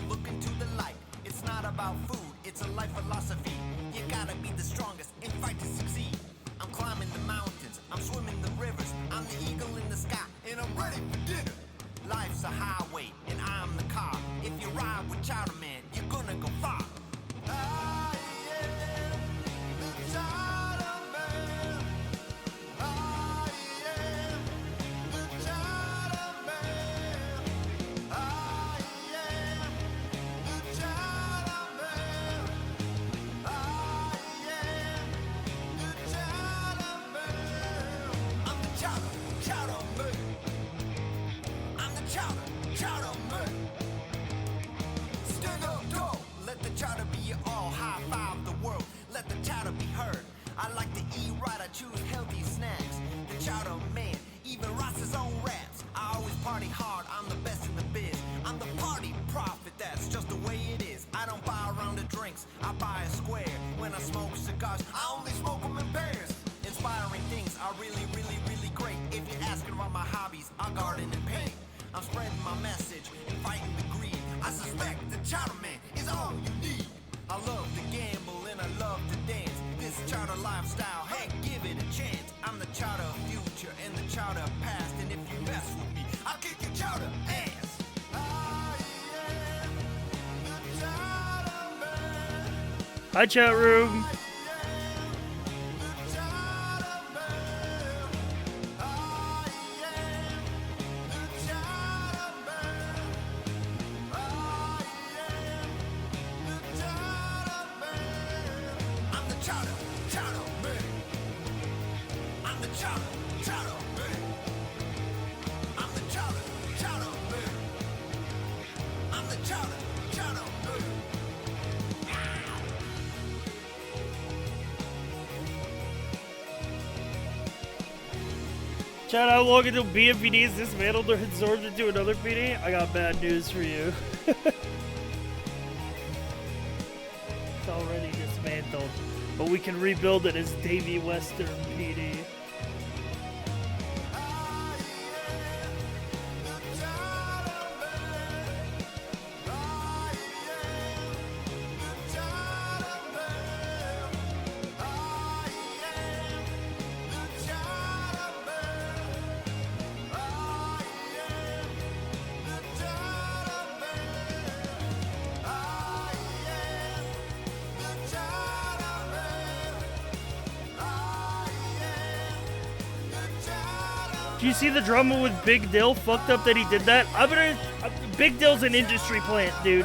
look into the light. It's not about food, it's a life philosophy. You gotta be the strongest and fight to succeed. I'm climbing the mountains, I'm swimming the rivers. I'm the eagle in the sky, and I'm ready for dinner. Life's a highway, and I'm the car. If you ride with Chowder Man, you're gonna go far. I am the Chowder Man. I am the Chowder Man. I am the Chowder Man. I am the Chowder Man. I'm the Chowder Man. I'm the Chowder Man. Stand up tall, let the chowder be your all. High five the world, let the chowder be heard. I like to eat right, I choose healthy snacks. The Chowder Man even writes his own raps. I always party hard, I'm the best in the biz. I'm the party prophet, that's just the way it is. I don't buy a round of drinks, I buy a square. When I smoke cigars, I only smoke them in pairs. Inspiring things are really, really, really great. If you're asking about my hobbies, I garden and paint. I'm spreading my message and fighting the greed. I suspect the Chowder Man is all you need. I love to gamble and I love to dance. This chowder lifestyle, hey, give it a chance. I'm the chowder future and the chowder past. And if you mess with me, I'll kick your chowder ass. I am the Chowder Man. Hi, chat room. Chat, how long until BMPD is dismantled or absorbed into another PD? I got bad news for you. It's already dismantled, but we can rebuild it as Davey Westerm PD. Do you see the drama with Big Dill? Fucked up that he did that. Big Dill's an industry plant, dude.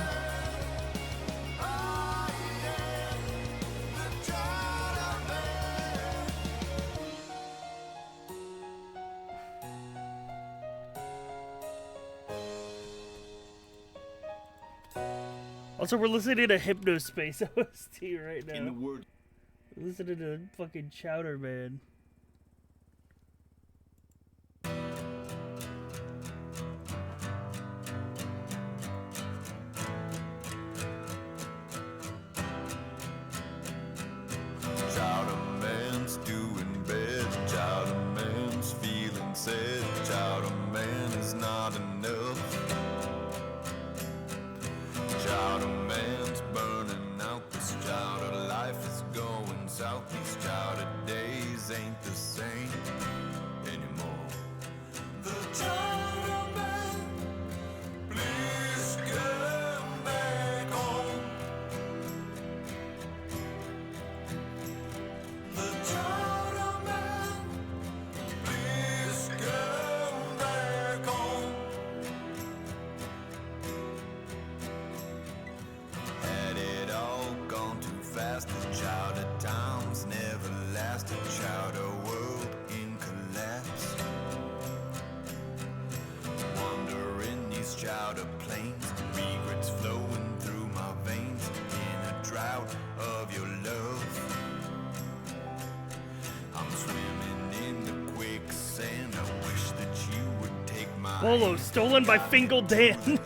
Also, we're listening to Hypnospace OST right now. In the word. We're listening to fucking Chowder Man. Chowder Man's doing bad, Chowder Man's feeling sad, Chowder Man is not enough. Chowder Man's burning out, this chowder life is going south, these chowder days ain't the same anymore. The Chowder Man, please come back home. The Chowder Man, please come back home. Had it all gone too fast, the chowder times never lasted, chowder world in collapse. Wandering these chowder plains, regrets flowing through my veins, in a drought of your love. I'm swimming in the quicksand, I wish that you would take my Polo hand. stolen by Fingal Dan.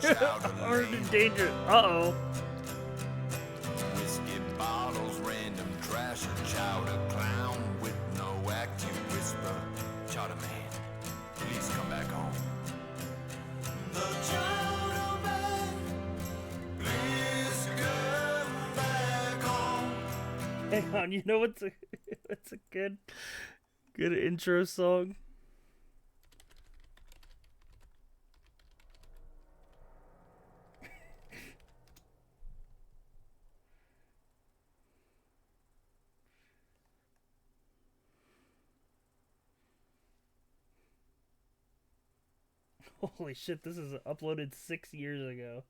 Armed and dangerous. Uh-oh. Whiskey bottles, random trash, a chowder clown with no act. You whisper, Chowder Man, please come back home. The Chowder Man, please Hang on, you know what's a what's a good intro song? Holy shit, this is uploaded 6 years ago.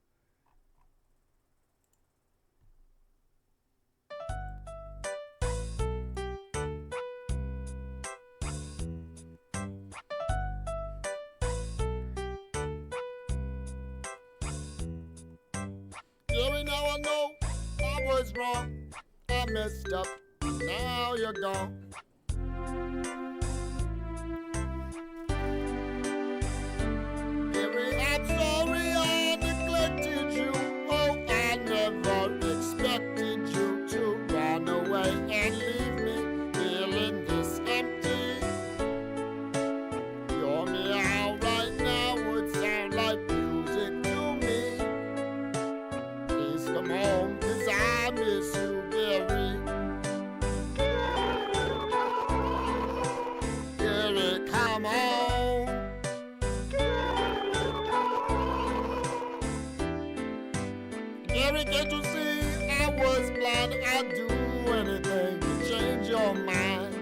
Gary, now I know I was wrong. I messed up. Now you're gone. Gary, I'm sorry I neglected you. Oh, I never expected you to run away and leave me feeling this empty. Your meow right now would sound like music to me. Please come home, 'cause I miss you, Gary. Gary, come home. Gary, can't you see I was blind? I'd do anything to change your mind.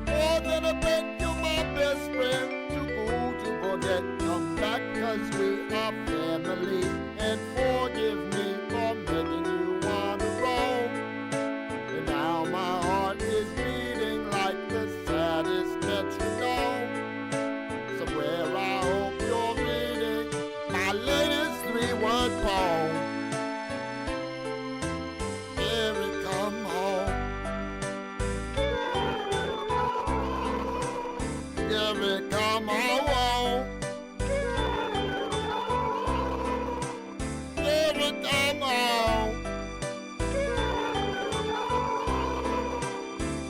More than a friend, you're my best friend. Too cool to forget. Come back, 'cause we are family. And forgive me for making you wanna roam. And now my heart is beating like the saddest metronome. Somewhere I hope you're reading my latest 3-word poem. Gary, come home. Gary, come home. Gary, come home.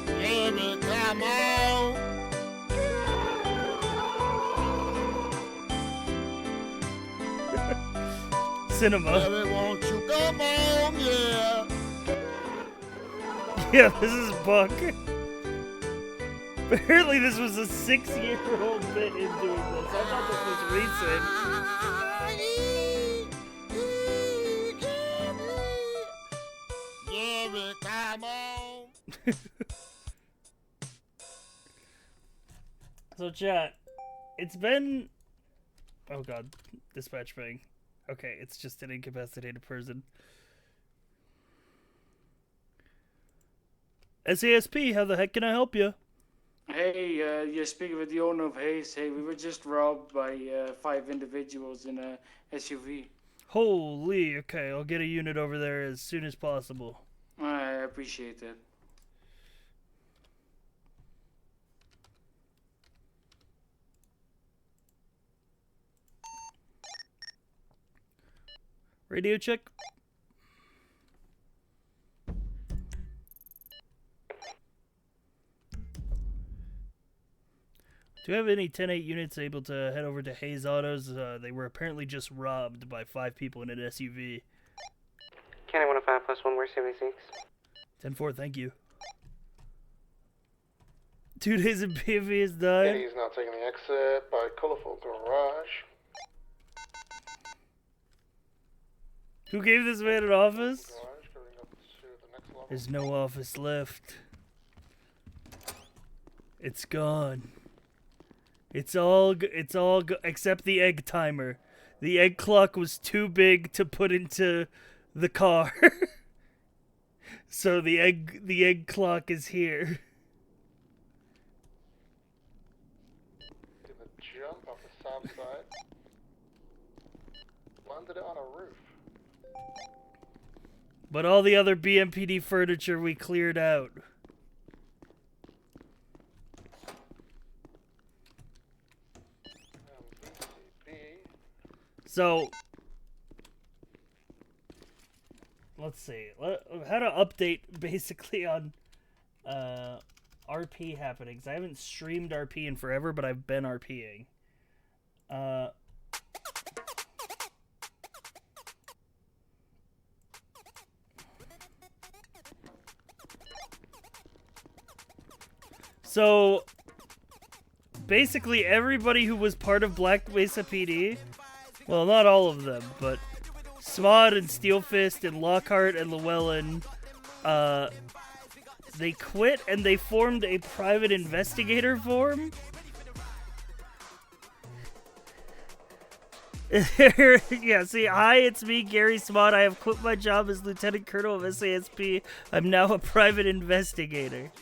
Gary, come home. Cinema. Gary, won't you come home? Yeah. Yeah, this is Buck. Apparently this was a 6-year-old bit in doing this. I thought this was recent. Gary, come home. So chat, it's been... Oh god, dispatch thing. Okay, it's just an incapacitated person. SASP, how the heck can I help you? Hey, you're speaking with the owner of Hayes. Hey, we were just robbed by 5 individuals in a SUV. Holy, okay, I'll get a unit over there as soon as possible. I appreciate that. Radio check. Do you have any 10-8 units able to head over to Hayes Autos? They were apparently just robbed by 5 people in an SUV. County 105 plus 1, where's 76? 10-4, thank you. 2 days in PV is done. Eddie's now taking the exit by Colorful Garage. Who gave this man an office? Garage going up to the next level. There's no office left. It's gone. It's all except the egg timer. The egg clock was too big to put into the car. So the egg clock is here. Did a jump off the south side. Landed it on a roof. But all the other BMPD furniture we cleared out. So, let's see. How to update basically on RP happenings. I haven't streamed RP in forever, but I've been RPing. So, basically everybody who was part of Black Mesa PD, well, not all of them, but Smod and Steelfist and Lockhart and Llewellyn, they quit and they formed a private investigator form. Yeah, see, hi, it's me, Gary Smod. I have quit my job as Lieutenant Colonel of SASP. I'm now a private investigator.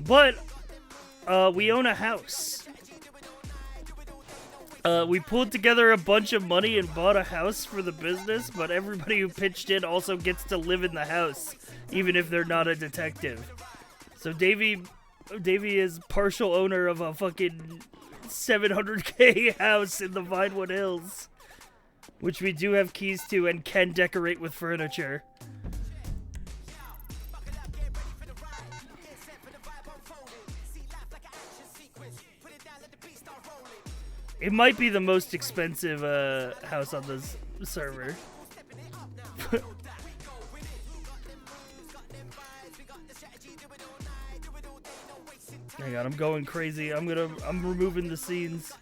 But, we own a house. We pulled together a bunch of money and bought a house for the business, but everybody who pitched in also gets to live in the house, even if they're not a detective. So Davey is partial owner of a fucking 700K house in the Vinewood Hills, which we do have keys to and can decorate with furniture. It might be the most expensive house on this server. Hang on, I'm going crazy. I'm removing the scenes.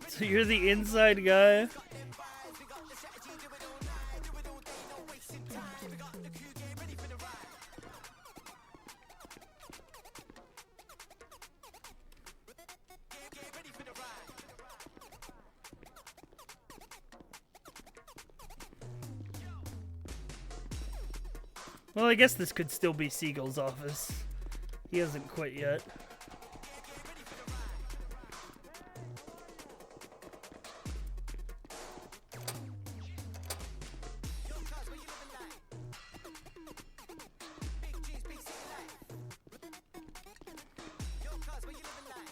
So you're the inside guy? Well, I guess this could still be Siegel's office. He hasn't quit yet.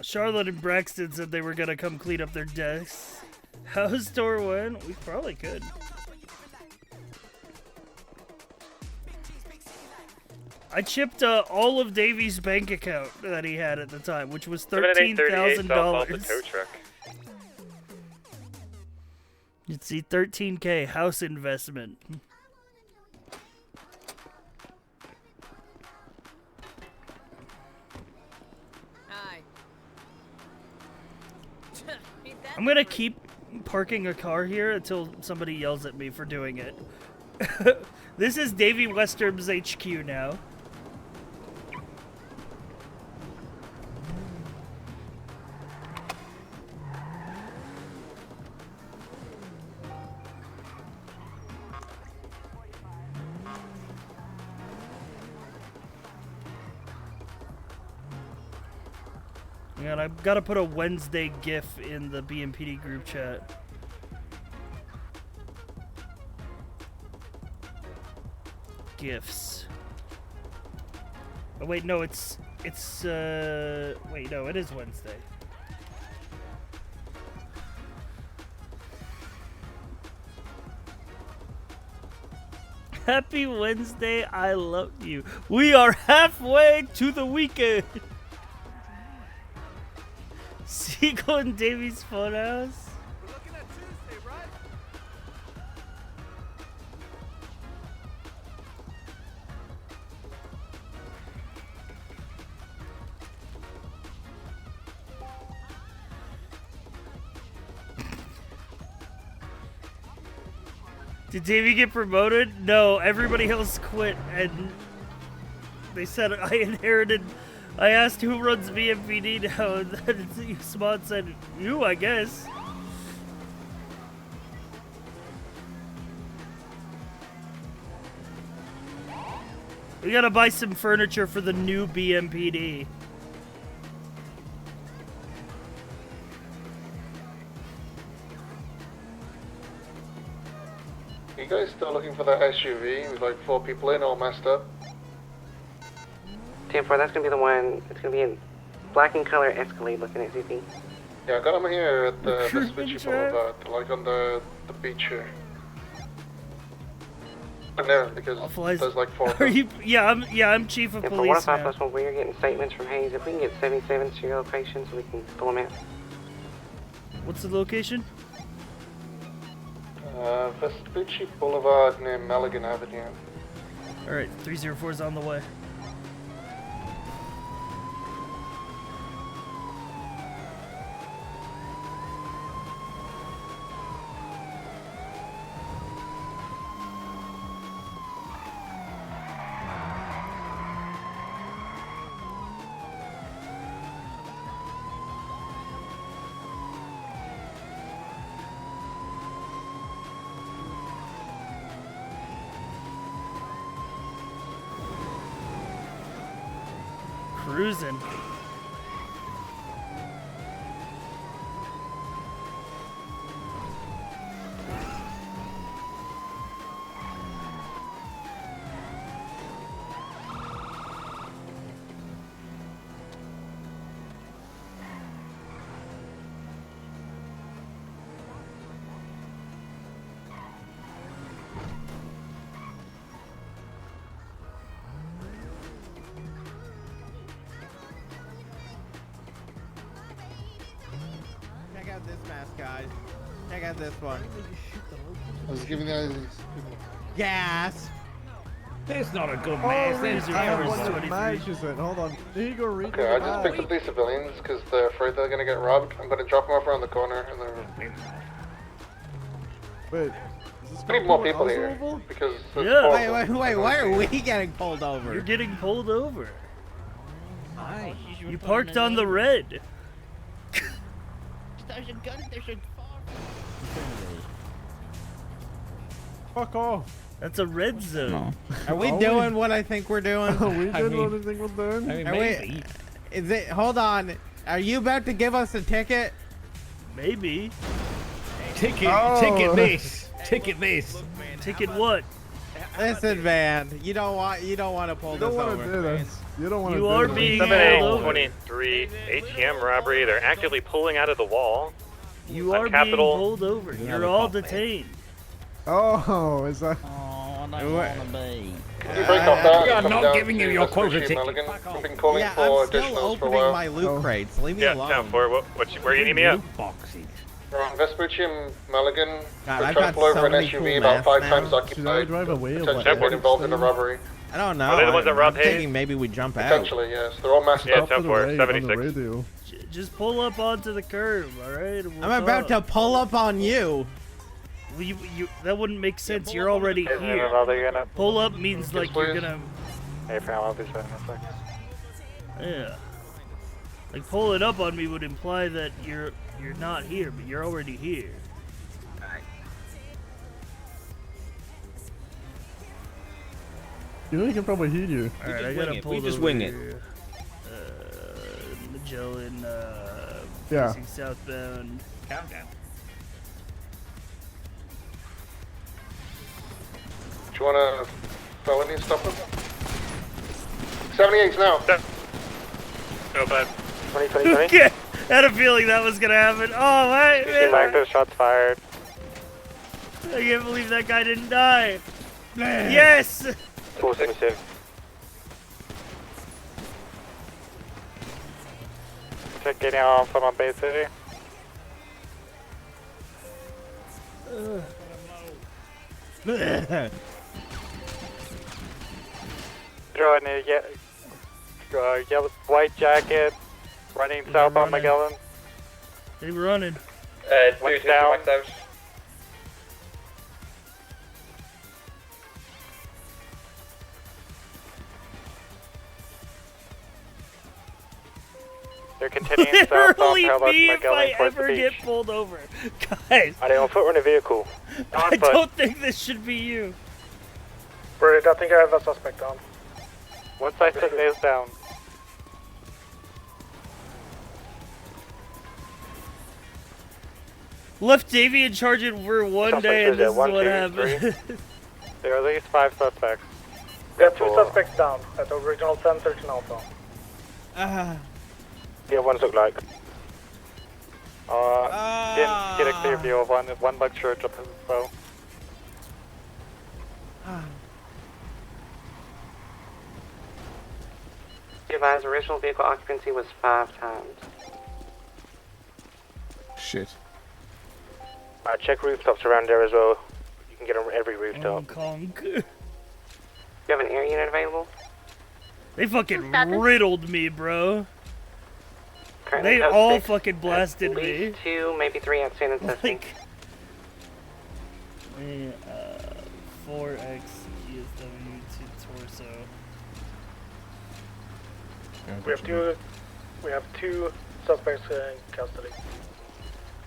Charlotte and Braxton said they were gonna come clean up their desks. How's store went? We probably could. I chipped all of Davey's bank account that he had at the time, which was $13,000. You'd see $13K house investment. I'm gonna keep parking a car here until somebody yells at me for doing it. This is Davey Westerm's HQ now. And I've got to put a Wednesday GIF in the BMPD group chat. GIFs. Oh wait, no, wait, no, it is Wednesday. Happy Wednesday, I love you. We are halfway to the weekend. Siegel and Davey's phone house. We're looking at Tuesday, right? Did Davey get promoted? No, everybody else quit, and they said I inherited. I asked who runs BMPD now, and then Smod said, you, I guess. We gotta buy some furniture for the new BMPD. You guys still looking for that SUV with like 4 people in all messed up? 10-4, that's gonna be the one. It's gonna be in black and color Escalade looking at ZP. Yeah, I got him here at the Recruitment Vespucci drive? Boulevard, like on the beach here. And there, because Flies. there's like 4 of Are them. you? I'm chief of And for police 105 now. plus 1, we are getting statements from Hayes. If we can get 77 to your location so we can pull them out. What's the location? Vespucci Boulevard near Milligan Avenue. All right, 304 is on the way. Cruising. Check out this mask, guys. Check out this one. I was giving that. Gas. That's not a good Oh, mask. I That's have terrible. one that matches it. Hold on. There you go, read Okay, I just picked up these civilians because they're afraid they're gonna get robbed. I'm gonna drop them off around the corner and then... Wait. We need more people here because there's Yeah. 4 of Wait, them. why are we getting pulled over? You're getting pulled over. Aye. You parked on the red. Fuck off. That's a red zone. Are we doing what I think we're doing? Are we I doing mean- what I think we're doing? I mean, Are we- maybe. Is it? Hold on. Are you about to give us a ticket? Maybe. Ticket, Oh. ticket this. Ticket this. Ticket what? Listen, man. You don't want to pull You don't this want to over. do this. You don't want to You do are this. being 7A pulled over. 23 ATM robbery. They're actively pulling out of the wall. You On are being Capitol. pulled over. You You're have a all cop, man. detained. Oh, is that? Oh, I What? don't want to be. Can you break off that We are and come not down giving to you your Vespucci quota ticket. Milligan? Fuck off. We've been calling Yeah, for I'm still additionals for a opening while. my loot crates. Leave me Yeah, alone. 10-4. Where you need me at? Loot boxes. We're on Vespucci and Mulligan. God, We're I've trying got to pull over so an many SUV cool about 5 masks times now. Should I occupied. drive away or Potentially what? been involved in a robbery. I don't know. Are they the ones that robbed I'm Hayes? thinking maybe we jump out. Potentially, yes. They're all masked Yeah, up. Top of the 10-4, radio, 76. On the radio. Just pull up onto the curb, all right? We'll I'm about to talk. pull up on you. Well, that wouldn't make sense. You're already here. Another unit. Pull up means like you're please. gonna. Hey, fam, I'll be setting this up. Yeah. Like pulling up on me would imply that you're not here, but you're already here. You know he can probably hear you. All right, just I gotta wing it. pull We just over wing it. here. Magellan, Yeah. facing southbound. Countdown. Do you want to felony stop them? 78s now. No, but 20, Okay, I had a feeling that was gonna happen. Oh, wait, active shots fired. I can't believe that guy didn't die. Yes! 476. Check getting on from on Bay City. Drawing a yellow, white jacket, running southbound Magellan. They were running. Went down. They're continuing southbound Literally parallel to me if I Magellan towards the ever get beach. pulled over. Guys, Are they on foot or in a vehicle? I don't think this should be you. Bridge, I think I have a suspect on. Once I took this down. Left Davey in charge it for one day and this is what happened. There are at least 5 suspects. We have 2 suspects down at the original 1013 Alpha. Yeah, what does it look like? Didn't get a clear view of one bug church up as well. Be advised, original vehicle occupancy was 5 times. Shit. Check rooftops around there as well. You can get on every rooftop. Conk. You have an air unit available? They fucking riddled me, bro. Currently They have all 6, fucking blasted at me. least 2, maybe 3 outstanding testing. Like, 4X ESW to torso. We have two suspects in custody.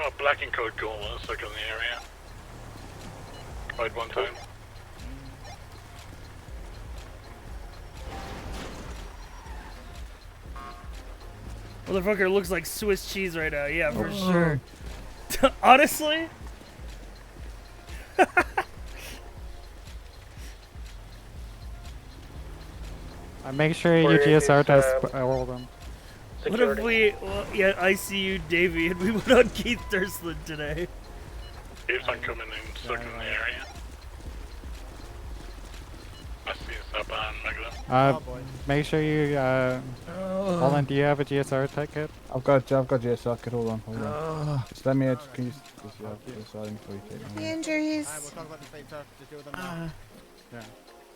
Oh, black and code call, let's look in the area. Code 1 time. Motherfucker looks like Swiss cheese right now. Yeah, for sure. Honestly? Make sure your GSR does all them. What if we, I see you, Davey, and we went on Keith Thursland today? If I'm coming in, stuck in the area. I see us up on Megalo. Make sure you, hold on, do you have a GSR ticket? I've got GSR kit, hold on. Just let me can you just GSR before you take me. Injuries. We'll talk about the later. Just deal with them now. Yeah.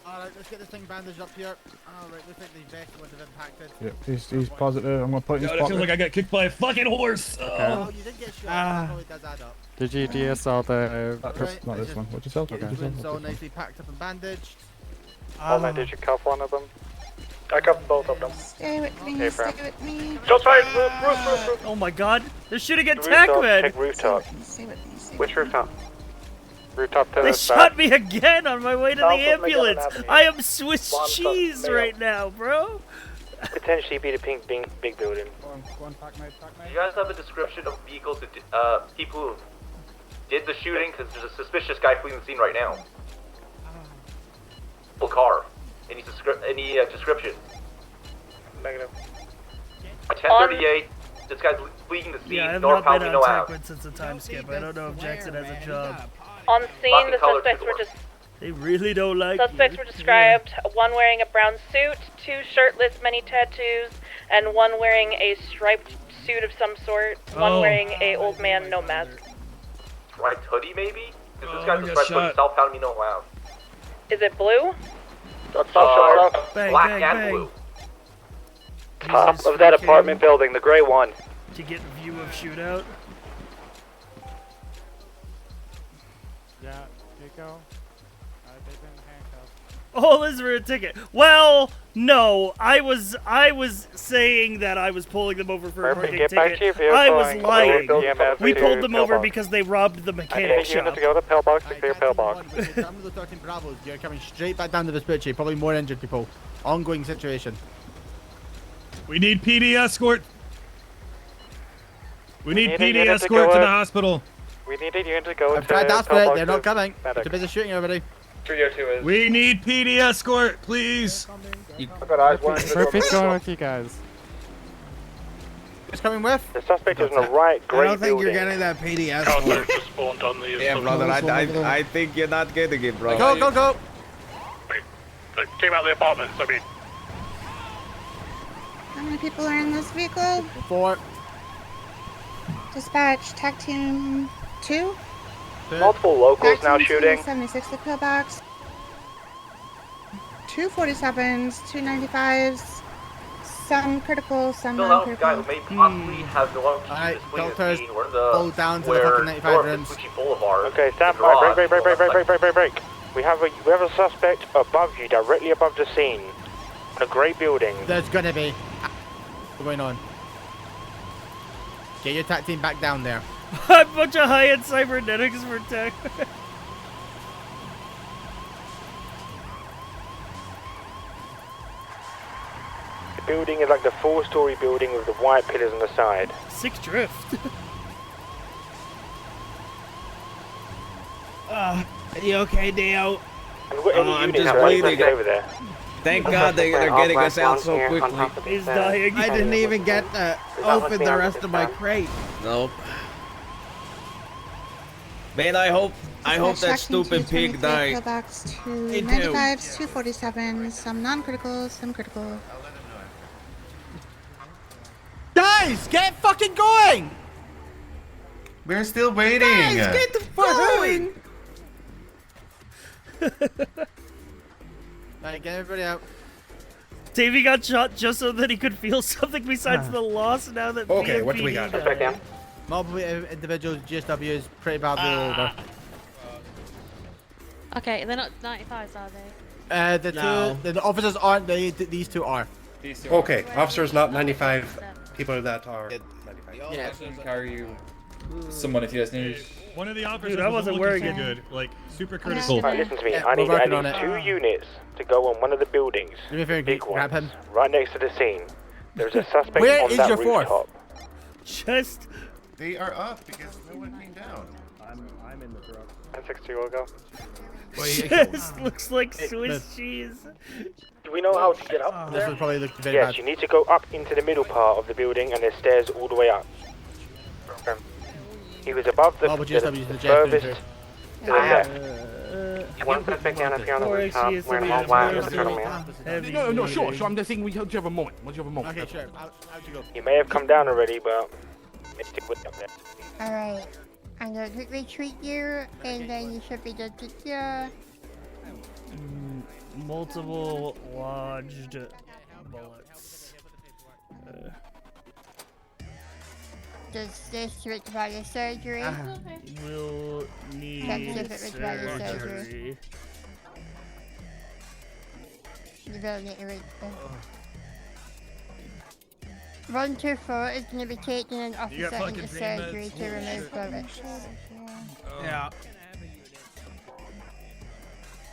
Alright, let's get this thing bandaged up here. Alright, looks like the vest would have impacted. Yeah, he's positive. I'm gonna put in his God, I pocket. feel like I got kicked by a fucking horse. Oh, you did get shot. That probably does add up. Did you GSR the... Not this one. What'd you sell? It's all nicely packed up and bandaged. Did you cuff one of them? I cuffed both of them. Stay with me, Hey, stay Fran. with me. Shots fired! Roof. Oh my god, they're shooting at TACMED! Check rooftop. Stay with me, stay with Which rooftop? Rooftop to They the shot me again on my way to the South of ambulance! Macmillan Avenue. I am Swiss One cheese male. right now, bro! Potentially be the pink big building. Do you guys have a description of vehicles that people who did the shooting? Because there's a suspicious guy fleeing the scene right now. Full car. Any description? Negative. 1038. This guy's fleeing the scene. Yeah, I have North not been Palomino on Ave. TACMED since the time skip. I don't know if Jackson has a job. On scene, Fucking the colored suspects to were the just They really don't like suspects you. were described: one wearing a brown suit, 2 shirtless, many tattoos, and 1 wearing a striped suit of some sort. 1 wearing a old man, no mask. Striped hoodie, maybe? Because this Oh, guy's I a got striped hoodie. shot. South Palomino Ave. Is it blue? Bang, Black bang, and bang. blue. Top of that apartment building, the gray one. To get a view of shootout. Yeah, Nico. They've been handcuffed. Oh, is there a ticket? Well, no. I was saying that I was pulling them over for a Murphy, parking get back to your ticket. vehicle I was and lying. clear EMS We to pulled them over pillbox. because they robbed the I mechanic need unit shop. to go to pillbox to clear pillbox. I'm the 13 Bravos. You're coming straight back down to Vespucci. Probably more injured people. Ongoing situation. We need PD escort. We need need a PD unit to escort go to the up. hospital. We need a unit to go I've to tried to ask for it. pillbox They're not to coming. medic. They're busy shooting everybody. 302 is. We need PD escort, please. Murphy's going with you guys. Who's coming with? The suspect is in the right I gray don't think you're building. getting that PD Contact escort. just spawned on the Yeah, brother, I think you're not getting it, bro. Go, go, go. They came out of the apartments, I mean. How many people are in this vehicle? 4. Dispatch, TAC team 2. Multiple locals TAC now team shooting. 76 the pillbox. 2 47s, 2 95s. Some critical, some Still out the guy non-critical. who may possibly have the one Alright, fleeing the doctors, scene. We're in the pull down to the square fucking 95 north rims. Vespucci Boulevard. Okay, stand The by. garage. Break. We have a suspect above you, directly above the scene. In a grey building. There's gonna be. What's going on? Get your TAC team back down there. A bunch of high-end cybernetics for tech. The building is like the 4-story building with the white pillars on the side. Sick drift. Are you okay, Dale? I'm just bleeding over there. Thank God they're getting us out so Here on quickly. top of the He's center. dying. I didn't even get to open the rest of my crate. Nope. Man, I hope that stupid pig died. Pillbox Me too. 295s, 247s, some non-critical, some critical. Guys, get fucking going! We're still waiting. Guys, get the fuck going! Right, get everybody out. Davey got shot just so that he could feel something besides the loss now that Okay, what do we BMPD got? died. Multiple individuals, GSWs, pretty badly over. Okay, they're not 95s, are they? The officers aren't, these two are. Okay, officers not 95. People that are 95. Yeah. I can carry you someone if you guys need. One of the officers Dude, I wasn't wearing it. good, like super critical. Alright, listen to me. Yeah, I need we're working on it. 2 units to go on one of the buildings. Do me a favor, Big grab ones, him. right next to the scene. There's a suspect Where on is that your fourth? rooftop. Just. They are up because no one came down. I'm in the truck. 1060 will go. Just looks like Swiss cheese. Do we know how to get up This there? would probably look very Yes, bad. you need to go up into the middle part of the building and there's stairs all the way up. He was above the, Oh, but GSW is the furthest J to the left. One suspect down if you're on the Or rooftop, actually, it's wearing a all black weird with a turtle man. Heavy No, sure. duty. I'm just thinking we have a moment. Once you have a moment. Okay, sure. Out you go. He may have come down already, but it's still up there. Alright. I'm gonna quickly treat you, and then you should be good to go. Multiple lodged bullets. Does this require surgery? Will need That's if it requires surgery. surgery. You will need to 124 is going to be taking an officer into surgery to remove bullets. Yeah.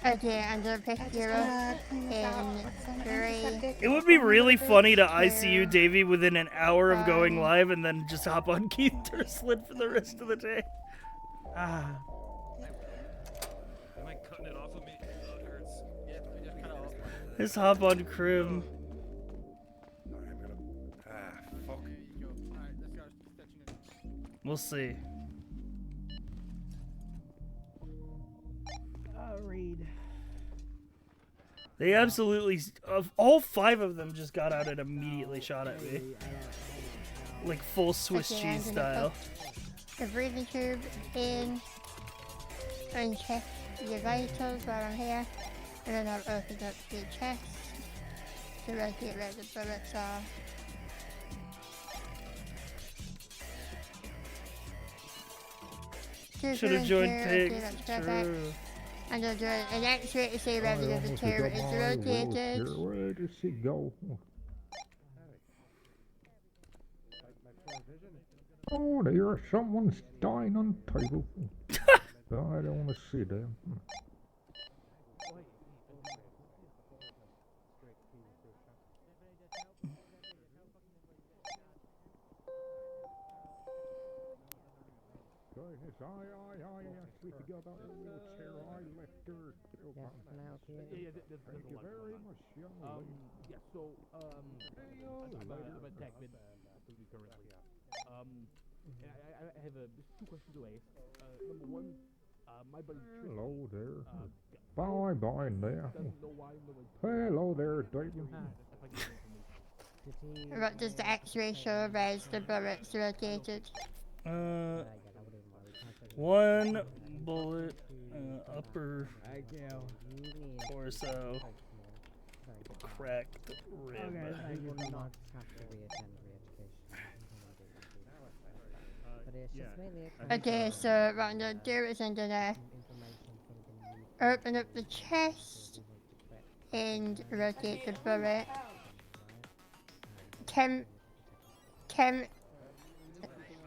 Okay, I'm gonna pick you up in 3. It would be really funny to ICU Davey within an hour of going live and then just hop on Keith Durslin for the rest of the day. Am I cutting it off of me? Oh, it hurts. Just hop on Crim. Fuck. We'll see. Read. They absolutely, all 5 of them just got out and immediately shot at me. Like full Swiss cheese style. The breathing tube in and check your vitals while I'm here. And then I'll open up your chest to rotate where the bullets are. Should have joined pigs. True. And I'll do an X-ray to see whether the turret is rotated. Where does she go? Oh, there, someone's dying on the table. I don't want to see them. Thank you very much, young lady. Yeah, so, I'm a techman currently. I have just 2 questions to ask. Number 1, my buddy Trick. Hello there. Bye there. Hello there, David. What does the X-ray show where's the bullets rotated? 1 bullet, upper torso, cracked rib. Okay, so what I'm gonna do is I'm gonna open up the chest and rotate the bullet.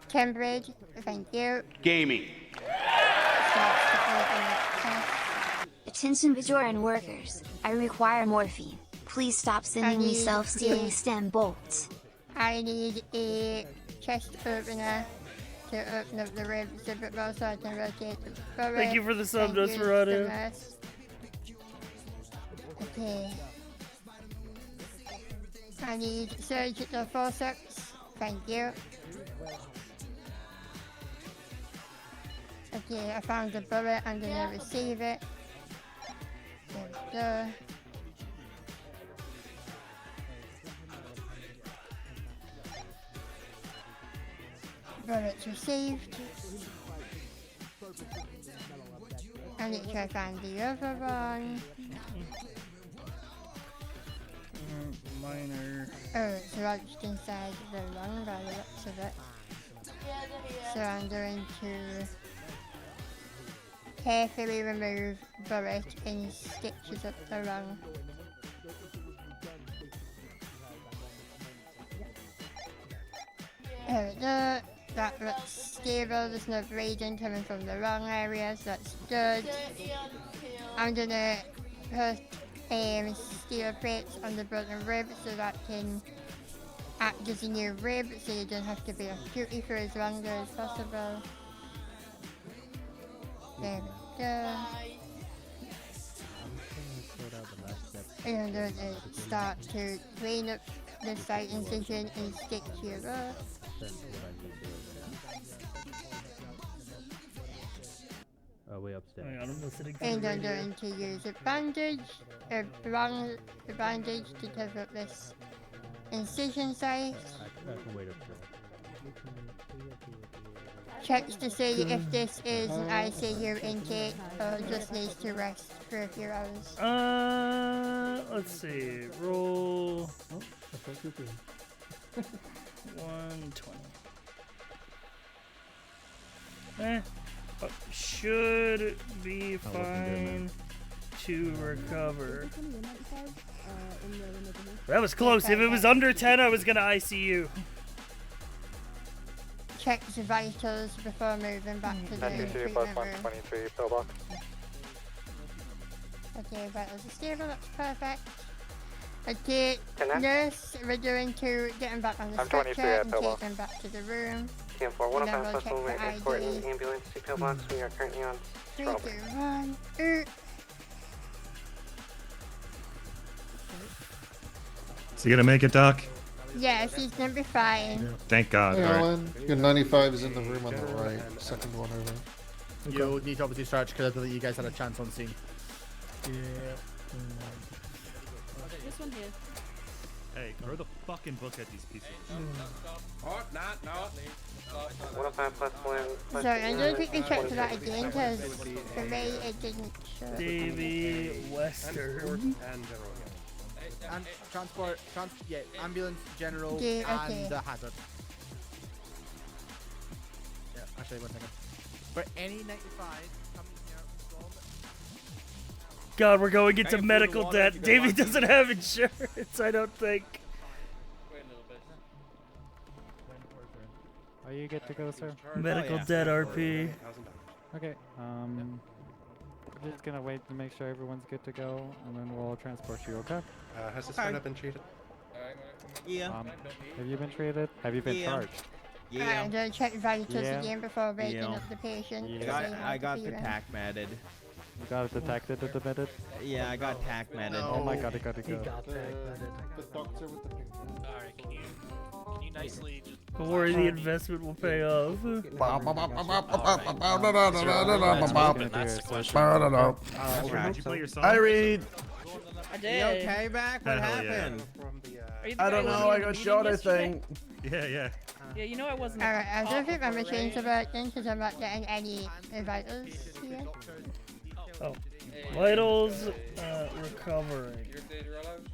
Cambridge, thank you. Gaming. Attention Bajoran workers, I require morphine. Please stop sending me self-stealing stem bolts. I need a chest opener to open up the ribs a bit more so I can rotate the bullet. Thank you for the sub, Thank you Nosferatu. so much. Okay. I need surgical forceps. Thank you. Okay, I found the bullet. I'm gonna receive it. There we go. Bullet's received. I need to try to find the other one. Minor. Oh, it's lodged inside the lung by the looks of it. So I'm going to carefully remove bullet and stitches up the lung. There we go. That looks stable. There's no bleeding coming from the lung area, so that's good. I'm gonna put steel plates on the broken rib so that can act as a new rib, so you don't have to be off duty for as long as possible. There we go. And I'm going to start to clean up the site incision and stitch you up. Way upstairs. Hang on, I'm listening to And the I'm radio. going to use a bandage, a bandage to cover up this incision site. I can wait upstairs. Checks to see if this is an ICU intake or just needs to rest for a few hours. Let's see. Roll. Oh, that's what you're doing. 120. Should be fine to recover. That was close. If it was under 10, I was gonna ICU. Check the vitals before moving back to the treatment room. 123 pillbox. Okay, vitals are stable, that's perfect. Okay, Connect. nurse, we're going to get him back on the I'm 23 stretcher at and pillbox. take him back to the room. Camp 4, And then 105 we'll plus 1, check we're the escorting ID. the ambulance to pillbox. We are currently on 3, 2, strawberry. 1, Is he gonna make it, Doc? Yes, he's gonna be fine. Thank God. Hey, All right. Alan, your 95 is in the room on the right. Second one over. You'll need to obviously search because I believe you guys had a chance on scene. Yeah. This one here. Hey, throw the fucking book at these pieces. Oh, no. 105 plus 1. Plus Sorry, I'm gonna quickly check for that 105. again because for me it didn't show. Davey, Westerm. And transport, ambulance, general, Okay, okay. and the hazard. Yeah, actually, 1 second. For any 95 coming here from... God, we're going into medical debt. Davey doesn't have insurance, I don't think. Are you good to go, sir? Medical debt, RP. Okay, just gonna wait to make sure everyone's good to go, and then we'll transport you, okay? Has this fella been treated? Yeah. Have you been treated? Have you been charged? Yeah. I'm gonna check vitals Yeah. again before waking Yeah. up the patient. Yeah. to see how I got to the feel. tac matted. You got it detected at the minute? Yeah, I got tac matted. Oh my god, it got to He go. got the doctor with the pink one. Alright, can you nicely just... Don't worry, the investment will pay off. That's the question. Did you play your song? Hi, Reed. I You did. okay back? What Hell yeah. happened? Are you the I guy don't who know. was I in the got meeting shot, I yesterday? think. Yeah. Yeah, you know I wasn't. Alright, I don't think my machine's working because I'm not getting any vitals here. Oh. Vitals, recovering.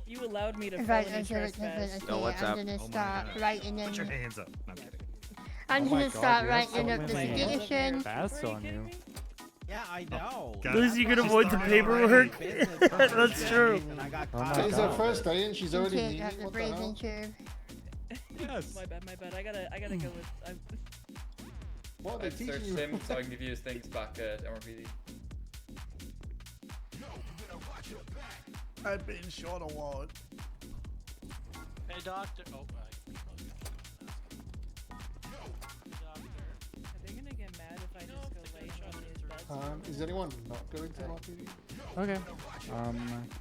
You allowed me to phone Vitals and are trespass. okay, what's I'm up? gonna start writing in. Put your hands up. I'm kidding. I'm Oh my gonna God, start you have writing so up the many suggestion. Fast on you. Yeah, I know. At least you can She's avoid the already paperwork. Business That's true. And I got Oh my caught Today's up. her God. first day and she's already Take needing. out the What the breathing hell? tube. Yes. My bad. I gotta go with. What are they teaching you? Sim, so I can give you his things back at MRPD. I've been shot a lot. Hey, doctor. Oh, Are they gonna get mad if I just go lay on his bed? Is anyone not going to MRPD? Okay.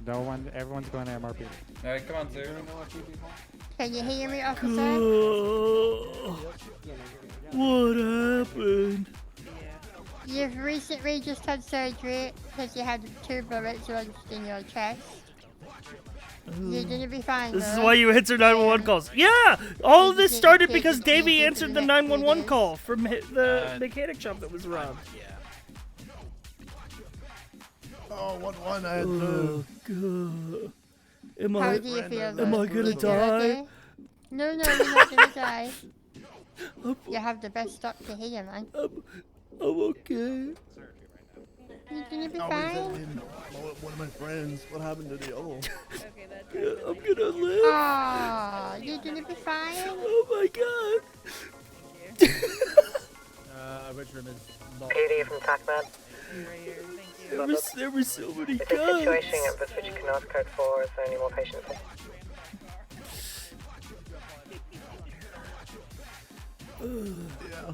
No one, everyone's going to MRP. Alright, come on, sir. Can you hear me, officer? What happened? Yeah, You've recently just had surgery because you had 2 bullets lodged in your chest. You're gonna be fine. This is though. why you answer 911 calls. Yeah! All of this started because Davey answered the 911 call from the mechanic shop that was robbed. Oh, what I had Oh, to. God. How do you feel? Am I gonna die? No, you're not gonna die. You have the best doctor here, man. I'm okay. You're gonna be No, fine. one of my friends. What happened to the other? I'm gonna live. Aw, you're gonna be fine. Oh my God. Which room is not? PD from TACMAD. There were so many It's a guns. situation at the switch canal code 4. Is there any more patients? Yeah.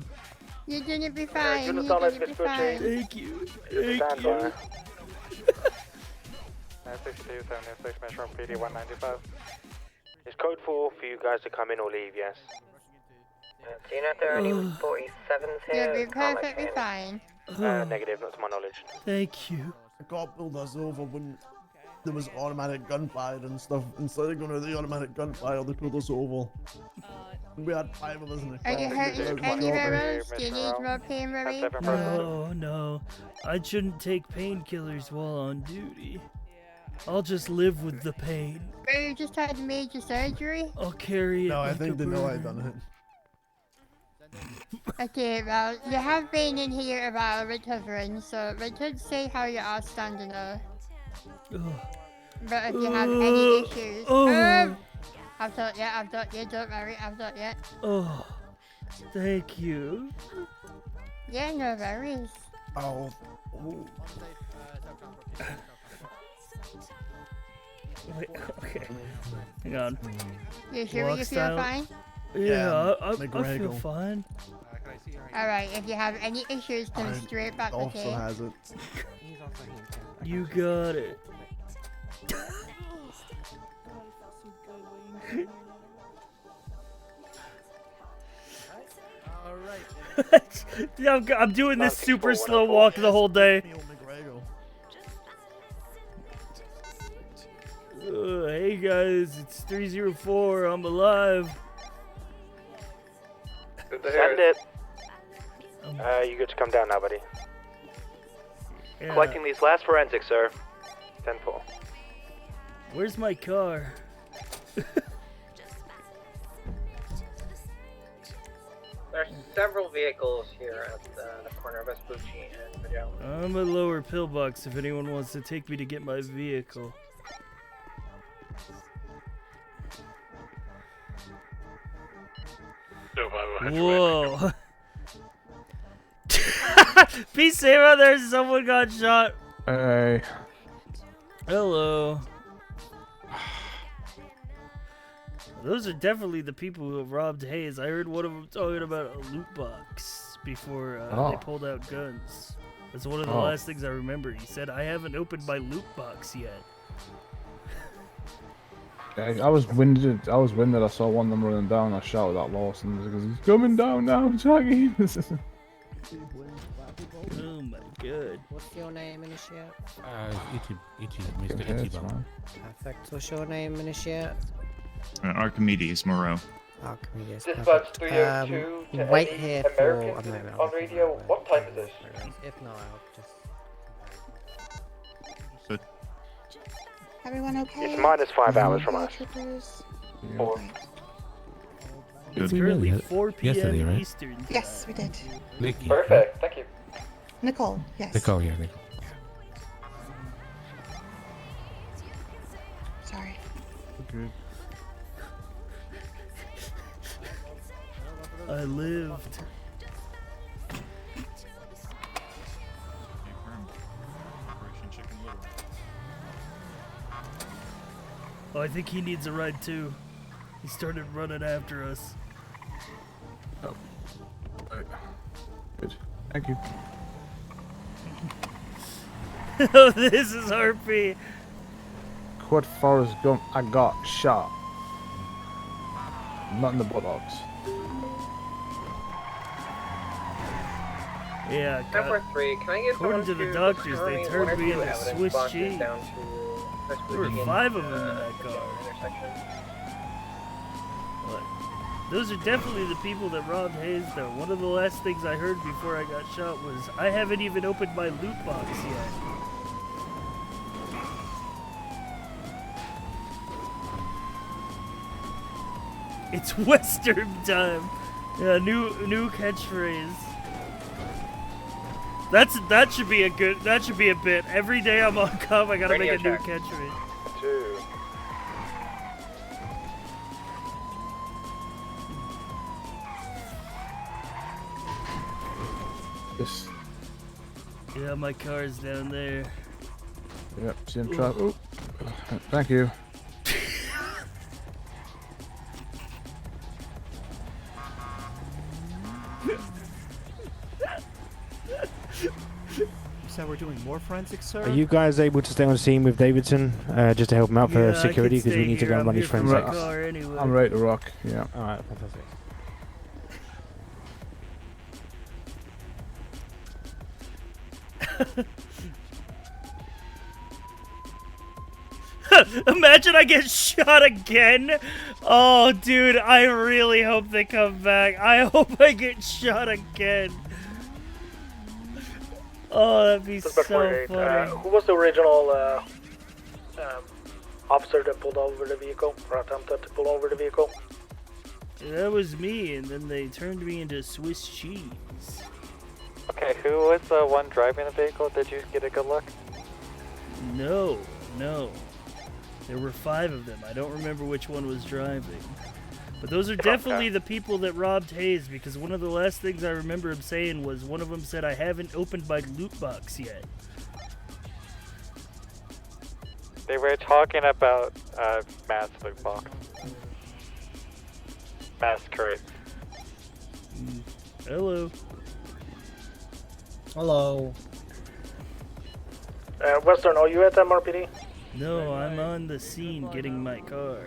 You're gonna be fine. You're Units gonna on be Vespucci. fine. Thank you. Stand by. 962, 76, Metro PD 195. It's code 4 for you guys to come in or leave, yes? Do you know if there are any 47s here? You'll be perfectly fine. Negative, not to my knowledge. Thank you. The cop pulled us over when there was automatic gunfire and stuff. Instead of going to the automatic gunfire, they pulled us over. We had 5 of us in the car. Are you hurting anywhere else? Do you need more pain relief? No. I shouldn't take painkillers while on duty. I'll just live with the pain. Or you just had major surgery? I'll carry it. No, I like think a they know I bird. done it. Okay, well, you have been in here while recovering, so we could see how you are standing up. But if you have any issues... I've got you, don't worry, I've got you. Oh, thank you. Yeah, no worries. Oh. Wait, okay. Hang on. You sure Walk you style. feel fine? Yeah, I feel fine. Alright, if you have any issues, come straight back, Also okay? has it. You got it. Yeah, I'm doing this super slow walk the whole day. Hey guys, it's 304. I'm alive. Send it. You get to come down now, buddy. Yeah. Collecting these last forensics, sir. 10-4. Where's my car? There are several vehicles here at the corner of Vespucci and Magellan. I'm a lower pillbox if anyone wants to take me to get my vehicle. Whoa. Peace, Sarah, there's someone got shot. Hey. Hello. Those are definitely the people who have robbed Hayes. I heard one of them talking about a loot box before they pulled out guns. That's one of the last things I remember. He said, I haven't opened my loot box yet. I was winded. I saw one of them running down. I shouted at Lawson because he's coming down now, Jackie. Oh my god. What's your name, Initiate? Mr. Ichiban. Perfect. What's your name, Initiate? Archimedes Moreau. Archimedes. Dispatch Perfect. 302 to wait any here Americans for a moment. on radio. What type is this? If not, I'll just... Everyone okay? It's minus 5 hours from us. Good. It's currently 4 p.m. Yesterday, right? Eastern time. Yes, we did. Nikki. Perfect, thank you. Nicole, yes. Nicole, yeah, Nicole. Sorry. Good. I lived. Oh, I think he needs a ride too. He started running after us. Oh. Good. Thank you. Oh, this is RP. Quad Forrest Gump, I got shot. Not in the buttocks. Yeah, God. 1043, can I get According to the doctors, they turned me into Swiss cheese. Down to There were 5 of them in that car. What? Those are definitely the people that robbed Hayes, though. One of the last things I heard before I got shot was, I haven't even opened my loot box yet. It's Westerm time. Yeah, new catchphrase. That should be a bit. Every day I'm on cuff, I gotta make a new catchphrase. 2. This. Yeah, my car's down there. Yep, see him try. Oh, thank you. So we're doing more forensics, sir? Are you guys able to stay on scene with Davidson just to help him out for security? Because we need to go and run his forensics. I'm ready to rock. Yeah. Alright, fantastic. Imagine I get shot again. Oh, dude, I really hope they come back. I hope I get shot again. Oh, that'd be so funny. Who was the original officer that pulled over the vehicle, or attempted to pull over the vehicle? That was me, and then they turned me into Swiss cheese. Okay, who was the one driving the vehicle? Did you get a good look? No. There were 5 of them. I don't remember which one was driving. But those are definitely the people that robbed Hayes, because one of the last things I remember him saying was one of them said, I haven't opened my loot box yet. They were talking about mass loot box. Mass crate. Hello. Hello. Western, are you at MRPD? No, I'm on the scene getting my car.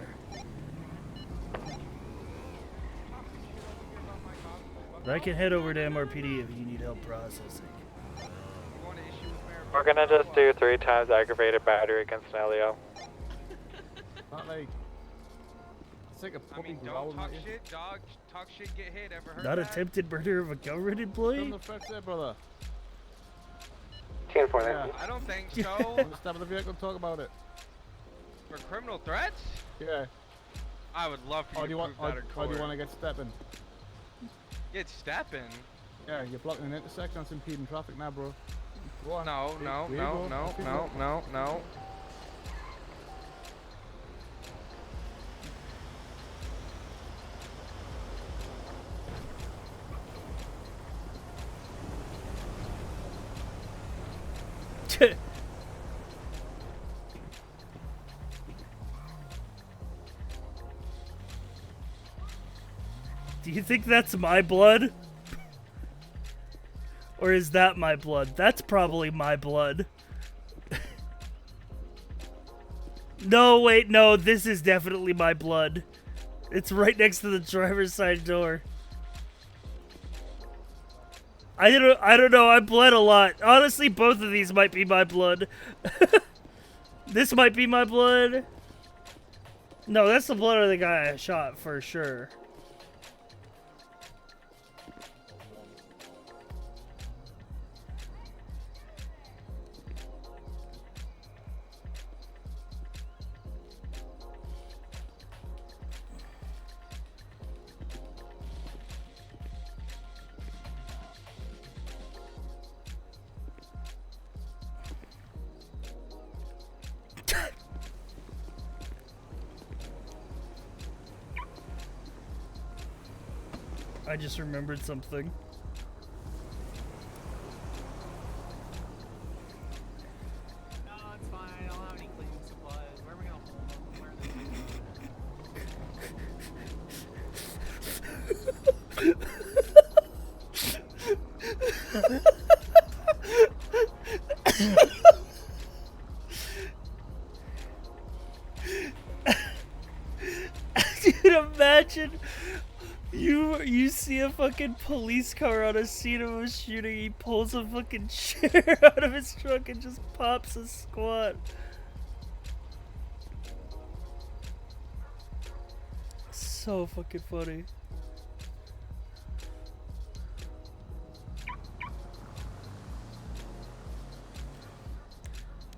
But I can head over to MRPD if you need help processing. We're gonna just do 3 times aggravated battery against an LEO. Not like. It's like a puppy don't talk shit, dog. Talk shit, get hit. Ever heard Not that? attempted murder of a government employee? Come the fuck there, brother. 10-4 Yeah. I don't think so. Let's stop the vehicle and talk about it. For criminal threats? Yeah. I would love for you to prove that in Or court. do you want to get stepping? Get stepping? Yeah, you're blocking an intersection. That's impeding traffic now, bro. Go on. No. Do you think that's my blood? Or is that my blood? That's probably my blood. No, wait, no, this is definitely my blood. It's right next to the driver's side door. I don't know, I bled a lot. Honestly, both of these might be my blood. This might be my blood. No, that's the blood of the guy I shot for sure. I just remembered something. No, it's fine. I don't have any cleaning supplies. Where are we gonna hold them? Where Dude, imagine you see a fucking police car on a scene of a shooting. He pulls a fucking chair out of his truck and just pops a squat. So fucking funny.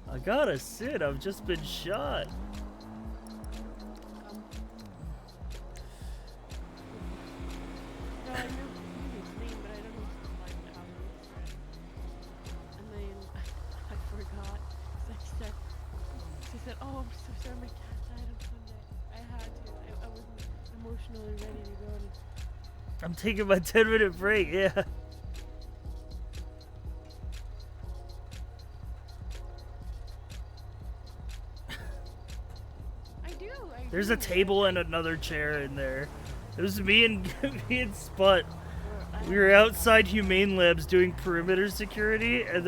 I gotta sit, I've just been shot. No, I knew his name, but I don't know like how he looks like. And then I forgot. So she said, "Oh, I'm so sorry, my cat died on Sunday. I had to. I wasn't emotionally ready to go." I'm taking my 10-minute break, yeah. There's a table and another chair in there. It was me and Sput. We were outside Humane Labs doing perimeter security, and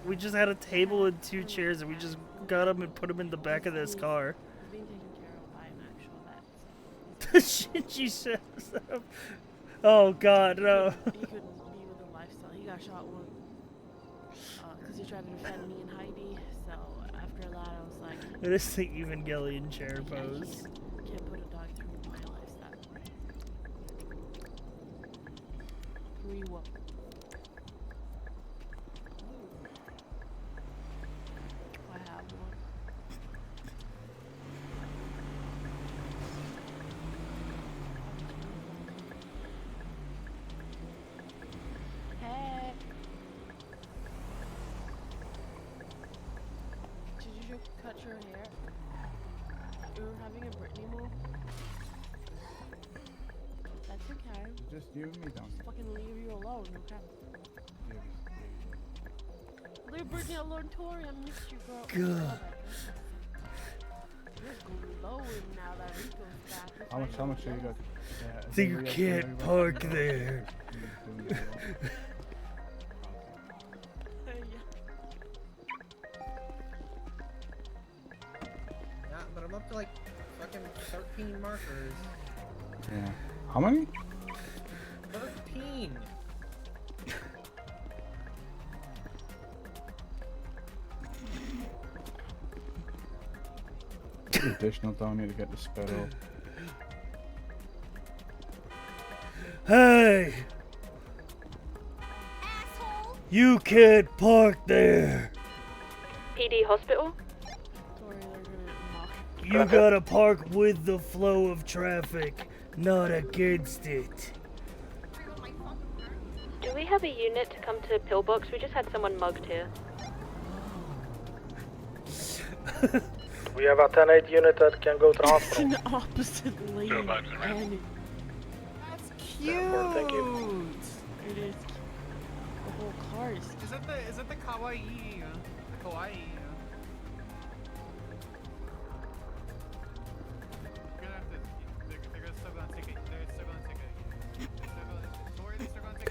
we just had a table and 2 chairs, and we just got them and put them in the back of this car. Being taken care of by an actual vet. So The shit she says. Oh God, no. He couldn't be with the lifestyle. He got shot once because he tried to defend me and Heidi. So after that, I was like, It is the Evangelion chair pose. can't put a dog through my lifestyle. 3-1. I have one. Hey. Did you just cut your hair? You were having a Britney move? That's okay. Just you and me, don't Just fucking leave you alone, okay? Leave Britney alone, Tori. I missed you, bro. God. You're glowing now that Rico's back. How much are you got? So you can't park there. Yeah, but I'm up to like fucking 13 markers. Yeah. How many? 13! Additional down here to get the sped up. Hey! You can't park there. PD hospital? You gotta park with the flow of traffic, not against it. Do we have a unit to come to Pillbox? We just had someone mugged here. We have a 10-8 unit that can go to the hospital. An opposite lane. And That's cute. Thank you. it is. The whole car is. Is it the kawaii? The kawaii. You're gonna have to. They're still gonna take it. They're still gonna take it. They're still gonna take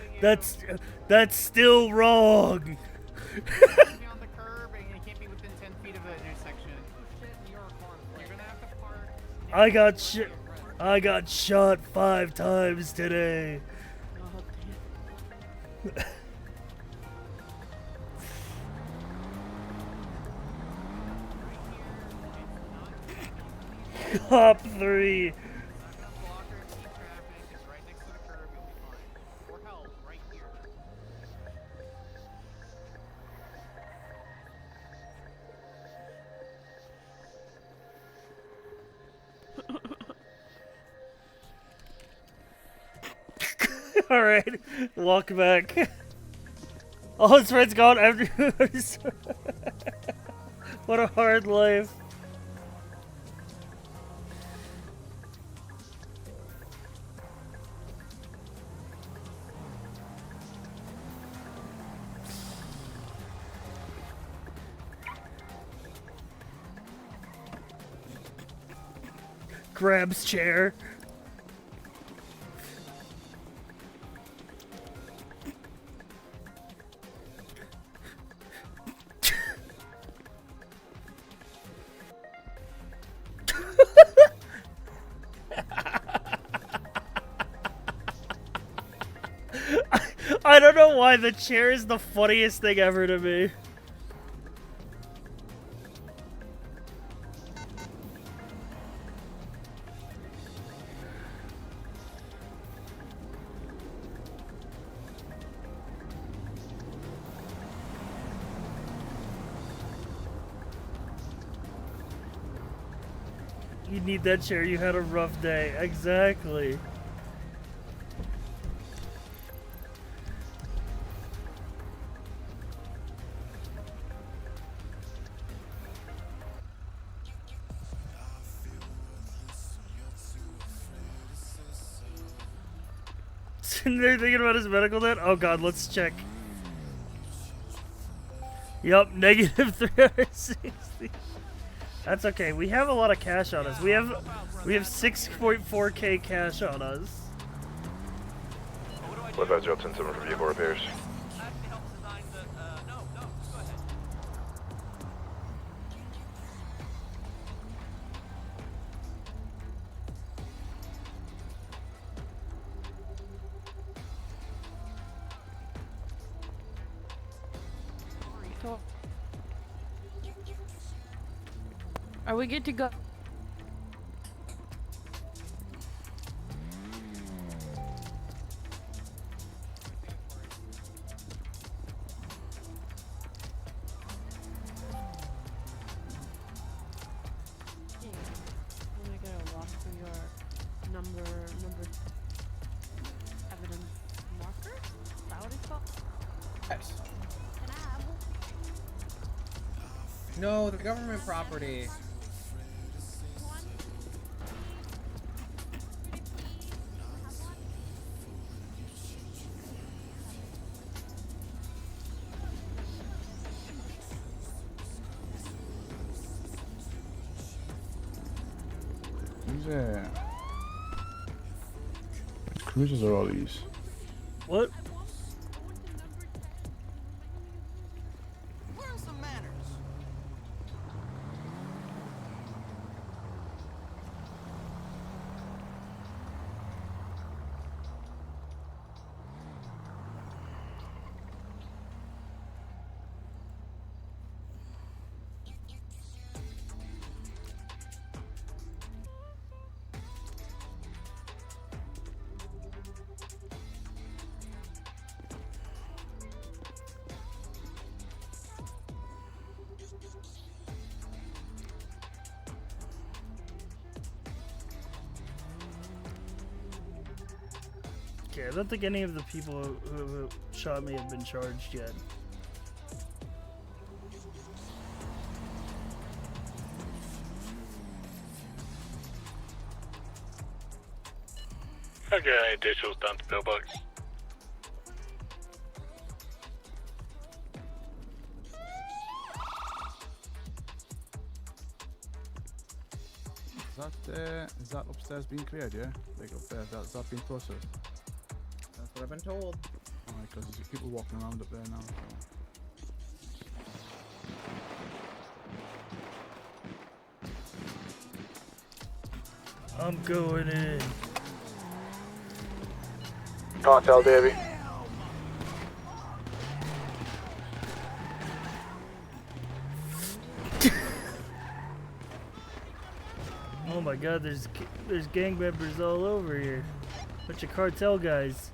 it. That's still wrong. Be on the curb and you can't be within 10 feet of the intersection. You're gonna have to park. I got shot 5 times today. Cop 3. Alright, walk back. All his friends gone afterwards. What a hard life. Grabs chair. I don't know why the chair is the funniest thing ever to me. You need that chair, you had a rough day. Exactly. Sitting there thinking about his medical debt? Oh god, let's check. Yup, negative 360. That's okay. We have a lot of cash on us. We have 6.4k cash on us. What about Jobson? Someone for vehicle repairs. Are we good to go? When I get a walk for your number evidence marker? Is that what it's called? Yes. No, the government property. Yeah. Cruisers are all these. What? Okay, I don't think any of the people who shot me have been charged yet. Okay, any details down to pillbox. Is that upstairs being cleared, yeah? Like up there, has that been processed? That's what I've been told. Alright, because there's people walking around up there now. So. I'm going in. Can't tell, Davey. Oh my god, there's gang members all over here. Bunch of cartel guys.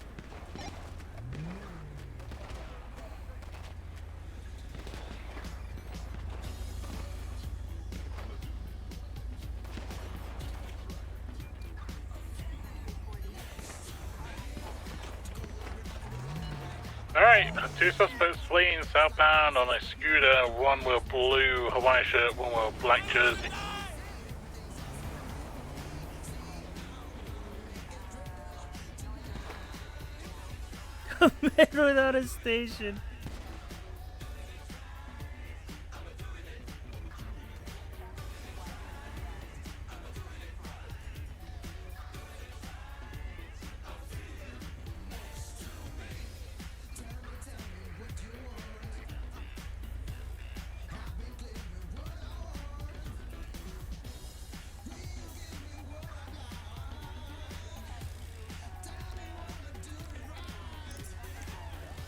Alright, 2 suspects fleeing southbound on a scooter, 1 with blue Hawaiian shirt, 1 with black jersey. A man without a station.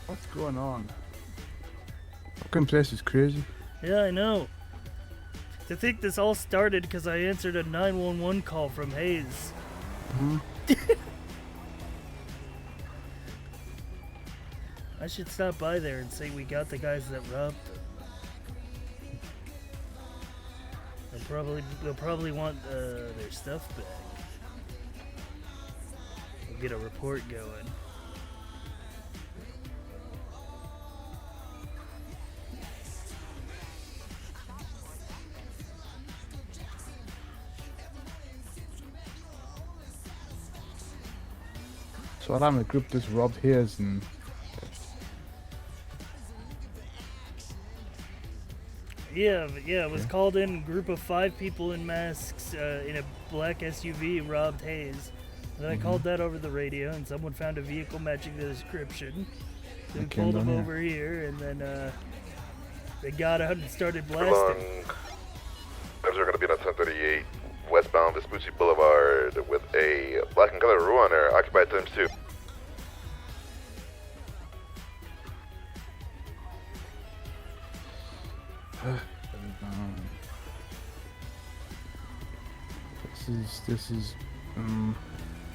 What's going on? Fucking place is crazy. Yeah, I know. To think this all started because I answered a 911 call from Hayes. Hmm. I should stop by there and say we got the guys that robbed them. They'll probably want their stuff back. We'll get a report going. So I'm a group just robbed his and Yeah, it was called in. A group of 5 people in masks in a black SUV robbed Hayes. And then I called that over the radio, and someone found a vehicle matching the description. So we pulled them over here, and then they got out and started blasting. Those are going to be on 1038 westbound Vespucci Boulevard with a black and color runner occupied times 2. This is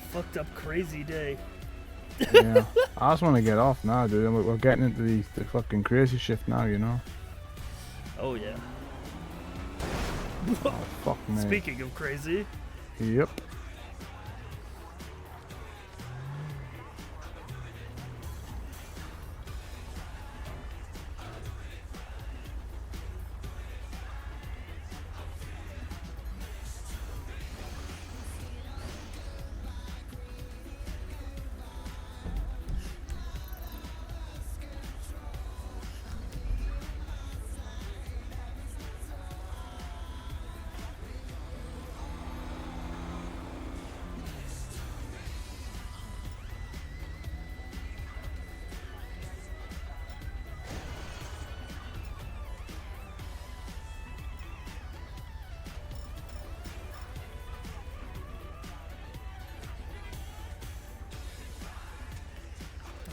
Fucked up crazy day. yeah. I just want to get off now, dude. We're getting into the fucking crazy shift now, you know. Oh yeah. Oh, fuck me. Speaking of crazy. Yep.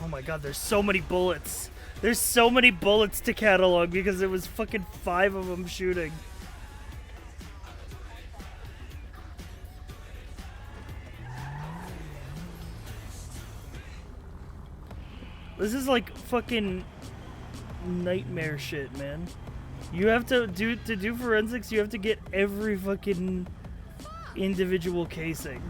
Oh my god, there's so many bullets. There's so many bullets to catalog because there was fucking 5 of them shooting. This is like fucking nightmare shit, man. You have to do forensics, you have to get every fucking individual casing.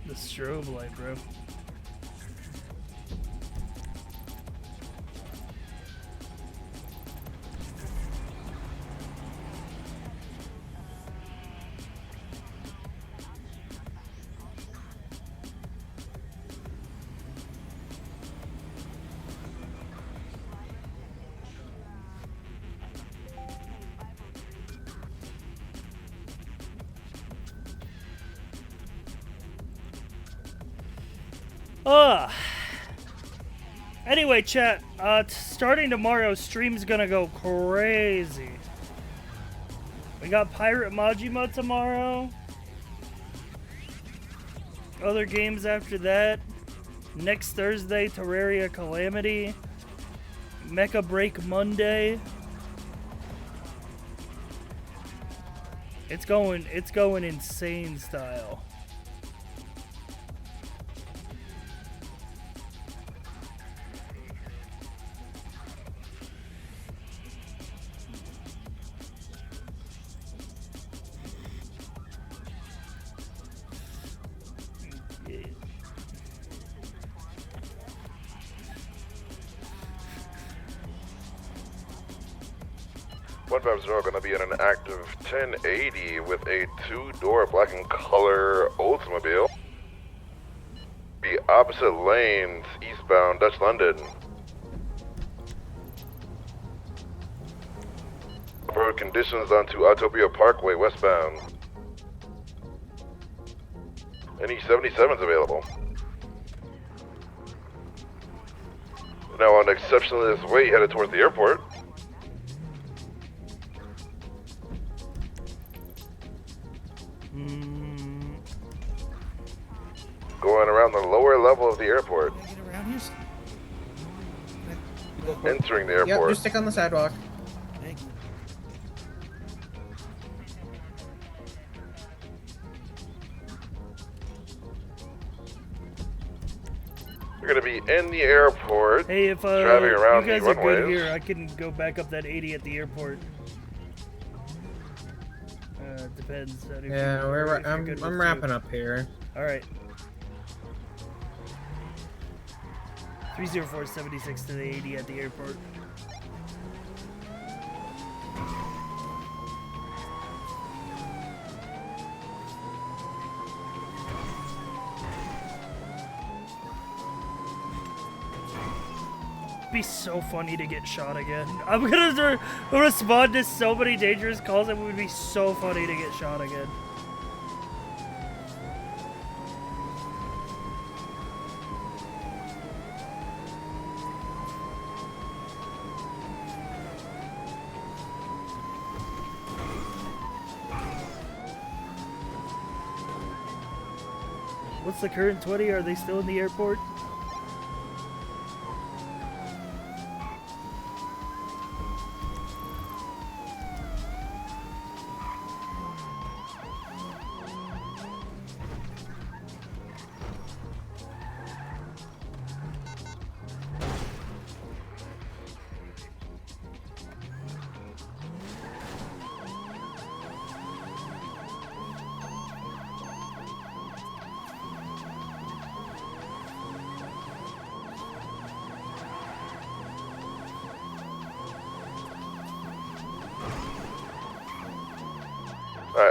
The strobe light, bro. Anyway, chat, starting tomorrow, stream's gonna go crazy. We got Pirate Majima tomorrow. Other games after that. Next Thursday, Terraria Calamity. Mecha Break Monday. It's going insane style. 150 going to be in an active 1080 with a 2-door black and color Oldsmobile. Be opposite lanes, eastbound Dutch London. Road conditions onto Autopia Parkway westbound. Any 77s available. Now on exceptionally this way, headed towards the airport. Going around the lower level of the airport. Entering the Yep, airport. just stick on the sidewalk. We're gonna be in the airport. Hey, if driving around you guys the are good runways. here, I can go back up that 80 at the airport. Depends. Yeah, I'm wrapping up here. All right. 30476 to the 80 at the airport. Be so funny to get shot again. I'm gonna respond to so many dangerous calls. It would be so funny to get shot again. What's the current 20? Are they still in the airport?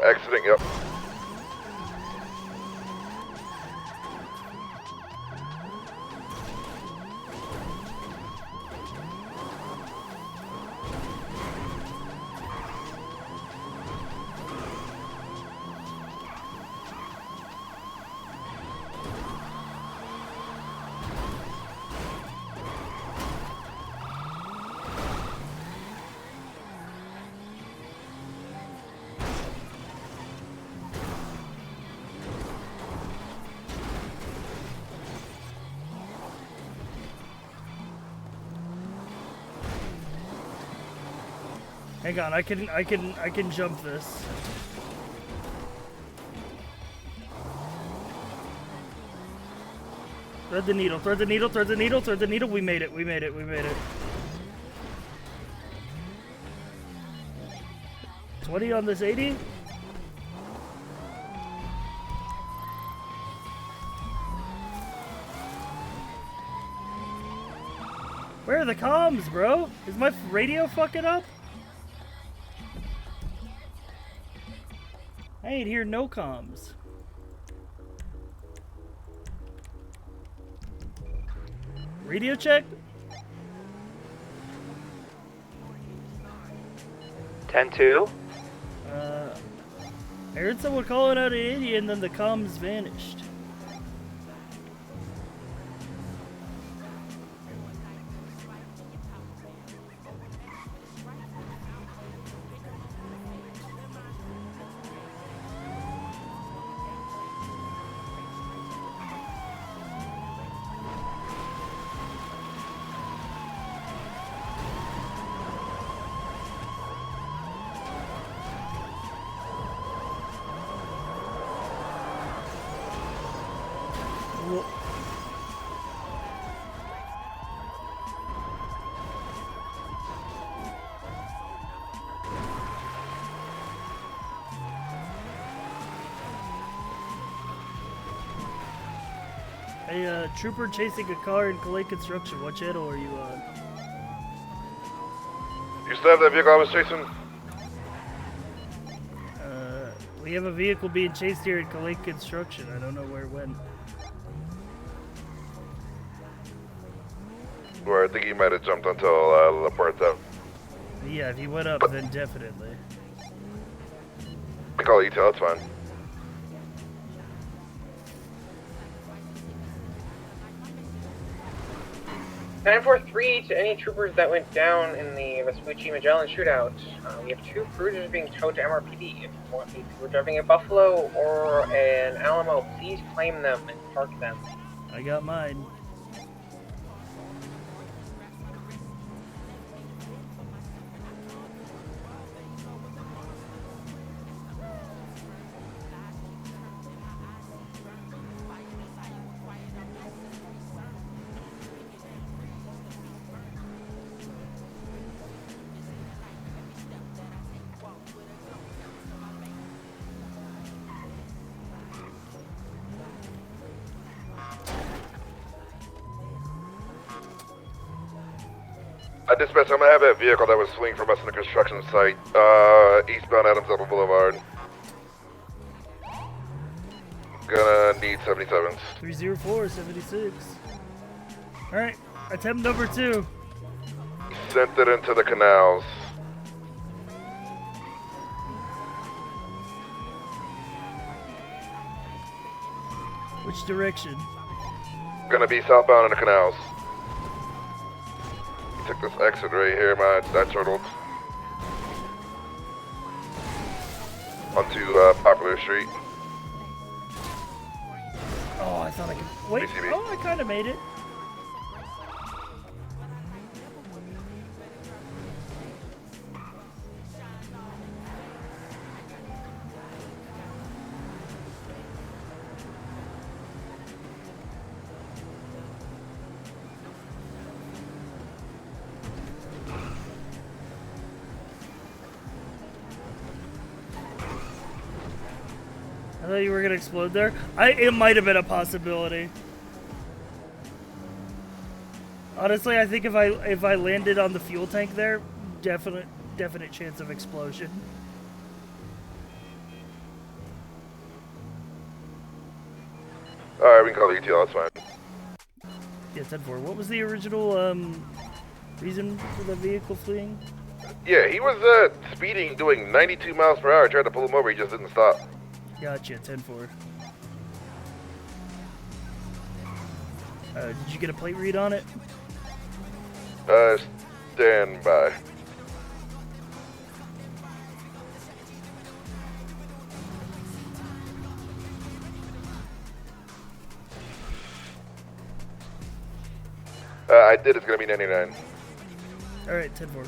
Exiting, yep. Hang on, I can jump this. Thread the needle, thread the needle, thread the needle, thread the needle. We made it, we made it, we made it. 20 on this 80? Where are the comms, bro? Is my radio fucking up? I ain't hear no comms. Radio check? 10-2. I heard someone calling out an idiot and then the comms vanished. Hey, trooper chasing a car in Calais Construction. What channel are you on? You still have that vehicle I was chasing? We have a vehicle being chased here at Lake Construction. I don't know where it went. Where I think he might have jumped until Laporta. Yeah, if he went up, then definitely. I call ETL, it's fine. Nine 4-3 to any troopers that went down in the Vespucci Magellan shootout. We have 2 cruisers being towed to MRPD. If you want me to, we're driving a Buffalo or an Alamo, please claim them and park them. I got mine. Dispatch, I'm gonna have that vehicle that was fleeing from us in the construction site, eastbound Adams Apple Boulevard. Gonna need 77s. 304-76. Alright, attempt number 2. Sent it into the canals. Which direction? Gonna be southbound in the canals. Took this exit right here, I turtled. Onto Popular Street. Oh, I thought I could. Wait. BCB. Oh, I kind of made it. I thought you were gonna explode there. It might have been a possibility. Honestly, I think if I landed on the fuel tank there, definite chance of explosion. Alright, we can call the ETL, that's fine. Yeah, 10-4. What was the original reason for the vehicle fleeing? Yeah, he was speeding, doing 92 miles per hour. Tried to pull him over, he just didn't stop. Gotcha, 10-4. Did you get a plate read on it? Stand by. I did, it's gonna be 99. Alright, 10-4.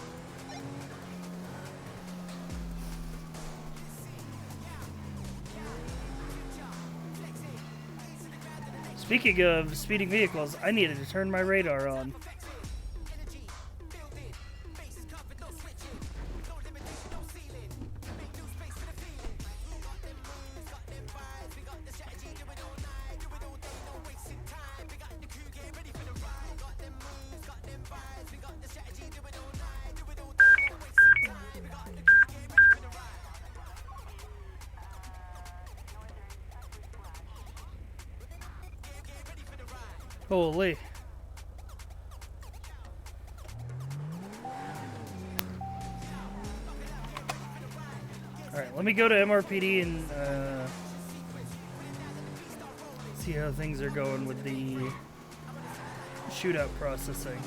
Speaking of speeding vehicles, I needed to turn my radar on. Holy. Alright, let me go to MRPD and see how things are going with the shootout processing.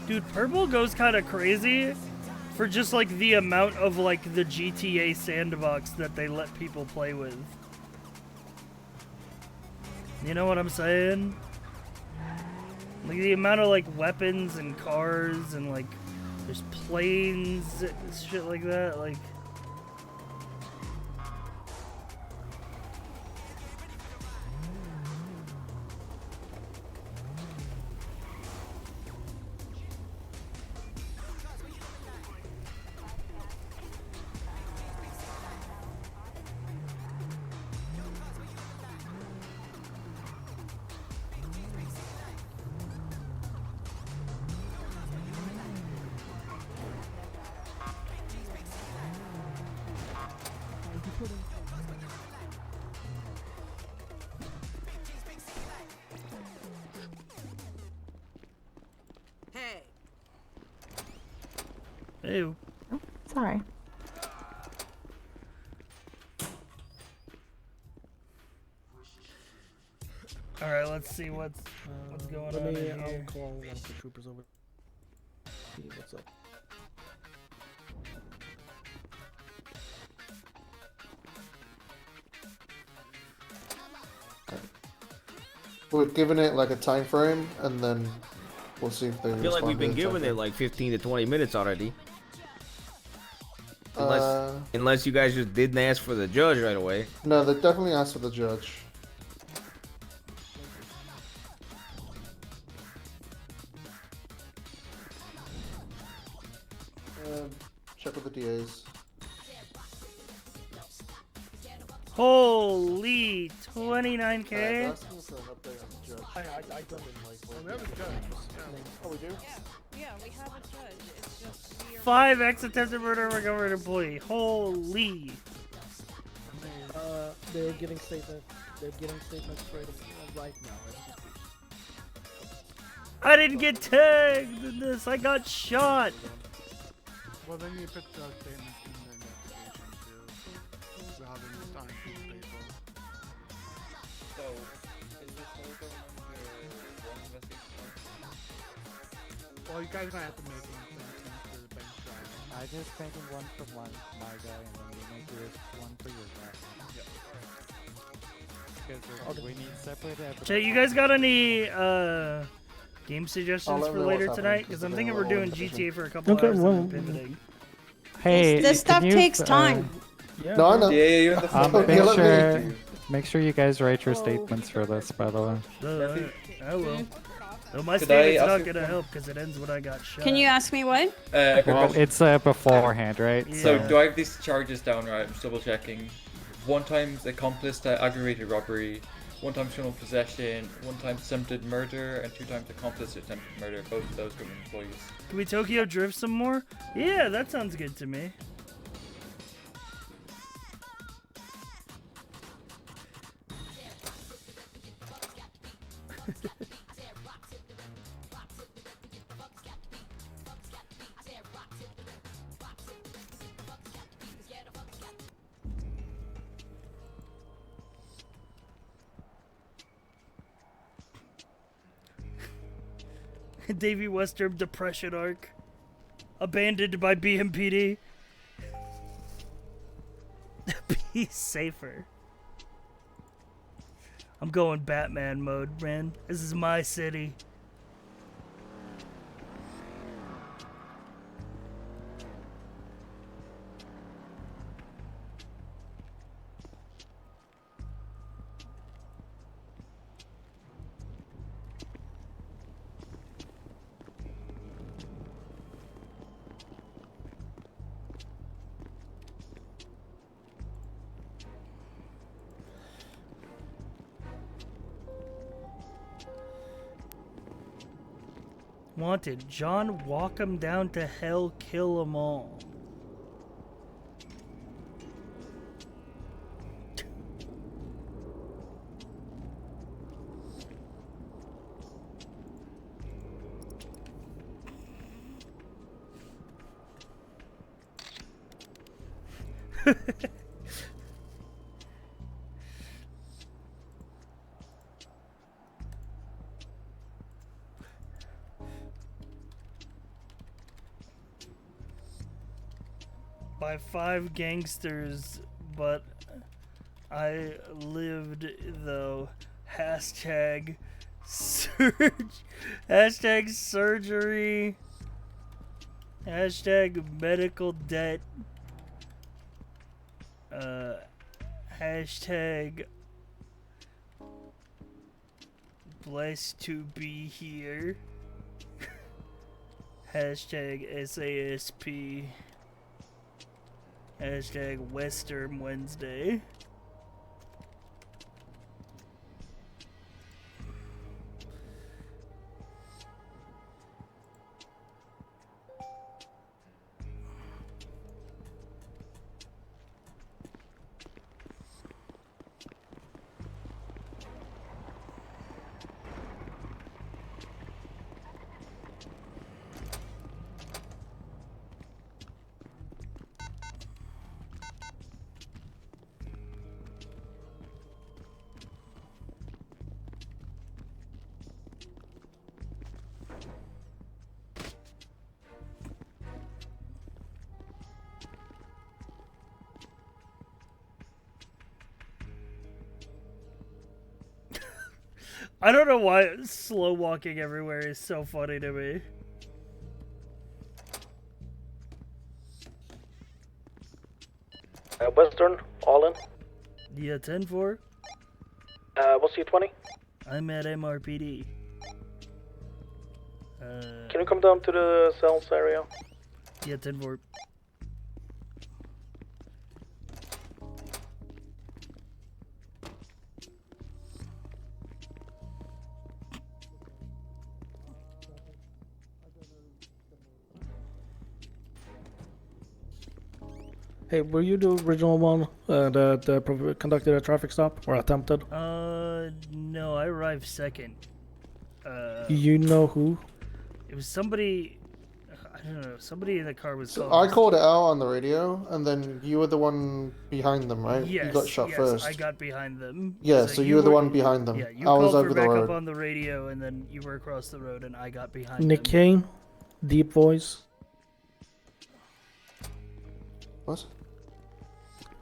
Dude, Purple goes kind of crazy for just like the amount of like the GTA sandbox that they let people play with. You know what I'm saying? Like the amount of like weapons and cars and like there's planes and shit like that, like Ew. Sorry. All right, let's see what's going on in here. I'll call one of the troopers over. See what's up. We're giving it like a time frame, and then we'll see if they. I feel like we've been giving it like 15 to 20 minutes already. Unless you guys just didn't ask for the judge right away. No, they definitely asked for the judge. Check with the DAs. Holy 29K. I don't like. We have a judge. Oh, we do. Yeah, we have a judge. It's just we are 5 attempted murder of a government employee. Holy. They're getting statements. They're getting statements right now. I didn't get tagged in this. I got shot. Well, then you put the statements in the investigation too, rather than starting to people. So, is this whole government one investigation? Well, you guys might have to make one for the bench trial. I just taking one for my guy, and then we make yours one for your guy. Yep. Because we need separate evidence. Jay, you guys got any game suggestions let for me know later what's tonight? happening, Because 'cause I'm they're thinking doing we're a doing little GTA for a couple Okay, hours well, and then pivoting. Hey, This stuff can you, takes time. No, I know. Yeah, you're in the make sure you guys write your statements for this, by the way. I will. Well, my Could statement's I not ask gonna help because it ends when I got shot. Can you ask me what? quick Well, question. it's beforehand, right? So, do I have these charges down right? I'm just double checking. 1 time's accomplice to aggravated robbery, 1 time criminal possession, 1 time attempted murder, and 2 times accomplice to attempted murder. Both of those government employees. Can we Tokyo drift some more? Yeah, that sounds good to me. Davey Westerm depression arc. Abandoned by BMPD. Be safer. I'm going Batman mode, man. This is my city. Wanted, John, walk 'em down to hell, kill 'em all. By 5 gangsters, but I lived though. Hashtag surge. Hashtag surgery. Hashtag medical debt. Hashtag blessed to be here. Hashtag SASP. Hashtag Westerm Wednesday. I don't know why slow walking everywhere is so funny to me. Western, all in. Yeah, 10-4. What's your 20? I'm at MRPD. Can you come down to the cells area? Yeah, 10-4. Hey, were you the original one that conducted a traffic stop or attempted? No, I arrived second. You know who? It was somebody. I don't know. Somebody in the car was So called. I called it out on the radio, and then you were the one behind them, right? Yes, You got shot yes, first. I got behind them. Yeah, so you were the one behind them. Yeah, you I was called over for the backup road. on the radio, and then you were across the road, and I got behind Nick them. Kane, deep voice. What?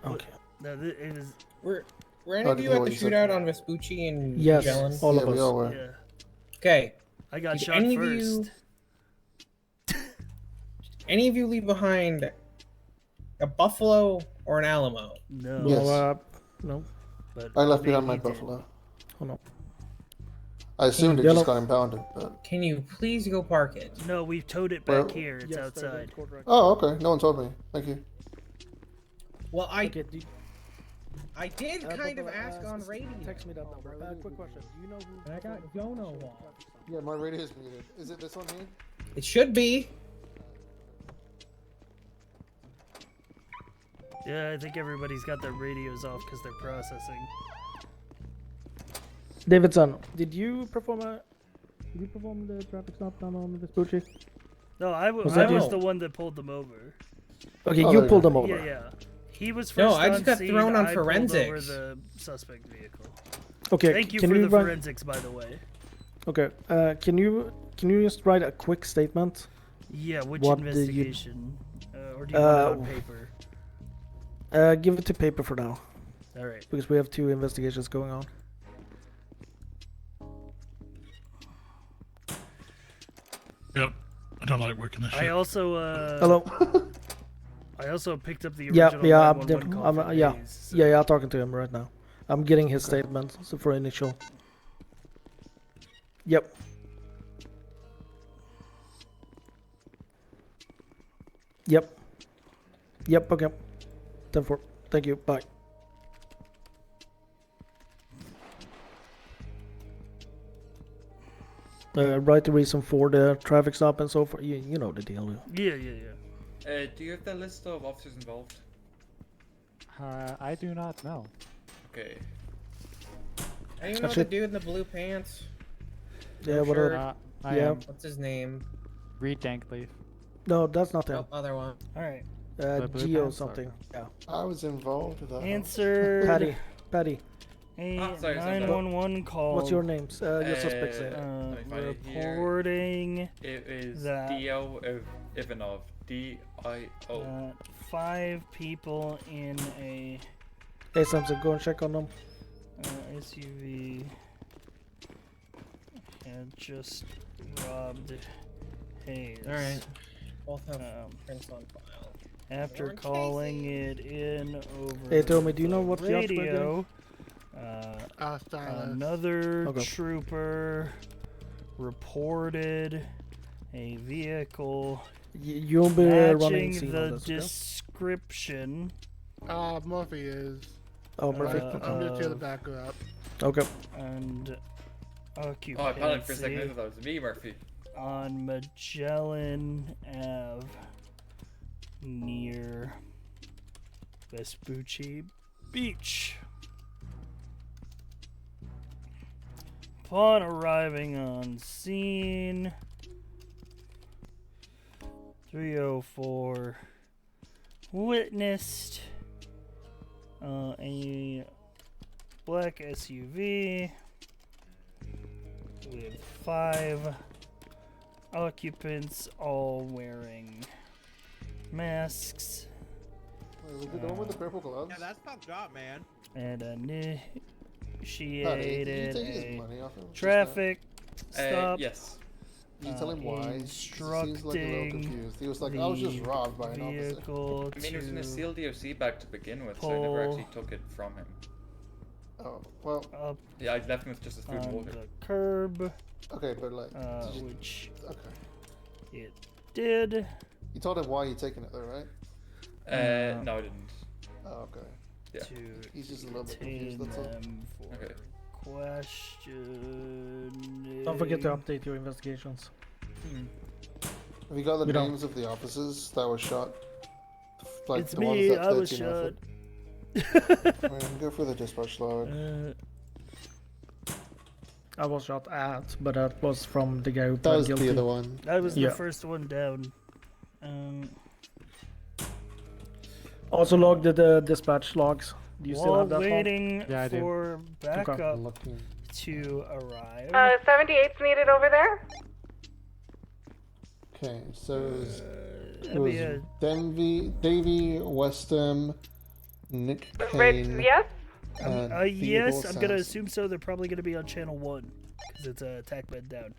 Okay. No, it was. Were any of you at the shootout on Vespucci and Yes, Magellan? all of us. we all were. Yeah. Okay. I got Did shot any first. Any of you leave behind a buffalo or an Alamo? No. Yes. No. But I left behind maybe my he did. buffalo. Hold on. I assumed it Yellow. just got impounded, but... Can you please go park it? No, we've towed it Where- back here. It's outside. Oh, okay. No one told me. Thank you. Well, I Okay, I did kind of ask on radio. Text me that number. Quick question. Do you know who? I got Jono on. Yeah, my radio is muted. Is it this one here? It should be. Yeah, I think everybody's got their radios off because they're processing. Davidson, did you perform the traffic stop down on Vespucci? No, I Was was that you? the one that pulled them over. Okay, Oh, you there pulled you them over. Yeah, yeah. He was first No, I just on got scene, thrown on I pulled over forensics. the suspect vehicle. Okay, Thank you can for you the write- forensics, by the way. Okay, can you just write a quick statement? Yeah, which What did you- investigation? Or do you want it on paper? Give it to paper for now. All right. Because we have 2 investigations going on. Yep. I don't like working this shit. I also Hello. I also picked up the Yeah, original yeah, 911 call for yeah, Hayes, so- yeah, I'm talking to him right now. I'm getting his statement for initial. Yep. Yep. Yep. Okay. 10-4. Thank you. Bye. Write the reason for the traffic stop and so forth. You know the deal. Yeah, yeah, yeah. Do you have the list of officers involved? I do not know. Okay. Anyone know the dude in the blue pants? Yeah, No what shirt? are? I Yeah. am. What's his name? Reed Dankleaf. No, that's not him. Oh, other one. All right. The blue Geo pants? something. Yeah. I was involved with that. Answer. Patty. A sorry, 911 call. What's your names? Your suspect's name. let me find it here. Reporting It is that Dio Ivanov. D-I-O. 5 people in a Hey, Samson, go and check on them. SUV had just robbed Hayes. All right. Both have prints on file. After Orange calling it in over Hey, Tommy, do you know what the jobs we're radio, getting? another Okay. trooper reported a vehicle You'll be running matching scene the on this, okay? description. Murphy is. Oh, Murphy. I'm just here to back her up. Okay. And occupancy. Oh, I panicked for a second. I thought that was me, Murphy. On Magellan Ave near Vespucci Beach. Upon arriving on scene, 304 witnessed a black SUV with 5 occupants, all wearing masks. Wait, was it the one with the purple gloves? Yeah, that's fucked up, man. And initiated did you take his a money off him just traffic stop. Yes. Did you tell him why? He seems like a little Instructing confused. He was like, I was just robbed by an officer. vehicle I mean, it was in a to sealed DOC bag to begin with, so I never pull actually took it from him. Oh, well. up Yeah, I left him with just his food and on water. the curb, Okay, but like, which okay. it did. You told him why you taking it though, right? No, I didn't. Oh, okay. Yeah. He's just a little bit confused. Detain That's all. them for Okay. questioning. Don't forget to update your investigations. Have you got the We don't. names of the officers that were shot? Like It's the ones me, that I was 13 shot. Alright, go for the dispatch log. I was shot at, but that was from the guy who That pled was guilty. the other one. I was Yeah. the first one down. Also log the dispatch logs. Do you still While have that log? waiting Yeah, I do. for backup Looking. to arrive. 78's needed over there. Okay, so it that'd was be a- Davey, Westerm, Nick Right, Kane. yes? and Yes, Theodore I'm gonna Sands. assume so. They're probably gonna be on channel 1 because it's a attack bed down.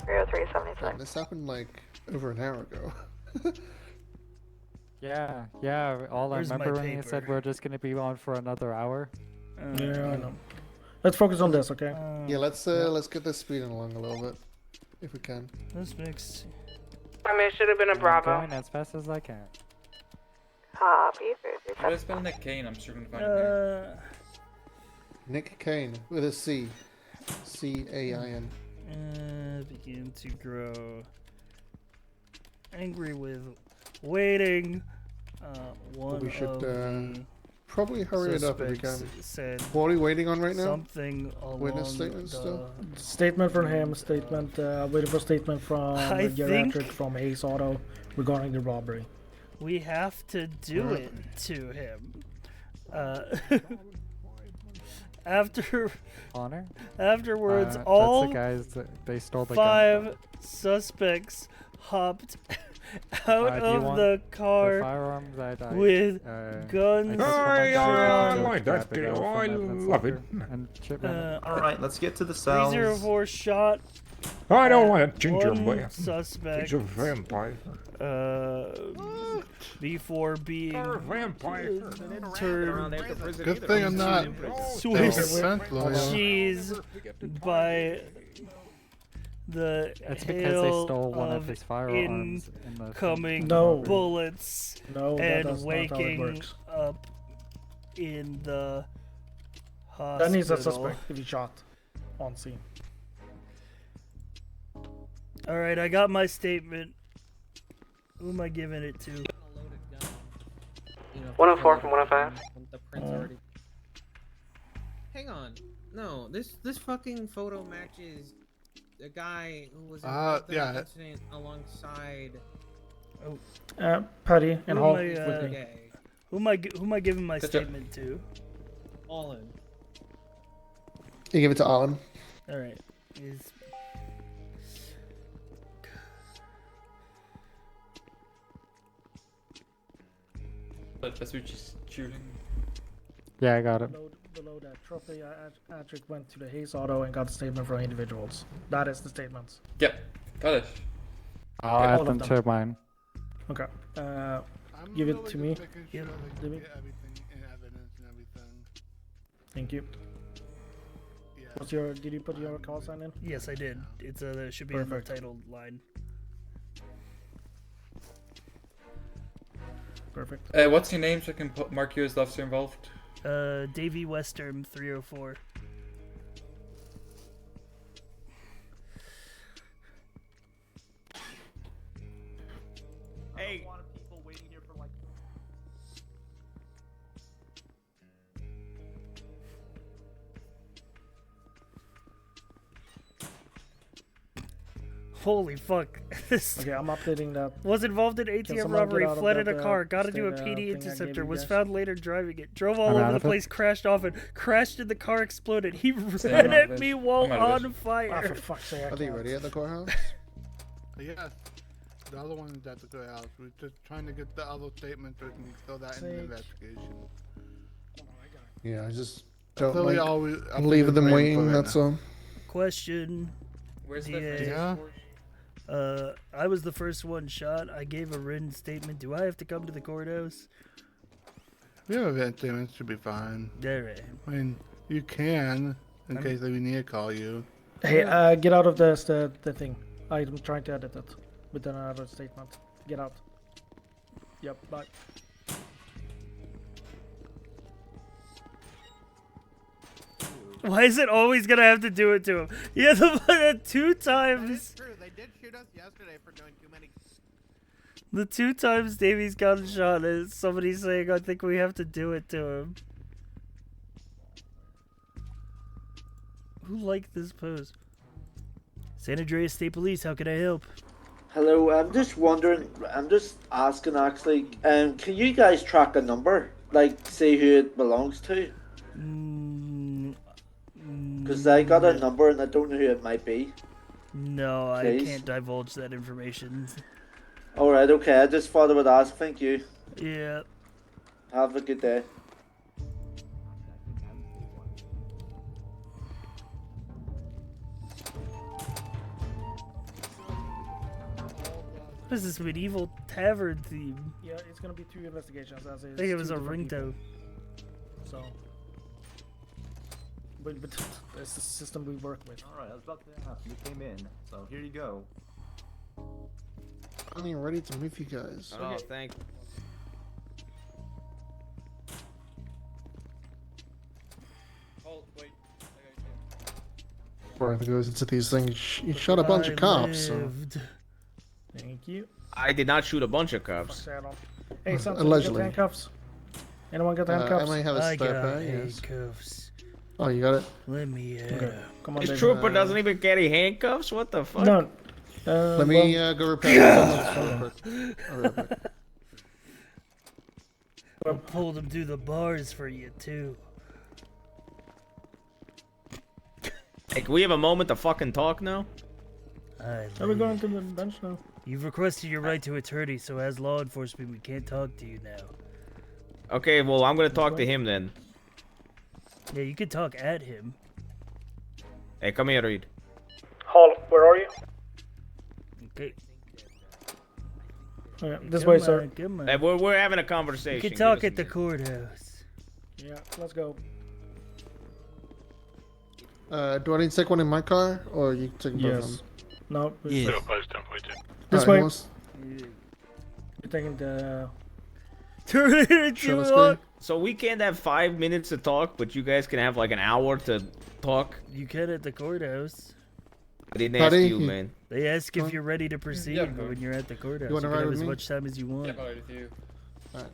Man, this happened like over an hour ago. Yeah. All I Where's my remember when you paper? said we're just gonna be on for another hour. Yeah, I know. Let's focus on this, okay? Yeah, let's get this speeding along a little bit, if we can. This makes. I mean, it should have been a I'm Bravo. going as fast as I can. Copy. How do I spell Nick Kane? I'm struggling to find him here. Nick Kane with a C. C-A-I-N. Begin to grow angry with waiting. One We should of the probably hurry it up if we suspects can. said What are we waiting on right now? something along Witness statement still? Statement from him, waiting for statement from I Geriatric think- from Hayes Auto regarding the robbery. We have to do it to him. After Honor? afterwards, That's all the guys that they stole the 5 gun. suspects hopped out Do you of want the car the firearms that I, with guns drawn. like that video. I love it. And Alright, let's get to the cells. 304 shot. I don't at want a gingerbread. one suspect. He's a vampire. Before being turned Good thing I'm not Swiss defense lawyer. cheese by the That's because they hail stole one of his firearms in the incoming No. bullets No, that and is not how it waking works. up in the hospital. That needs a suspect if he shot on scene. All right, I got my statement. Who am I giving it to? 104 from 105. Hang on. No, this fucking photo matches the guy who was Ah, involved in yeah. the incident alongside. Patty and Who Hall. am I, with me. who am I giving my statement to? Allen. You give it to Alan. All right. Is That's what she's shooting. Yeah, I got it. Below that trophy, Patrick went to the Hayes Auto and got a statement from individuals. That is the statements. Yep, got it. I'll All add of them them. to mine. Okay. Give it to me. Sure Give, that give you me. get everything and evidence and everything. Thank you. What's your? Did you put your call sign in? yes, I did. It's there should be in the Perfect. title line. Perfect. What's your name so I can mark you as the officer involved? Davey Westerm 304. Hey. Holy fuck. This Okay, I'm updating that. was involved in Can ATM someone robbery, get out of fled in that, a car, got into a state, PD thing I gave interceptor, you was guys? found later driving it, drove all I'm out over the of it. place, crashed off it, crashed in the car, exploded. He I'm ran out at of it. me while I'm out of on it. fire. Ah, for fuck's sake! I Are they can't. ready at the courthouse? Yes. The other one is at the courthouse. We're just trying to get the other statement so we can throw that in the investigation. Yeah, I just That's don't really like all we- leaving them waiting for waiting. right That's now. all. Question. Where's the DA. Yeah? I was the first one shot. I gave a written statement. Do I have to come to the courthouse? We have event statements, should be fine. Alright. I mean, you can, in case we need to call you. Hey, get out of the thing. I'm trying to edit it with another statement. Get out. Yep, bye. Why is it always gonna have to do it to him? He had the 2 times. True, they did shoot us yesterday for doing too many. The 2 times Davey's gotten shot is somebody saying, I think we have to do it to him. Who liked this pose? San Andreas State Police, how can I help? Hello, I'm just wondering, I'm just asking actually, can you guys track a number? Like, say who it belongs to? Because I got a number and I don't know who it might be. No, Please? I can't divulge that information. Alright, okay, I just thought I would ask, thank you. Yeah. Have a good day. What is this medieval tavern theme? Yeah, it's gonna be 2 investigations as is. I think it was 2 a different ringtone. people. So. But that's the system we work with. Alright, I was about to ask. You came in, so here you go. I'm even ready to move you guys. Oh, thank. Hold, wait. Before it goes into these things, you shot a bunch of cops. So. Thank you. I did not shoot a bunch of cops. Hey, something. Allegedly. Get handcuffs. Anyone get handcuffs? I might have a I spare got pair, yes. handcuffs. Oh, you got it? Let me, Okay, come on, This David. trooper doesn't even carry handcuffs? What the fuck? No. Let me go repair it. I'll pull them through the bars for you, too. Hey, can we have a moment to fucking talk now? Are we going to the bench now? You've requested your right to attorney, so as law enforcement, we can't talk to you now. Okay, well, I'm gonna talk to him then. Yeah, you could talk at him. Hey, come here, Reed. Hall, where are you? Okay. This way, sir. Come on. Hey, we're having a conversation. You can talk at the courthouse. Yeah, let's go. Do I need to take one in my car, or you take both of them? No. Yeah. This Alright, way. who wants- You're taking the. Turn it into Sure, let's a- go. So we can't have 5 minutes to talk, but you guys can have like an hour to talk. You can at the courthouse. I didn't ask Buddy, you, man. They ask if you're ready to proceed Yeah, when you're at the courthouse. You wanna can ride have with as me? much time as you want. Yeah, I'm alright with you. Alright.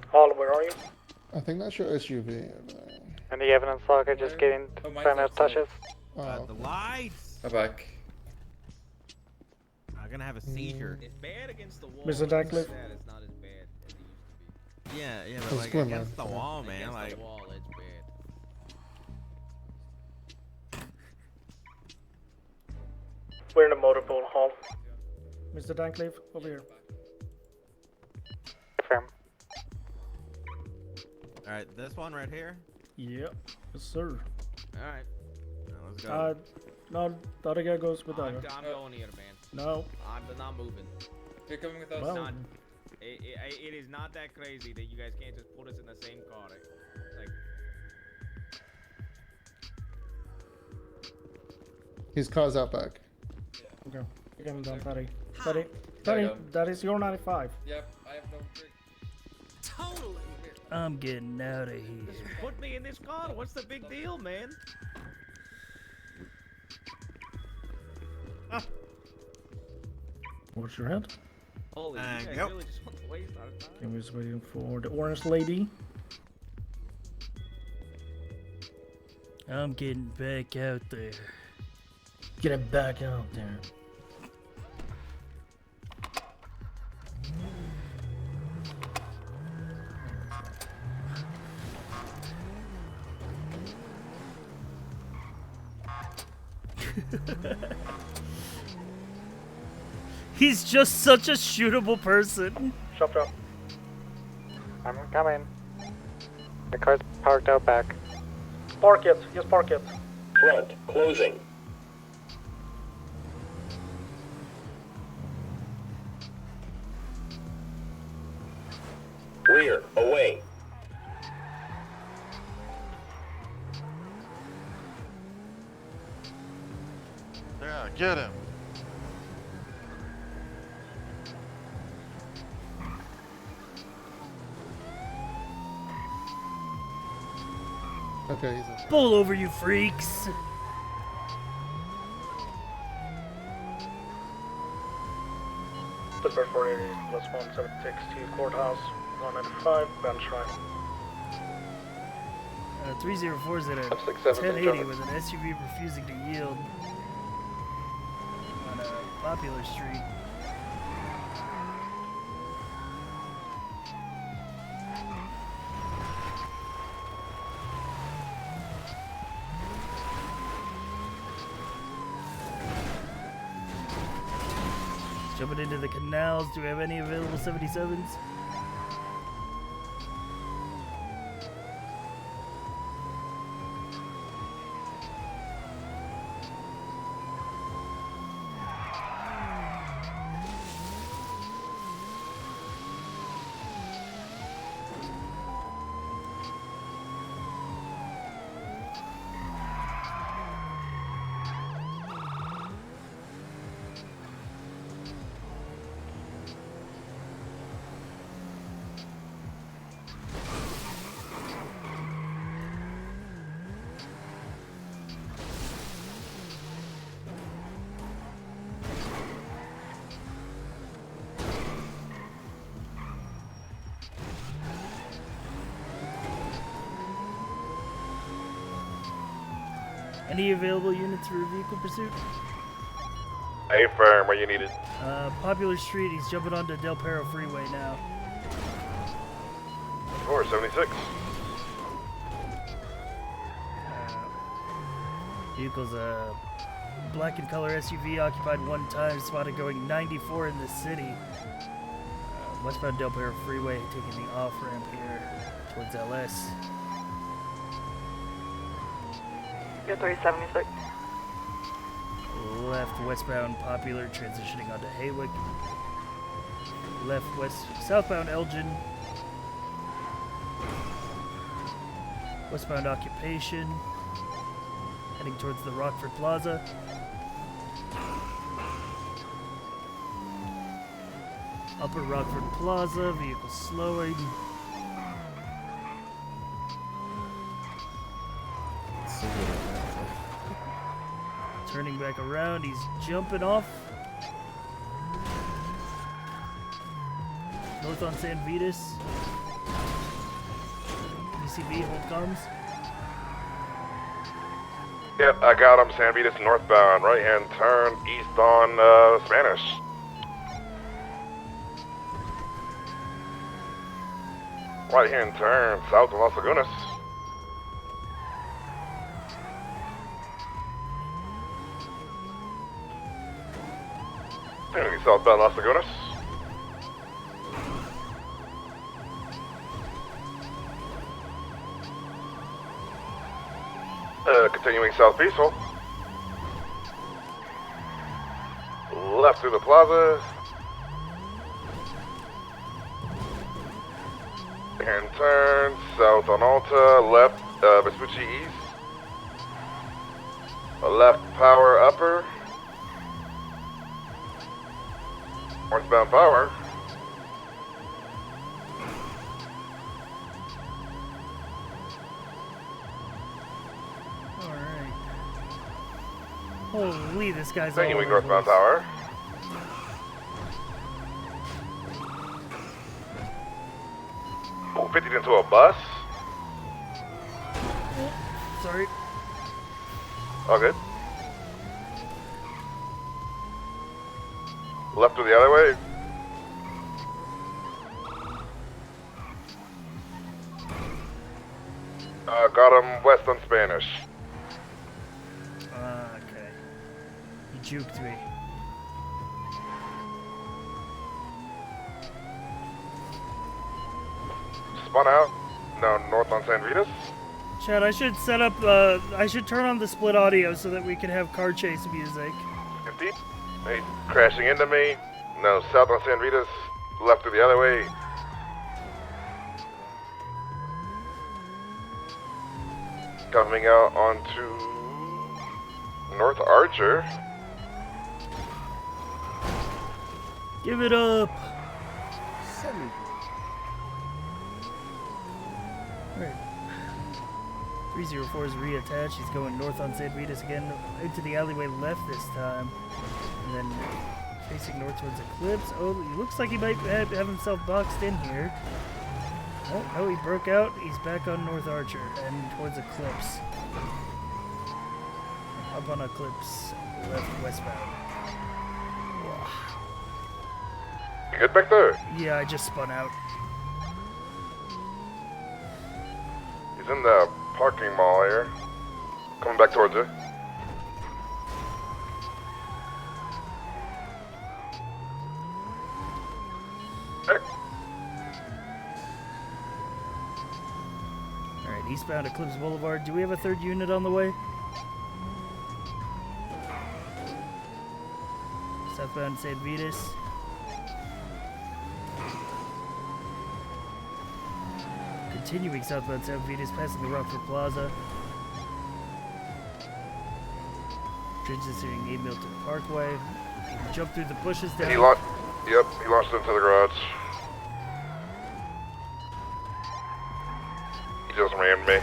Hall, where are you? I think that's your SUV over there. And the evidence log, I just getting Oh, mine's final outside. touches. Oh, The lights. I'm back. I'm gonna have a seizure. It's bad against the wall. Mr. Dycliffe? It's not as bad as it used to be. Yeah, That's but like good, against man. the wall, man. Against Like, the wall, it's bad. We're in a motorboat, Hall. Mr. Dancliffe, over here. Confirm. all right, this one right here. Yep. Yes, sir. All right. Now let's go. No, the other guy goes with the I'm other. going here, man. No. I'm not moving. You're coming with us. Well, Not, it is not that crazy that you guys can't just put us in the same car. Like, his car's out back. Okay. Get him down, Patty. Patty, There you Patty, go. that is your 95. Yep, I have no trick. Totally. I'm getting out of here. just put me in this car. What's the big deal, man? What's your head? Holy, you guys yep. really just want to waste our time? I was waiting for the orange lady. I'm getting back out there. Get it back out there. He's just such a shootable person. Shop. I'm coming. The car's parked out back. Park it. Just park it. Front, closing. Rear, away. Yeah, get him. Okay, he's a... Pull over, you freaks. Pittsburgh 480 plus 176 to courthouse 195 bench line. 304 is at a 667 1080 with an SUV refusing to yield on a popular street. Jumping into the canals. Do we have any available 77s? Any available units for vehicle pursuit? A firm, where you needed. Popular Street, he's jumping onto Del Perro Freeway now. 476. Vehicle's a black and color SUV occupied one time, spotted going 94 in the city. Westbound Del Perro Freeway, taking the off-ramp here towards LS. You're 376. Left westbound Popular, transitioning onto Haywick. Left southbound Elgin. Westbound Occupation, heading towards the Rockford Plaza. Upper Rockford Plaza, vehicle slowing. Turning back around, he's jumping off. North on San Vitus. UCV, hold comms. Yep, I got him. San Vitus northbound, right hand turn east on Spanish. Right hand turn south of Las Lagunas. Southbound Las Lagunas. Continuing south Peaceful. Left through the plaza. And turn south on Alta. Left Vespucci East. Left Power Upper. Northbound Power. Alright. Holy, this guy's all Continuing over the northbound place. Power. Oh, 50 into a bus. Sorry. All good. Left to the other way. Got him west on Spanish. Okay. juked me. Spun out. Now north on San Vitas. Chad, I should set up, I should turn on the split audio so that we can have car chase music. 50. He's crashing into me. No, south on San Vitas. Left to the other way. Coming out onto North Archer. Give it up. Alright. 304 is reattached. He's going north on San Vitas again, into the alleyway left this time. And then facing north towards Eclipse. Oh, he looks like he might have himself boxed in here. Oh, no, he broke out. He's back on North Archer and towards Eclipse. Up on Eclipse, left westbound. You good back there? Yeah, I just spun out. He's in the parking mall here. Coming back towards you. Alright, eastbound Eclipse Boulevard. Do we have a third unit on the way? Southbound San Vitas. Continuing southbound San Vitas, passing the Rockford Plaza. Transitioning 8 Milton Parkway. Jump through the bushes down. He launched into the garage. He just rammed me.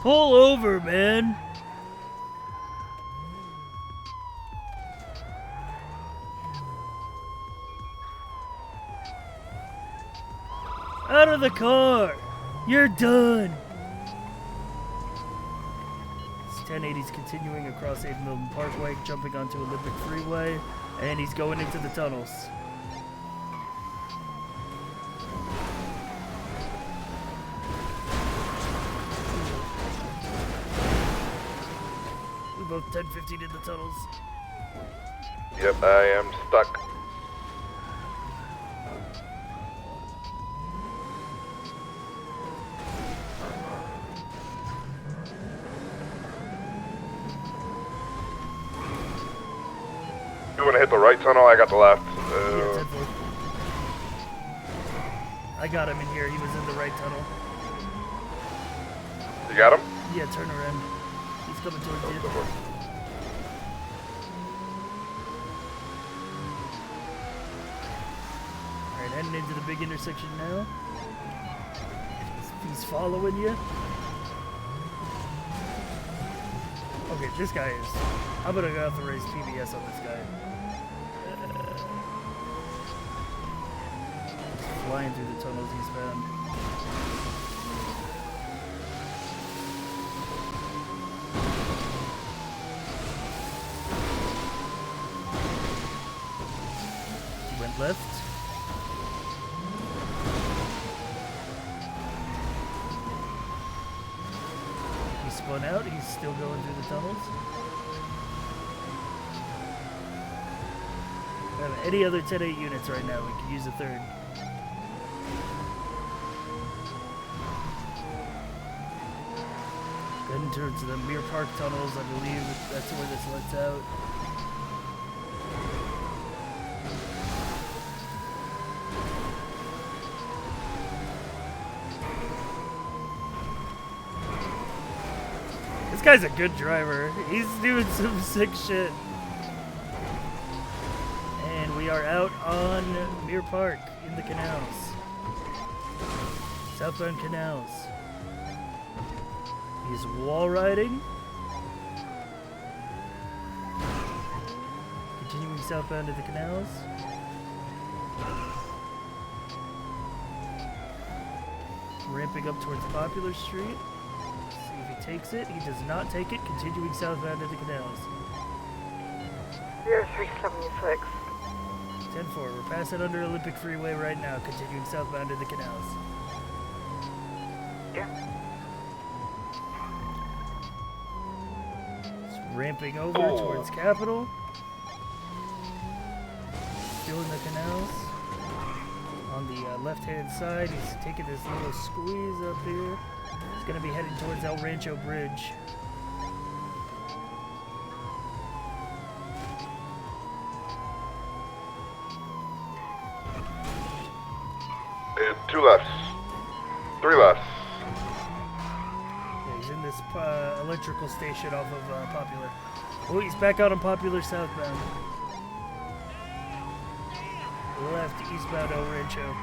Pull over, man. Out of the car! You're done! This 1080's continuing across 8 Milton Parkway, jumping onto Olympic Freeway, and he's going into the tunnels. We both 10-15 in the tunnels. Yep, I am stuck. You want to hit the right tunnel? I got the left. Yeah, 10-4. I got him in here. He was in the right tunnel. You got him? Yeah, turn around. He's coming towards you. Alright, heading into the big intersection now. He's following you. Okay, this guy is... I'm gonna go authorize PBS on this guy. Flying through the tunnels eastbound. He went left. He spun out. He's still going through the tunnels. We have any other 10-8 units right now. We could use a third. Heading towards the Mere Park tunnels, I believe that's where this lets out. This guy's a good driver. He's doing some sick shit. And we are out on Mere Park in the canals. Southbound canals. He's wall riding. Continuing southbound to the canals. Ramping up towards Popular Street. See if he takes it. He does not take it. Continuing southbound to the canals. 0376. 10-4. We're passing under Olympic Freeway right now. Continuing southbound to the canals. Yeah. Ramping over towards Capital. Still in the canals. On the left-hand side, he's taking this little squeeze up here. He's going to be heading towards El Rancho Bridge. Two lefts. Three lefts. Yeah, he's in this electrical station off of Popular. Oh, he's back out on Popular southbound. Left eastbound El Rancho.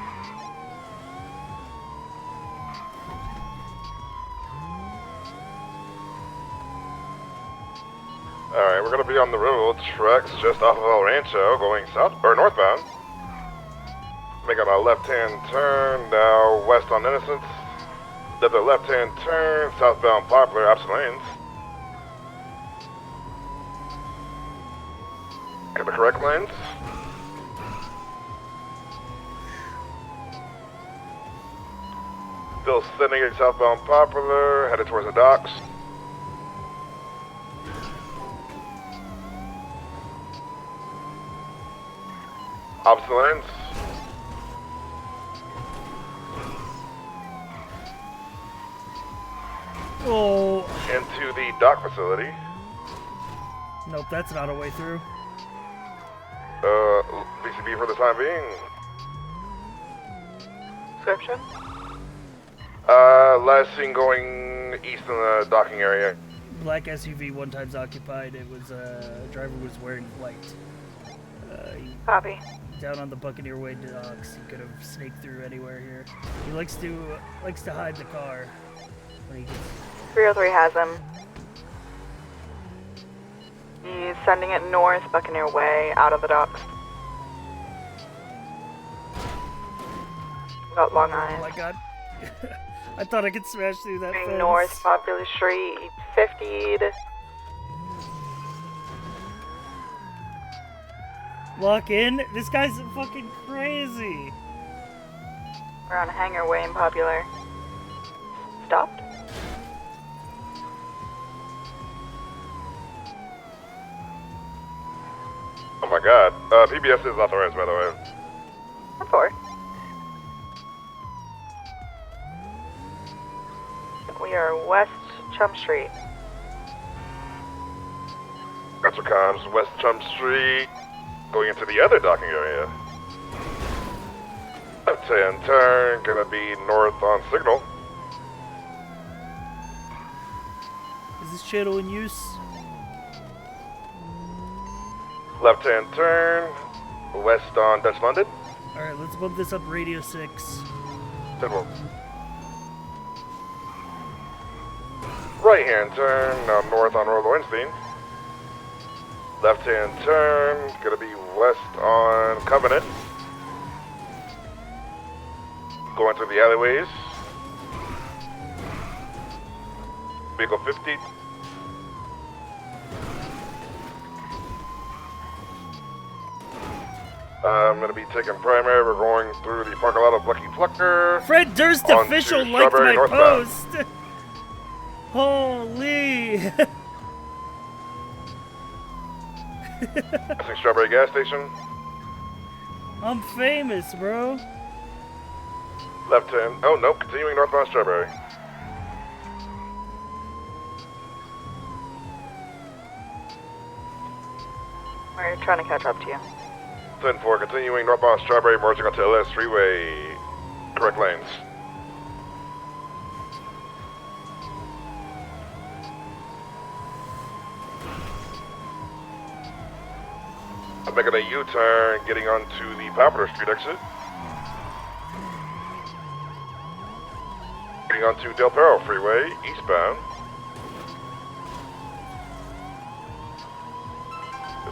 Alright, we're gonna be on the railroad tracks just off of El Rancho going south or northbound. Making a left-hand turn now west on Innocence. Then the left-hand turn southbound Popular, opposite lanes. Get the correct lanes. Still sending it southbound Popular, headed towards the docks. Opposite lanes. Oh. Into the dock facility. Nope, that's not a way through. BCB for the time being. Description? Last seen going east in the docking area. Black SUV, one times occupied. It was, driver was wearing white. Copy. Down on the Buccaneer Way docks. He could have snaked through anywhere here. He likes to hide the car when he gets. 303 has him. He's sending it north, Buccaneer Way, out of the docks. About Long Island. Oh my god. I thought I could smash through that fence. North, Popular Street, 50'd. Lock in? This guy's fucking crazy. We're on Hangar Way in Popular. Stopped? Oh my god. PBS is authorized, by the way. 4. We are West Chum Street. That's what comes West Chum Street. Going into the other docking area. Left-hand turn, gonna be north on Signal. Is this channel in use? Left-hand turn, west on Dutch London. Alright, let's bump this up Radio 6. Signal. Right-hand turn, now north on Royal Weinstein. Left-hand turn, gonna be west on Covenant. Going through the alleyways. Vehicle 50. I'm gonna be taking primary. We're going through the parking lot of Lucky Plucker. Fred Durst official liked my post. Holy. Passing Strawberry gas station. I'm famous, bro. Left hand. Oh, nope. Continuing northbound Strawberry. We're trying to catch up to you. 10-4. Continuing northbound Strawberry, merging onto LS Freeway. Correct lanes. I'm making a U-turn, getting onto the Popular Street exit. Getting onto Del Perro Freeway, eastbound.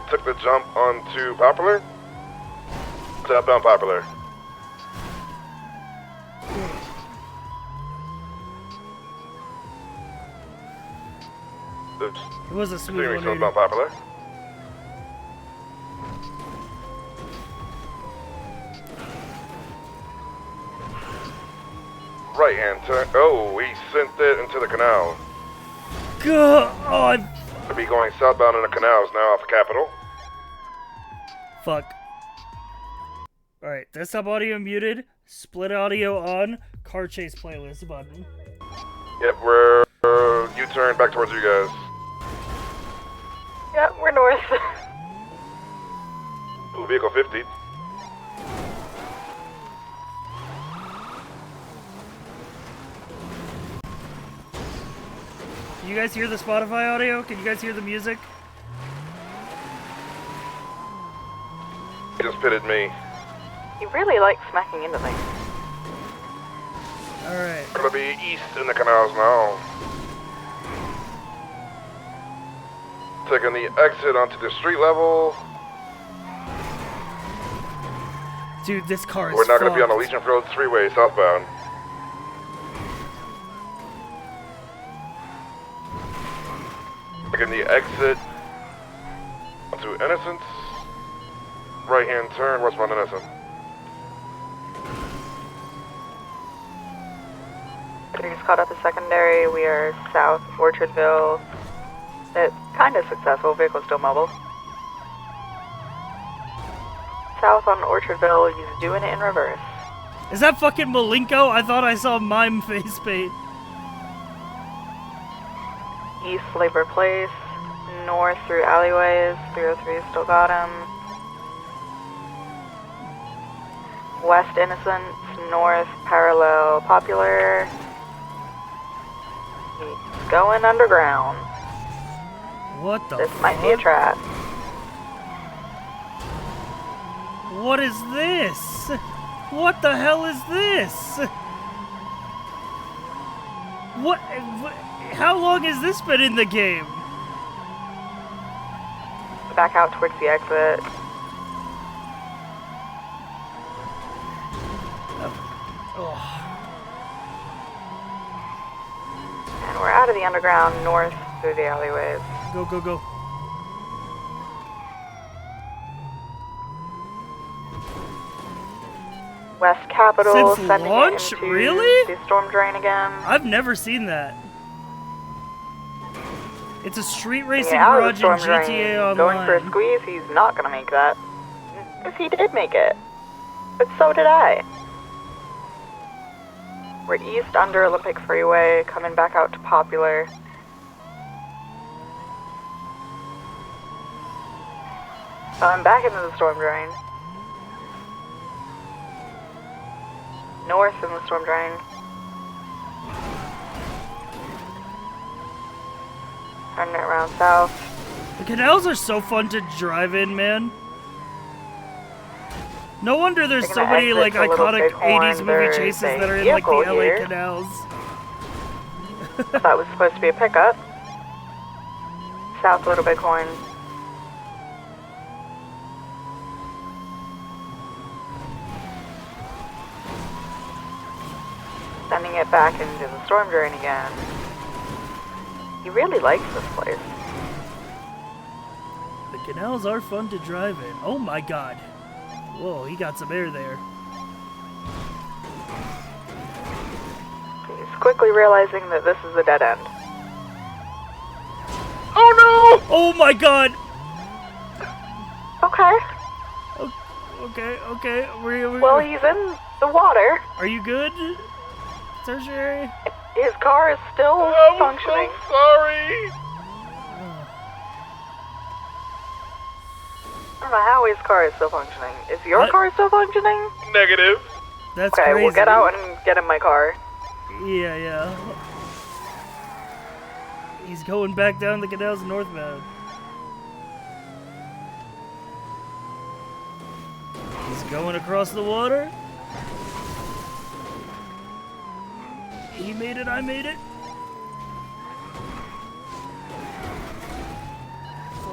Took the jump onto Popular. Southbound Popular. Oops. It was a smooth Continuing 180. southbound Popular. Right hand turn. Oh, he sent it into the canal. God. We'll be going southbound in the canals now off the Capitol. Fuck. Alright, desktop audio muted, split audio on, car chase playlist button. Yep, we're U-turn back towards you guys. Yep, we're north. Ooh, vehicle 50. Can you guys hear the Spotify audio? Can you guys hear the music? He just pitted me. You really like smacking into things. Alright. We're gonna be east in the canals now. Taking the exit onto the street level. Dude, this car is We're not gonna be on the fucked. Legion Road freeway southbound. Taking the exit onto Innocence. Right hand turn, westbound Innocent. We just caught up the secondary. We are south Orchardville. It's kind of successful. Vehicle still mobile. South on Orchardville. He's doing it in reverse. Is that fucking Malenko? I thought I saw mime face paint. East Labor Place. North through alleyways. 303 still got him. West Innocence. North parallel Popular. He's going underground. What the This fuck? might be a trap. What is this? What the hell is this? What? How long has this been in the game? Back out towards the exit. Oh. And we're out of the underground, north through the alleyways. Go, go, go. West Capitol, Since sending launch? it into Really? the storm drain again. I've never seen that. It's a street racing Yeah, out of the garage in storm GTA drain. Online. Going for a squeeze, he's not gonna make that. If he did make it. But so did I. We're east under Olympic Freeway, coming back out to Popular. So I'm back into the storm drain. North in the storm drain. Turning it around south. The canals are so fun to drive in, man. No wonder there's Taking so the many exit like to Little iconic Bighorn, 80s movie there's chases a that are in like the vehicle LA here. canals. That was supposed to be a pickup. South Little Bighorn. Sending it back into the storm drain again. He really likes this place. The canals are fun to drive in. Oh my god. Whoa, he got some air there. He's quickly realizing that this is a dead end. Oh no! Oh my god! Okay. Okay. Well, he's in the water. Are you good? Tertiary? His car is still functioning. So sorry. I don't know how his car is still functioning. Is your car still functioning? Negative. That's okay, crazy. we'll get out and get in my car. Yeah. He's going back down the canals northbound. He's going across the water. He made it, I made it.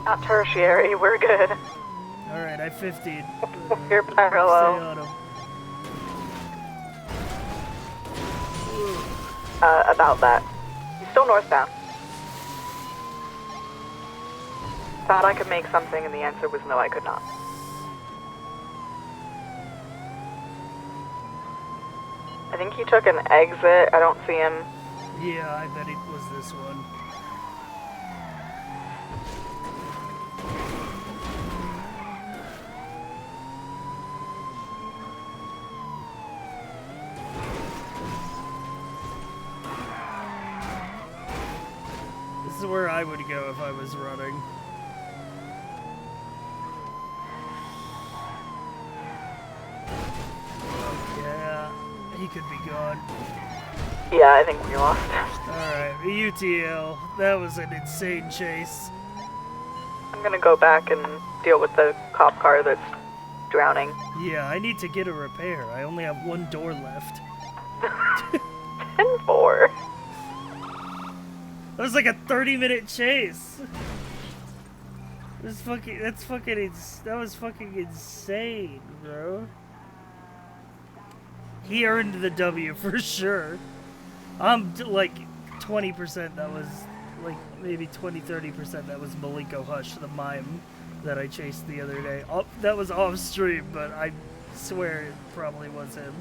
Not tertiary, we're good. Alright, I 50'd. You're parallel. Stay on him. About that. He's still northbound. Thought I could make something, and the answer was no, I could not. I think he took an exit. I don't see him. Yeah, I bet it was this one. That's where I would go if I was running. Yeah, he could be gone. Yeah, I think we lost. Alright, UTL. That was an insane chase. I'm gonna go back and deal with the cop car that's drowning. Yeah, I need to get a repair. I only have one door left. 10-4. That was like a 30-minute chase. That was fucking insane, bro. He earned the W for sure. I'm like 20%. That was like maybe 20-30%. That was Maliko Hush, the mime that I chased the other day. Oh, that was off stream, but I swear it probably was him.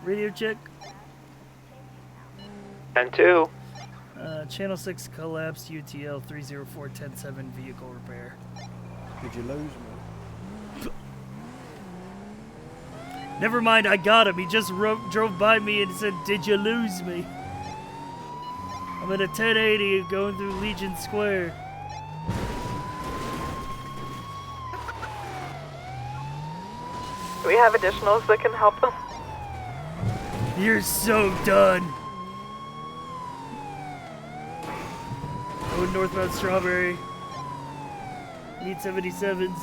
Radio check. 10-2. Channel 6 collapsed UTL 304-107 vehicle repair. Did you lose me? Never mind, I got him. He just drove by me and said, "Did you lose me?" I'm at a 1080 going through Legion Square. Do we have additionals that can help them? You're so done. Going northbound Strawberry. Need 77s.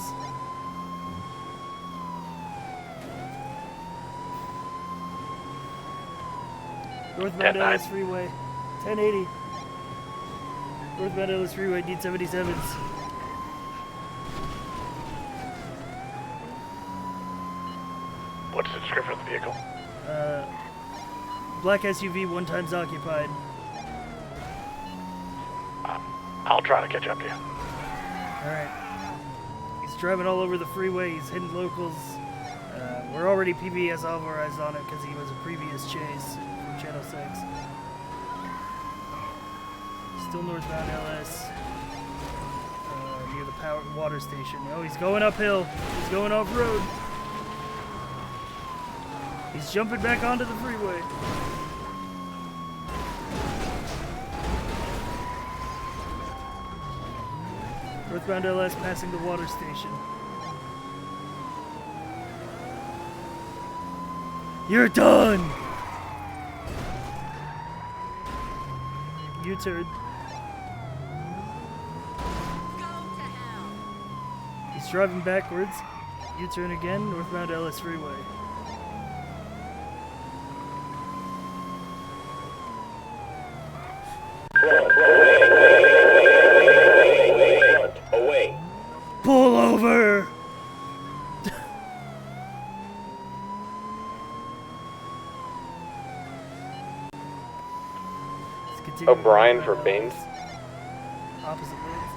Northbound LS Freeway. 1080. Northbound LS Freeway. Need 77s. What's the description of the vehicle? Black SUV, 1 times occupied. I'll try to catch up to you. Alright. He's driving all over the freeway. He's hitting locals. We're already PBS authorized on it because he was a previous chase from Channel 6. Still northbound LS. Near the power water station. Oh, he's going uphill. He's going off-road. He's jumping back onto the freeway. Northbound LS passing the water station. You're done! U-turn. He's driving backwards. U-turn again, northbound LS freeway. Away. Pull over! O'Brien for Baines. Opposite lanes.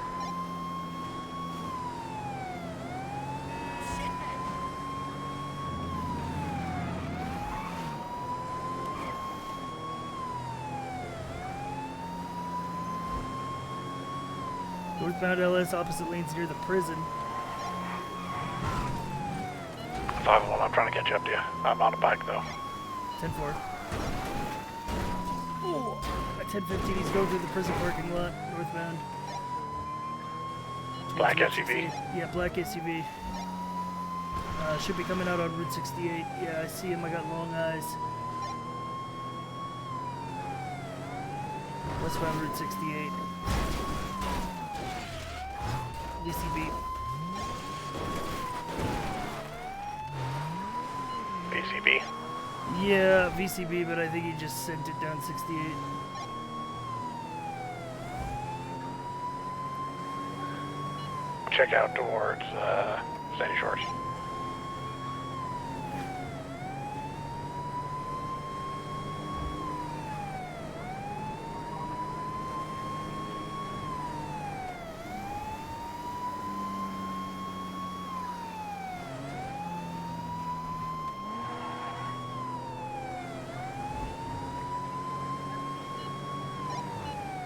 Northbound LS, opposite lanes near the prison. 5-1, I'm trying to catch up to you. I'm on a bike though. 10-4. Oh, at 10-15, he's going through the prison parking lot, northbound. Black SUV? Yeah, black SUV. Should be coming out on Route 68. Yeah, I see him. I got long eyes. Westbound Route 68. VCB. VCB? Yeah, VCB, but I think he just sent it down 68. Check out towards Sandy Shores.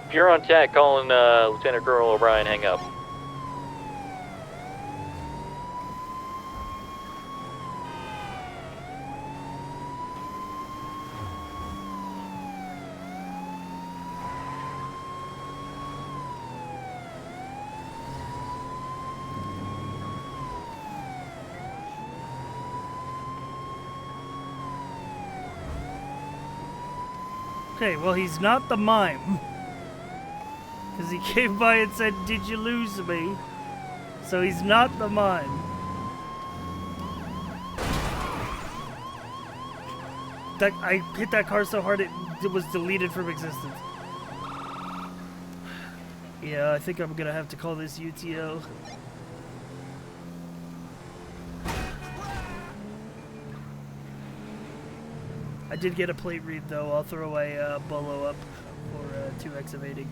If you're on chat calling Lieutenant Colonel O'Brien, hang up. Okay, well, he's not the mime. Because he came by and said, "Did you lose me?" So he's not the mime. I hit that car so hard it was deleted from existence. Yeah, I think I'm gonna have to call this UTO. I did get a plate read though. I'll throw a bolo up for 2 excavating.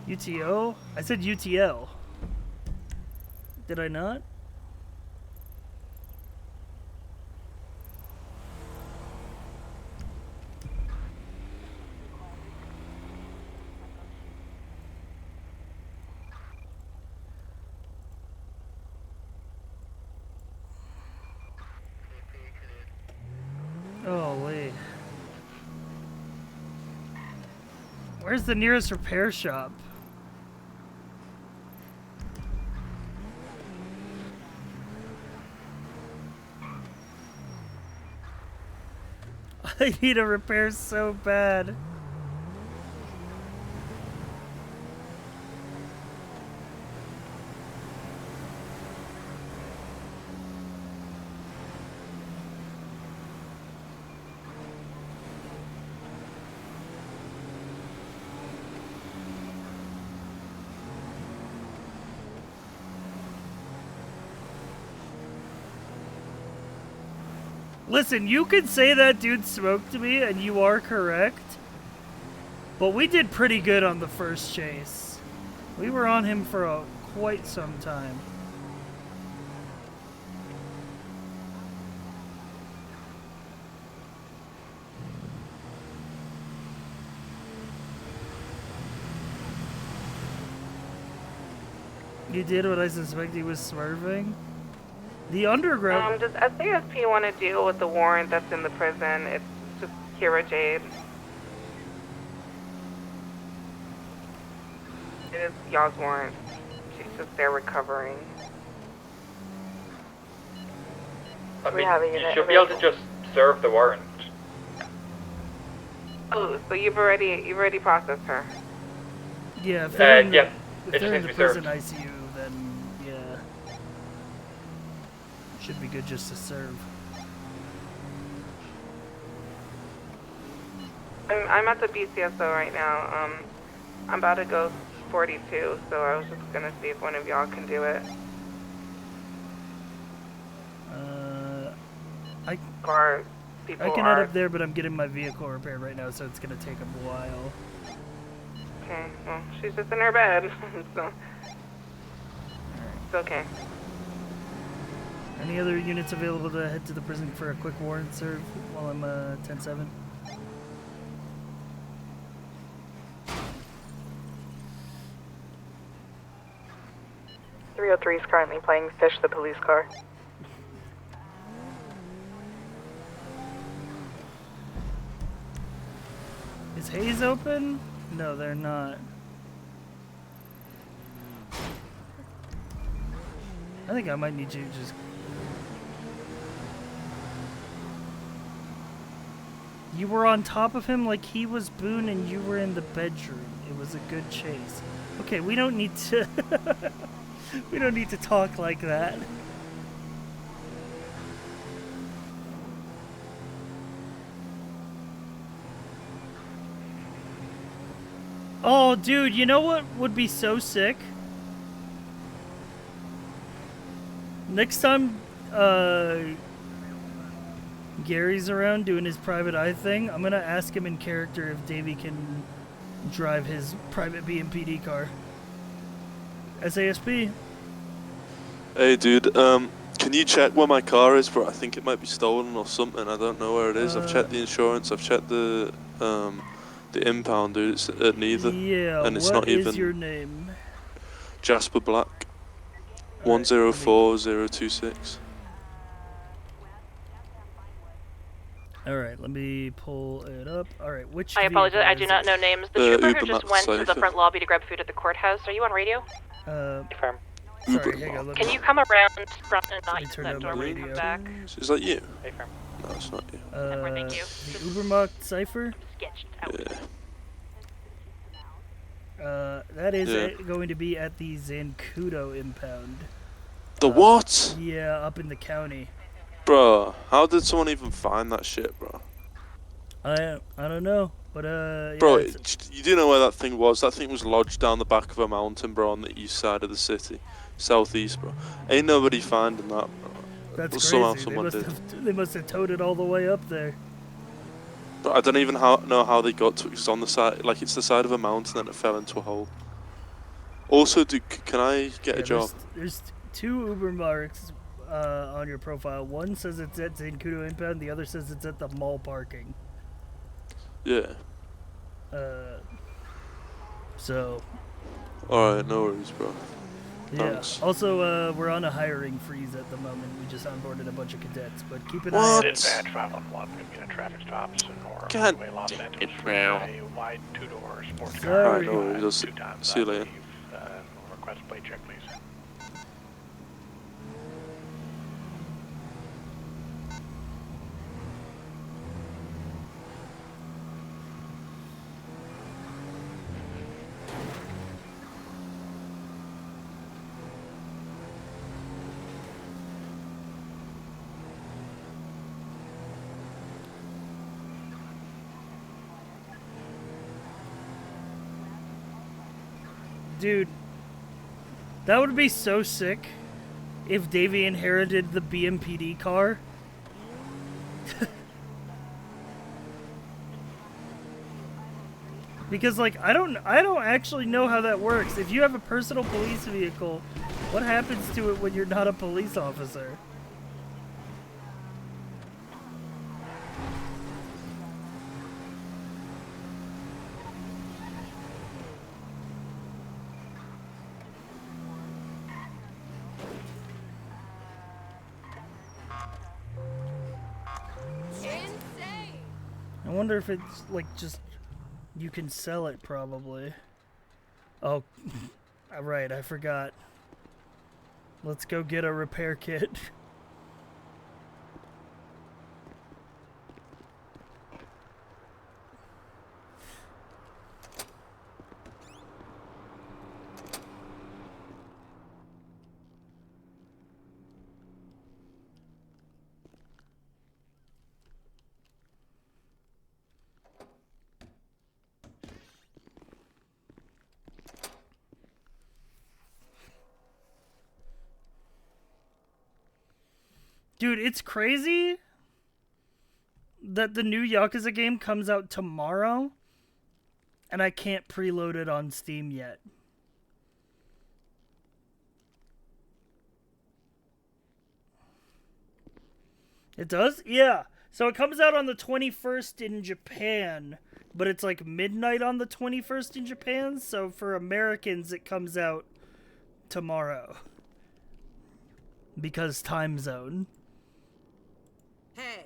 UTO? I said UTL. Did I not? Oh, wait. Where's the nearest repair shop? I need a repair so bad. Listen, you could say that dude smoked me, and you are correct. But we did pretty good on the first chase. We were on him for quite some time. You did what I suspect he was swerving? The underground... Does SASP want to deal with the warrant that's in the prison? It's just Kira Jade. It is y'all's warrant. She's just there recovering. I mean, you should be able to just serve the warrant. Oh, so you've already processed her? Yeah, if they're in the, yeah, if they're in the prison ICU, then yeah. Should be good just to serve. I'm at the BCSO right now. I'm about to go 42, so I was just gonna see if one of y'all can do it. I can head up there, but I'm getting my vehicle repaired right now, so it's gonna take a while. Okay, well, she's just in her bed, so it's okay. Any other units available to head to the prison for a quick warrant serve while I'm 10-7? .303 is currently playing Fish the Police Car. Is Hayes open? No, they're not. I think I might need you to just... You were on top of him like he was Boone and you were in the bedroom. It was a good chase. Okay, we don't need to... we don't need to talk like that. Oh, dude, you know what would be so sick? Next time, Gary's around doing his private eye thing, I'm gonna ask him in character if Davey can drive his private BMPD car. SASP. Hey, dude, can you check where my car is, bro? I think it might be stolen or something. I don't know where it is. I've checked the insurance. I've checked the impound, dude. It's at neither. Yeah, and it's what not even is your name? Jasper Black. 104026. Alright, let me pull it up. Alright, which I apologize, I vehicle do is not it? know names. The trooper who just went to the front lobby to grab food at the courthouse, are you on radio? Confirm. Sorry, hang on, let me... Can you come around front and not use turn that on door my when you come radio. back? Is that you? Confirm. No, it's not you. Thank you. The Ubermacht Cypher? Sketched out. That is Yeah. going to be at the Zancudo impound. The what? Yeah, up in the county. Bro, how did someone even find that shit, bro? I don't know, but yeah, Bro, it's- you do know where that thing was? That thing was lodged down the back of a mountain, bro, on the east side of the city. Southeast, bro. Ain't nobody finding that, bro. that's But crazy. somehow someone did. They must have towed it all the way up there. But I don't even know how they got to it. It's on the side, like it's the side of a mountain and it fell into a hole. Also, can I get a job? There's two Uber marks on your profile. One says it's at Zancudo impound. The other says it's at the mall parking. Yeah. So. Alright, no worries, bro. Yeah. Thanks. Also, we're on a hiring freeze at the moment. We just onboarded a bunch of cadets, but keep an eye What? out. Dispatch 511, we get a traffic stops or God way Los Angeles it, for bro. a wide two-door sports car. Sorry. Alright, no worries. I'll see you later. Request plate check, please. Dude, that would be so sick if Davey inherited the BMPD car. Because like I don't actually know how that works. If you have a personal police vehicle, what happens to it when you're not a police officer? I wonder if it's like just you can sell it probably. Oh, right, I forgot. Let's go get a repair kit. Dude, it's crazy that the new Yakuza game comes out tomorrow and I can't preload it on Steam yet. It does? Yeah. So it comes out on the 21st in Japan, but it's like midnight on the 21st in Japan, so for Americans it comes out tomorrow. Because time zone. Hey.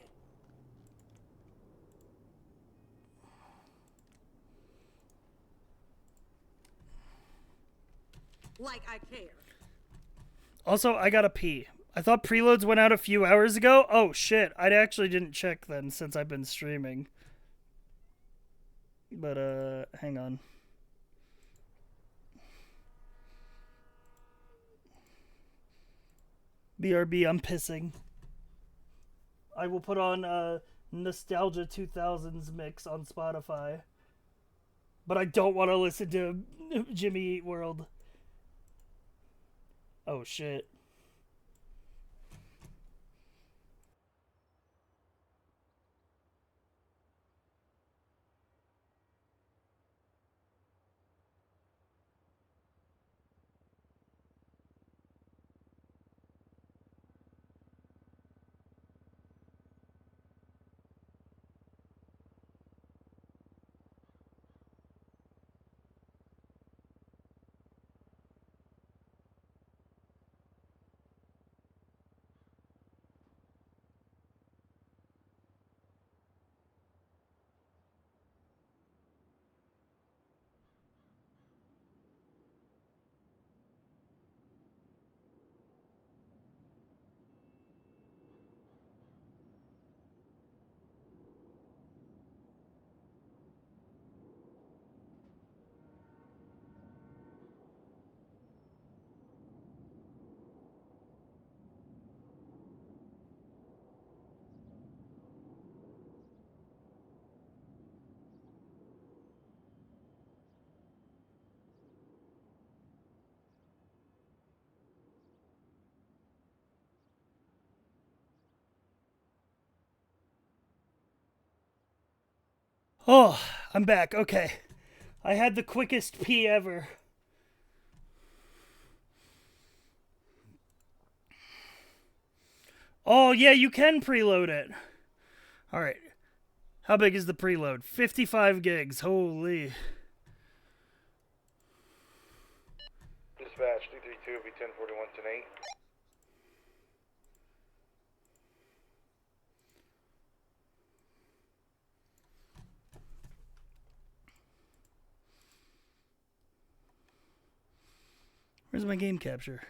Like I care. Also, I gotta pee. I thought preloads went out a few hours ago. Oh shit, I actually didn't check then since I've been streaming. But hang on. BRB, I'm pissing. I will put on Nostalgia 2000s mix on Spotify. But I don't want to listen to Jimmy Eat World. Oh shit. Oh, I'm back. Okay. I had the quickest pee ever. Oh, yeah, you can preload it. All right. How big is the preload? 55 gigs. Holy. Dispatch 232 will be 1041 tonight. Where's my game capture?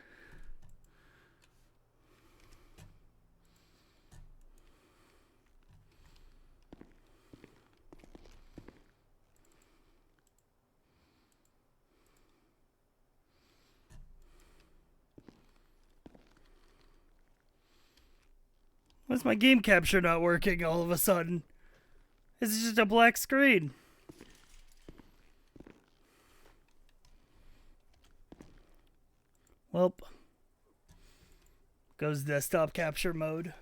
Why's my game capture not working all of a sudden? This is just a black screen. Welp. Goes desktop capture mode.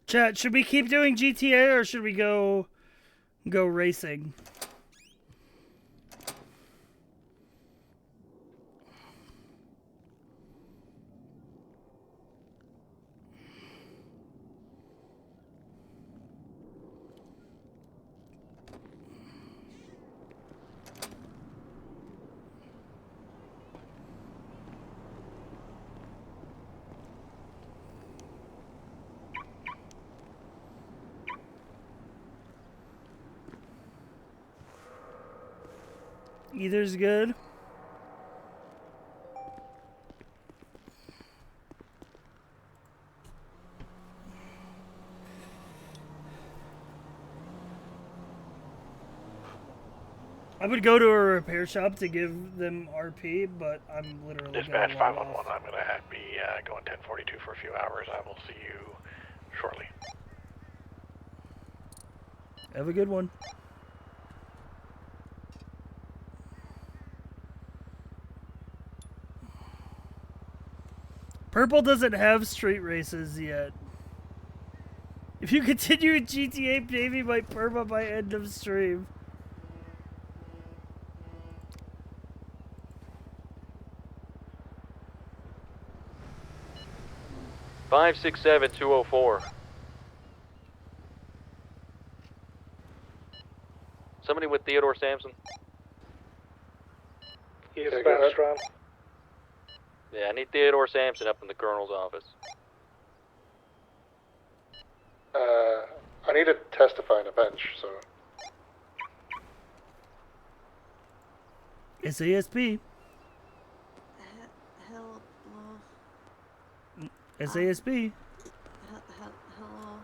Chat, should we keep doing GTA or should we go racing? Either's good. I would go to a repair shop to give them RP, but I'm literally Dispatch gonna 511, I'm going to be going 1042 for a few hours. I will see you shortly. Have a good one. Purple doesn't have street races yet. If you continue in GTA, Davey might perma by end of stream. Five 204. Somebody with Theodore Sampson. Yes, Dispatch, Ron. Yeah, I need Theodore Sampson up in the colonel's office. I need to testify on a bench, so. SASP. Hello. SASP. Hello.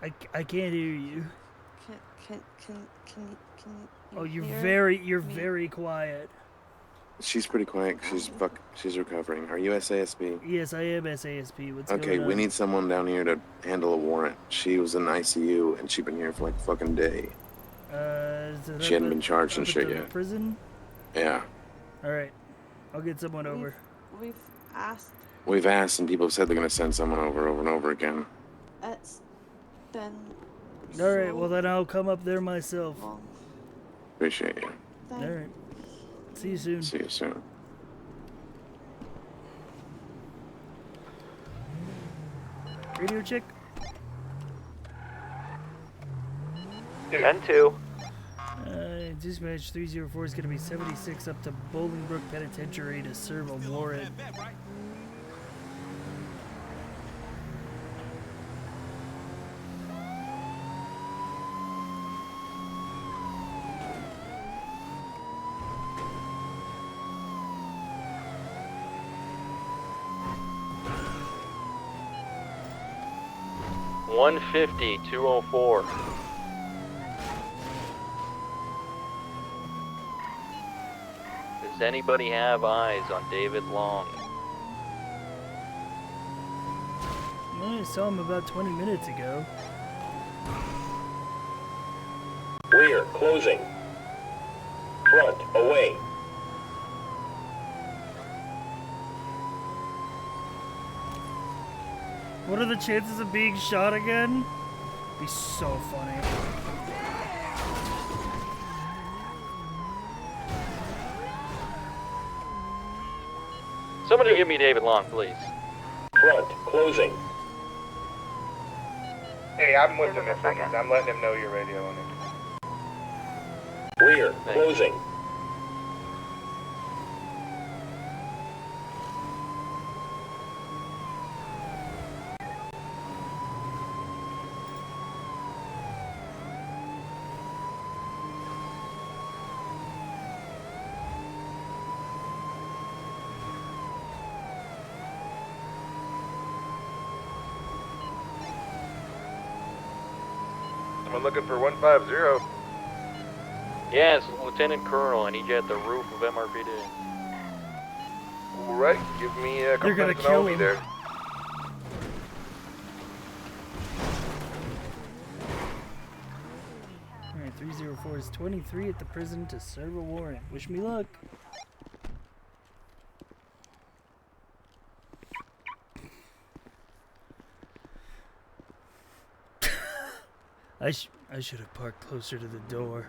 I can't hear you. Can Oh, you're hear very quiet. She's pretty quiet. She's recovering. Are you SASP? Yes, I am SASP. What's Okay, going on? we need someone down here to handle a warrant. She was in ICU and she's been here for like a fucking day. She hadn't been charged and shit yet. Prison? Yeah. Alright. I'll get someone over. We've asked. We've asked and people have said they're gonna send someone over and over again. It's been. Alright, well then I'll come up there myself. Appreciate you. Alright. See you soon. See you soon. Radio chick? 10-2. Dispatch 304 is going to be 76 up to Bolingbrook Penitentiary to serve a warrant. $150-204. Does anybody have eyes on David Long? I saw him about 20 minutes ago. Rear closing. Front away. What are the chances of being shot again? Be so funny. Somebody give me David Long, please. Front, closing. Hey, I'm with him. I'm letting him know you're radioing him. Rear, closing. Someone looking for 150. Yes, Lieutenant Colonel, I need you at the roof of MRPD. Alright, give me a couple They're gonna minutes and I'll kill be him. there. Alright, 304 is 23 at the prison to serve a warrant. Wish me luck. I should have parked closer to the door.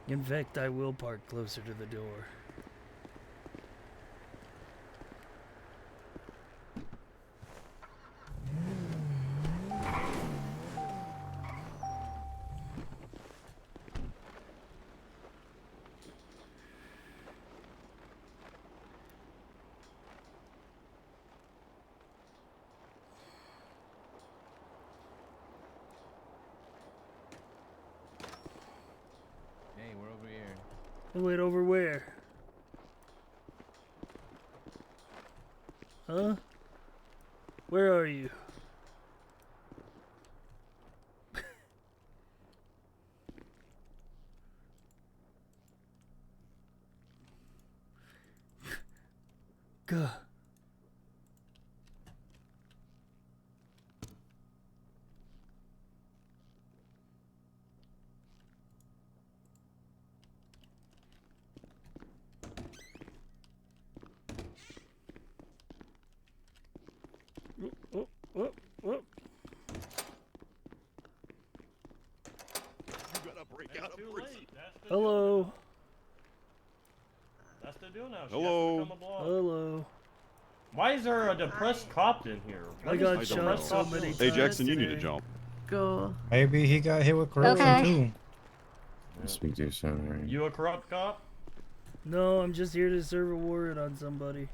In fact, I will park closer to the door. Hey, we're over here. Wait, over where? Huh? Where are you? God. Whoop. Hello. That's the deal now. Hello. Hello. Why is there a depressed cop in here? I got shot so many times. Hey Jackson, you need to jump. Go. Maybe he got hit with corruption Okay. too. Speak to your son, right? You a corrupt cop? No, I'm just here to serve a warrant on somebody.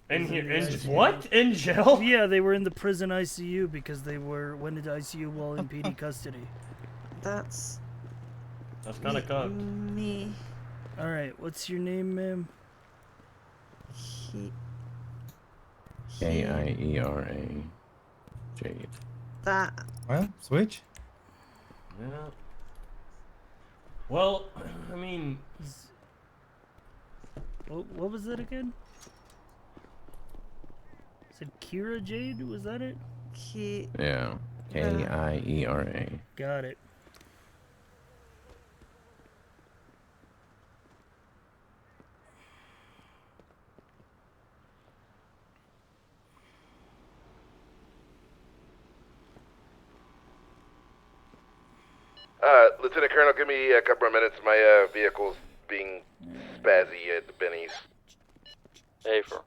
In here? In ICU. what? In jail? Yeah, they were in the prison ICU because they went into ICU while in PD custody. That's kind of cucked. me. All right, what's your name, ma'am? Kiera. Jade. That. Well, switch. Yeah. Well, I mean, What was that again? Said Kira Jade? Was that it? Yeah. Kiera. Got it. Lieutenant Colonel, give me a couple more minutes. My vehicle's being spazzy at Benny's. Hey, for.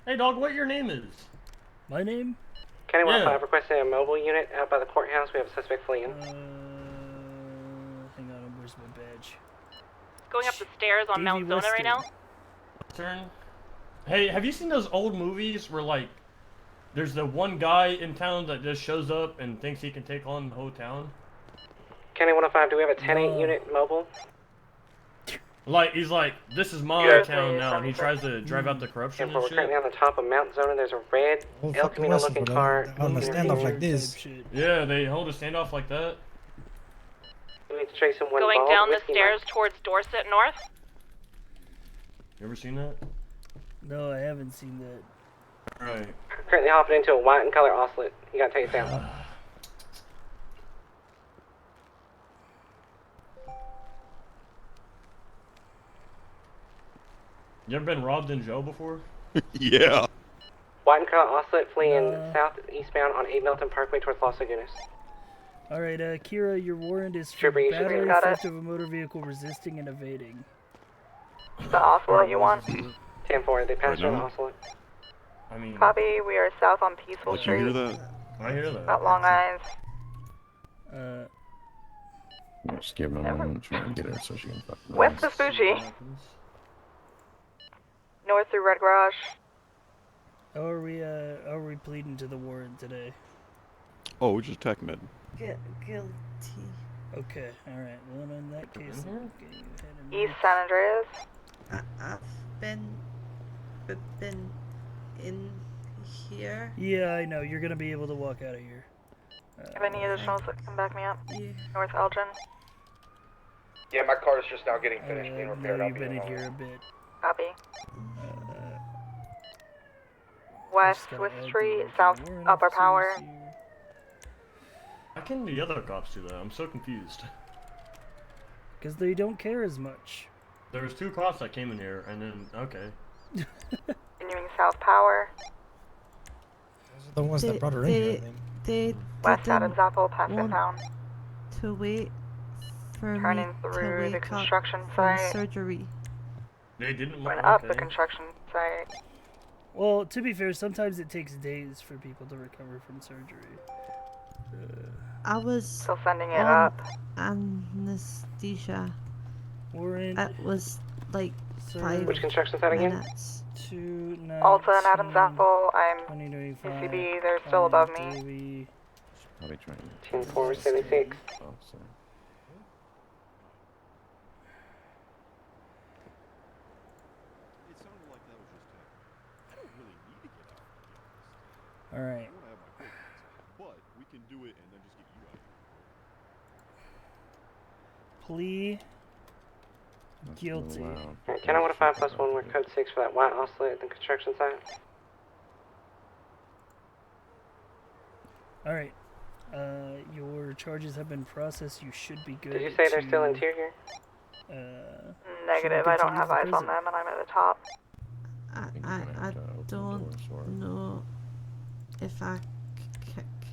Hey dog, what your name is? My name? County Yeah. 105 requesting a mobile unit out by the courthouse. We have a suspect fleeing. Hang on, where's my badge? Going up the stairs on Davey Mount Zona right now. Turn. Hey, have you seen those old movies where like there's the one guy in town that just shows up and thinks he can take on the whole town? County 105, do we have a 10-8 unit mobile? Like he's like, this is my Yeah. town now, and he tries to drive out the corruption We're and shit. currently on the top of Mount Zona. There's a red Old El fucking Camino West looking for car. on the standoff like this. Yeah, they hold a standoff like that. We need to trace him one Going bald down the whiskey stairs Mike. towards Dorset North. You ever seen that? No, I haven't seen that. Alright. Currently hopping into a white and color oscillate. You gotta take it down. You ever been robbed in jail before? Yeah. White and color oscillate fleeing southeastbound on 8 Milton Parkway towards Los Lagunas. Alright, Kira, your warrant is for Trooper, you should battery be- theft of a motor vehicle resisting and evading. The oscillate you want? 10-4, they passed Right on the now? oscillate. I mean... Copy, we are south on Peaceful Like, you Street. hear that? I hear that. At Long Island. Just give him a moment, try and get her so she can fucking. West Vespucci. North through Red Garage. How are we pleading to the warrant today? Oh, just tech med. Guilty. Okay, alright. Well, in that case, okay, you had a East San Andreas. I've been in here. Yeah, I know. You're gonna be able to walk out of here. Have any additionals that can back me up? Yeah. North Elgin. Yeah, my car is just now getting finished being No, repaired. you've been in here a bit. Copy. Uh, West just gotta Swiss add Street, the South warrant Upper officers Power. here. How can the other cops do that? I'm so confused. Because they don't care as much. There was 2 cops that came in here, and then, okay. Continuing South Power. Those are the ones that brought her in here, I think. They West didn't Adams Apple, past want Midtown. to wait for Turning me through to the wake construction up from site. surgery. They didn't Going look up the okay. construction site. Well, to be fair, sometimes it takes days for people to recover from surgery. I was Still sending it on up. anesthesia. Warrant. It was like Sir, 5 Which construction site again? minutes. 219. Alta and Adams Apple, I'm 2025. UCB, they're still above me. Davey. Probably trying 10-4, 76. Oh, sorry. It sounded like that was just tech. I don't really need to get out. All right. I want to have my coordinates, but we can do it and then just get you out. Plea That's guilty. a little loud. Alright, can I want a 5+1 with code 6 for that white oscillate at the construction site? All right. Your charges have been processed. You should be good. Did you say they're to, still interior? Negative, I don't have eyes on them and I'm at the top. I don't know if I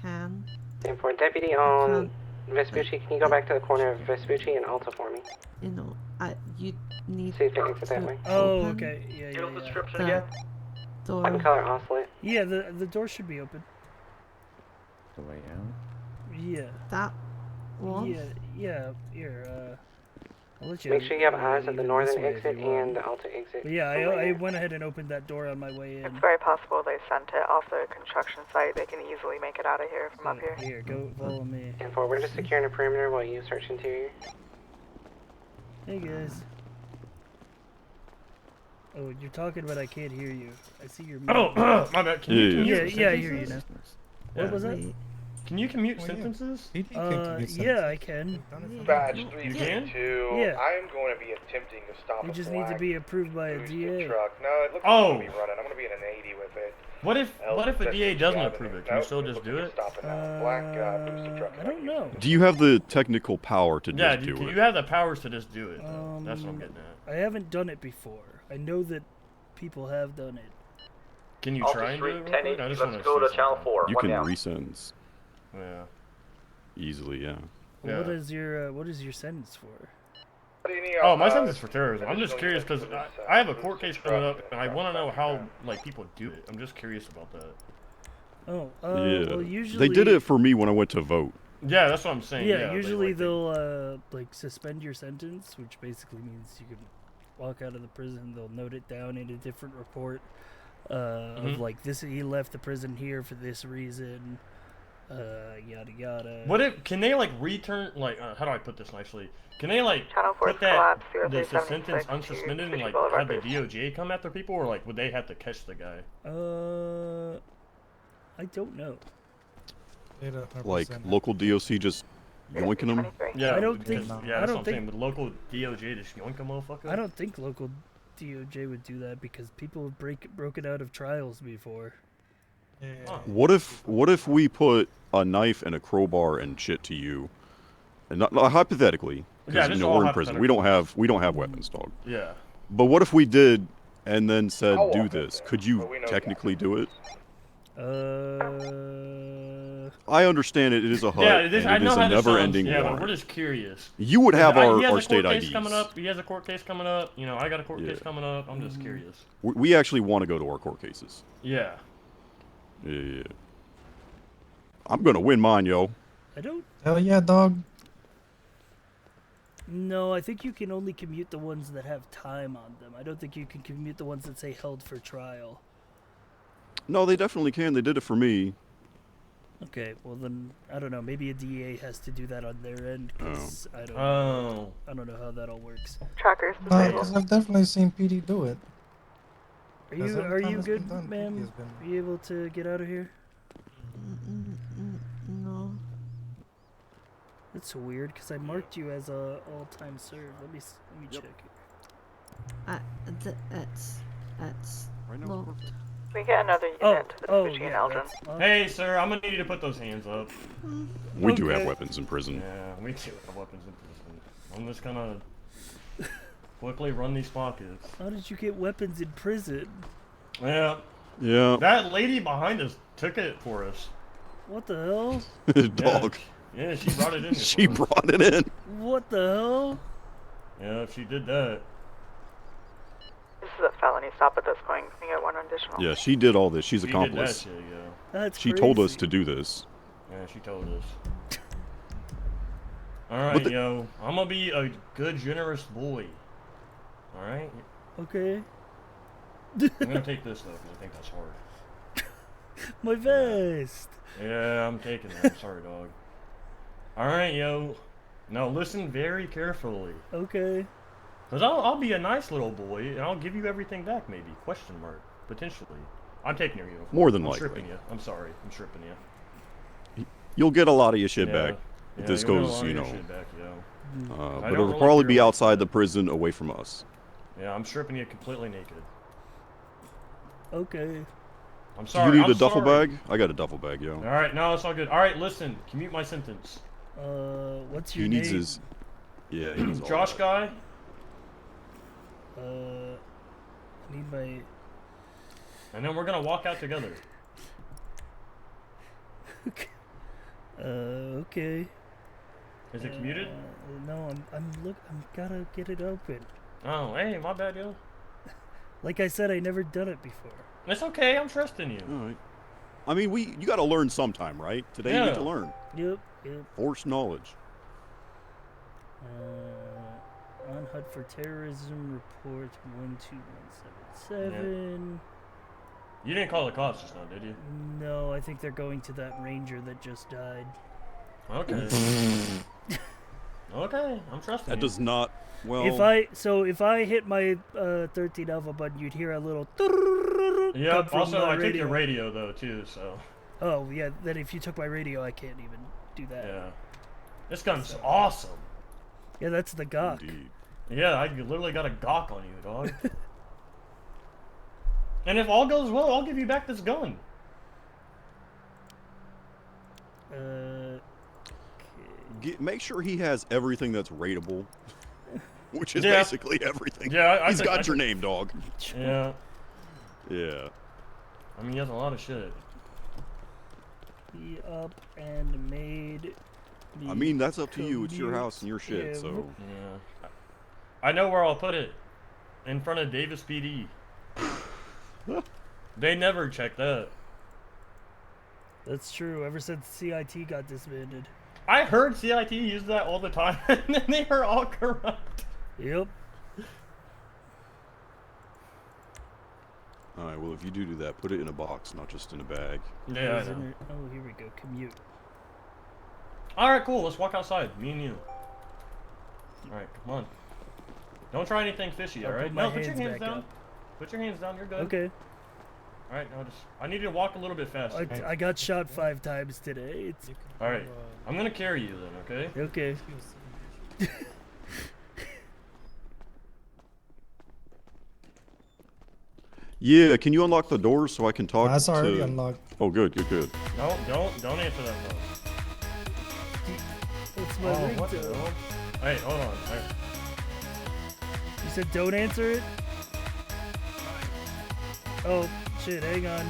can. 10-4, deputy on Vespucci, can you go back to the corner of Vespucci and Alta for me? You know, you need See if they exit that way. Oh, open okay. Yeah, yeah, yeah. description the again? door. White and color oscillate. Yeah, the door should be open. The way out. Yeah. That one? Yeah. Here, I'll let you. Make sure you have eyes at the this northern way if exit you want. and the Alta exit. But yeah, I went ahead and opened that door on my way in. It's very possible they sent it off the construction site. They can easily make it out of here from up here. Here, go follow me. 10-4, we're just securing a perimeter while you search interior. Hey guys. Oh, you're talking, but I can't hear you. I see your. Oh, my bad. Can you commute Yeah, I hear you now. sentences? What Yeah. was that? Can you commute sentences? Yeah, I can. Badge You 352. Yeah. I'm going to be attempting to stop You a just need to black be approved by a boosted DA. truck. No, it looks like Oh. I'm going to be running. I'm going to be in an 80 with it. What if a DA doesn't approve it? Can you Nope, still just do it? Stopping that black boosted truck. I don't know. Do you have the technical power to Yeah, just do can it? you have the powers to just do it? Though? That's what I'm getting at. I haven't done it before. I know that people have done it. Can you Alpha try and do Street, it? 1080, Real quick? I just let's wanna go to see channel something. 4. You One can down. resentence Yeah. easily, yeah. Well, what is your sentence for? Oh, my sentence is for terrorism. I'm just curious because I have a court case coming up, and I want to know how like people do it. I'm just curious about that. Oh, Yeah. well, usually They did it for me when I went to vote. Yeah, that's what I'm saying. Yeah, usually they'll like suspend your sentence, which basically means you can walk out of the prison. They'll note it down in a different report of like this. He left the prison here for this reason. Yada yada. What if can they like return like how do I put this nicely? Can they like Channel 4 put that collapse, the sentence 0376 unsuspended and like Boulevard have the Bridge. DOJ come after people, or like would they have to catch the guy? I don't know. Like local DOC just yoinking them? Yeah, I don't think. Yeah, I that's what don't I'm think. saying. With local DOJ, just yoink a motherfucker. I don't think local DOJ would do that because people have broken out of trials before. What if we put a knife and a crowbar and shit to you, and not hypothetically, because this you know all we're in prison. We don't have weapons, dog. Yeah. But what if we did, and then said do this? Could you technically do it? I understand it is a HUD, Yeah, and I it know is how a this never-ending sounds. Yeah, but warrant. we're just curious. You would have He has our a court state case IDs. coming up. He has a court case coming up. You know, I got a court case coming up. I'm just curious. We actually want to go to our court cases. Yeah. Yeah. I'm gonna win mine, yo. I don't. Hell yeah, dog. No, I think you can only commute the ones that have time on them. I don't think you can commute the ones that say held for trial. No, they definitely can. They did it for me. Okay, well then, I don't know. Maybe a DA has to do that on their end. 'Cause I don't. Oh. I don't know how that all works. Trackers. Because I've definitely seen PD do it. Are 'Cause you every time it's been good, done, ma'am? PD has been- Are you able to get out of here? No. That's weird because I marked you as a all-time serve. Let me check. It's locked. We get another unit to the machine, Eldrin. Hey, sir, I'm gonna need you to put those hands up. We do have weapons in prison. Yeah, we do have weapons in prison. I'm just gonna quickly run these pockets. How did you get weapons in prison? Yeah. Yeah. That lady behind us took it for us. What the hell? Dog. Yeah, she brought it in. She brought it in. What the hell? Yeah, she did that. This is a felony stop at this point. Can you get one additional? Yeah, she did all this. She's She accomplice. did that shit, yeah. That's She told us to do this. Yeah, she told us. Alright, yo. I'm gonna be a good, generous boy. Alright? Okay. I'm gonna take this, though, because I think that's hard. My vest. Yeah, I'm taking that. I'm sorry, dog. Alright, yo. Now listen very carefully. Okay. Because I'll be a nice little boy, and I'll give you everything back, maybe. Question mark. Potentially. I'm taking your uniform. More than I'm likely. stripping you. I'm sorry. I'm stripping you. You'll get a lot of your shit Yeah. back. Yeah, If this you'll get a goes, lot of you your know. shit back, yo. I But don't it'll really probably care be about outside the prison, away from us. Yeah, I'm stripping you completely naked. Okay. I'm Do sorry. you need I'm a duffel sorry. bag? I got a duffel bag, yo. Alright, no, it's all good. Alright, listen. Commute my sentence. What's your He name? needs his. Yeah, he needs all Josh that. guy? I need my. And then we're gonna walk out together. Okay. Is it commuted? No, I'm gotta get it open. Oh, hey, my bad, yo. Like I said, I never done it before. It's okay, I'm trusting you. Alright. I mean, you gotta learn sometime, right? Today you get to learn. Yep. Forced knowledge. On HUD for terrorism report 12177. You didn't call the cops just now, did you? No, I think they're going to that ranger that just died. Okay. Okay, I'm trusting That you. does not. Well. If I hit my 13 alpha button, you'd hear a little. Yep. from Also, the I took your radio though too, so. Oh yeah. Then if you took my radio, I can't even do that. Yeah. This gun's awesome. Yeah, that's the Gawk. Indeed. Yeah, I literally got a Gawk on you, dog. And if all goes well, I'll give you back this gun. Make sure he has everything that's rateable, which is Yeah. basically everything. Yeah, He's got your name, dog. Yeah. Yeah. I mean, he has a lot of shit. Be up and made. I mean, that's up to you. It's your commute house and your shit, so. Yeah. I know where I'll put it. In front of Davis PD. They never check that. That's true. Ever since CIT got disbanded. I heard CIT use that all the time, and then they are all corrupt. Yep. Alright, well, if you do that, put it in a box, not just in a bag. Yeah, I know. Oh, here we go. Commute. Alright, cool. Let's walk outside. Me and you. Alright, come on. Don't try anything fishy, I'll alright? put my No, put your hands hands back down. up. Put your hands down. You're good. Okay. Alright, I need you to walk a little bit faster. I got shot 5 times today. Alright, I'm gonna carry you then, okay? Okay. Yeah, can you unlock the doors so I can talk That's to... already unlocked. Oh, good, good, good. No, don't answer that phone. What's my what the ringtone? hell? Hey, hold on. Hey. You said don't answer it? Oh, shit, hang on.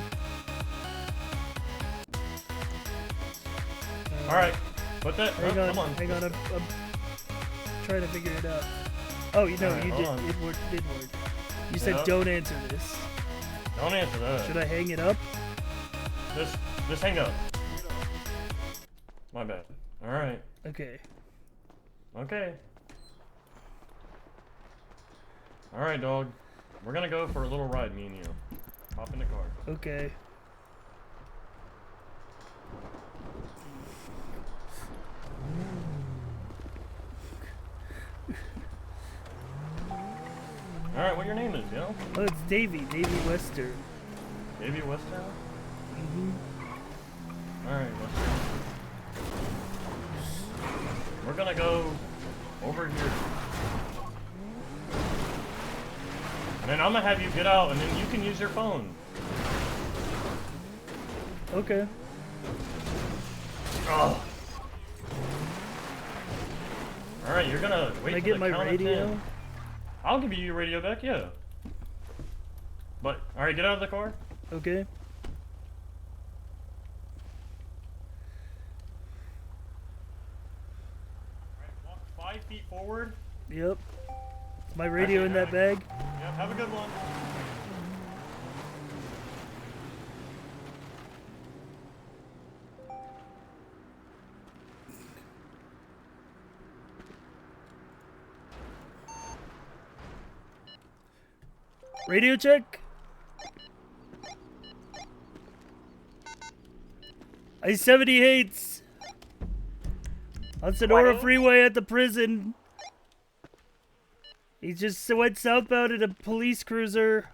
Alright, put that... Hang on, come on. hang on, I'm trying to figure it out. Oh, you know, Alright, you hold did, on. it worked. You said Yep. don't answer this. Don't answer that. Should I hang it up? Just hang up. My bad. Alright. Okay. Okay. Alright, dog. We're gonna go for a little ride, me and you. Hop in the car. Okay. Alright, what your name is, yo? Oh, it's Davey. Davey Westerm. Davey Westerm? Alright, Westerm. We're gonna go over here. And then I'm gonna have you get out, and then you can use your phone. Okay. Oh. Alright, you're gonna wait Can I till get the my count of radio? 10. I'll give you your radio back, yeah. But, alright, get out of the car. Okay. Walk 5 feet forward. Yep. Is my radio in that bag? Yep, have a good one. Radio check. I-78's on Sonora Freeway at the prison. He just went southbound in a police cruiser.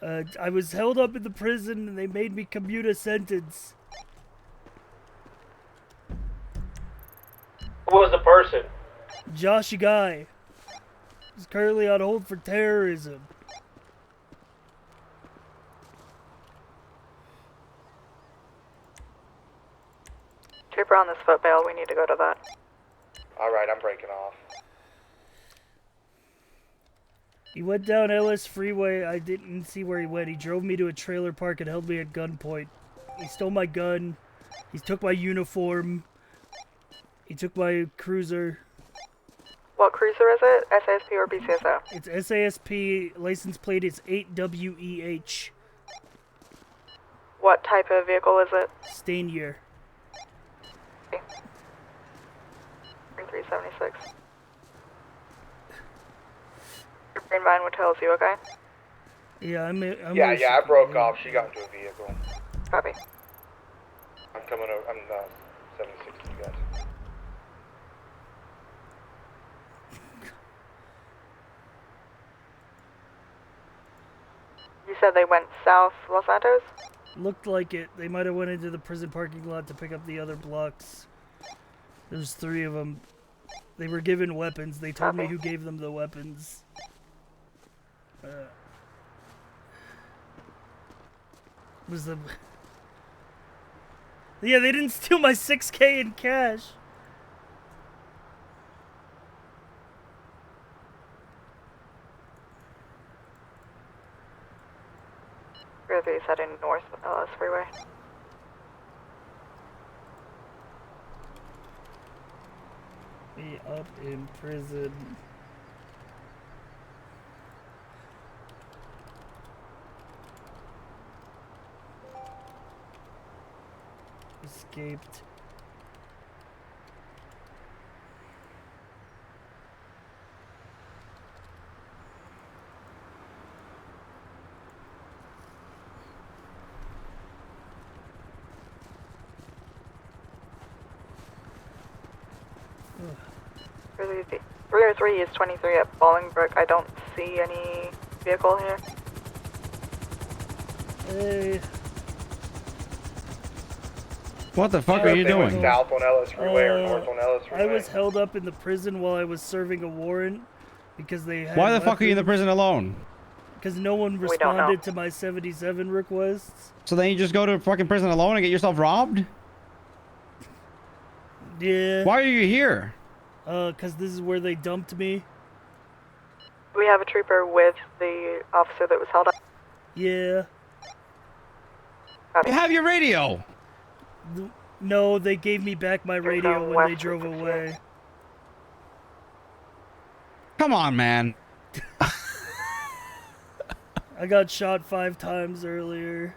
I was held up in the prison and they made me commute a sentence. Who was the person? Josh Guy. He's currently on hold for terrorism. Trooper on this foot bail, we need to go to that. Alright, I'm breaking off. He went down LS Freeway. I didn't see where he went. He drove me to a trailer park and held me at gunpoint. He stole my gun. He took my uniform. He took my cruiser. What cruiser is it? SASP or BCSO? It's SASP. License plate is 8WEH. What type of vehicle is it? Stain year. 376. Green Vine would tell us you okay? Yeah, I'm I broke off. She got into a vehicle. Copy. I'm coming over. I'm 76 to you guys. You said they went south Los Santos? Looked like it. They might have went into the prison parking lot to pick up the other blocks. There's 3 of them. They were given weapons. They told me who gave them the weapons. Was the... Yeah, they didn't steal my 6K in cash. Rear 3 is heading north LS Freeway. Me up in prison. Escaped. Rear 3 is 23 at Bolingbrook. I don't see any vehicle here. Hey. What the fuck are you doing? South on Ellis Freeway or north on Ellis Freeway? I was held up in the prison while I was serving a warrant because they had Why the fuck are you in the prison alone? Because no one responded to my 77 requests. So then you just go to fucking prison alone and get yourself robbed? Yeah. Why are you here? Because this is where they dumped me. We have a trooper with the officer that was held up. Yeah. You have your radio. No, they gave me back my radio when they drove away. Come on, man. I got shot 5 times earlier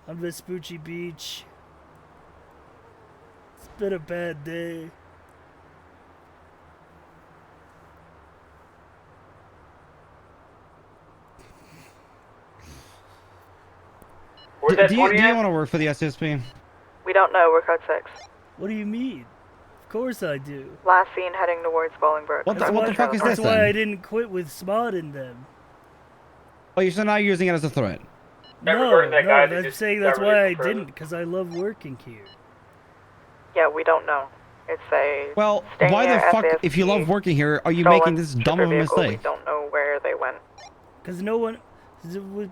on Vespucci Beach. It's been a bad day. Do you want to work for the SSP? We don't know. We're code 6. What do you mean? Of course I do. Last seen heading towards Bolingbrook. What the fuck is this That's why then? I didn't quit with Smod and them. Oh, you're so now using it as a threat. No, I'm saying that's why I didn't, because I love working here. Yeah, we don't know. It's a. Well, staying why the near fuck, SASP, if you love working here, are you stolen making this dumb of a vehicle. We mistake? don't know where they went. Because no one...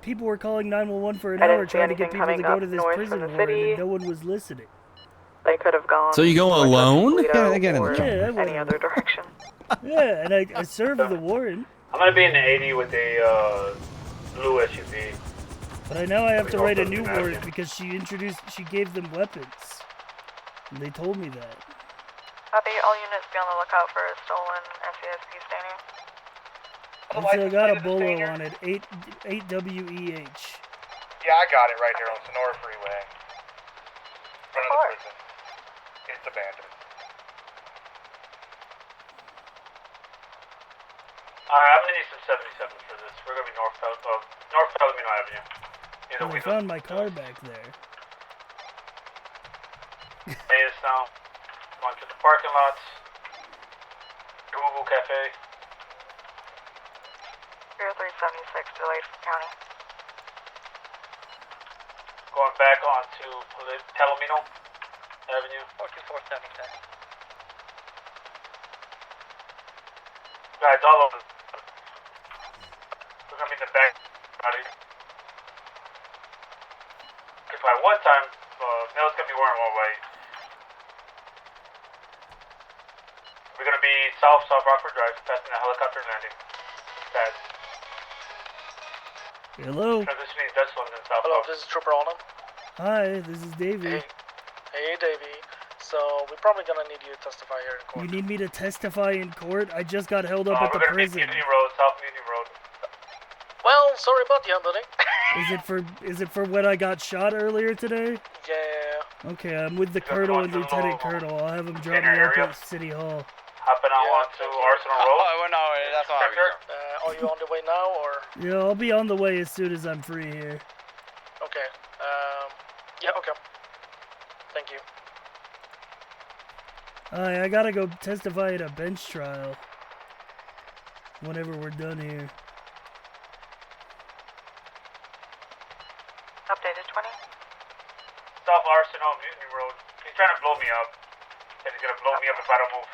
People were calling 911 for an I didn't hour see trying to get anything people to coming go up to this north prison from the warrant, city. and no one was listening. They could have gone. So you go alone? Get in or the car. any other direction. Yeah, and I served the warrant. I'm gonna be in the 80 with a blue SUV. But now I have to write a new warrant because she gave them weapons. And they told me that. Copy, all units be on the lookout for a stolen SASP staining. I still got a bolo on it, 8WEH. Yeah, I got it right here on Sonora Freeway. In front of the prison. It's abandoned. Alright, I'm gonna need some 77s for this. We're gonna be North Palomino Avenue. And I found my car back there. Hey, it's now going to the parking lots. Google Cafe. 0376 delayed from county. Going back onto Palomino Avenue. 42476. Guys, all over. We're gonna be in the back. Because by one time, Mel's gonna be wearing one white. We're gonna be South Rockford Drive, passing the helicopter landing. That's Hello. transitioning this one in South. Hello, this is Trooper Oldham. Hi, this is Davey. Hey, Davey. So, we're probably gonna need you to testify here in court. You need me to testify in court? I just got held up at the we're gonna prison. be Mutiny Road, South Mutiny Road. Well, sorry about the buddy. Is it for when I got shot earlier today? Yeah. Okay, I'm with the colonel and lieutenant colonel. I'll have him drop me off at City Hall. Hopping on to Arsenal Road. Oh, no, that's all right. Are you on the way now, or? Yeah, I'll be on the way as soon as I'm free here. Okay. Yeah, okay. Thank you. I gotta go testify at a bench trial. Whenever we're done here. Updated 20. South Arsenal, Mutiny Road. He's trying to blow me up. And he's gonna blow me up if I don't move.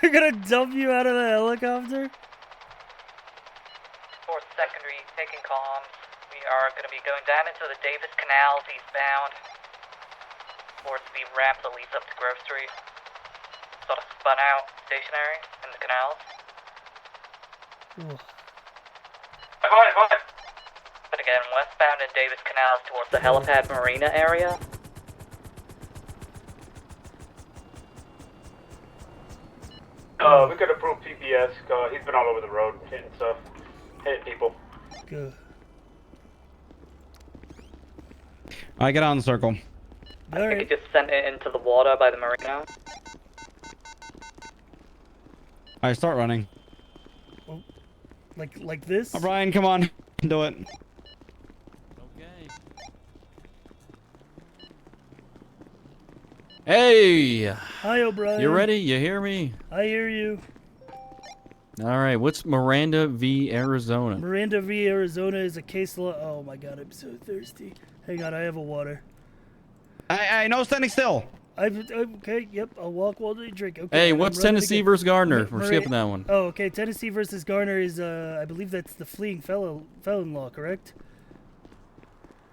They're gonna dump you out of the helicopter? 4th Secondary, taking comms. We are going to be going down into the Davis Canals eastbound. 4th speed ramp that leads up to Grove Street. Sort of spun out stationary in the canals. Ooh. Go ahead. But again, westbound in Davis Canals towards the helipad marina area. We could approve PPS. He's been all over the road hitting stuff. Hitting people. Good. Alright, get on the circle. I think it just sent it into the water by the marina. Alright, start running. Like this? O'Brien, come on. Do it. Hey! Hi, O'Brien. You ready? You hear me? I hear you. All right, what's Miranda v. Arizona? Miranda v. Arizona is a case law. Oh my god, I'm so thirsty. Hang on, I have a water. I know standing still. Okay, yep, I'll walk while I drink. Okay, Hey, I'm what's running Tennessee again. versus Gardner? We're skipping that one. Oh, okay, Tennessee versus Garner is, I believe that's the fleeing felon law, correct?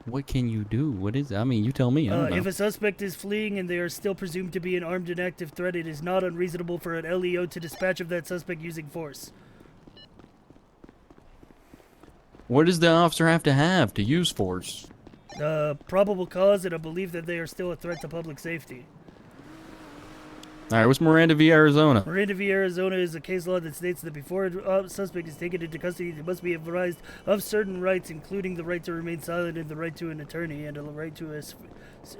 What can you do? What is? I mean, you tell me. I don't know. If a suspect is fleeing and they are still presumed to be an armed and active threat, it is not unreasonable for an LEO to dispatch of that suspect using force. What does the officer have to use force? Probable cause and a belief that they are still a threat to public safety. All right, what's Miranda v. Arizona? Miranda v. Arizona is a case law that states that before a suspect is taken into custody, they must be advised of certain rights, including the right to remain silent and the right to an attorney and a right to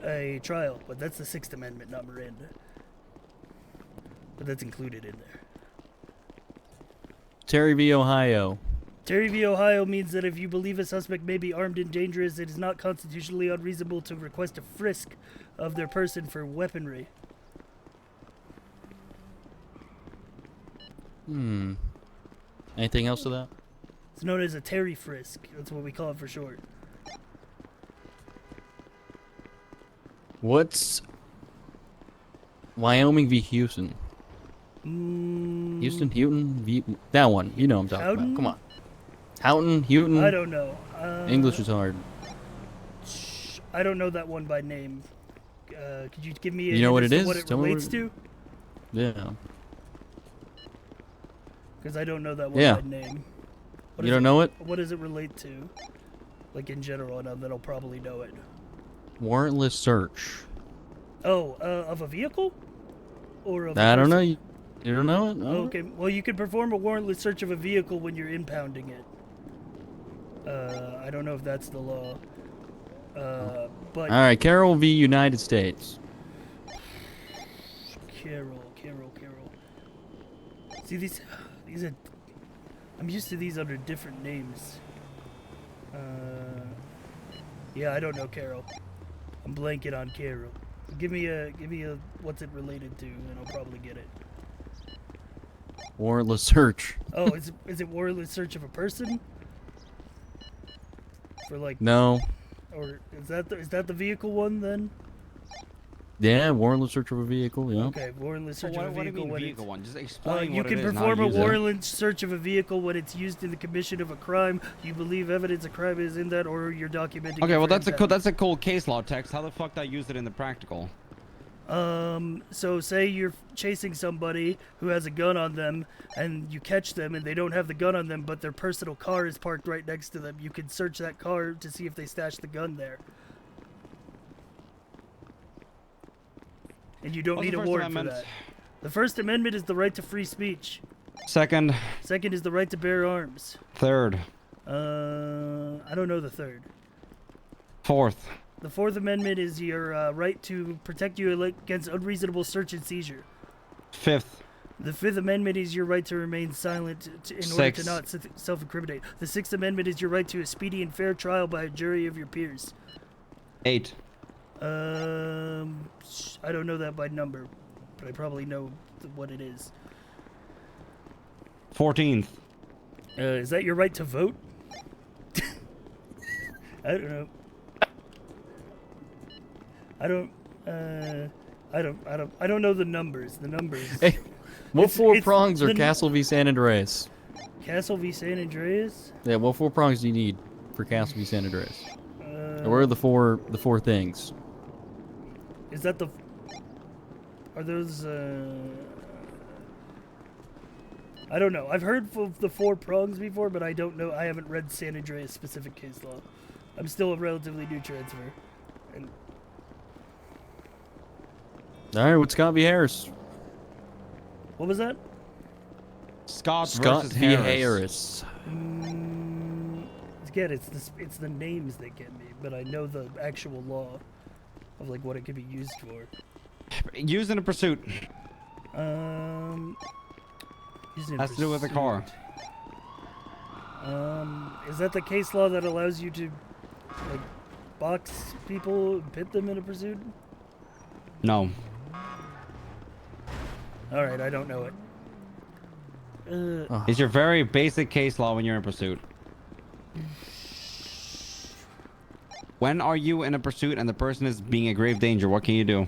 a trial. But that's the Sixth Amendment, not Miranda. But that's included in there. Terry v. Ohio. Terry v. Ohio means that if you believe a suspect may be armed and dangerous, it is not constitutionally unreasonable to request a frisk of their person for weaponry. Anything else to that? It's known as a Terry frisk. That's what we call it for short. What's Wyoming v. Houston? Houghton, that one. You know what I'm talking Houghton? about. Come on. Houghton, Houghton. I don't know. English is hard. I don't know that one by name. Could you give me a You know what hint it as is? to what it Tell me relates what to? Yeah. Because I don't know that one Yeah. by name. You don't know it? What does it relate to? Like in general, and then I'll probably know it. Warrantless search. Oh, of a vehicle? Or of I a don't know. person? You don't know it? No? Okay, well you can perform a warrantless search of a vehicle when you're impounding it. I don't know if that's the law. But... All right, Carroll v. United States. Carroll. See, these are... I'm used to these under different names. Yeah, I don't know Carroll. I'm blanking on Carroll. Give me a, what's it related to, and I'll probably get it. Warrantless search. Oh, is it warrantless search of a person? For like... No. Or is that the vehicle one then? Yeah, warrantless search of a vehicle, yeah. Okay, warrantless search of a vehicle. What do you mean when vehicle it's, one? Just explain you what can it is. perform a warrantless search of a vehicle when it's used in the commission of a crime. You believe evidence of crime is in that, or you're documenting. Okay, it well for that's a cool case law text. How the fuck do I use it in the practical? So say you're chasing somebody who has a gun on them, and you catch them, and they don't have the gun on them, but their personal car is parked right next to them. You can search that car to see if they stashed the gun there. And you don't need a warrant for that. The First Amendment is the right to free speech. Second. Second is the right to bear arms. Third. I don't know the third. Fourth. The Fourth Amendment is your right to protect you against unreasonable search and seizure. Fifth. The Fifth Amendment is your right to remain silent in order to not self-incriminate. The Sixth Amendment is your right to a speedy and fair trial by a jury of your peers. 8. I don't know that by number, but I probably know what it is. 14th. Is that your right to vote? I don't know. I don't know the numbers. The numbers. Hey, what four prongs are Castle v. San Andreas? Castle v. San Andreas? Yeah, what 4 prongs do you need for Castle v. San Andreas? Where are the four things? Is that are those, I don't know. I've heard of the 4 prongs before, but I don't know. I haven't read San Andreas specific case law. I'm still a relatively new transfer. And all right, what's Scott v. Harris? what was that? Scott v. Harris. Again, it's the names that get me, but I know the actual law of like what it could be used for. Used in a pursuit. Has to do with a car. Is that the case law that allows you to like box people and pit them in a pursuit? No. All right, I don't know it. It's your very basic case law when you're in pursuit. When are you in a pursuit and the person is being a grave danger? What can you do?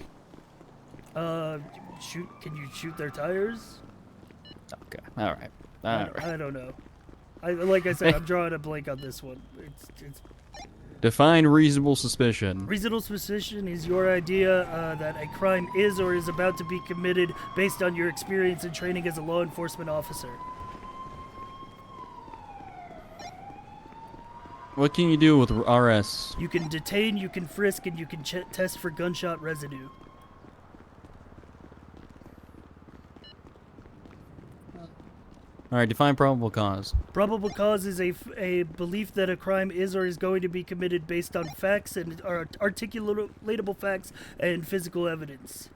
Shoot. Can you shoot their tires? Okay. All right. I don't know. Like I said, I'm drawing a blank on this one. It's Define reasonable suspicion. reasonable suspicion is your idea that a crime is or is about to be committed based on your experience and training as a law enforcement officer. What can you do with RS? You can detain, you can frisk, and you can test for gunshot residue. All right, define probable cause. Probable cause is a belief that a crime is or is going to be committed based on facts and articulatable facts and physical evidence.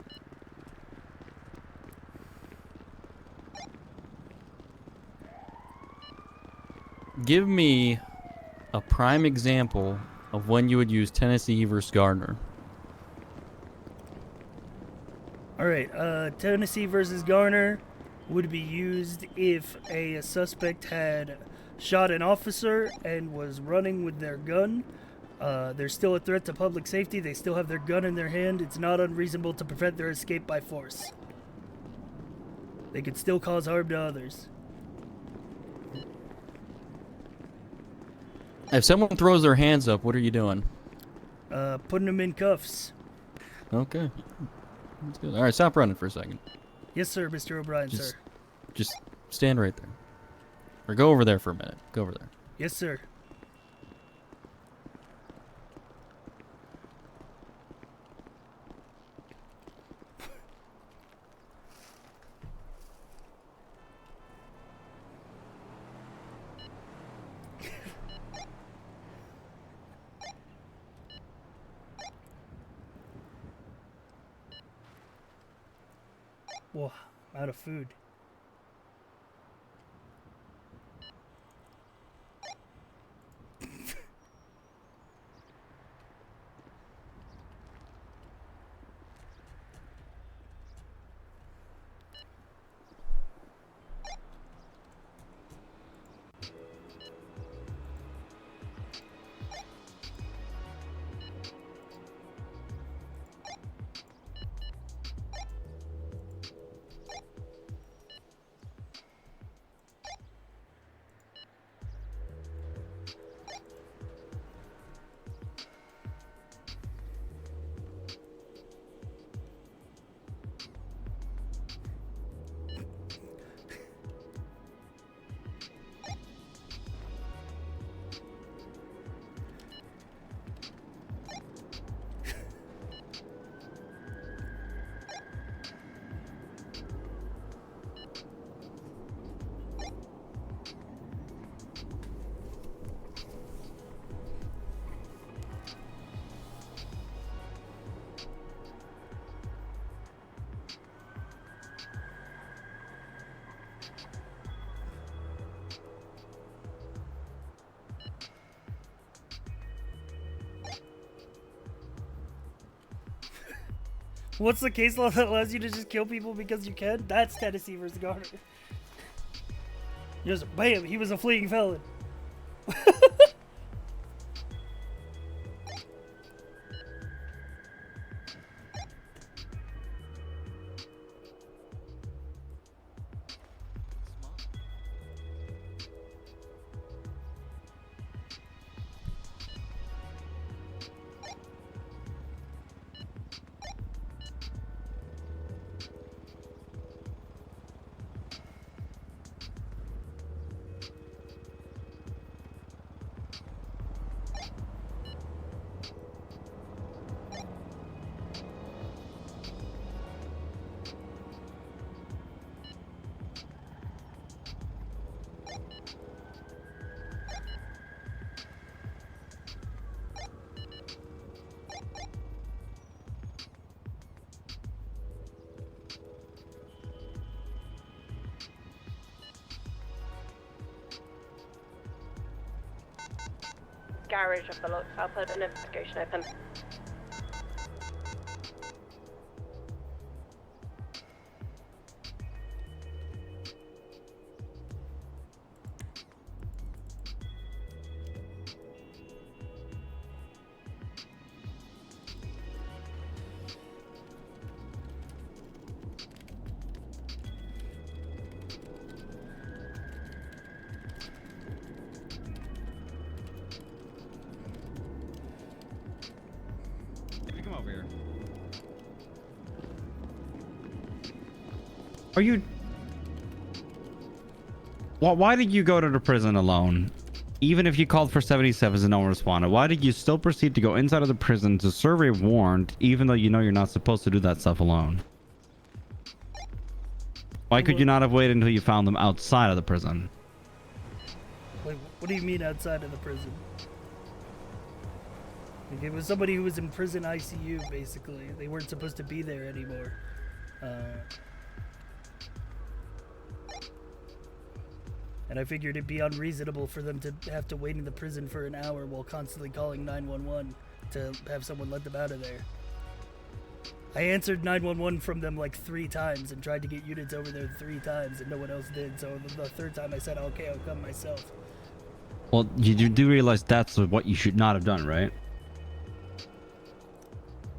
Give me a prime example of when you would use Tennessee versus Gardner. All right, Tennessee versus Garner would be used if a suspect had shot an officer and was running with their gun. There's still a threat to public safety. They still have their gun in their hand. It's not unreasonable to prevent their escape by force. They could still cause harm to others. If someone throws their hands up, what are you doing? Putting them in cuffs. Okay. That's good. All right, stop running for a second. Yes, sir, Mr. O'Brien, sir. Just stand right there. Or go over there for a minute. Go over there. Yes, sir. Whoa, I'm out of food. What's the case law that allows you to just kill people because you can? That's Tennessee versus Garner. Just bam, he was a fleeing felon. Garage of the looks. I'll put an investigation open. Are you... Why did you go to the prison alone? Even if you called for 77s and no one responded, why did you still proceed to go inside of the prison to serve a warrant, even though you know you're not supposed to do that stuff alone? Why could you not have waited until you found them outside of the prison? Like, what do you mean outside of the prison? Like, it was somebody who was in prison ICU, basically. They weren't supposed to be there anymore. And I figured it'd be unreasonable for them to have to wait in the prison for an hour while constantly calling 911 to have someone let them out of there. I answered 911 from them like 3 times and tried to get units over there 3 times and no one else did. So the 3rd time I said, okay, I'll come myself. Well, you do realize that's what you should not have done, right?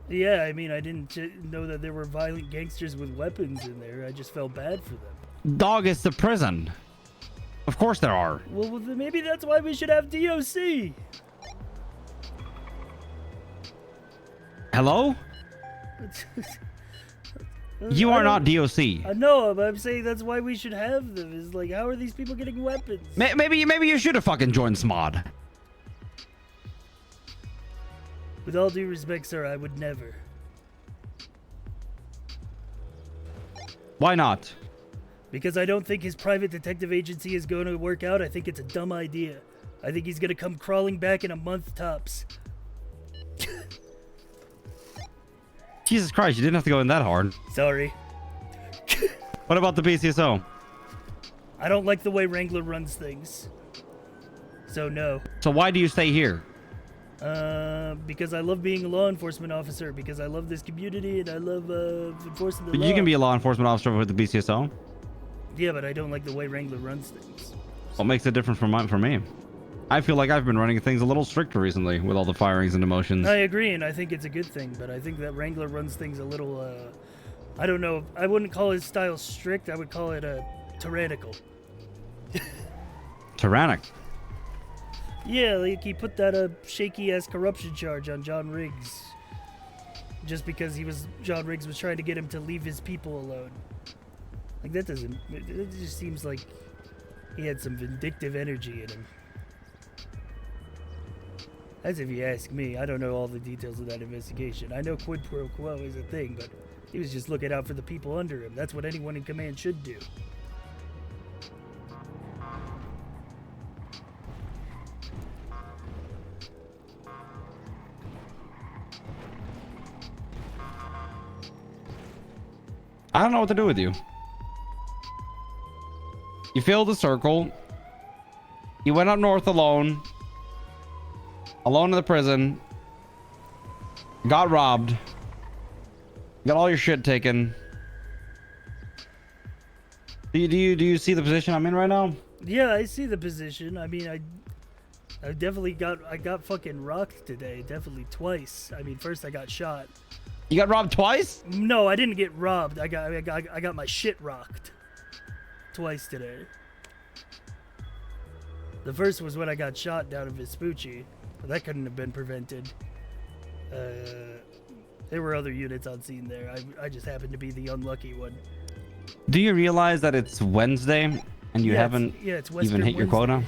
Yeah, I mean, I didn't know that there were violent gangsters with weapons in there. I just felt bad for them. Dog, it's the prison. Of course there are. Well, then maybe that's why we should have DOC. Hello? You are not DOC. I know, but I'm saying that's why we should have them. Is like, how are these people getting weapons? Maybe you should have fucking joined SMOD. With all due respect, sir, I would never. Why not? Because I don't think his private detective agency is going to work out. I think it's a dumb idea. I think he's going to come crawling back in a month tops. Jesus Christ, you didn't have to go in that hard. Sorry. What about the PCSO? I don't like the way Wrangler runs things. So no. So why do you stay here? Because I love being a law enforcement officer. Because I love this community and I love enforcing the law. But you can be a law enforcement officer with the BCSO. Yeah, but I don't like the way Wrangler runs things. What makes it different for me? I feel like I've been running things a little stricter recently with all the firings and emotions. I agree, and I think it's a good thing, but I think that Wrangler runs things a little, I don't know. I wouldn't call his style strict. I would call it tyrannical. Tyrannic? Yeah, like he put that shaky-ass corruption charge on John Riggs. Just because John Riggs was trying to get him to leave his people alone. Like, that doesn't... It just seems like he had some vindictive energy in him. As if you ask me. I don't know all the details of that investigation. I know quid pro quo is a thing, but he was just looking out for the people under him. That's what anyone in command should do. I don't know what to do with you. You filled the circle. You went up north alone. Alone in the prison. Got robbed. Got all your shit taken. Do you see the position I'm in right now? Yeah, I see the position. I mean, I definitely got fucking rocked today. Definitely twice. I mean, first I got shot. You got robbed twice? No, I didn't get robbed. I got my shit rocked twice today. The first was when I got shot down in Vespucci, but that couldn't have been prevented. There were other units on scene there. I just happened to be the unlucky one. Do you realize that it's Wednesday and you haven't it's even hit your quota?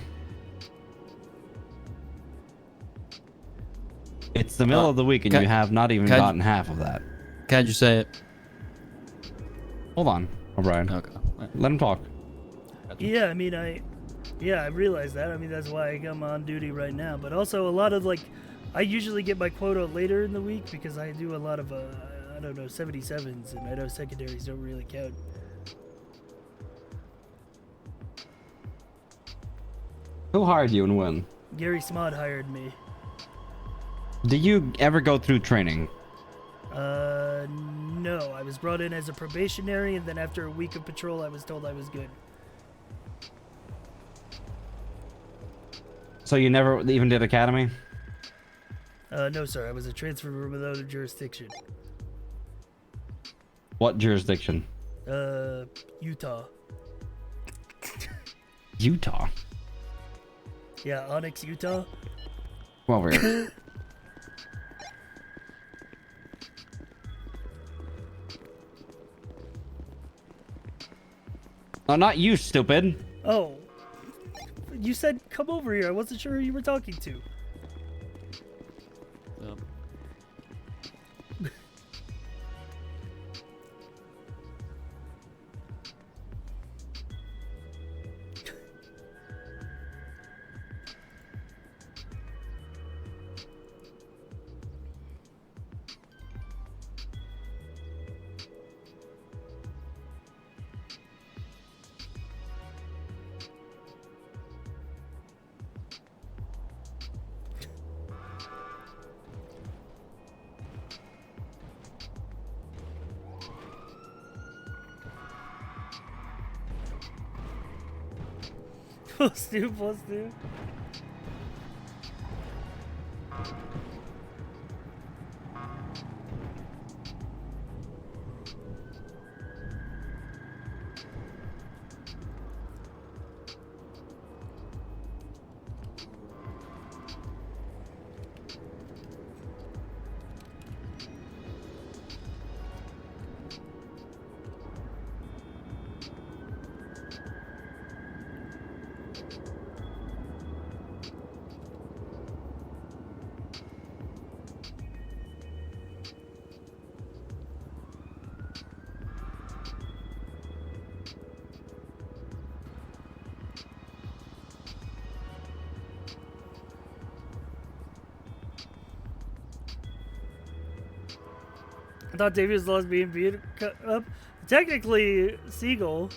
It's the middle of the week and you have not even gotten half of that. Can't you say it? Hold on, O'Brien. Okay. Let him talk. Yeah, I mean, I realize that. I mean, that's why I come on duty right now. But also a lot of, like, I usually get my quota later in the week because I do a lot of, I don't know, 77s, and I know secondaries don't really count. Who hired you and when? Gary Smod hired me. Did you ever go through training? No. I was brought in as a probationary, and then after a week of patrol, I was told I was good. So you never even did academy? No, sir. I was a transfer from another jurisdiction. What jurisdiction? Utah. Utah? Yeah, Onyx, Utah. Come over here. Oh, not you, stupid. Oh. You said come over here. I wasn't sure who you were talking to. Yep. +2, +2. I thought Davey was the last BMPD up. Technically, Seagull.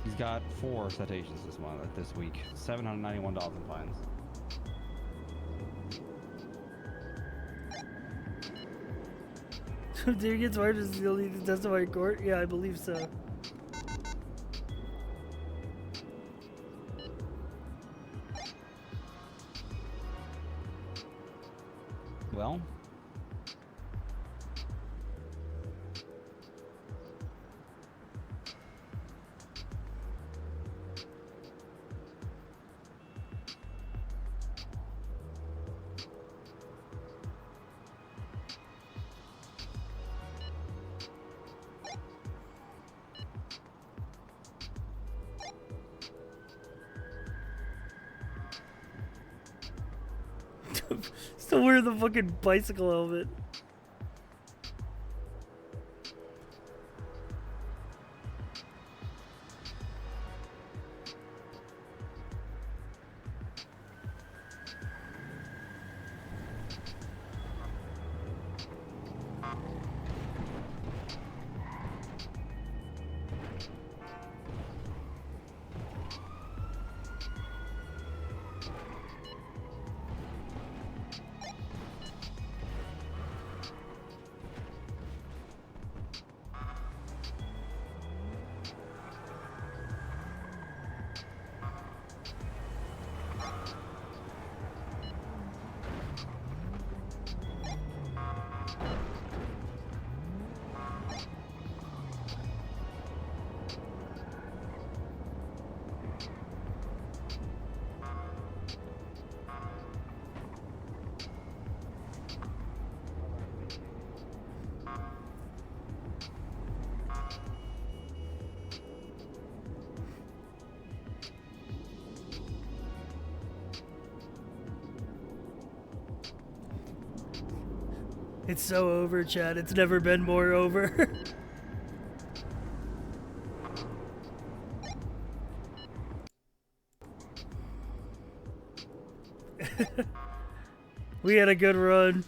He's got 4 citations this week. $791 in fines. Davey gets fired as the only to testify in court? Yeah, I believe so. Well, Still wearing the fucking bicycle helmet. It's so over, Chad. It's never been more over. We had a good run.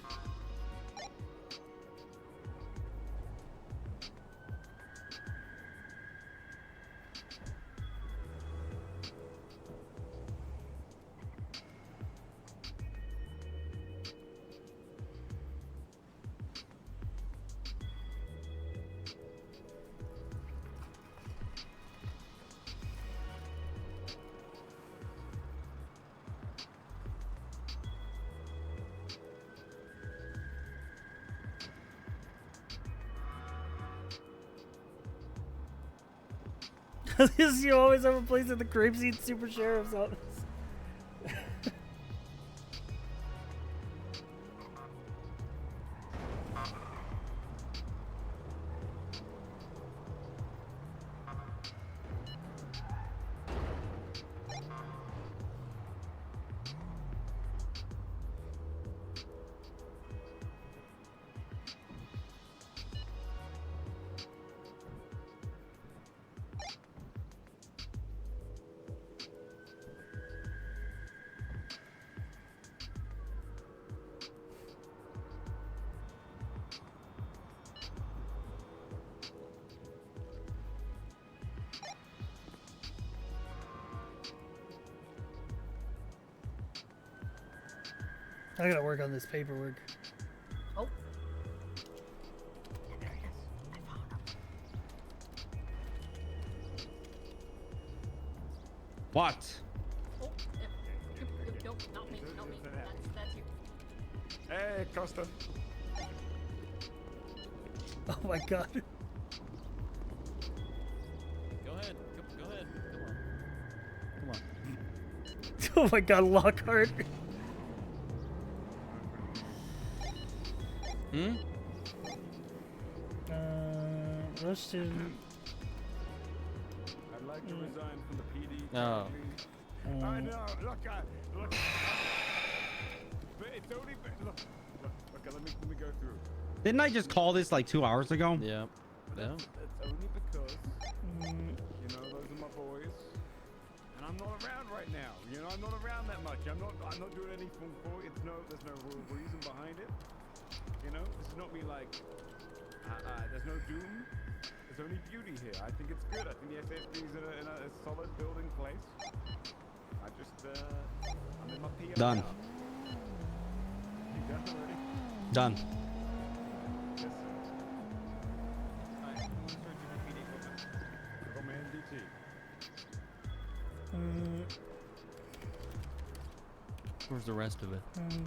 You always have a place at the Creep Scene Super Sheriff's office. I gotta work on this paperwork. Oh. What? Nope, not me. That's you. Hey, Costa. Oh my god. Go ahead. Go ahead. Come on. Oh my god, Lockhart. Hmm? Rustin. I'd like to resign from the PD. No. I know. Look. But it's only. Look. Let me go through. Didn't I just call this like 2 hours ago? Yeah. Yeah. It's only because you know those are my boys, and I'm not around right now. You know, I'm not around that much. I'm not doing anything for it. There's no reason behind it. You know, this is not me like, there's no doom. There's only beauty here. I think it's good. I think the SFD is in a solid building place. I just, I'm in my PR Done. now. You done already? Done. Yes, sir. Alright, let's start doing PD equipment. I've got my NDT. Where's the rest of it?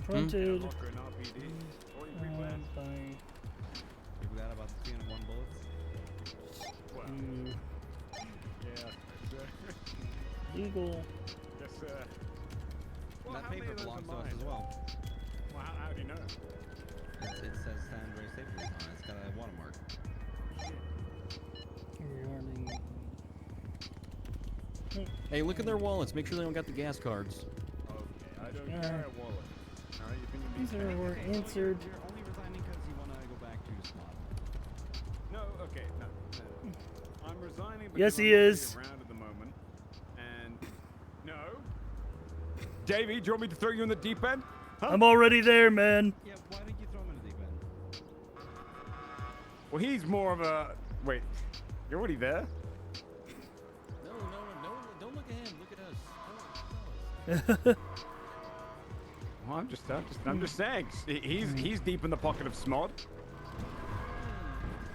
Fronted. Locker and RPD. All you By You forgot about the 301 bullets? Well, yeah, legal. yes, sir. Well, That how many paper of those belongs are to us mine? as well. Well, how do you know? It says San Andreas Safety on it. It's got a watermark. Hey, look at their wallets. Make sure they don't got the gas cards. Okay, I don't carry a wallet. Alright, you think These were answered. You're only resigning because you want to go back to SMOD. No, okay, no. I'm resigning because Yes, he I'm not is. really around at the moment. And no. Davey, do you want me to throw you in the deep end? Huh? I'm already there, man. Yeah, why didn't you throw him in the deep end? Well, he's more of a. Wait, you're already there? No. Don't look at him. Look at us. Well, I'm just saying. He's deep in the pocket of SMOD.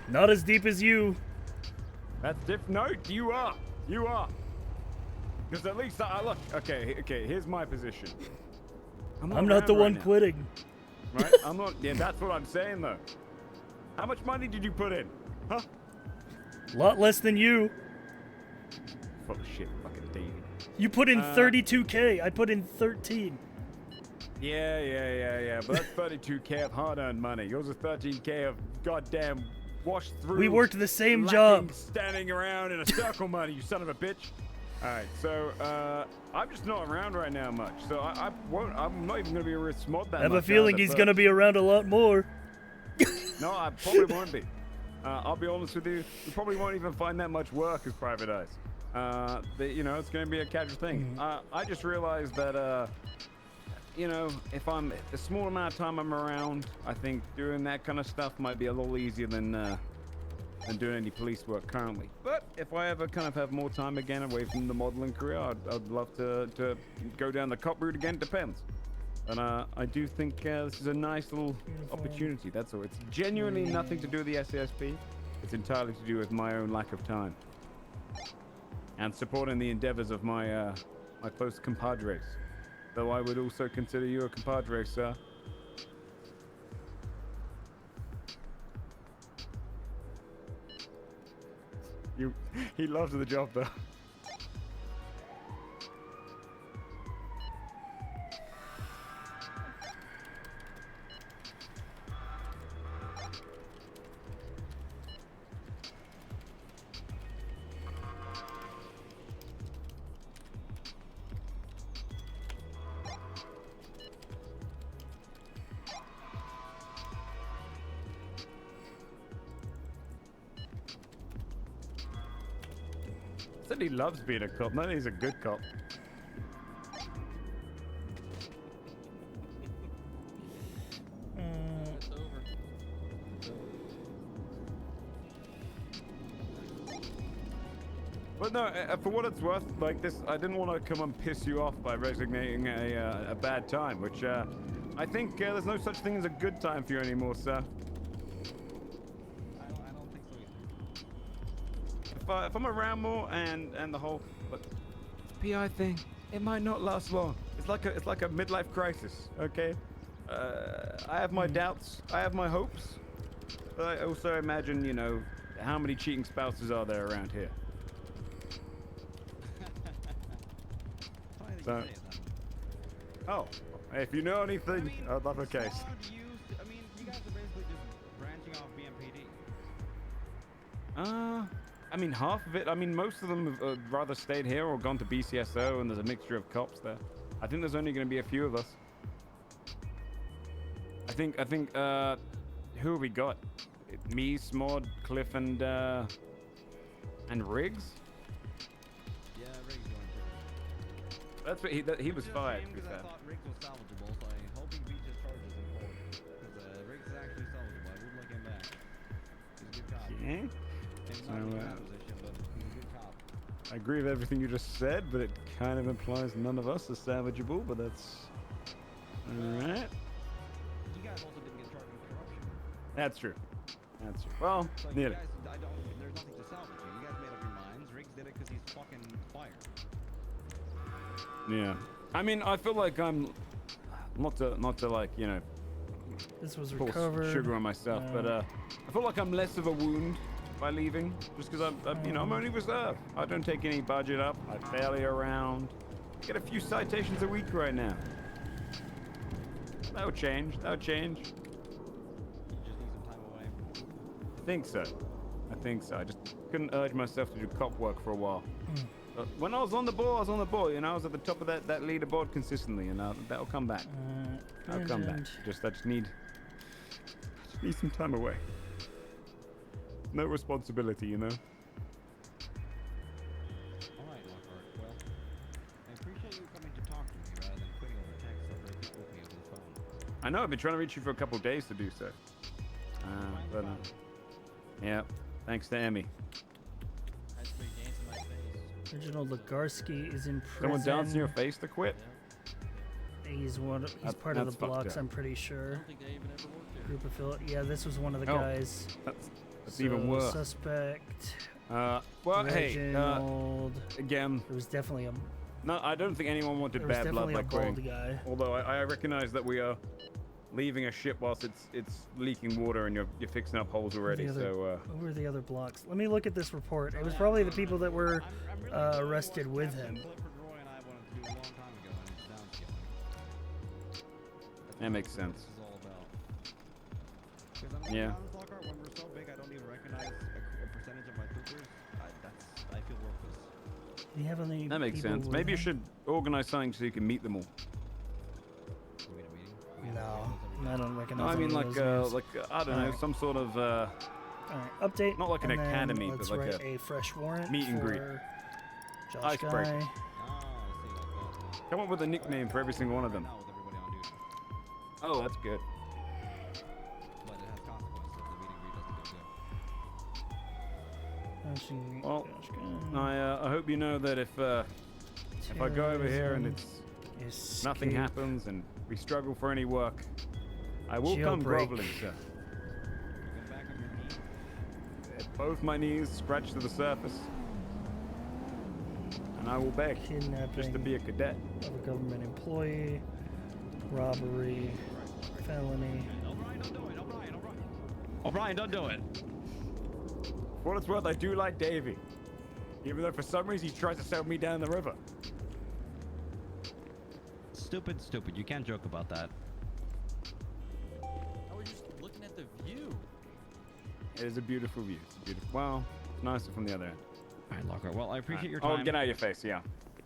Not as deep as you. That's different. No, you are. Because at least I look. Okay. Here's my position. I'm not the around one right now, quitting. right? I'm not. Yeah, that's what I'm saying though. How much money did you put in? Huh? A lot less than you. Full of shit, fucking Davey. You put in 32K. I put in 13. Yeah. But that's 32K of hard-earned money. Yours is 13K of goddamn washed through. We worked the same lacking, job. standing around in a circle money. You son of a bitch. All right, so I'm just not around right now much. So I won't. I'm not even gonna be a real SMOD that I have much a feeling either, he's but- gonna be around a lot more. No, I probably won't be. I'll be honest with you. You probably won't even find that much work as private eyes. You know, it's going to be a casual thing. I just realized that, you know, if I'm the small amount of time I'm around, I think doing that kind of stuff might be a little easier than doing any police work currently. But if I ever kind of have more time again away from the modeling career, I'd love to go down the cop route again. Depends. And I do think this is a nice little opportunity. That's all. It's genuinely nothing to do with the SASP. It's entirely to do with my own lack of time and supporting the endeavors of my my close compadres. Though I would also consider you a compadre, sir. He loves the job, though. Said he loves being a cop. No, he's a good cop. It's over. But no, for what it's worth, like this, I didn't want to come and piss you off by resignating a bad time, which I think there's no such thing as a good time for you anymore, sir. I don't think so either. If I'm around more and the whole PI thing, it might not last long. It's like a midlife crisis, okay? I have my doubts, I have my hopes, but I also imagine, you know, how many cheating spouses are there around here? So, oh, if you know anything, that's the case. I mean, you guys are basically just branching off BMPD. I mean, half of it. I mean, most of them have rather stayed here or gone to BCSO, and there's a mixture of cops there. I think there's only going to be a few of us. I think, who have we got? Me, Smod, Cliff, and Riggs? Yeah, Riggs going to. That's what he was fired, to be Because I fair. thought Riggs was salvageable, so I hope he beats his charges in court. Because Riggs is actually salvageable. I wouldn't look him back. He's a good cop. Yeah. He's So, not in that position, but he's a good cop. I agree with everything you just said, but it kind of implies none of us are salvageable, but that's... Alright. You guys also didn't get charged with corruption. That's true. That's true. Well, So nearly. you guys, there's nothing to salvage you. You guys made up your minds. Riggs did it because he's fucking fired. Yeah. I mean, I feel like I'm... Not to like, you know... This was pour recovered. sugar on myself, but I feel like I'm less of a wound by leaving, just because I'm you know, I'm only reserved. I don't take any budget up. I barely around. Get a few citations a week right now. That'll change. That'll change. You just need some time away. I think so. I just couldn't urge myself to do cop work for a while. But when I was on the ball, I was on the ball. You know, I was at the top of that leaderboard consistently, and that'll come back. I'll come back. I just need some time away. No responsibility, you know. Alright, Lockhart. Well, I appreciate you coming to talk to me rather than quitting over text or breaking with me over the phone. I know I've been trying to reach you for a couple of days to do so. But yeah, thanks to Emmy. Reginald Legarski is in prison. Someone dance in your face to quit? He's part of the blocks, I'm pretty sure. I don't think they even ever worked there. Group affiliate. Yeah, this was one of the Oh, guys. That's So, even worse. Suspect. Well, Reginald. hey, again. There was definitely a. No, I don't think anyone wanted There was bad blood definitely like a bald Queen. guy. Although I recognize that we are leaving a ship whilst it's leaking water and you're fixing up holes already. What were the other blocks? Let me look at this report. It was probably the people that were arrested with him. That makes sense. Yeah. When we're so big, I don't even recognize a percentage of my troopers. I feel worthless. Do you have any That makes people sense. with Maybe you him? should organize something so you can meet them all. No. I don't recognize. No, I mean any of those names. I don't know, some sort of All right, update. not like an and then academy, let's but like write a fresh warrant meet and greet. for Josh Icebreaker. Guy. Come up with a nickname for every single one of them. Oh, that's good. Well, I hope you know that if I go over here and it's nothing happens and we struggle for any work, I will come Jailbreak. groveling, sir. Both my knees scratched to the surface, and I will beg just to be a cadet. Of a government employee, robbery, felony. O'Brien, don't do it. For what it's worth, I do like Davey. Even though for some reason he tries to sell me down the river. Stupid. You can't joke about that. I was just looking at the view. It is a beautiful view. It's beautiful. Well, it's nicer from the other end. All right, Lockhart. Well, I appreciate your Oh, time. get out of your face, yeah.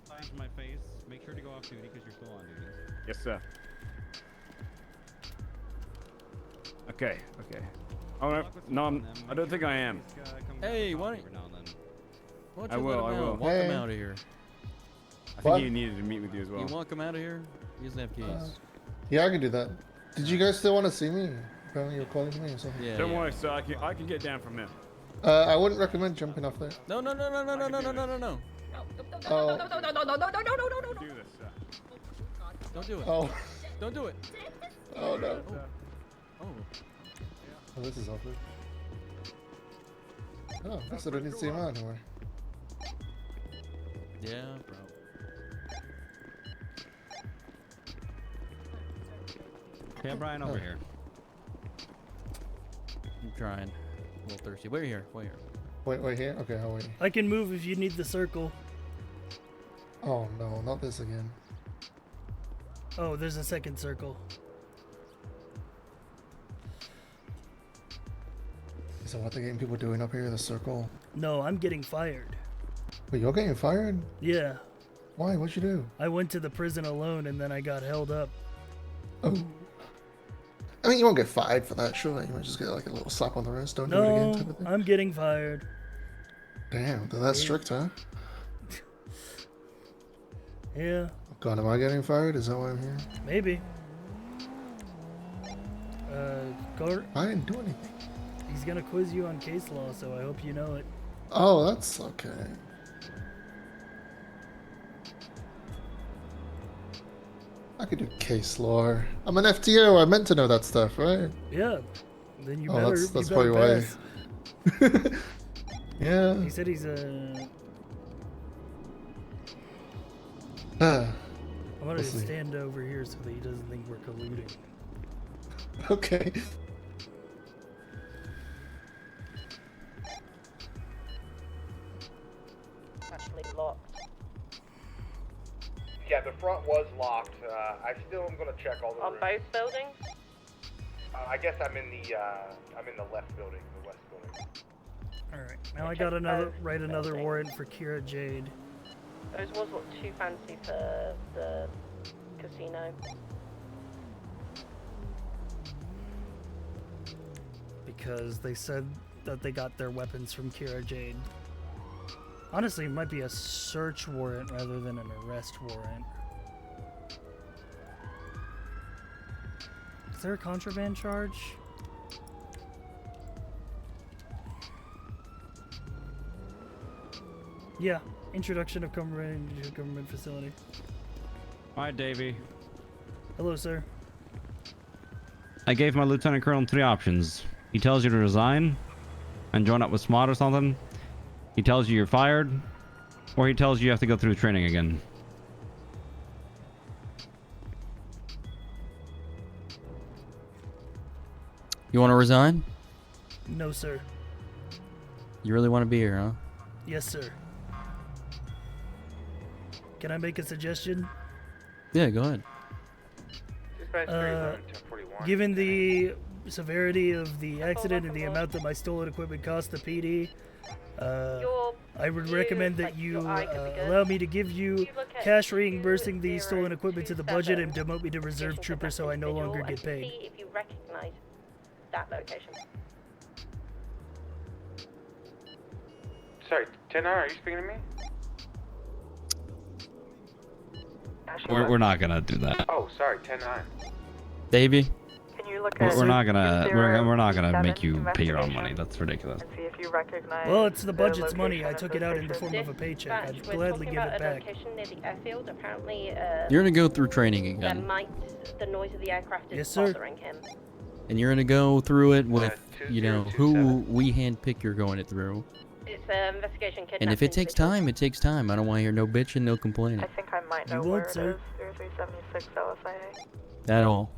Signs in my face. Make sure to go off duty because you're still on duty. Yes, sir. Okay. Oh, no, I don't think I am. Hey, why don't I you will, let I him will. out? Walk him out of here. I think he needed to meet with you as well. You walk him out of here? He doesn't have keys. Yeah, I can do that. Did you guys still want to see me? Apparently you're calling me or something. Yeah. Don't worry, sir. I can get down from there. I wouldn't recommend jumping off there. No. Oh. Do this, sir. Don't do it. Oh. Don't do it. Oh no. Oh. Oh, this is awkward. Oh, I said I didn't see him out anywhere. Yeah, bro. Yeah, Brian, over here. I'm trying. A little thirsty. Wait here. Wait here? Okay, I'll wait. I can move if you need the circle. Oh no, not this again. Oh, there's a second circle. So what the game people doing up here in the circle? No, I'm getting fired. Wait, you're getting fired? Yeah. Why? What'd you do? I went to the prison alone and then I got held up. Oh. I mean, you won't get fired for that, surely. You might just get like a little slap on the wrist. Don't do it again. Type of thing. I'm getting fired. Damn, that's strict, huh? Yeah. God, am I getting fired? Is that why I'm here? Maybe. Go. I didn't do anything. He's gonna quiz you on case law, so I hope you know it. Oh, that's okay. I could do case law. I'm an FTO. I meant to know that stuff, right? Yeah. Then you Oh, better. that's you probably better why. pass. Yeah. He said he's a. I'm gonna We'll see. stand over here so that he doesn't think we're colluding. Okay. Actually locked. Yeah, the front was locked. I still am gonna check all the On rooms. both buildings? I guess I'm in the left building, the west building. Alright, now I got another warrant for Kira Jade. Those was what, too fancy for the casino. Because they said that they got their weapons from Kira Jade. Honestly, it might be a search warrant rather than an arrest warrant. Is there a contraband charge? Yeah, introduction of contraband to government facility. All right, Davey. Hello, sir. I gave my lieutenant colonel 3 options. He tells you to resign and join up with SWAT or something. He tells you you're fired, or he tells you have to go through training again. You want to resign? No, sir. You really want to be here, huh? Yes, sir. Can I make a suggestion? Yeah, go ahead. Given the severity of the accident and the amount that my stolen equipment cost the PD, I would recommend that you allow me to give you cash reimbursing the stolen equipment to the budget and demote me to reserve trooper so I no longer get paid. See if you recognize that location. Sorry, 10-9, are you speaking to me? We're not gonna do that. Oh, sorry, 10-9. Davey? Can you look We're not gonna make you pay your own money. That's ridiculous. see if you recognize Well, it's the the budget's money. I location took of it out this in the form of a paycheck. I'd We're gladly talking give about it a back. location near the airfield. Apparently, You're gonna go through training there again. the noise of the aircraft is Yes, sir. bothering him. And you're gonna go through it with, you know, who we handpick you're going it through. It's an investigation kidnapping. And if it takes time, it takes time. I don't want to hear no bitching, no complaining. I think I might know You where won't, it sir. is. 0376 LSIA. At all.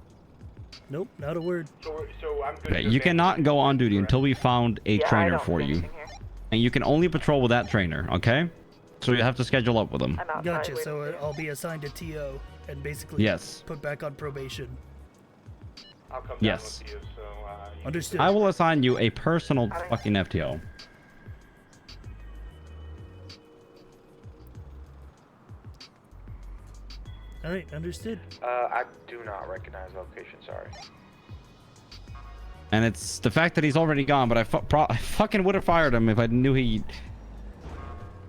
Nope, not a word. So I'm good. Okay, you cannot go on duty until we found a Yeah, I trainer don't for see you. anything here. And you can only patrol with that trainer, okay? So you have to schedule up with him. I'm outside Gotcha, waiting so for you. I'll be assigned a TO and basically Yes. put back on probation. I'll come down Yes. with you, so you Understood. I will assign you a personal fucking FTO. Alright, understood. I do not recognize the location, sorry. And it's the fact that he's already gone, but I fucking would have fired him if I knew you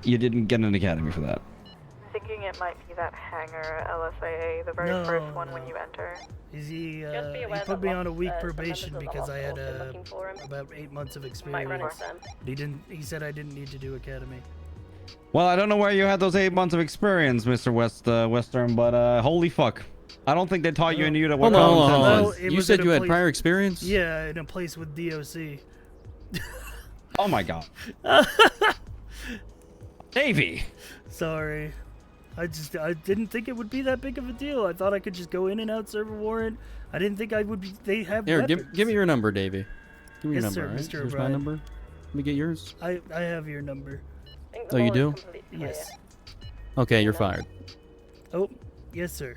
didn't get an academy for that. I'm thinking it might be that hangar LSIA, the very No, first one no. when you enter. Is he, Just be he aware put that me on a lots, week some probation members of the because I had lost cause are looking for him. about 8 months of Might run experience. into them. He said I didn't need to do academy. Well, I don't know where you had those 8 months of experience, Mr. Westerm, but holy fuck. I don't think they taught you in unit what Hold on, common hold sense on. Well, is. it You was said in a you had place- prior experience? Yeah, in a place with DOC. Oh my god. Davey! Sorry. I didn't think it would be that big of a deal. I thought I could just go in and out, serve a warrant. I didn't think I would be, they have Here, weapons. give me your number, Davey. Give me your Yes, number, sir, alright? Mr. Here's my O'Brien. number. Let me get yours. I have your number. Oh, you do? Yes. Okay, you're fired. Oh, yes, sir.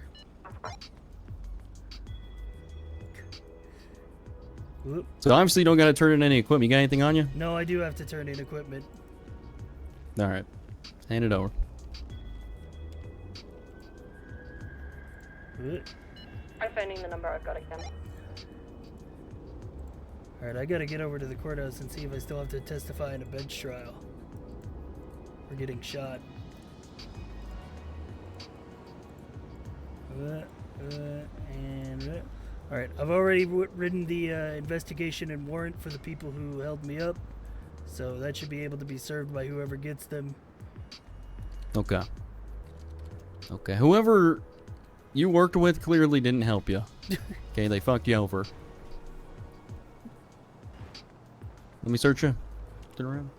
Whoop. So obviously you don't gotta turn in any equipment. You got anything on you? No, I do have to turn in equipment. Alright. Hand it over. Whoop. I'm phoning the number I've got again. Alright, I gotta get over to the courthouse and see if I still have to testify in a bench trial. For getting shot. Alright, I've already written the investigation and warrant for the people who held me up. So that should be able to be served by whoever gets them. Okay. Okay. Whoever you worked with clearly didn't help you. Okay, they fucked you over. Let me search you. Turn around.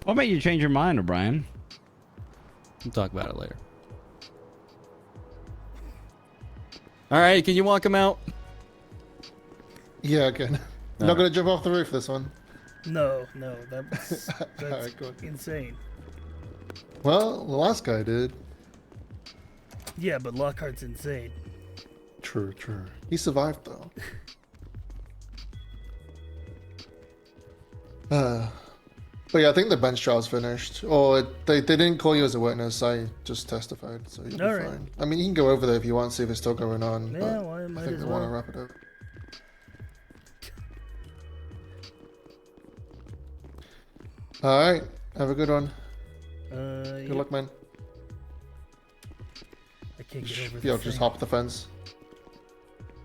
What made you change your mind, O'Brien? We'll talk about it later. Alright, can you walk him out? Yeah, again. Not Alright. gonna jump off the roof this one. No, that's Alright, good. insane. Well, the last guy did. Yeah, but Lockhart's insane. True, true. He survived though. But yeah, I think the bench trial's finished. Or they didn't call you as a witness. I just testified, so you'll be Alright. fine. I mean, you can go over there if you want, see if it's still going on. Yeah, but well, I might I think as they want to well. wrap it up. Alright, have a good one. Good Yep. luck, man. I can't get over Yo, this just thing. hop the fence.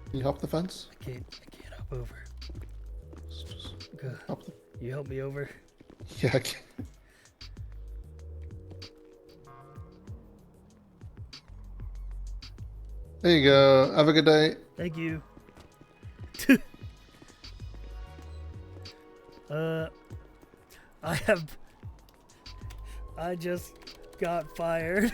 Can you hop the fence? I can't hop over. Go. Hop the... You help me over? Yeah, I can. There you go. Have a good day. Thank you. I just got fired.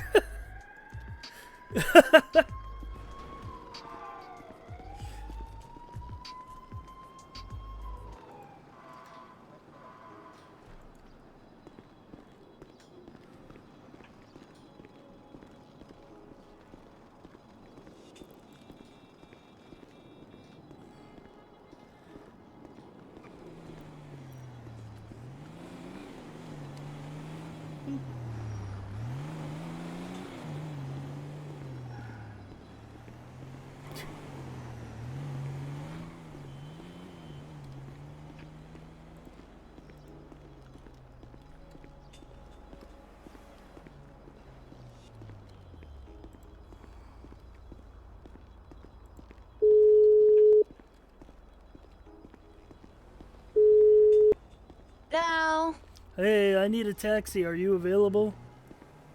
Hello. Hey, I need a taxi. Are you available?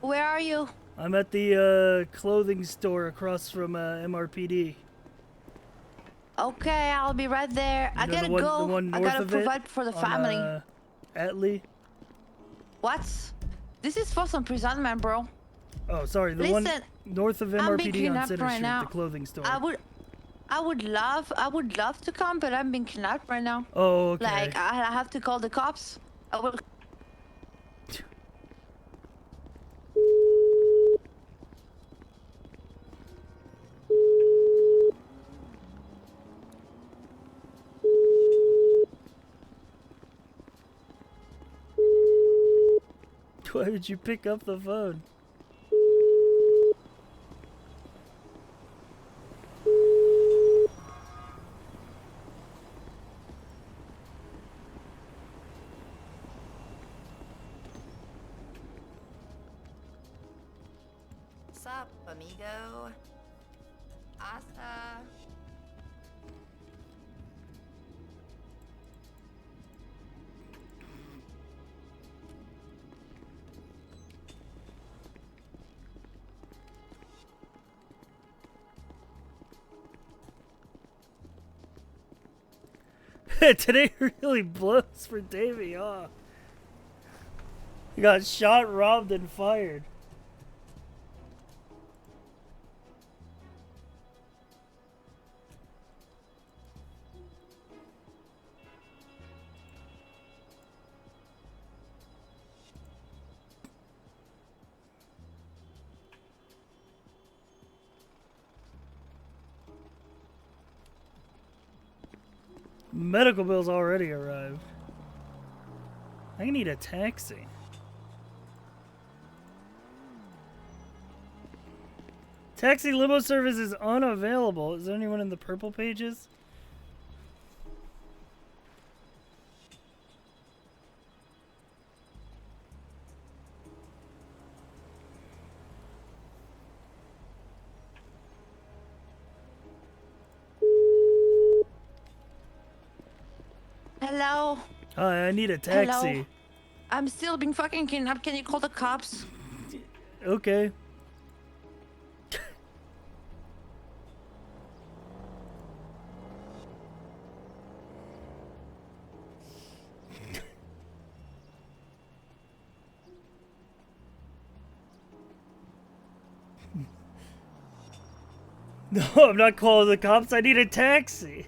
Where are you? I'm at the clothing store across from MRPD. Okay, I'll be right there. I You know gotta the one, go. The one I north gotta of provide it for the on, family. Atlee. What? This is for some imprisonment, bro. Oh, sorry. The Listen, one north of I'm being MRPD on kidnapped Center right Street, now. the clothing store. I would love to come, but I'm being kidnapped right now. Oh, okay. Like I have to call the cops. I will. Why would you pick up the phone? What's up, amigo? Hasta. Today really blows for Davey, huh? He got shot, robbed, and fired. Medical bills already arrived. I need a taxi. Taxi limo service is unavailable. Is there anyone in the purple pages? Hello. Hi, I need a taxi. Hello. I'm still being fucking kidnapped. Can you call the cops? Okay. No, I'm not calling the cops. I need a taxi.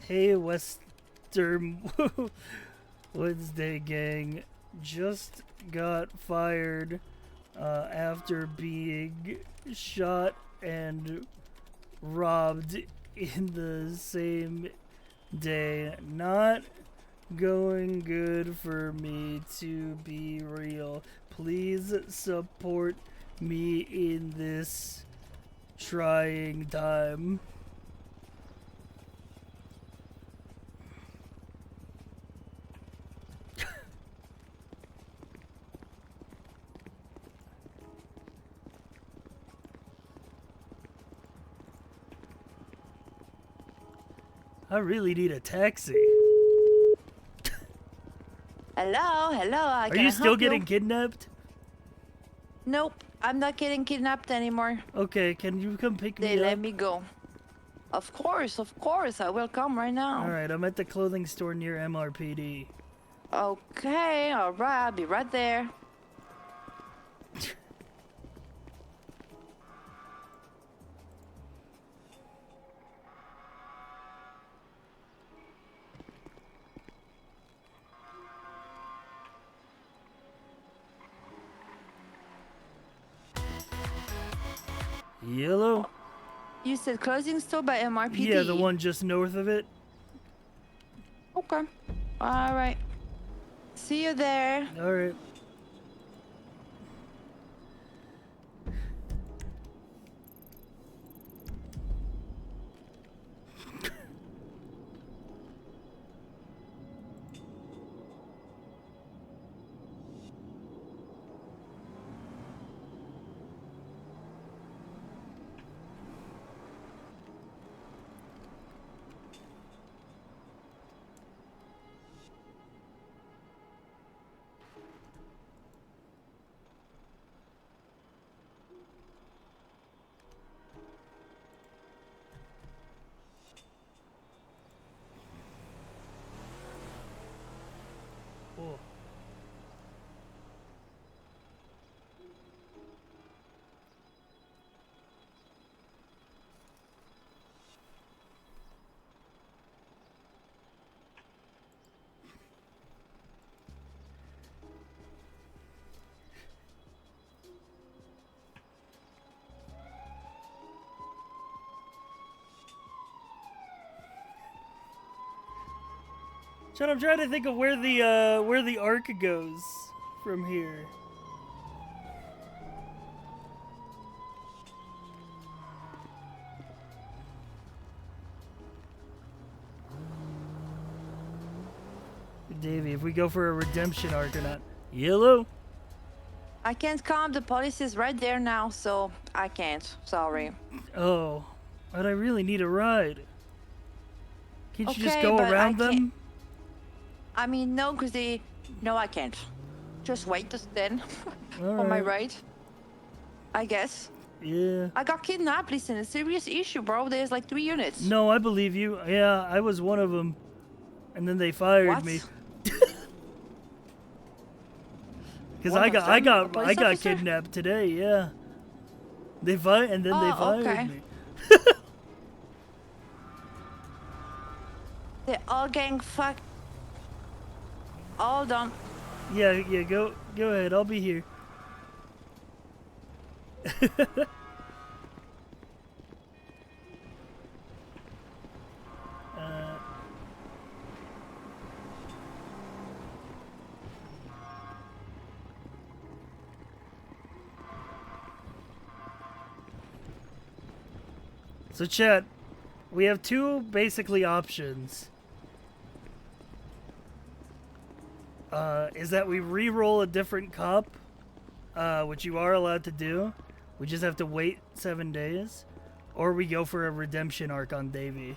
Hey, Westerm Wednesday gang just got fired after being shot and robbed in the same day. Not going good for me, to be real. Please support me in this trying time. I really need a taxi. Hello, hello. Are you still getting kidnapped? Nope, I'm not getting kidnapped anymore. Okay, can you come pick me They up? let me go. Of course, I will come right now. Alright, I'm at the clothing store near MRPD. Okay, alright, I'll be right there. Yellow? You said clothing store by MRPD? Yeah, the one just north of it. Okay. Alright. See you there. Alright. Oh. Chad, I'm trying to think of where the arc goes from here. Davey, if we go for a redemption arc or not. Yellow? I can't come. The police is right there now, so I can't. Sorry. Oh, but I really need a ride. Can't you just Okay, go but around I them? can't- I mean, no, because they... No, I can't. Just wait then. On my Alright. ride. I guess. Yeah. I got kidnapped. Listen, a serious issue, bro. There's like 3 units. No, I believe you. Yeah, I was one of them. And then they fired What? me. Because One I of got them? A police officer? kidnapped today. Yeah. They fired and then they fired okay. me. They're all getting fucked. All done. Yeah, go ahead. I'll be here. So chat, we have 2 basically options. Is that we re-roll a different cop, which you are allowed to do. We just have to wait 7 days. Or we go for a redemption arc on Davey.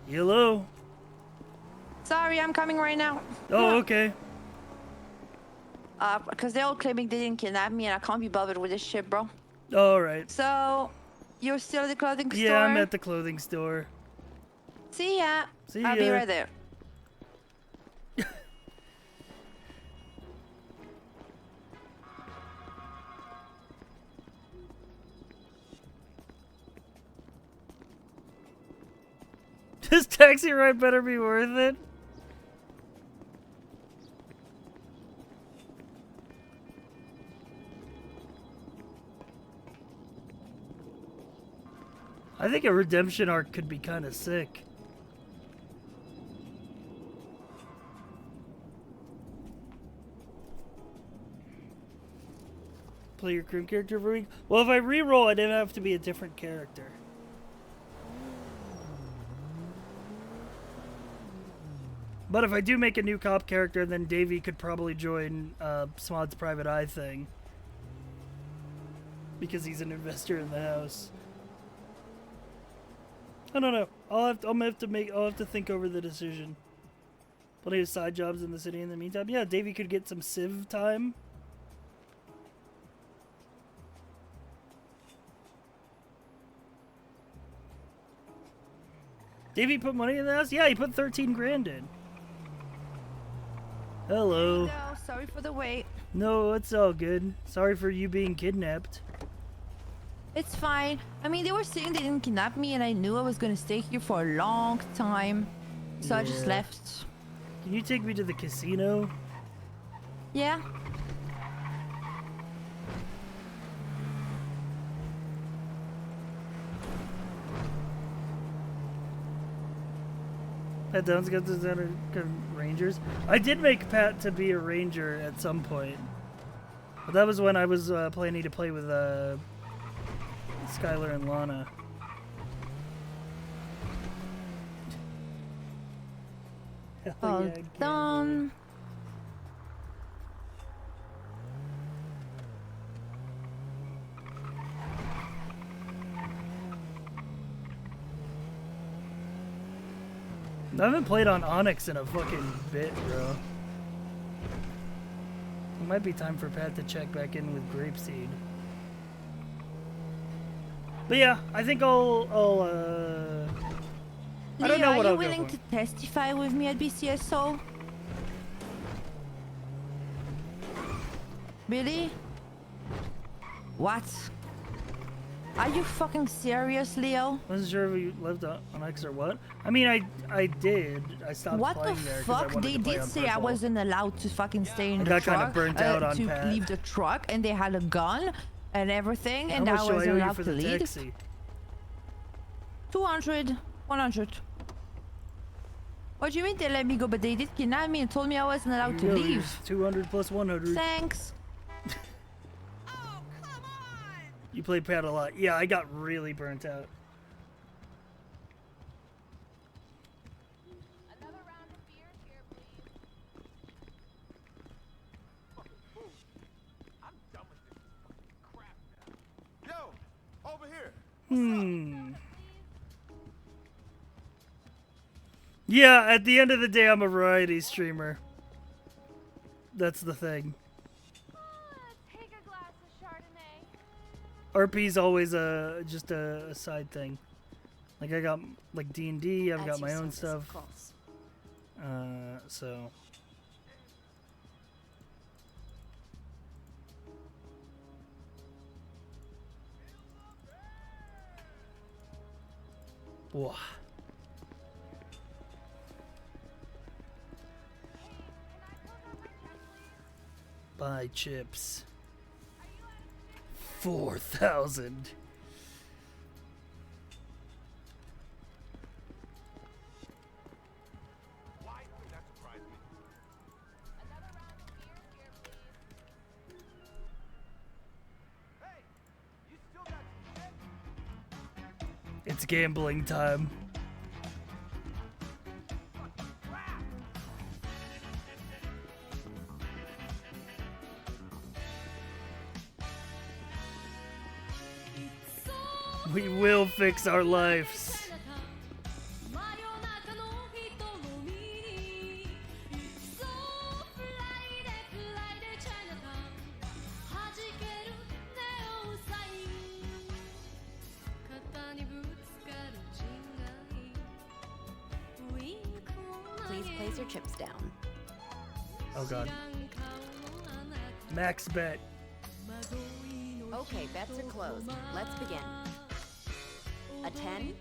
Hello? Sorry, I'm coming right now. Oh, okay. Because they're all claiming they didn't kidnap me and I can't be bothered with this shit, bro. Alright. So, you're still at the clothing store? Yeah, I'm at the clothing store. See ya. See I'll be ya. right there. This taxi ride better be worth it. I think a redemption arc could be kind of sick. Play your crew character every week? Well, if I re-roll, I didn't have to be a different character. But if I do make a new cop character, then Davey could probably join Smod's private eye thing. Because he's an investor in the house. I don't know. I'll have to think over the decision. Plenty of side jobs in the city in the meantime. Yeah, Davey could get some civ time. Davey put money in the house? Yeah, he put 13 grand in. Hello. Hello, sorry for the wait. No, it's all good. Sorry for you being kidnapped. It's fine. I mean, they were saying they didn't kidnap me, and I knew I was gonna stay here for a long time. So I just Yeah. left. Can you take me to the casino? Yeah. Pat Down's got the Rangers. I did make Pat to be a Ranger at some point. But that was when I was planning to play with Skylar and Lana. All yeah, done. I haven't played on Onyx in a fucking bit, bro. It might be time for Pat to check back in with Grapeseed. But yeah, I think I'll I don't know what are I'll you go willing for. to testify with me at BCSO? Really? What? Are you fucking serious, Leo? Wasn't sure if you lived on Onyx or what. I mean, I did. I stopped What the playing there 'cause I fuck? wanted They to play did on say I Purple. wasn't allowed to fucking stay in I the got kinda truck. burnt out on to Pat. leave the truck, and they had a gun and everything, and How I much do I wasn't owe you allowed for to the leave. taxi? 200, 100. What do you mean they let me go? But they did kidnap me and told me I wasn't allowed to Here you go, leave. here's 200 plus 100. Thanks. You played Pat a lot. Yeah, I got really burnt out. Yo, over here. Yeah, at the end of the day, I'm a variety streamer. That's the thing. RP's always just a side thing. Like I got like D&D, I've got my own stuff. So Whoa. Buy chips. 4,000. It's gambling time. We will fix our lives. Please place your chips down. Oh god. Max bet. Okay, bets are closed. Let's begin. A 10?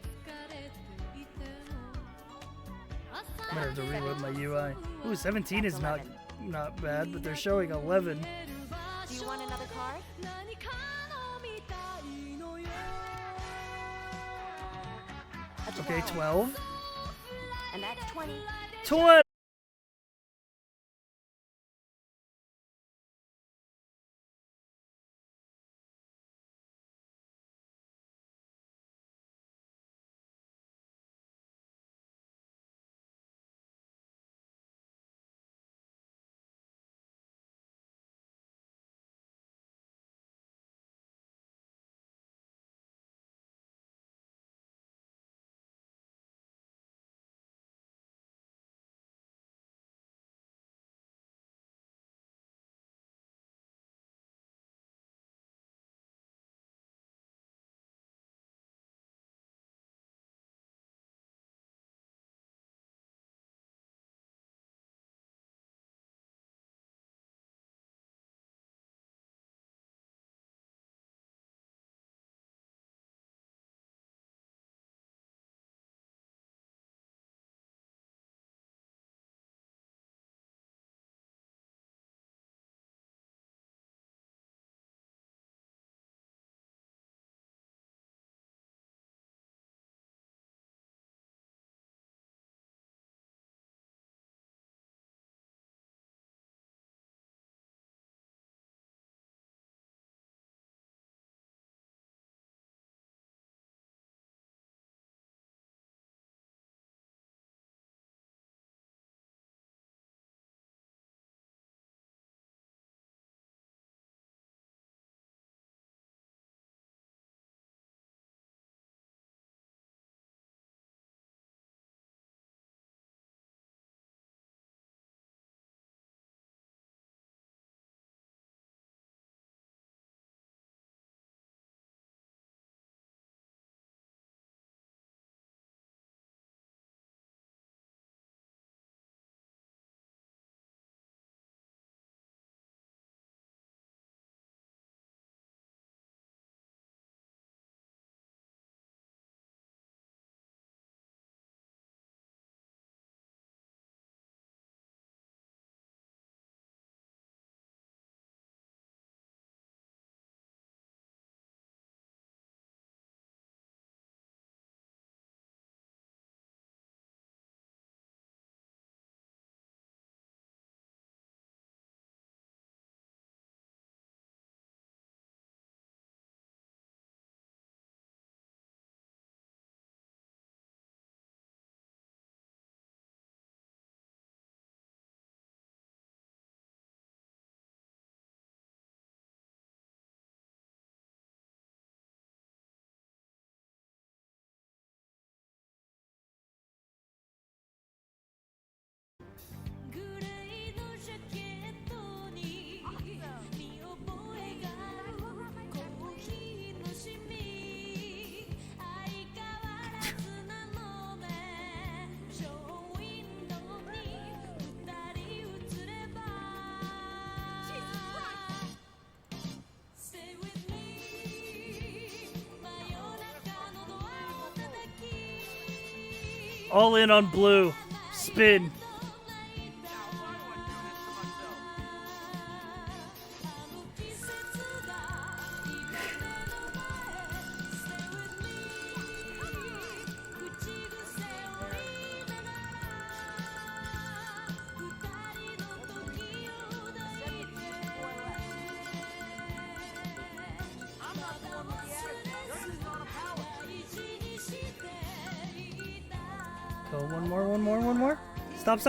I'm gonna have to reload my UI. Ooh, 17 is not bad, but they're showing 11. Do you want another card? Okay, 12. And that's 20. 20! All in on blue. Spin. Go, one more. Stop.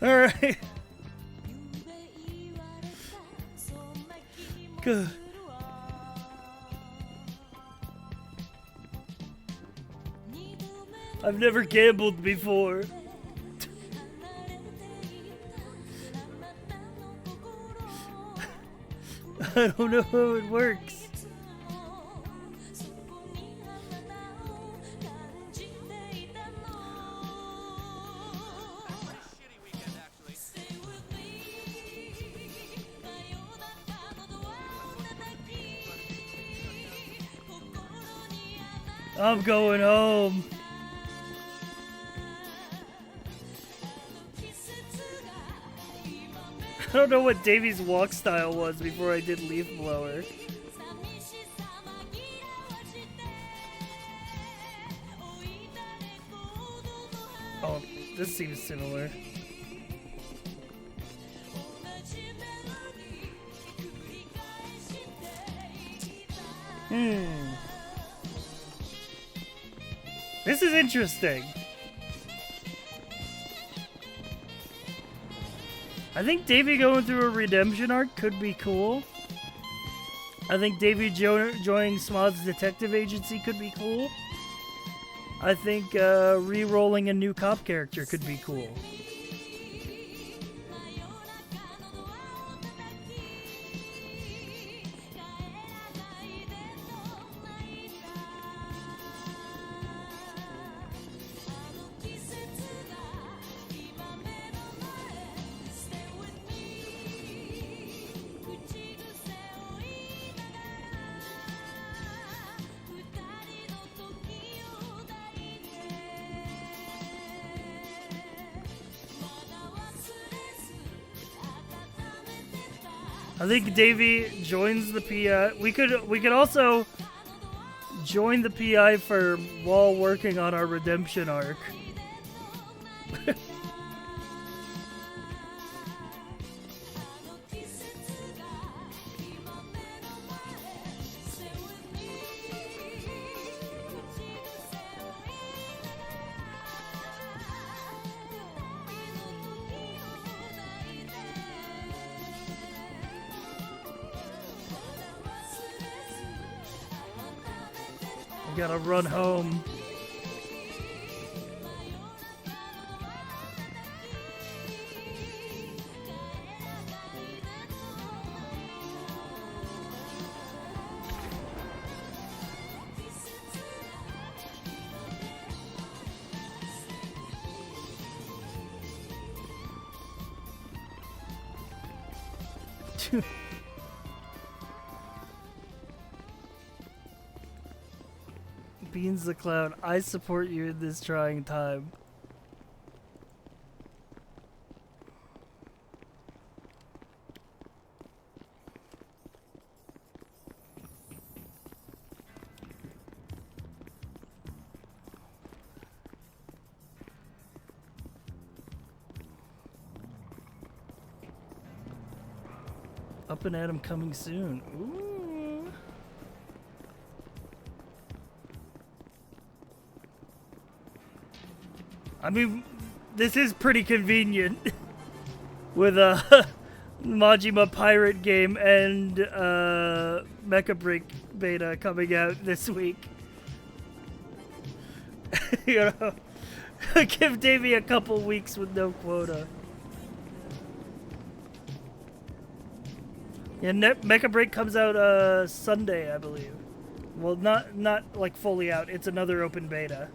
All right. Good. I've never gambled before. I don't know how it works. I'm going home. I don't know what Davey's walk style was before I did leaf blower. Oh, this seems similar. This is interesting. I think Davey going through a redemption arc could be cool. I think Davey joining Smod's detective agency could be cool. I think re-rolling a new cop character could be cool. I think Davey joins the PI. We could also join the PI for while working on our redemption arc. Gotta run home. Beans the Clown, I support you in this trying time. Up and Atom coming soon. Ooh. I mean, this is pretty convenient with a Majima Pirate game and Mecha Break beta coming out this week. You know, give Davey a couple weeks with no quota. Yeah, Mecha Break comes out Sunday, I believe. Well, not like fully out. It's another open beta.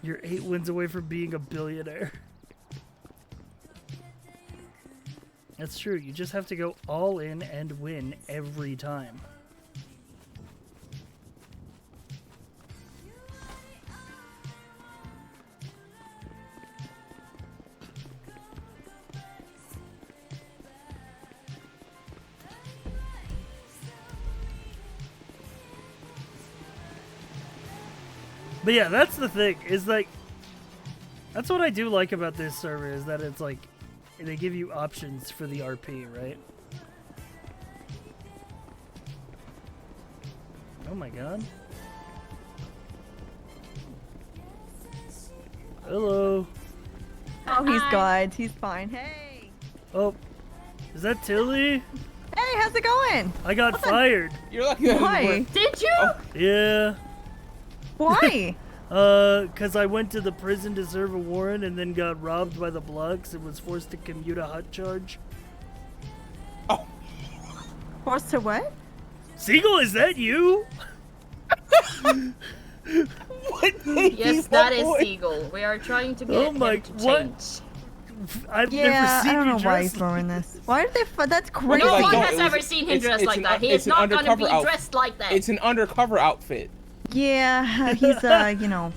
You're 8 wins away from being a billionaire. That's true. You just have to go all in and win every time. But yeah, that's the thing, is like, that's what I do like about this server, is that it's like, they give you options for the RP, right? Oh my god. Hello. Oh, he's good. He's fine. Hey. Oh, is that Tilly? Hey, how's it going? I got fired. You're lucky. Why? Did you? Yeah. Why? 'Cause I went to the prison to serve a warrant and then got robbed by the blocks and was forced to commute a hot charge. Forced to what? Siegel, is that you? Yes, that is Siegel. We are trying to get him to change. I've Yeah, never seen I don't you know why he's dressed throwing this. Why did they? That's crazy. No one has ever seen him dressed like that. He is not going to be dressed like that. It's an undercover outfit. Yeah, he's you know.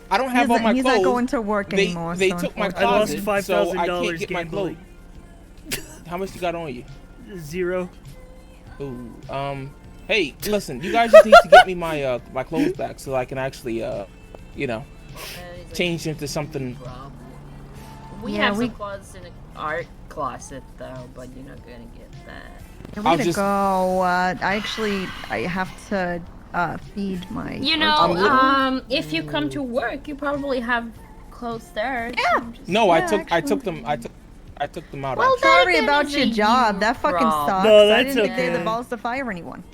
I don't have all my he's clothes. He's not going to work anymore. They so took my unfortunately. closet, so I can't $5,000 get my clothes. gambling. How much you got on you? 0. Ooh, hey, listen, you guys just need to get me my my clothes back so I can actually you know, change into something. We have some clothes in the art closet though, but you're not gonna get that. Way to go. I have to feed my. You know, if you come to work, you probably have clothes there. Yeah. No, I took them out. Well, actually. sorry about your job. That fucking sucks. No, I that's didn't think they had okay. the balls to fire anyone.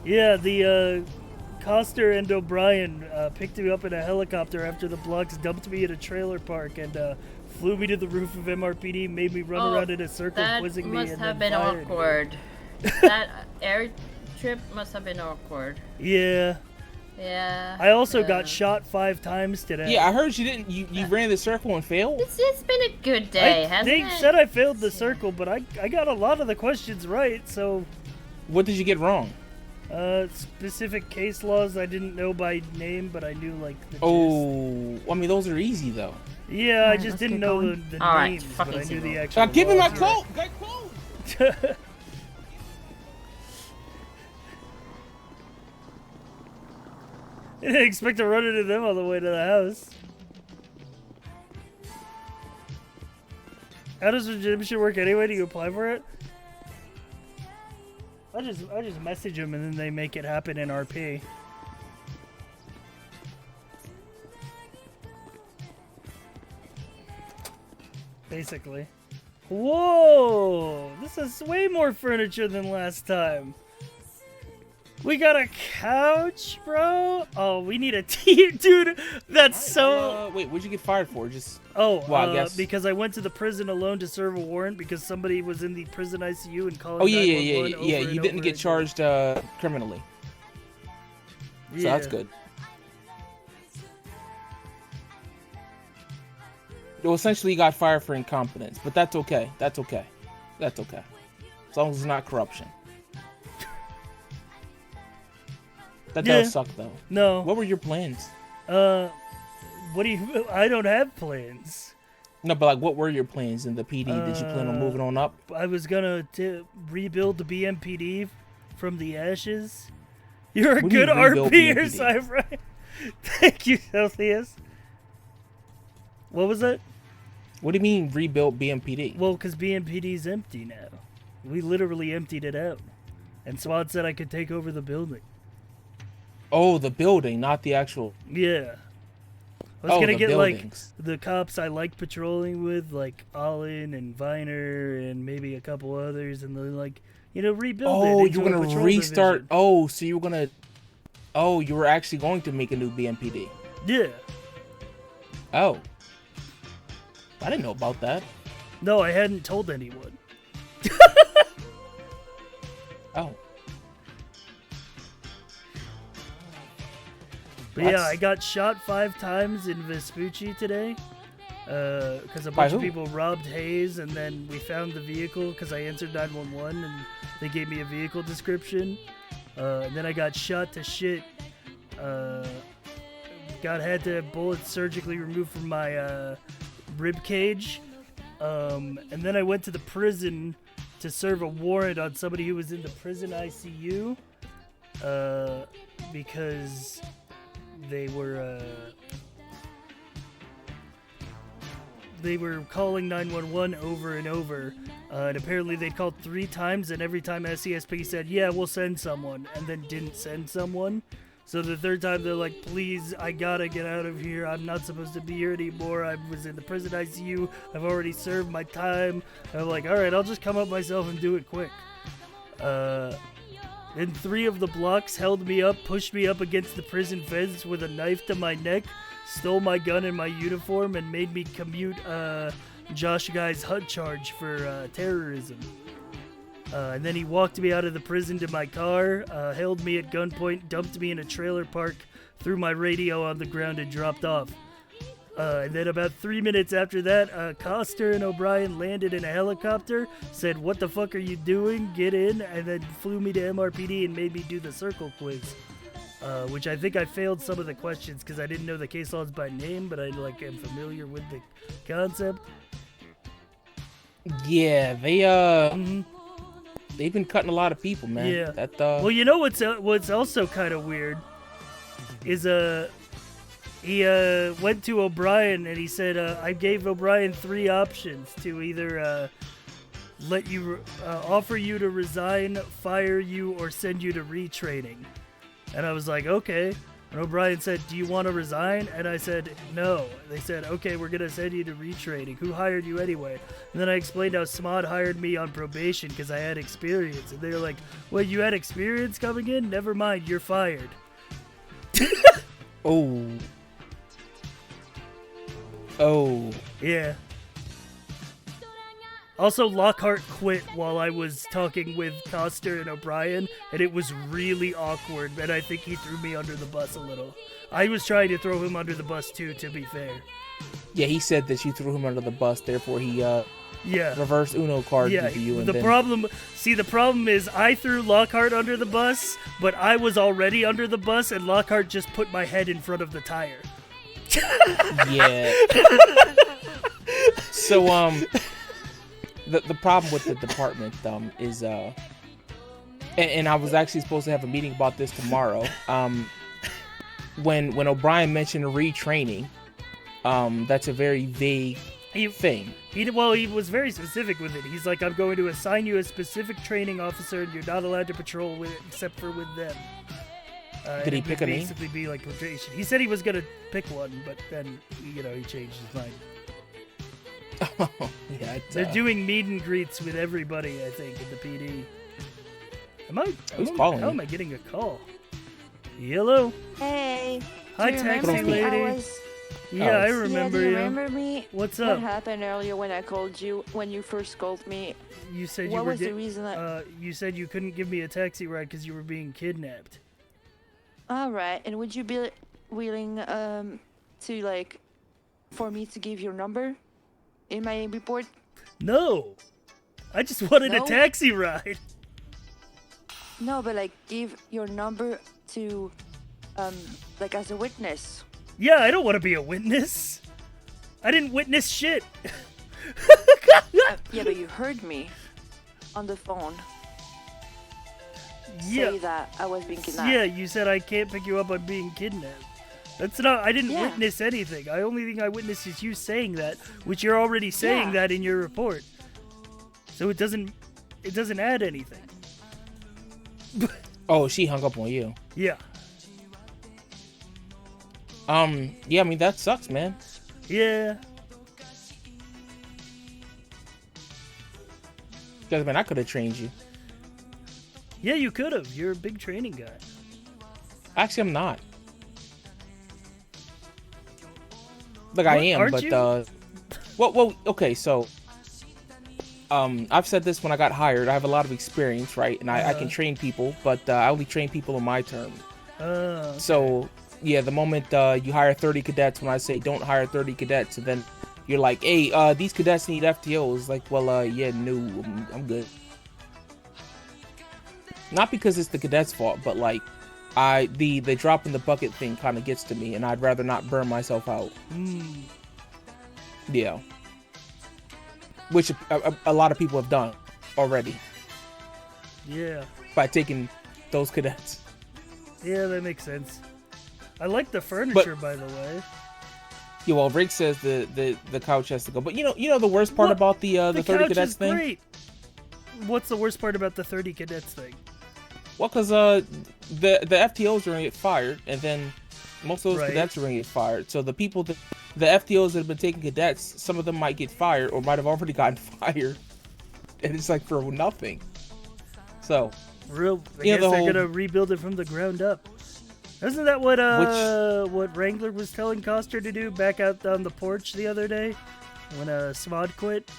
Yeah, the Coster and O'Brien picked me up in a helicopter after the blocks dumped me at a trailer park and flew me to the roof of MRPD, made me run around in a circle, quizzing me, and That must have then been fired me. awkward. That air trip must have been awkward. Yeah. Yeah. I also got shot 5 times today. Yeah, I heard you didn't. You ran the circle and failed. It's been a good day, hasn't they it? said I failed the circle, but I got a lot of the questions right, so... What did you get wrong? Specific case laws I didn't know by name, but I knew, like, the Oh, I mean, those are easy, though. Yeah, I just didn't know the names, but I knew the actual Give me my laws. clothes! Got clothes! I didn't expect to run into them on the way to the house. How does redemption work anyway? Do you apply for it? I just message them and then they make it happen in RP. Basically. Whoa! This is way more furniture than last time. We got a couch, bro. Oh, we need a TV, dude. That's so. Wait, what'd you get fired for? Just. Oh, well, I guess. because I went to the prison alone to serve a warrant because somebody was in the prison ICU and calling. Oh yeah. 911 over You and didn't over get again. charged criminally. So that's good. Well, essentially, you got fired for incompetence, but that's okay. That's okay. That's okay. As long as it's not corruption. That does suck, though. No. What were your plans? What do you? I don't have plans. No, but like, what were your plans in the PD? Did you plan on moving on up? I was gonna rebuild the BMPD from the ashes. You're a What do you good rebuild RPer, BMPD? Cypher. Thank you, Celsius. What was it? What do you mean rebuilt BMPD? Well, because BMPD's empty now. We literally emptied it out. And SWAT said I could take over the building. Oh, the building, not the actual. Yeah. I was gonna the get buildings. like the cops I like patrolling with, like Allen and Viner and maybe a couple others, and then like rebuild it. Oh, into you're a gonna patrol restart. division. Oh, so you were gonna. Oh, you were actually going to make a new BMPD. Yeah. Oh. I didn't know about that. No, I hadn't told anyone. Oh. But Yeah, I got shot 5 times in Vespucci today. Because a bunch of people robbed Hayes, and then we found the vehicle because I answered 911 and they gave me a vehicle description. And then I got shot to shit. Had to have bullets surgically removed from my rib cage. And then I went to the prison to serve a warrant on somebody who was in the prison ICU. Because they were calling 911 over and over, and apparently they called 3 times, and every time SESP said, yeah, we'll send someone, and then didn't send someone. So the 3rd time they're like, please, I gotta get out of here. I'm not supposed to be here anymore. I was in the prison ICU. I've already served my time. And I'm like, all right, I'll just come up myself and do it quick. Then 3 of the blocks held me up, pushed me up against the prison fence with a knife to my neck, stole my gun and my uniform, and made me commute Josh Guy's HUD charge for terrorism. And then he walked me out of the prison to my car, held me at gunpoint, dumped me in a trailer park, threw my radio on the ground, and dropped off. And then about 3 minutes after that, Coster and O'Brien landed in a helicopter, said, what the fuck are you doing? Get in, and then flew me to MRPD and made me do the circle quiz. Which I think I failed some of the questions because I didn't know the case laws by name, but I am familiar with the concept. Yeah, they've been cutting a lot of people, man. Yeah. Well, you know what's also kind of weird is he went to O'Brien and he said I gave O'Brien 3 options to either let you offer you to resign, fire you, or send you to retraining. And I was like, okay. And O'Brien said, do you want to resign? And I said, no. They said, okay, we're going to send you to retraining. Who hired you anyway? And then I explained how SMOD hired me on probation because I had experience. And they were like, wait, you had experience coming in? Never mind, you're fired. Oh. Yeah. Also, Lockhart quit while I was talking with Coster and O'Brien, and it was really awkward, and I think he threw me under the bus a little. I was trying to throw him under the bus too, to be fair. Yeah, he said that you threw him under the bus, therefore he reverse Uno card to you. And the problem is I threw Lockhart under the bus, but I was already under the bus, and Lockhart just put my head in front of the tire. Yeah. So, the problem with the department is and I was actually supposed to have a meeting about this tomorrow. When O'Brien mentioned retraining, that's a very vague thing. He was very specific with it. He's like, I'm going to assign you a specific training officer, and you're not allowed to patrol with it except for with them. Did he pick a name? Basically, be like rotation. He said he was gonna pick one, but then he changed his mind. Yeah, they're doing meet and greets with everybody, I think, in the PD. Who's calling? How am I getting a call? Hello. Hey. Hi, taxi lady. Yeah, I remember you. Do you remember me? What's up? What happened earlier when I called you? When you first called me? You said what was the reason? You said you couldn't give me a taxi ride because you were being kidnapped. All right, and would you be willing to for me to give your number in my report? No, I just wanted a taxi ride. No, but give your number to as a witness. Yeah, I don't want to be a witness. I didn't witness shit. Yeah, but you heard me on the phone. Yeah. Say that I was being kidnapped. Yeah, you said I can't pick you up on being kidnapped. That's not. I didn't witness anything. The only thing I witnessed is you saying that, which you're already saying that in your report. So it doesn't add anything. Oh, she hung up on you. Yeah. Yeah, I mean that sucks, man. Yeah. Because I could have trained you. Yeah, you could have. You're a big training guy. Actually, I'm not. Look, I am, but well, okay, so I've said this when I got hired. I have a lot of experience, right? And I can train people, but I only train people on my term. So yeah, the moment you hire 30 cadets, when I say don't hire 30 cadets, and then you're like, hey, these cadets need FTOs. Like, well, yeah, no, I'm good. Not because it's the cadets' fault, but like, the drop in the bucket thing kind of gets to me, and I'd rather not burn myself out. Yeah. Which a lot of people have done already. Yeah. By taking those cadets. Yeah, that makes sense. I like the furniture, by the way. Yeah, well, Rick says the couch has to go, but you know the worst part about the 30 cadets is thing. Great. What's the worst part about the 30 cadets thing? Well, because the FTOs are gonna get fired, and then most of those cadets are gonna get fired. So the people that the FTOs that have been taking cadets, some of them might get fired or might have already gotten fired, and it's like for nothing. So I guess they're gonna rebuild it from the ground up. Isn't that what Wrangler was telling Coster to do back out on the porch the other day when Svod quit?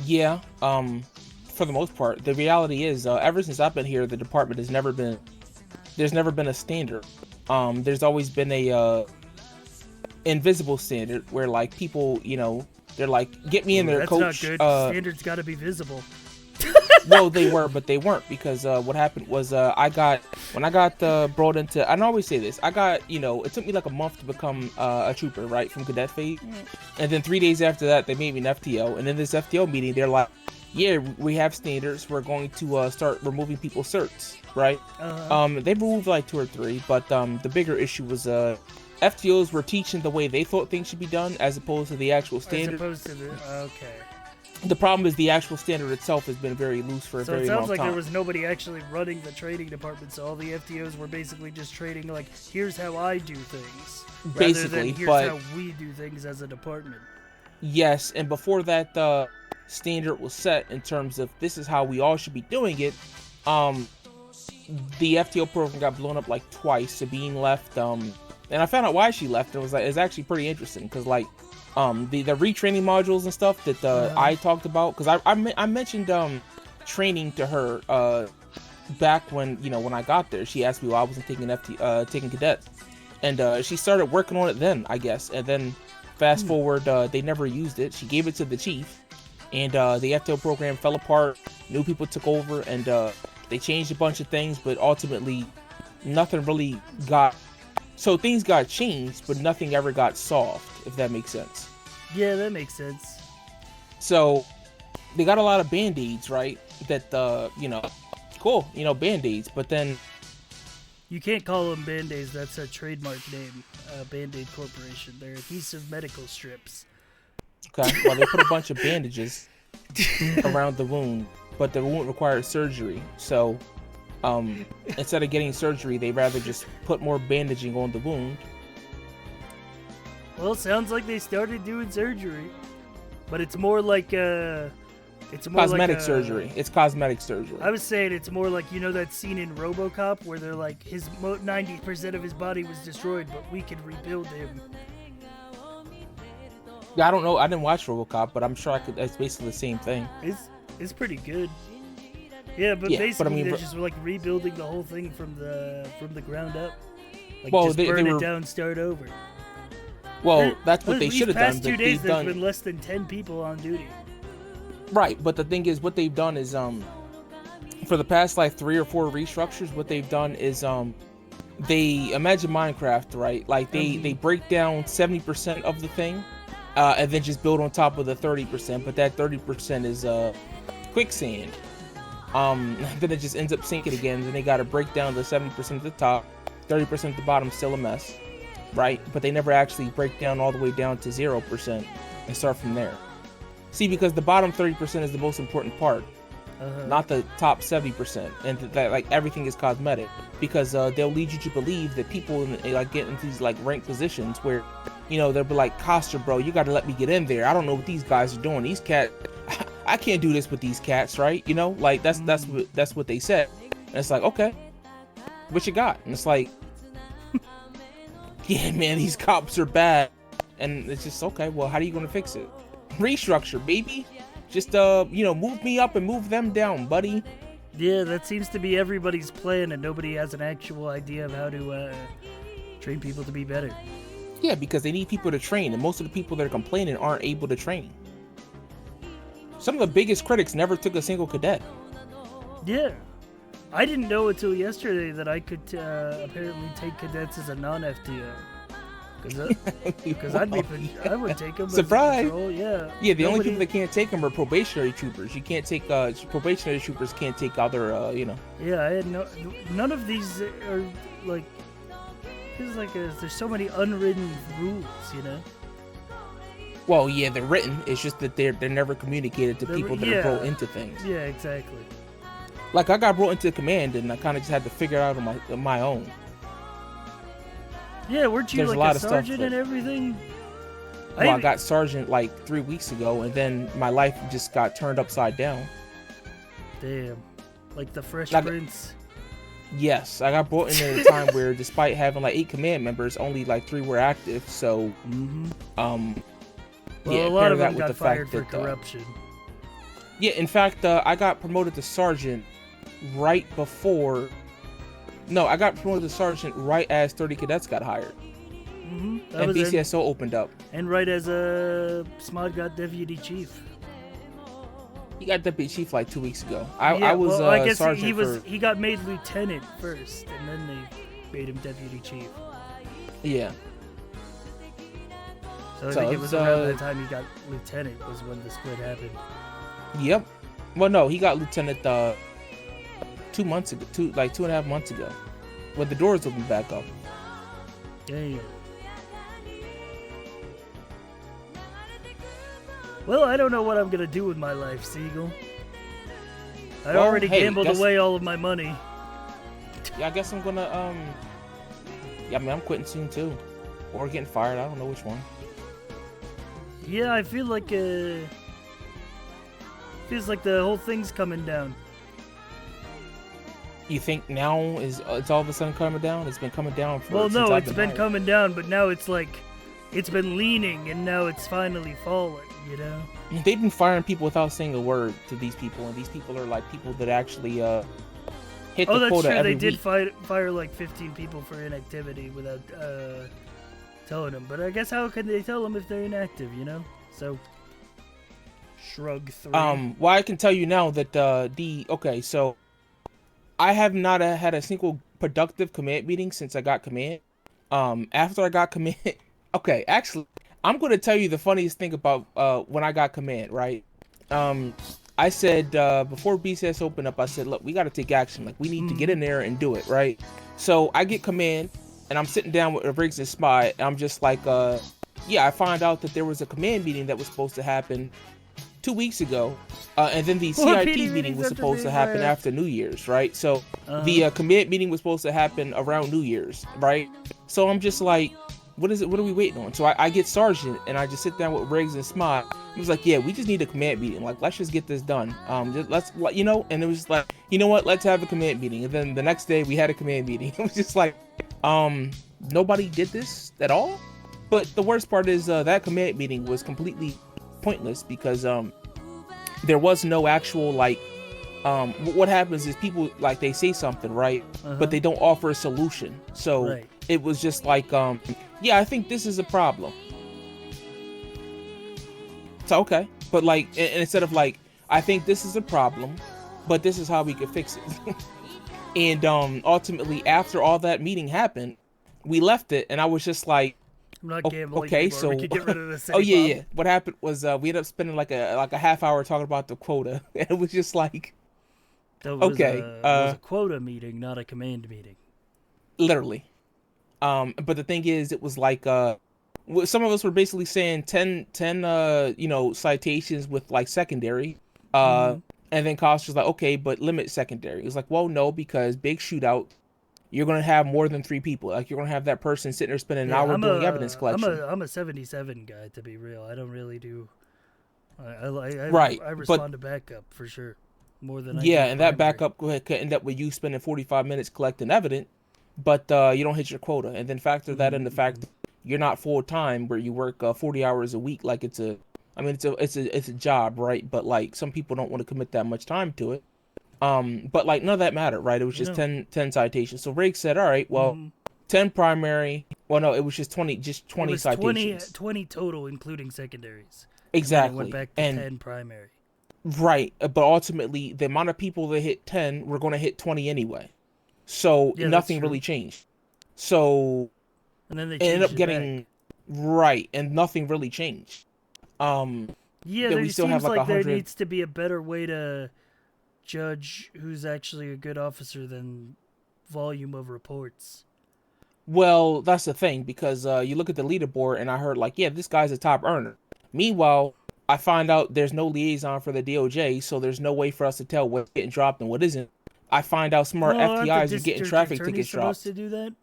Yeah, for the most part. The reality is, ever since I've been here, the department has never been. There's never been a standard. There's always been a invisible standard where like people, they're like, get me in there, coach. That's not good. Standards got to be visible. Well, they were, but they weren't, because what happened was when I got brought into, I always say this, I got, it took me like a month to become a trooper, right, from cadet phase, and then 3 days after that, they made me an FTO, and in this FTO meeting, they're like, yeah, we have standards, we're going to start removing people's certs, right? They removed like 2 or 3, but the bigger issue was FTOs were teaching the way they thought things should be done, as opposed to the actual standard. As opposed to the, okay. The problem is the actual standard itself has been very loose for a very long time. So it sounds like there was nobody actually running the training department, so all the FTOs were basically just trading like, here's how I do things. Basically, here's but how we do things as a department. Yes, and before that standard was set in terms of this is how we all should be doing it, the FTO program got blown up like twice. Sabine left, and I found out why she left. It was like, it's actually pretty interesting, because like the retraining modules and stuff that I talked about, because I mentioned training to her back when when I got there. She asked me why I wasn't taking cadets, and she started working on it then, I guess. And then fast forward, they never used it. She gave it to the chief, and the FTO program fell apart. New people took over, and they changed a bunch of things, but ultimately nothing really got. So things got changed, but nothing ever got solved, if that makes sense. Yeah, that makes sense. So they got a lot of band-aids, right? That, cool, band-aids, but then... You can't call them band-aids, that's a trademark name, Band-Aid Corporation. They're adhesive medical strips. Okay, well, they put a bunch of bandages around the wound, but the wound required surgery, so... instead of getting surgery, they rather just put more bandaging on the wound. Well, sounds like they started doing surgery, but it's more like it's more cosmetic surgery. It's cosmetic surgery. I was saying it's more like that scene in RoboCop where they're like 90% of his body was destroyed, but we could rebuild him. Yeah, I don't know. I didn't watch RoboCop, but I'm sure I could. It's basically the same thing. It's pretty good. Yeah, but basically they're just like rebuilding the whole thing from the ground up. Like just burn it down, start over. Well, that's what they should have done. These past 2 days, there's been less than 10 people on duty. Right, but the thing is, what they've done is, for the past like 3 or 4 restructures, what they've done is, they imagine Minecraft, right? Like they break down 70% of the thing, and then just build on top of the 30%. But that 30% is quicksand. Then it just ends up sinking again. Then they got to break down the 70% at the top, 30% at the bottom, still a mess, right? But they never actually break down all the way down to 0% and start from there. See, because the bottom 30% is the most important part, not the top 70%, and that like everything is cosmetic, because they'll lead you to believe that people like get into these like ranked positions where, they'll be like, Costa, bro, you got to let me get in there. I don't know what these guys are doing. These cats. I can't do this with these cats, right? Like that's what they said. And it's like, okay, what you got? And it's like, yeah, man, these cops are bad. And it's just, okay, well, how are you gonna fix it? Restructure, baby. Just move me up and move them down, buddy. Yeah, that seems to be everybody's plan, and nobody has an actual idea of how to Train people to be better. Yeah, because they need people to train, and most of the people that are complaining aren't able to train. Some of the biggest critics never took a single cadet. Yeah. I didn't know until yesterday that I could apparently take cadets as a non-FTO. Because I would take them. Surprise! As a patrol, yeah. Yeah, the only people that can't take them are probationary troopers. You can't take probationary troopers can't take other, you know. Yeah, I had none of these are like. Feels like there's so many unwritten rules, you know. Well, yeah, they're written. It's just that they're never communicated to people that are brought into things. Yeah, exactly. Like I got brought into command, and I kind of just had to figure it out on my own. Yeah, weren't you There's like a sergeant and everything? Well, I got sergeant like 3 weeks ago, and then my life just got turned upside down. Damn, like the Fresh Prince. Yes, I got brought in at a time where, despite having like 8 command members, only like 3 were active. So, well, yeah, a lot of them with got the fired fact for that, corruption. Yeah, in fact, I got promoted to sergeant right before. No, I got promoted to sergeant right as 30 cadets got hired. And BCSO opened up. And right as Smod got deputy chief. He got deputy chief like 2 weeks ago. I was well, I guess sergeant he got made lieutenant first, and then they made him deputy chief. Yeah. So I think it was around that time he got lieutenant was when the split happened. Yep. Well, no, he got lieutenant 2 months ago, 2.5 months ago, when the doors opened back up. Damn. Well, I don't know what I'm gonna do with my life, Siegel. I already gambled away all of my money. Yeah, I guess I'm gonna yeah, I mean, I'm quitting soon too, or getting fired. I don't know which one. Yeah, I feel like feels like the whole thing's coming down. You think now it's all of a sudden coming down? It's been coming down for. Well, no, it's been coming down, but now it's like it's been leaning, and now it's finally falling. You know, they've been firing people without saying a word to these people, and these people are like people that actually hit the that's quota true. every They did week. fire like 15 people for inactivity without telling them. But I guess how can they tell them if they're inactive? You know, so shrug 3. Well, I can tell you now that okay, so I have not had a single productive command meeting since I got command. After I got command, okay, actually, I'm going to tell you the funniest thing about when I got command, right? I said, before BCS opened up, I said, look, we got to take action. Like, we need to get in there and do it, right? So I get command, and I'm sitting down with Riggs and Spy, and I'm just like, yeah, I find out that there was a command meeting that was supposed to happen 2 weeks ago, and then the CIT meeting was supposed to happen after New Year's, right? So the command meeting was supposed to happen around New Year's, right? So I'm just like, what is it? What are we waiting on? So I get sergeant, and I just sit down with Riggs and Smod. He was like, yeah, we just need a command meeting. Like, let's just get this done. Let's, you know, and it was like, you know what? Let's have a command meeting. And then the next day we had a command meeting. It was just like, nobody did this at all. But the worst part is that command meeting was completely pointless because there was no actual like what happens is people like they say something, right? But they don't offer a solution. So it was just like yeah, I think this is a problem. So okay, but like and instead of like I think this is a problem, but this is how we could fix it. And ultimately after all that meeting happened, we left it, and I was just like, I'm not gambling okay, anymore. so We could get rid of this oh yeah. What happened was we ended up spending like a half hour talking about the quota, and it was just like, That was okay, it was a quota meeting, not a command meeting. literally. But the thing is, it was like some of us were basically saying 10 you know, citations with like secondary, and then Cost was like, okay, but limit secondary. It was like, well, no, because big shootout, you're gonna have more than 3 people. Like, you're gonna have that person sitting there spending an hour doing evidence collection. I'm a 77 guy, to be real. I don't really do. I respond but to backup for sure, more than I yeah, do and that primary. backup could end up with you spending 45 minutes collecting evidence, but you don't hit your quota. And then factor that in the fact that you're not full time, where you work 40 hours a week. Like it's a job, right? But like some people don't want to commit that much time to it. But like none of that mattered, right? It was just 10 citations. So Riggs said, all right, well, 10 primary, Well, no, it was just 20 it was citations. 20 total, including secondaries. Exactly. And then it went back to 10 primary. Right, but ultimately, the amount of people that hit 10 were going to hit 20 anyway. So Yeah, nothing really changed. So and then they it ended up changed it getting back. right, and nothing really changed. Yeah, then there we still have seems like 100. there needs to be a better way to judge who's actually a good officer than volume of reports. Well, that's the thing, because you look at the leaderboard, and I heard like, yeah, this guy's a top earner. Meanwhile, I find out there's no liaison for the DOJ, so there's no way for us to tell what's getting dropped and what isn't. I find out some of our FTIs are getting traffic tickets dropped. Supposed to do that?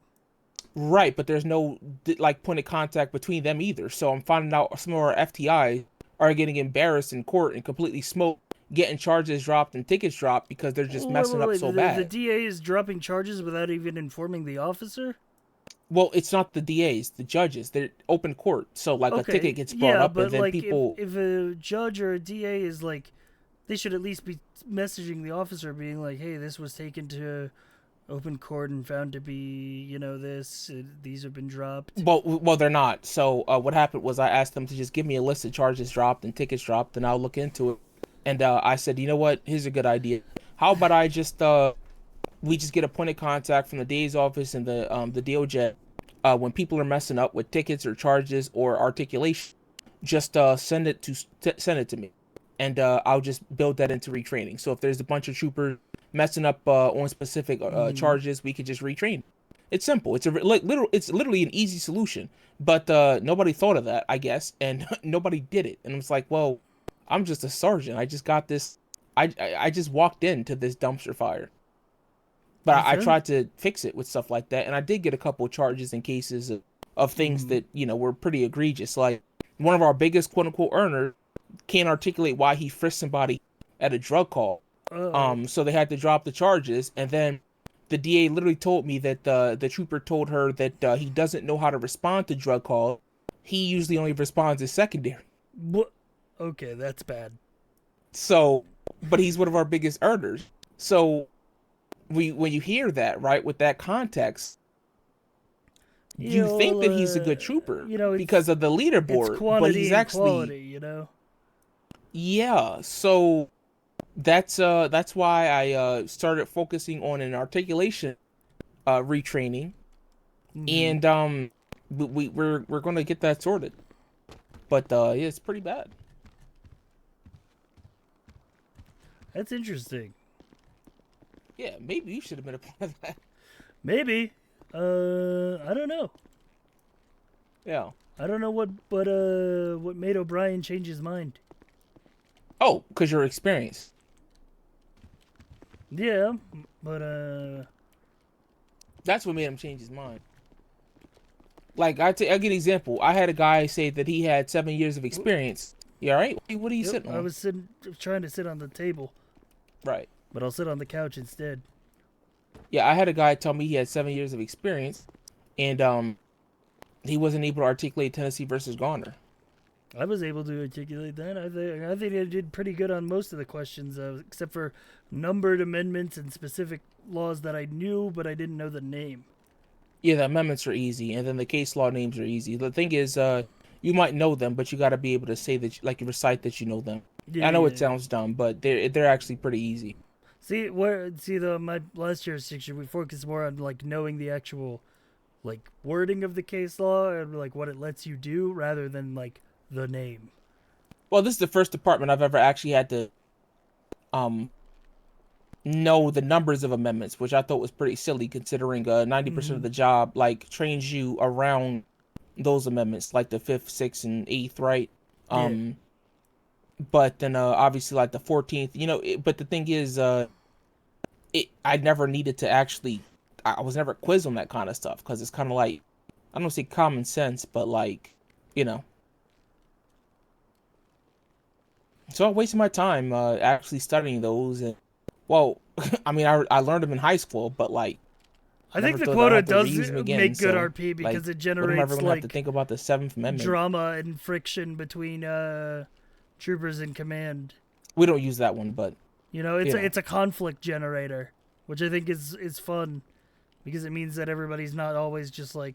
Right, but there's no like point of contact between them either. So I'm finding out some of our FTIs are getting embarrassed in court and completely smoked, getting charges dropped and tickets dropped because they're just messing up so bad. The DA is dropping charges without even informing the officer? Well, it's not the DAs, the judges. They're open court, so like a ticket gets brought up, and then like people. If a judge or a DA is like, they should at least be messaging the officer, being like, "Hey, this was taken to open court and found to be, this. These have been dropped." Well, they're not. So what happened was I asked them to just give me a list of charges dropped and tickets dropped, and I'll look into it. And I said, you know what? Here's a good idea. How about I just we just get a point of contact from the DA's office and the DOJ. When people are messing up with tickets or charges or articulation, just send it to me, and I'll just build that into retraining. So if there's a bunch of troopers messing up on specific charges, we could just retrain. It's simple. It's it's literally an easy solution, but nobody thought of that, I guess, and nobody did it. And it's like, well, I'm just a sergeant. I just got this. I just walked into this dumpster fire. But I tried to fix it with stuff like that, and I did get a couple of charges and cases of things that, were pretty egregious. Like, one of our biggest quote-unquote earners can't articulate why he frisked somebody at a drug call. So they had to drop the charges, and then the DA literally told me that the trooper told her that he doesn't know how to respond to drug calls. He usually only responds as secondary. What? Okay, that's bad. So, but he's one of our biggest earners. So when you hear that, right, with that context, you think that he's a good trooper, because of the leaderboard, it's quantity but he's actually quality, Yeah, so that's why I started focusing on an articulation retraining, and we're gonna get that sorted. But yeah, it's pretty bad. That's interesting. Yeah, maybe you should have been a part of that. Maybe. I don't know. Yeah. I don't know what made O'Brien change his mind. Oh, because your experience. Yeah, but that's what made him change his mind. Like, I'll give an example. I had a guy say that he had 7 years of experience. You all right? What are you sitting on? I was trying to sit on the table. Right. But I'll sit on the couch instead. Yeah, I had a guy tell me he had 7 years of experience, and he wasn't able to articulate Tennessee versus Garner. I was able to articulate that. I think I did pretty good on most of the questions, except for numbered amendments and specific laws that I knew, but I didn't know the name. Yeah, the amendments are easy, and then the case law names are easy. The thing is, you might know them, but you got to be able to say that, like, recite that you know them. Yeah, I know it sounds dumb, but they're actually pretty easy. See, my last year's section, we focused more on, like, knowing the actual, like, wording of the case law and, like, what it lets you do rather than, like, the name. Well, this is the first department I've ever actually had to know the numbers of amendments, which I thought was pretty silly considering 90% of the job, like, trains you around those amendments, like the 5th, 6th, and 8th, right? Yeah. But then obviously, like, the 14th, but the thing is, I never needed to actually, I was never quizzed on that kind of stuff, because it's kind of like, I don't say common sense, but like, So I wasted my time actually studying those, and well, I mean, I learned them in high school, but like, I think the quota does make good RP because it generates have to think about the 7th Amendment drama and friction between troopers in command. We don't use that one, but it's a conflict generator, which I think is fun because it means that everybody's not always just like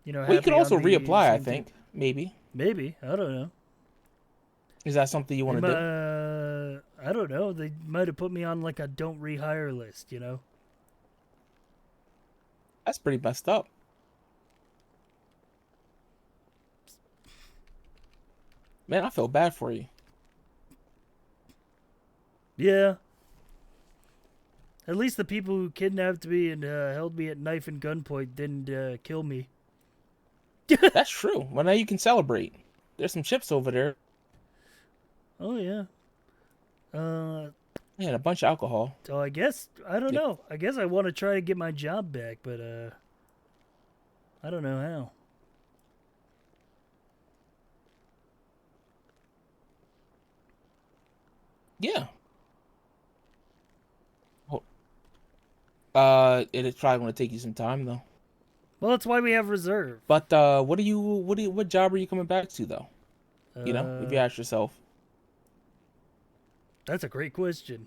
you know, Well, you could happy also on the reapply, I same think. team. Maybe. Maybe. I don't know. Is that something you want to do? I don't know. They might have put me on like a don't rehire list, you know? That's pretty messed up. Man, I feel bad for you. Yeah. At least the people who kidnapped me and held me at knife and gunpoint didn't kill me. That's true. Well, now you can celebrate. There's some chips over there. Oh, yeah. Yeah, and a bunch of alcohol. So I guess, I don't know. I guess I want to try to get my job back, but I don't know how. Yeah. It is probably going to take you some time though. Well, that's why we have reserve. But what job are you coming back to though? You know, if you ask yourself. That's a great question.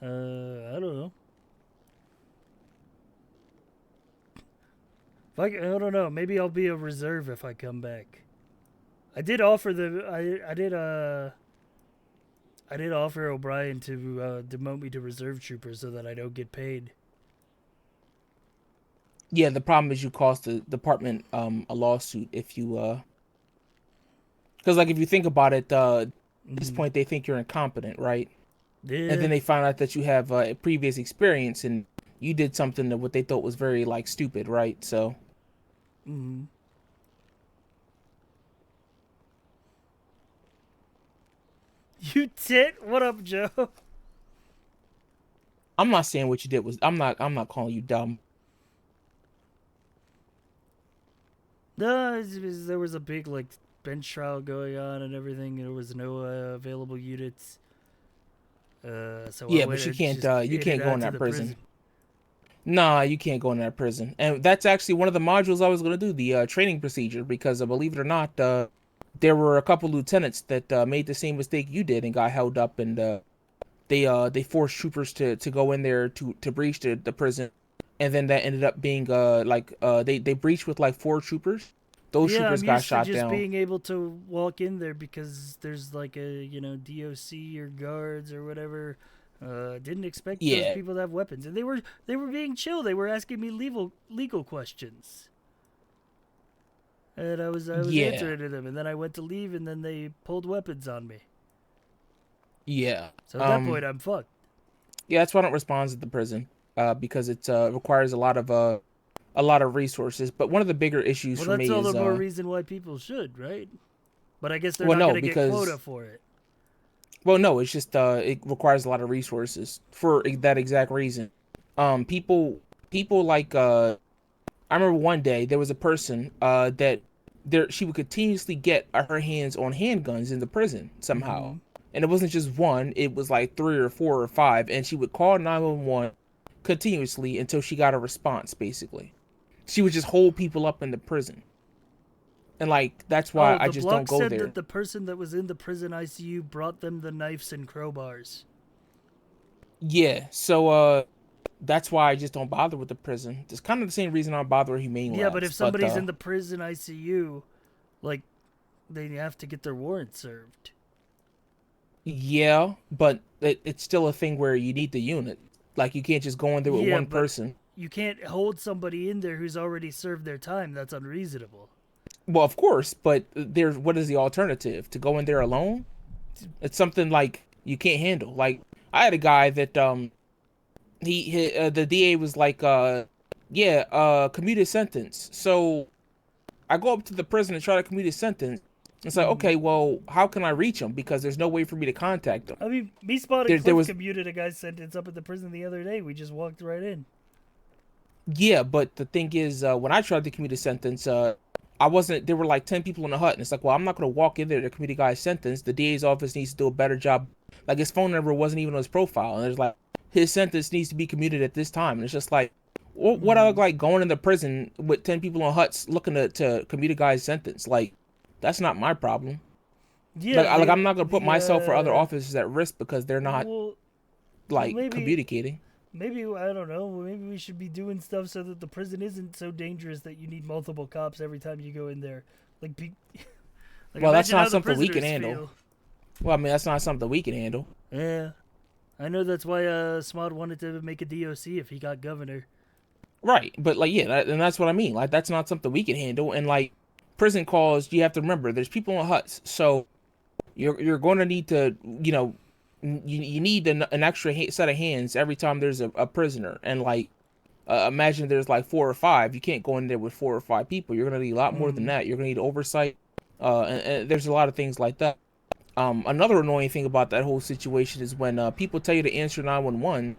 I don't know. I don't know. Maybe I'll be a reserve if I come back. I did offer I did offer O'Brien to demote me to reserve trooper so that I don't get paid. Yeah, the problem is you cost the department a lawsuit if you because like if you think about it, at this point they think you're incompetent, right? Yeah. And then they find out that you have previous experience and you did something that what they thought was very like stupid, right? So. You tit? What up, Joe? I'm not saying what you did was. I'm not calling you dumb. No, there was a big like bench trial going on and everything. There was no available units. So Yeah, but you can't go in that prison. Nah, you can't go in that prison. And that's actually one of the modules I was going to do, the training procedure, because believe it or not, there were a couple lieutenants that made the same mistake you did and got held up, and they forced troopers to go in there to breach the prison, and then that ended up being they breached with like 4 troopers. Those troopers got shot down. Just being able to walk in there because there's like a DOC or guards or whatever. Didn't expect those people to have weapons, and they were being chill. They were asking me legal questions, and I was answering to them, and then I went to leave, and then they pulled weapons on me. Yeah. So at that point, I'm fucked. Yeah, that's why I don't respond to the prison, because it requires a lot of resources. But one of the bigger issues for me is that's all the more reason why people should, right? But I guess they're not going to get quota for it. Well, no, it's just it requires a lot of resources for that exact reason. People like I remember one day there was a person that she would continuously get her hands on handguns in the prison somehow, and it wasn't just one; it was like 3 or 4 or 5, and she would call 911 continuously until she got a response. Basically, she would just hold people up in the prison. And like that's why I just don't go there. The block said that the person that was in the prison ICU brought them the knives and crowbars. Yeah, so that's why I just don't bother with the prison. It's kind of the same reason I don't bother with humane labs. Yeah, but if somebody's in the prison ICU, like they have to get their warrant served. Yeah, but it's still a thing where you need the unit. Like you can't just go in there with one person. You can't hold somebody in there who's already served their time. That's unreasonable. Well, of course, but what is the alternative? To go in there alone? It's something like you can't handle. Like I had a guy that the DA was like commuted sentence. So I go up to the prison and try to commute his sentence. It's like, okay, well, how can I reach him? Because there's no way for me to contact him. I mean, me spotting Cliff commuted a guy's sentence up at the prison the other day. We just walked right in. Yeah, but the thing is, when I tried to commute a sentence, there were like 10 people in the hut, and it's like, well, I'm not going to walk in there to commute a guy's sentence. The DA's office needs to do a better job. Like, his phone number wasn't even on his profile, and there's like, his sentence needs to be commuted at this time. And it's just like, what I look like going into prison with 10 people in huts looking to commute a guy's sentence? Like, that's not my problem. Yeah, like I'm not going to put myself or other officers at risk because they're not, communicating. Maybe, I don't know, maybe we should be doing stuff so that the prison isn't so dangerous that you need multiple cops every time you go in there. Like, Well, that's imagine how not the something we can prisoners handle. feel. Well, I mean, that's not something we can handle. Yeah. I know that's why Smod wanted to make a DOC if he got governor. Right, but like, yeah, and that's what I mean. Like, that's not something we can handle. And like, prison calls, you have to remember, there's people in huts, so you're going to need to, you know, you need an extra set of hands every time there's a prisoner. And like, imagine there's like 4 or 5. You can't go in there with 4 or 5 people. You're going to need a lot more than that. You're going to need oversight. And there's a lot of things like that. Another annoying thing about that whole situation is when people tell you to answer 911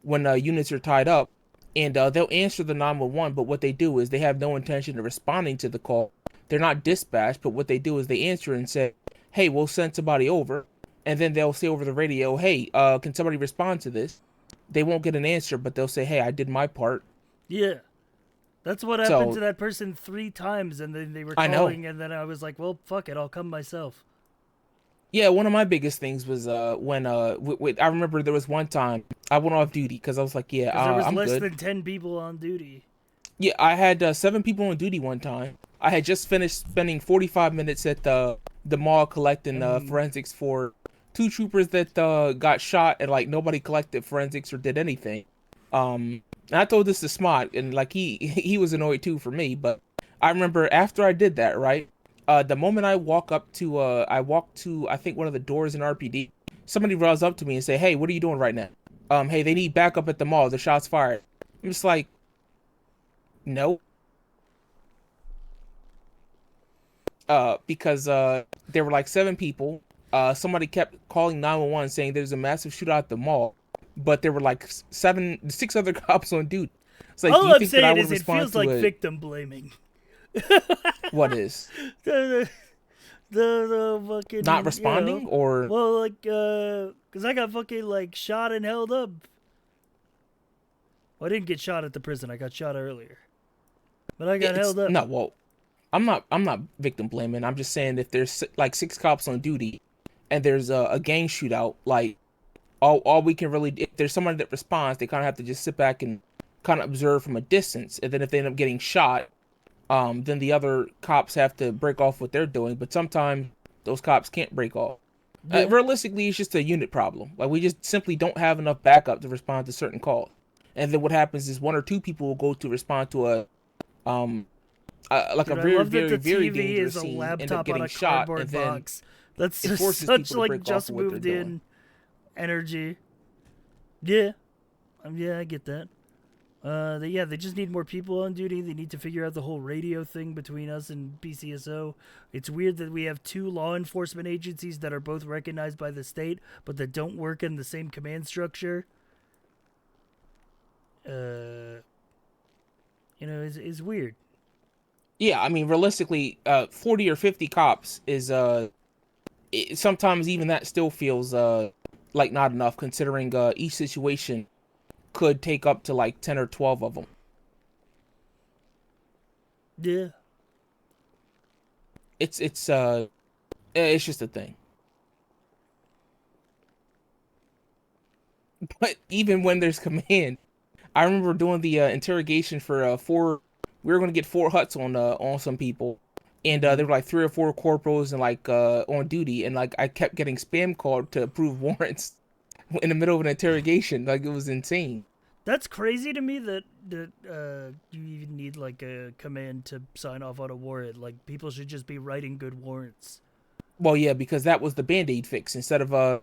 when units are tied up, and they'll answer the 911, but what they do is they have no intention of responding to the call. They're not dispatched, but what they do is they answer and say, hey, we'll send somebody over, and then they'll say over the radio, hey, can somebody respond to this? They won't get an answer, but they'll say, hey, I did my part. Yeah. That's what happened to that person 3 times, and then they were calling, and then I was like, well, fuck it, I'll come myself. Yeah, one of my biggest things was when I remember there was one time I went off duty because I was like, yeah, there was I'm less good. than 10 people on duty. Yeah, I had 7 people on duty one time. I had just finished spending 45 minutes at the mall collecting forensics for 2 troopers that got shot, and like nobody collected forensics or did anything. And I told this to Smot, and like he was annoyed too for me. But I remember after I did that, right? The moment I walked to I think one of the doors in RPD, somebody runs up to me and say, "Hey, what are you doing right now? Hey, they need backup at the mall. The shots fired." I'm just like, no. Because there were like 7 people. Somebody kept calling 911 saying there's a massive shootout at the mall, but there were like 6 other cops on duty. It's like, all do you I'm think that I saying would is it respond feels to like a... victim blaming. What is? The fucking... Not responding, or... Well, like, because I got fucking, like, shot and held up. Well, I didn't get shot at the prison. I got shot earlier. But I got held up. No, well, I'm not victim blaming. I'm just saying if there's, like, 6 cops on duty and there's a gang shootout, like, all we can really... If there's someone that responds, they kind of have to just sit back and kind of observe from a distance. And then if they end up getting shot... then the other cops have to break off what they're doing, but sometimes those cops can't break off. Yeah. Realistically, it's just a unit problem. Like, we just simply don't have enough backup to respond to certain calls. And then what happens is 1 or 2 people will go to respond to a very, very, very dangerous scene, end up getting shot, and then box. That's it just forces such people to like break just off what they're moved doing. in energy. Yeah, yeah, I get that. They just need more people on duty. They need to figure out the whole radio thing between us and PCSO. It's weird that we have 2 law enforcement agencies that are both recognized by the state, but that don't work in the same command structure. It's weird. Yeah, I mean, realistically, 40 or 50 cops is sometimes even that still feels like not enough, considering each situation could take up to like 10 or 12 of them. Yeah. It's just a thing. But even when there's command, I remember doing the interrogation for 4. We were going to get 4 huts on some people, and there were like 3 or 4 corporals and like on duty, and like I kept getting spam called to approve warrants in the middle of an interrogation. Like, it was insane. That's crazy to me that you even need like a command to sign off on a warrant. Like, people should just be writing good warrants. Well, yeah, because that was the Band-Aid fix. Instead of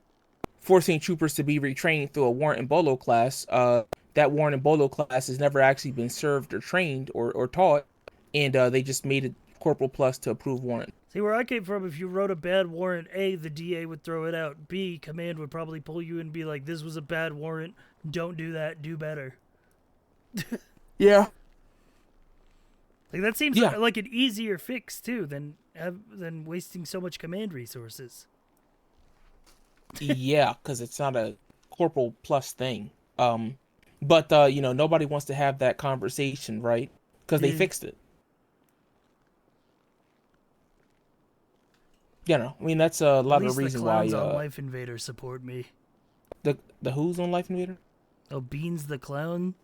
forcing troopers to be retrained through a warrant and bolo class, that warrant and bolo class has never actually been served or trained or taught, and they just made it Corporal Plus to approve warrant. See, where I came from, if you wrote a bad warrant, A, the DA would throw it out. B, command would probably pull you and be like, this was a bad warrant. Don't do that. Do better. Yeah. Like, that seems like an easier fix, too, than wasting so much command resources. Yeah, because it's not a Corporal Plus thing. But nobody wants to have that conversation, right? Because they fixed it. I mean, that's a lot of the reason why. At least the clowns on Life Invader support me. The who's on Life Invader? Oh, Beans the Clown?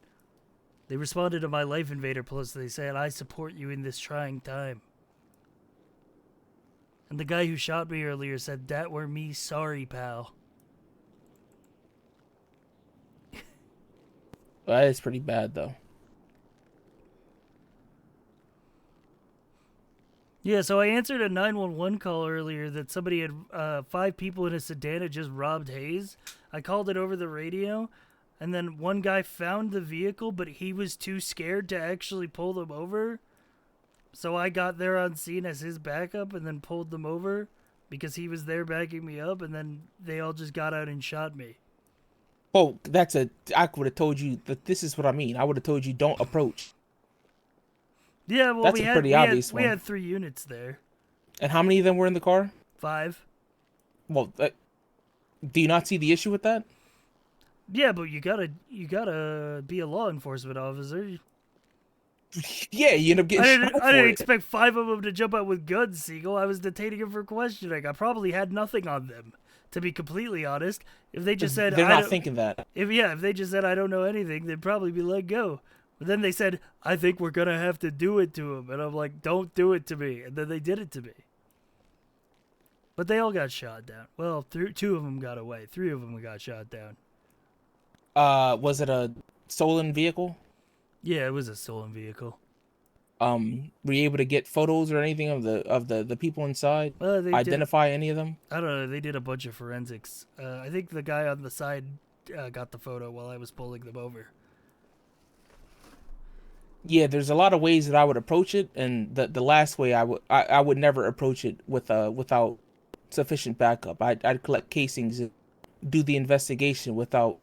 They responded to my Life Invader post. They said, I support you in this trying time. And the guy who shot me earlier said, that were me, sorry, pal. That is pretty bad, though. Yeah, so I answered a 911 call earlier that somebody had 5 people in a sedan had just robbed Hayes. I called it over the radio, and then one guy found the vehicle, but he was too scared to actually pull them over. So I got there on scene as his backup and then pulled them over because he was there backing me up, and then they all just got out and shot me. Oh, I would have told you that this is what I mean. I would have told you don't approach. Yeah, well, That's a pretty obvious we one. had 3 units there. And how many of them were in the car? 5. Well, do you not see the issue with that? Yeah, but you gotta be a law enforcement officer. Yeah, you end up getting shot for I didn't it. expect 5 of them to jump out with guns, Siegel. I was detaining them for questioning. I probably had nothing on them, to be completely honest. If they just said They're not thinking that. If they just said I don't know anything, they'd probably be let go. But then they said, I think we're gonna have to do it to him, and I'm like, don't do it to me. And then they did it to me. But they all got shot down. Well, 2 of them got away. 3 of them got shot down. Was it a stolen vehicle? Yeah, it was a stolen vehicle. Were you able to get photos or anything of the people inside? Identify any of them? I don't know. They did a bunch of forensics. I think the guy on the side got the photo while I was pulling them over. Yeah, there's a lot of ways that I would approach it, and the last way I would never approach it without sufficient backup. I'd collect casings, and do the investigation without,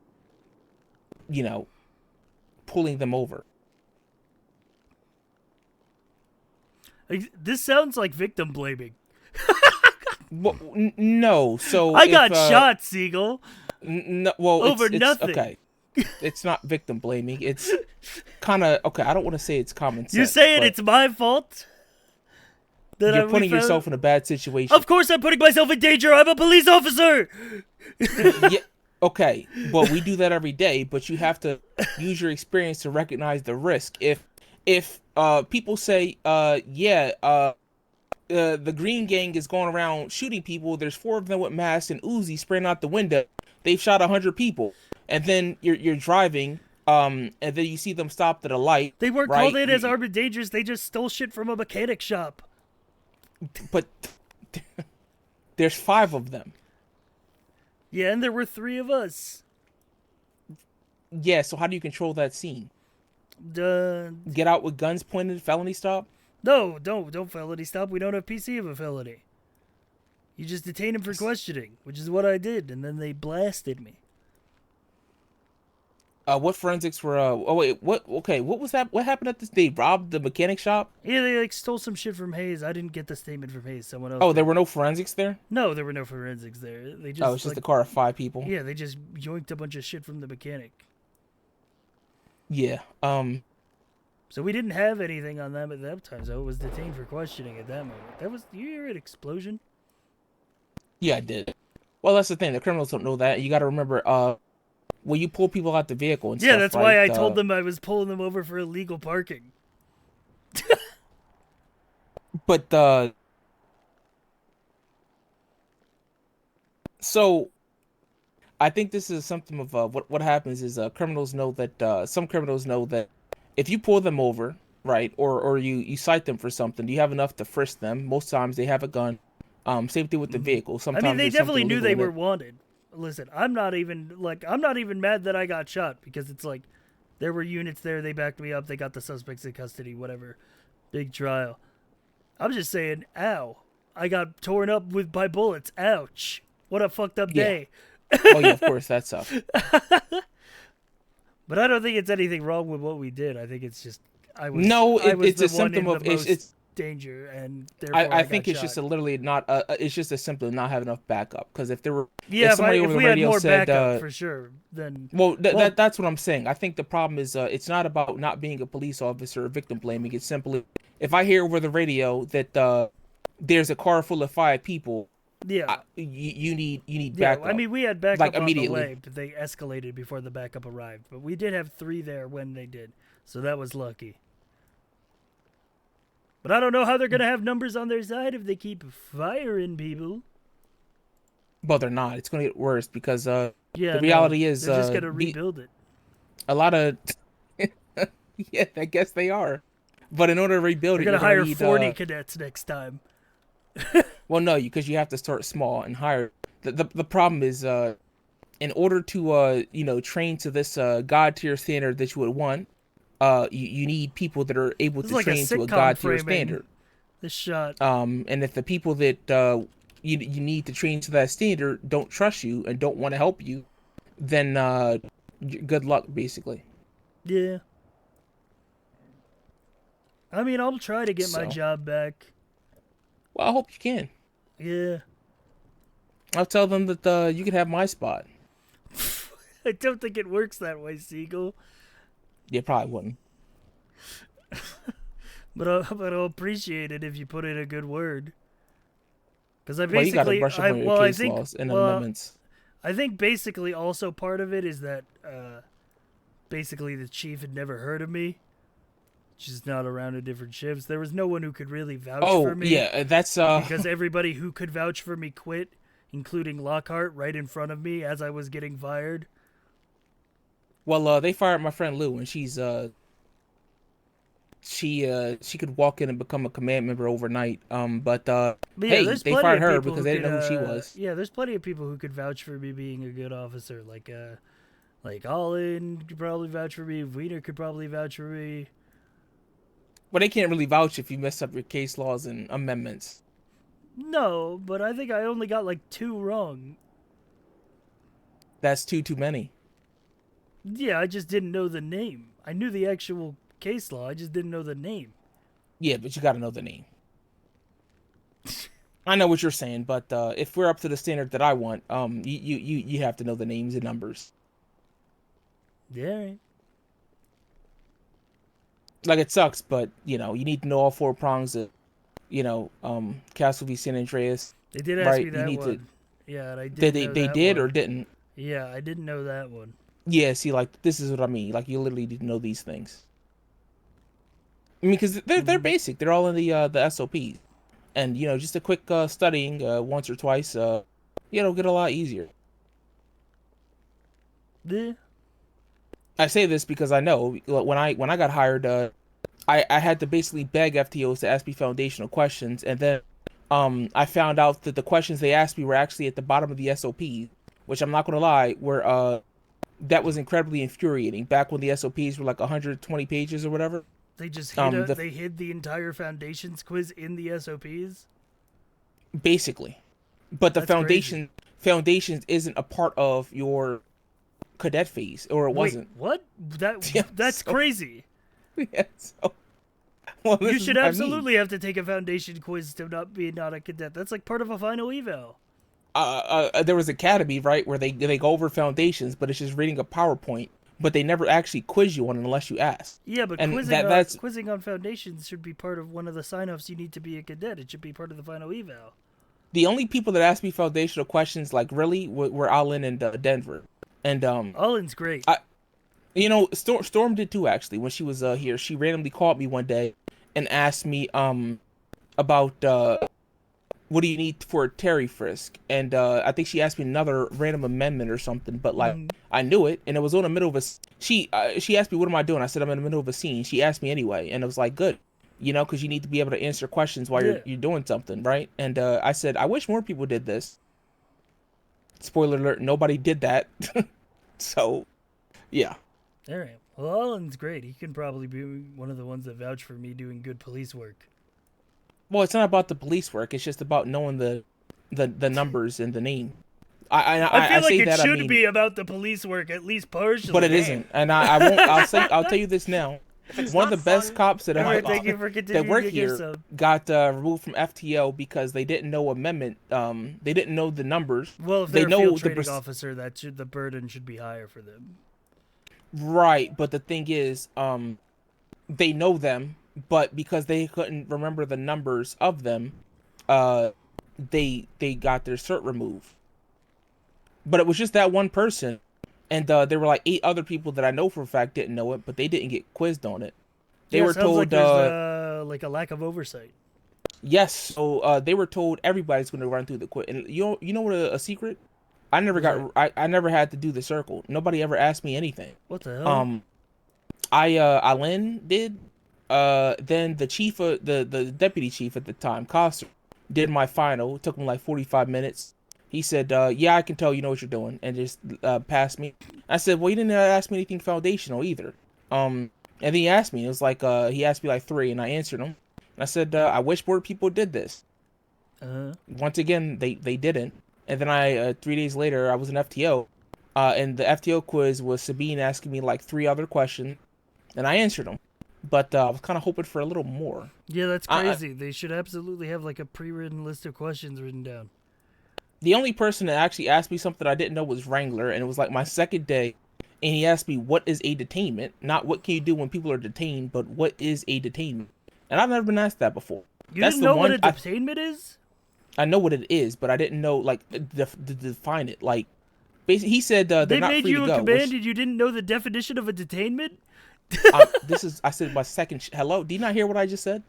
pulling them over. This sounds like victim blaming. Well, no, so I got shot, Siegel. No, well, over nothing. Okay, it's not victim blaming. It's kind of okay. I don't want to say it's common sense. You're saying it's my fault? You're putting yourself in a bad situation. Of course, I'm putting myself in danger. I'm a police officer. Yeah. Okay, well, we do that every day, but you have to use your experience to recognize the risk. If people say, the Green Gang is going around shooting people, there's 4 of them with masks and Uzi spraying out the window, they've shot 100 people, and then you're driving, and then you see them stopped at a light. They weren't called in as armed and dangerous. They just stole shit from a mechanic shop. But there's 5 of them. Yeah, and there were 3 of us. Yeah, so how do you control that scene? Get out with guns pointed, felony stop? No, don't felony stop. We don't have PC of a felony. You just detain him for questioning, which is what I did, and then they blasted me. What forensics were? Oh wait, what? Okay, what was that? What happened at this? They robbed the mechanic shop. Yeah, they stole some shit from Hayes. I didn't get the statement from Hayes. Someone else. Oh, there were no forensics there. No, there were no forensics there. They just. Oh, it's just a car of 5 people. Yeah, they just yoinked a bunch of shit from the mechanic. Yeah. So we didn't have anything on them at that time, so it was detained for questioning at that moment. That was. You hear an explosion? Yeah, I did. Well, that's the thing. The criminals don't know that. You got to remember. When you pull people out the vehicle and yeah, stuff, that's right, why I told them I was pulling them over for illegal parking. But so I think this is something of what happens is criminals know that some criminals know that if you pull them over, right, or you cite them for something, you have enough to frisk them. Most times they have a gun. Same thing with the vehicle. Sometimes I mean, they there's something definitely knew they illegal in were it. wanted. Listen, I'm not even mad that I got shot because it's like there were units there, they backed me up, they got the suspects in custody, whatever. Big trial. I'm just saying, ow. I got torn up by bullets. Ouch. What a fucked up day. Oh yeah, of course, that sucks. But I don't think it's anything wrong with what we did. I think it's just it's a symptom of it's danger, and therefore I think it's shot. just literally not. It's just a symptom of not having enough backup. Because if there were, yeah, if somebody over the radio said, backup, for sure, then that's what I'm saying. I think the problem is it's not about not being a police officer or victim blaming. It's simply if I hear over the radio that there's a car full of 5 people Yeah. You need Yeah, backup. I mean, we had backup like on the immediately. way, but they escalated before the backup arrived. But we did have 3 there when they did, so that was lucky. But I don't know how they're gonna have numbers on their side if they keep firing people. Well, they're not. It's gonna get worse because Yeah, the reality no, is they're just gonna rebuild it. A lot of yeah, I guess they are. But in order to rebuild They're it, gonna you're hire need, 40 cadets next time. Well, no, because you have to start small and hire. The problem is, in order to train to this god tier standard that you would want, you need people that are able This to is like a train to a sitcom god tier framing. standard. This shot. And if the people that you need to train to that standard don't trust you and don't want to help you, then good luck, basically. Yeah. I mean, I'll try to get my job back. Well, I hope you can. Yeah. I'll tell them that you can have my spot. I don't think it works that way, Siegel. You probably wouldn't. But I'll appreciate it if you put in a good word. Because I Well, you gotta basically, brush up on your case laws and amendments. I think basically also part of it is that basically the chief had never heard of me. She's not around in different shifts. There was no one who could really vouch for me. Yeah, that's because everybody who could vouch for me quit, including Lockhart, right in front of me as I was getting fired. Well, they fired my friend Lou, and she's she could walk in and become a command member overnight. But yeah, hey, there's they plenty fired of her people because they didn't know who she could, was. Yeah, there's plenty of people who could vouch for me being a good officer. Like Olin could probably vouch for me. Wiener could probably vouch for me. But they can't really vouch if you mess up your case laws and amendments. No, but I think I only got like 2 wrong. That's too many. Yeah, I just didn't know the name. I knew the actual case law. I just didn't know the name. Yeah, but you got to know the name. I know what you're saying, but if we're up to the standard that I want, you have to know the names and numbers. Yeah. Like, it sucks, but you need to know all 4 prongs of, Castle v. San Andreas. They did ask me that one. Yeah, and I did. They did or didn't? Yeah, I didn't know that one. Yeah, see, like, this is what I mean. Like, you literally need to know these things. I mean, because they're basic. They're all in the SOP. And, just a quick studying once or twice, get a lot easier. Yeah. I say this because I know when I got hired, I had to basically beg FTOs to ask me foundational questions, and then I found out that the questions they asked me were actually at the bottom of the SOP, which I'm not going to lie, were that was incredibly infuriating. Back when the SOPs were like 120 pages or whatever. They just hid they hid the entire foundations quiz in the SOPs. Basically, but the That's foundations isn't a part of your cadet phase, or it wasn't. Wait, what? That's crazy. Yeah, so, well, you should absolutely have to take a foundation quiz to not a cadet. That's like part of a final eval. There was Academy, right, where they go over foundations, but it's just reading a PowerPoint, but they never actually quiz you on it unless you ask. Yeah, but and quizzing on foundations should be part of one of the sign-offs you need to be a cadet. It should be part of the final eval. The only people that asked me foundational questions, like, really, were Allen and Denver. And Allen's great. Storm did too, actually. When she was here, she randomly called me one day and asked me about what do you need for a Terry frisk, and I think she asked me another random amendment or something, but like I knew it, and it was in the middle of a. She asked me, what am I doing? I said, I'm in the middle of a scene. She asked me anyway, and it was like, good, because you need to be able to answer questions while you're doing something, right? And I said, I wish more people did this. Spoiler alert, nobody did that. So, yeah. All right. Well, Allen's great. He can probably be one of the ones that vouch for me doing good police work. Well, it's not about the police work. It's just about knowing the numbers and the name. I feel like say it that, should be about the police work, at least partially. But it isn't. And I won't. I'll tell you this now. One of the best cops that work here got removed from FTO because they didn't know amendment. They didn't know the numbers. Well, if they're a field training officer, the burden should be higher for them. Right, but the thing is, they know them, but because they couldn't remember the numbers of them, they got their cert removed. But it was just that one person, and there were like 8 other people that I know for a fact didn't know it, but they didn't get quizzed on it. They were sounds told like there's like a lack of oversight. yes, so they were told everybody's going to run through the quiz. And you know what a secret? I never I never had to do the circle. Nobody ever asked me anything. What the hell? Alin did. Then the chief, the deputy chief at the time, Coster, did my final. It took him like 45 minutes. He said, "Yeah, I can tell you know what you're doing," and just passed me. I said, "Well, you didn't ask me anything foundational either." And then he asked me. It was like he asked me like 3, and I answered him. And I said, "I wish more people did this." Once again, they didn't. And then I 3 days later, I was an FTO, and the FTO quiz was Sabine asking me like 3 other questions, and I answered them. But I was kind of hoping for a little more. Yeah, that's crazy. They should absolutely have like a pre-written list of questions written down. The only person that actually asked me something I didn't know was Wrangler, and it was like my second day, and he asked me, what is a detainment? Not what can you do when people are detained, but what is a detainment? And I've never been asked that before. You didn't know what a detainment is? I know what it is, but I didn't know, like, to define it. Like, basically, he said they're they not made free you to a go. command and you didn't know the definition of a detainment? I said my second, hello? Did you not hear what I just said?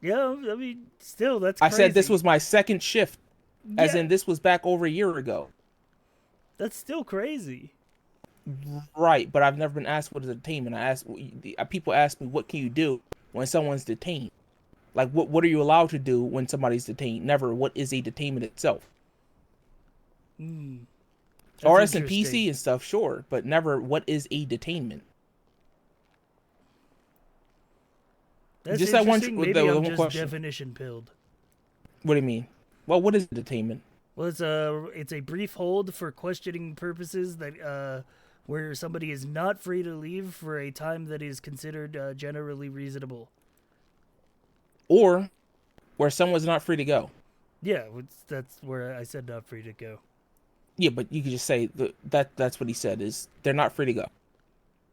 Yeah, I mean, still, that's I crazy. said this was my second shift, as in this was back over a year ago. That's still crazy. Right, but I've never been asked what is a detainment. People ask me, what can you do when someone's detained? Like, what are you allowed to do when somebody's detained? Never, what is a detainment itself? RS and PC and stuff, sure, but never, what is a detainment? That's just that one. Maybe the I'm one just question. definition pilled. What do you mean? Well, what is detainment? Well, it's a brief hold for questioning purposes that where somebody is not free to leave for a time that is considered generally reasonable. Or where someone's not free to go. Yeah, that's where I said not free to go. Yeah, but you could just say that's what he said is they're not free to go.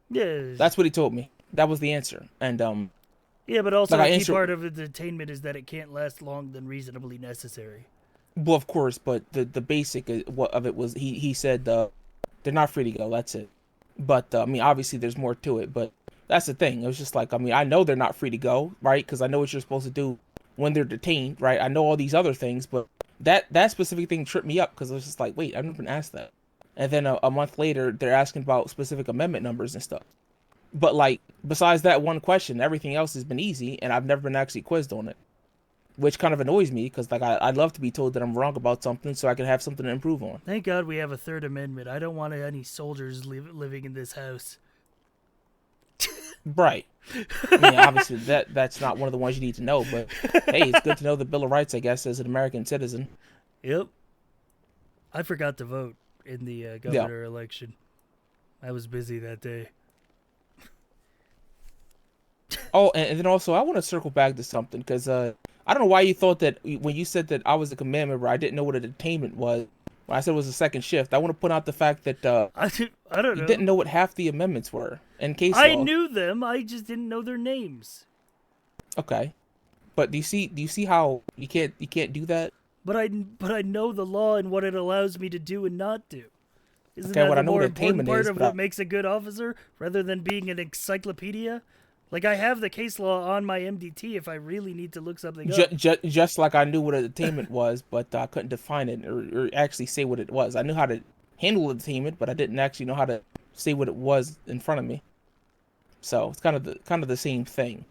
Yeah. That's what he told me. That was the answer. And yeah, but also like a key part of the detainment is that it can't last longer than reasonably necessary. Well, of course, but the basic of it was he said they're not free to go. That's it. But I mean, obviously there's more to it. But that's the thing. It was just like, I mean, I know they're not free to go, right? Because I know what you're supposed to do when they're detained, right? I know all these other things, but that specific thing tripped me up because I was just like, wait, I've never been asked that. And then a month later, they're asking about specific amendment numbers and stuff. But like, besides that one question, everything else has been easy, and I've never been actually quizzed on it, which kind of annoys me because like I'd love to be told that I'm wrong about something so I can have something to improve on. Thank God we have a Third Amendment. I don't want any soldiers living in this house. Right. I mean, obviously that's not one of the ones you need to know, but hey, it's good to know the Bill of Rights, I guess, as an American citizen. Yep. I forgot to vote in the governor election. I was busy that day. Oh, and then also, I want to circle back to something, because I don't know why you thought that when you said that I was a command member, I didn't know what a detainment was. When I said it was a second shift, I want to point out the fact that I don't know. You didn't know what half the amendments were in case I knew them, I just didn't know their names. Okay, but do you see how you can't do that? But I know the law and what it allows me to do and not do. Isn't Okay, that what the I know more what important attainment part is, of but what makes a good officer, rather than being an encyclopedia? Like, I have the case law on my MDT if I really need to look something up. Just like I knew what a detainment was, but I couldn't define it or actually say what it was. I knew how to handle a detainment, but I didn't actually know how to say what it was in front of me. So it's kind of the same thing,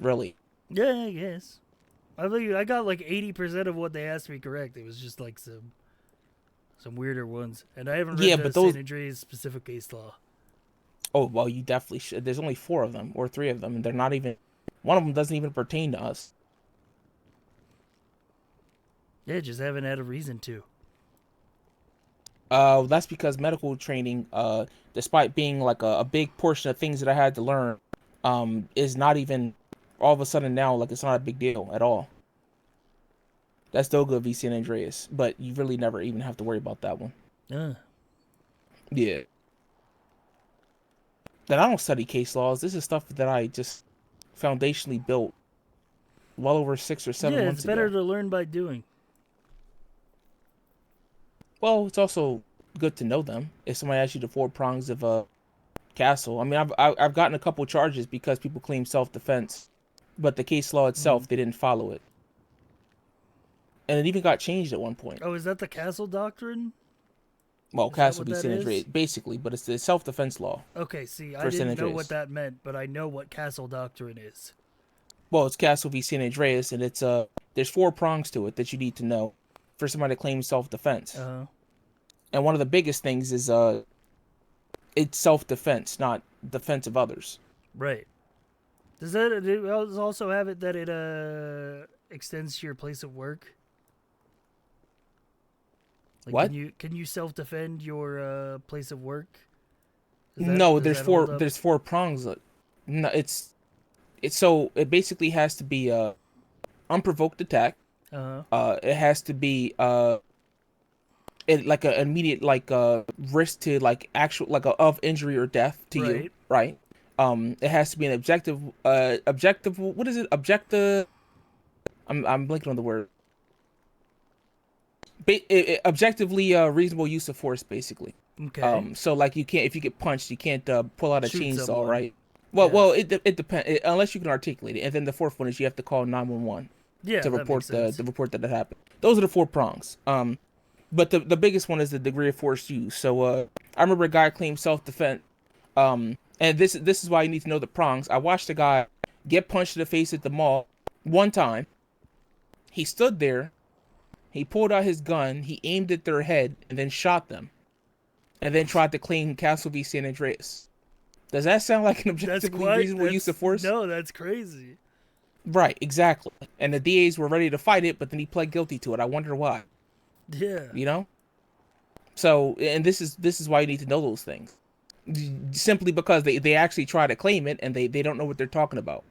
really. Yeah, I guess. I got like 80% of what they asked me correct. It was just like some weirder ones, and I haven't read the San Andreas specific case law. Oh, well, you definitely should. There's only 4 of them, or 3 of them, and they're not even... One of them doesn't even pertain to us. Yeah, just haven't had a reason to. That's because medical training, despite being like a big portion of things that I had to learn, is not even... All of a sudden now, like, it's not a big deal at all. That's still good, V. San Andreas, but you really never even have to worry about that one. Yeah. That I don't study case laws. This is stuff that I just foundationally built well over 6 or 7 months ago. Yeah, it's better to learn by doing. Well, it's also good to know them. If somebody asks you the four prongs of a castle, I mean, I've gotten a couple charges because people claim self-defense, but the case law itself, they didn't follow it, and it even got changed at one point. Oh, is that the castle doctrine? Well, Is that castle what v. that San is? Andreas, basically, but it's the self-defense law. Okay, see, I for San didn't know Andreas. what that meant, but I know what castle doctrine is. Well, it's Castle v. San Andreas, and it's there's four prongs to it that you need to know for somebody to claim self-defense. And one of the biggest things is it's self-defense, not defense of others. Right. Does it also have it that it extends to your place of work? Like, What? Can you self-defend your place of work? No, there's four prongs. No, it's so it basically has to be unprovoked attack. It has to be like an immediate risk to like actual of injury or death to you, right? It has to be an objective. What is it? Objective. I'm blanking on the word. Objectively reasonable use of force, basically. Okay. So like you can't, if you get punched, you can't pull out a Shoot chainsaw, someone. right? Well, it depends unless you can articulate it. And then the fourth one is you have to call 911. Yeah, to that report makes sense. the report that it happened. Those are the four prongs. But the biggest one is the degree of force used. So I remember a guy claimed self-defense. And this is why you need to know the prongs. I watched a guy get punched in the face at the mall one time. He stood there. He pulled out his gun. He aimed at their head and then shot them. And then tried to claim Castle v. San Andreas. Does that sound like an objectively reasonable use of force? No, that's crazy. Right, exactly. And the DAs were ready to fight it, but then he pled guilty to it. I wonder why. Yeah. You know? So, and this is why you need to know those things. Simply because they actually try to claim it and they don't know what they're talking about.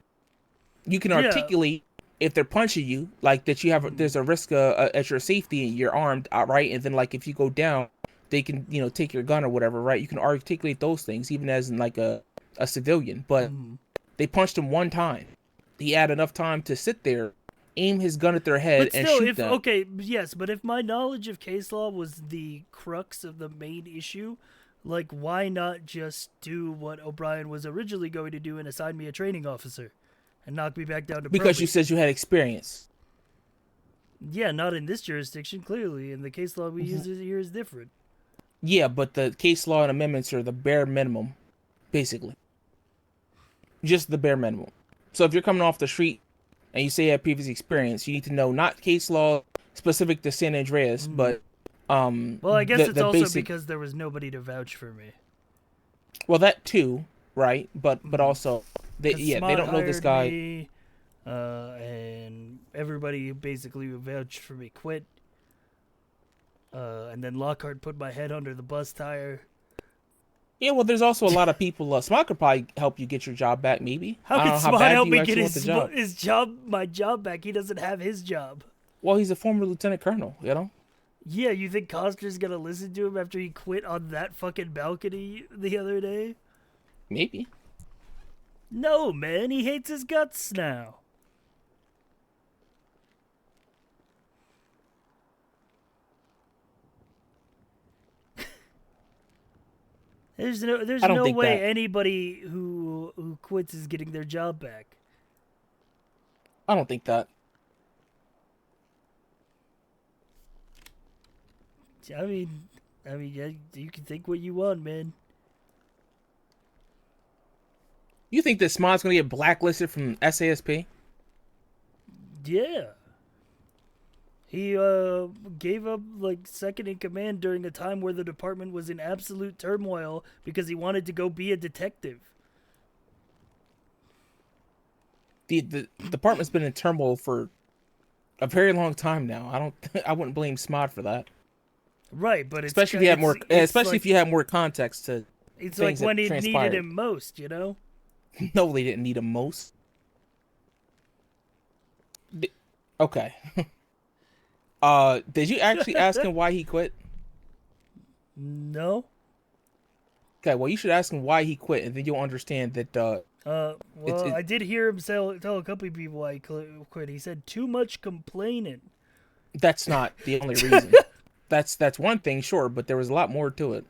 You can articulate if they're punching you, like that you have there's a risk at your safety and you're armed, right? And then like if you go down, they can take your gun or whatever, right? You can articulate those things even as in like a civilian. But they punched him one time. He had enough time to sit there, aim his gun at their head, But still, and shoot them. Okay, yes, but if my knowledge of case law was the crux of the main issue, like, why not just do what O'Brien was originally going to do and assign me a training officer and knock me back down to Because probate? you said you had experience. Yeah, not in this jurisdiction, clearly, and the case law we use here is different. Yeah, but the case law and amendments are the bare minimum, basically. Just the bare minimum. So if you're coming off the street and you say you have previous experience, you need to know not case law specific to San Andreas, but well, I guess it's also basic... because there was nobody to vouch for me. Well, that too, right? But also they don't know this guy. Me, and everybody basically who vouched for me quit. And then Lockhart put my head under the bus tire. Yeah, well, there's also a lot of people. Smart could probably help you get your job back, maybe. How can Smart help me get my job back? He doesn't have his job. Well, he's a former lieutenant colonel, you know? Yeah, you think Costner's gonna listen to him after he quit on that fucking balcony the other day? Maybe. No, man, he hates his guts now. There's no way anybody who quits is getting their job back. I don't think that. I mean, you can think what you want, man. You think that Smart's gonna get blacklisted from SASP? Yeah. He gave up like second in command during a time where the department was in absolute turmoil because he wanted to go be a detective. The department's been in turmoil for a very long time now. I wouldn't blame Smart for that. Right, but especially if you have more context to. It's like when he needed him most, you know. No, they didn't need him most. Okay. Did you actually ask him why he quit? No. Okay, well, you should ask him why he quit, and then you'll understand that. I did hear him tell a couple of people why he quit. He said too much complaining. That's not the only reason. That's one thing, sure, but there was a lot more to it.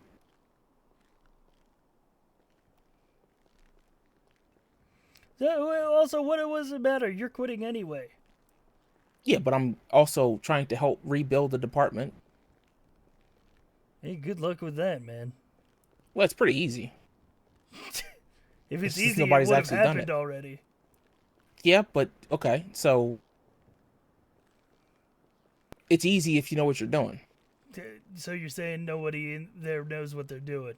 Also, what it was the matter? You're quitting anyway. Yeah, but I'm also trying to help rebuild the department. Hey, good luck with that, man. Well, it's pretty easy. If it's just easy, nobody's it would have actually done happened it. already. Yeah, but okay, so it's easy if you know what you're doing. So you're saying nobody in there knows what they're doing?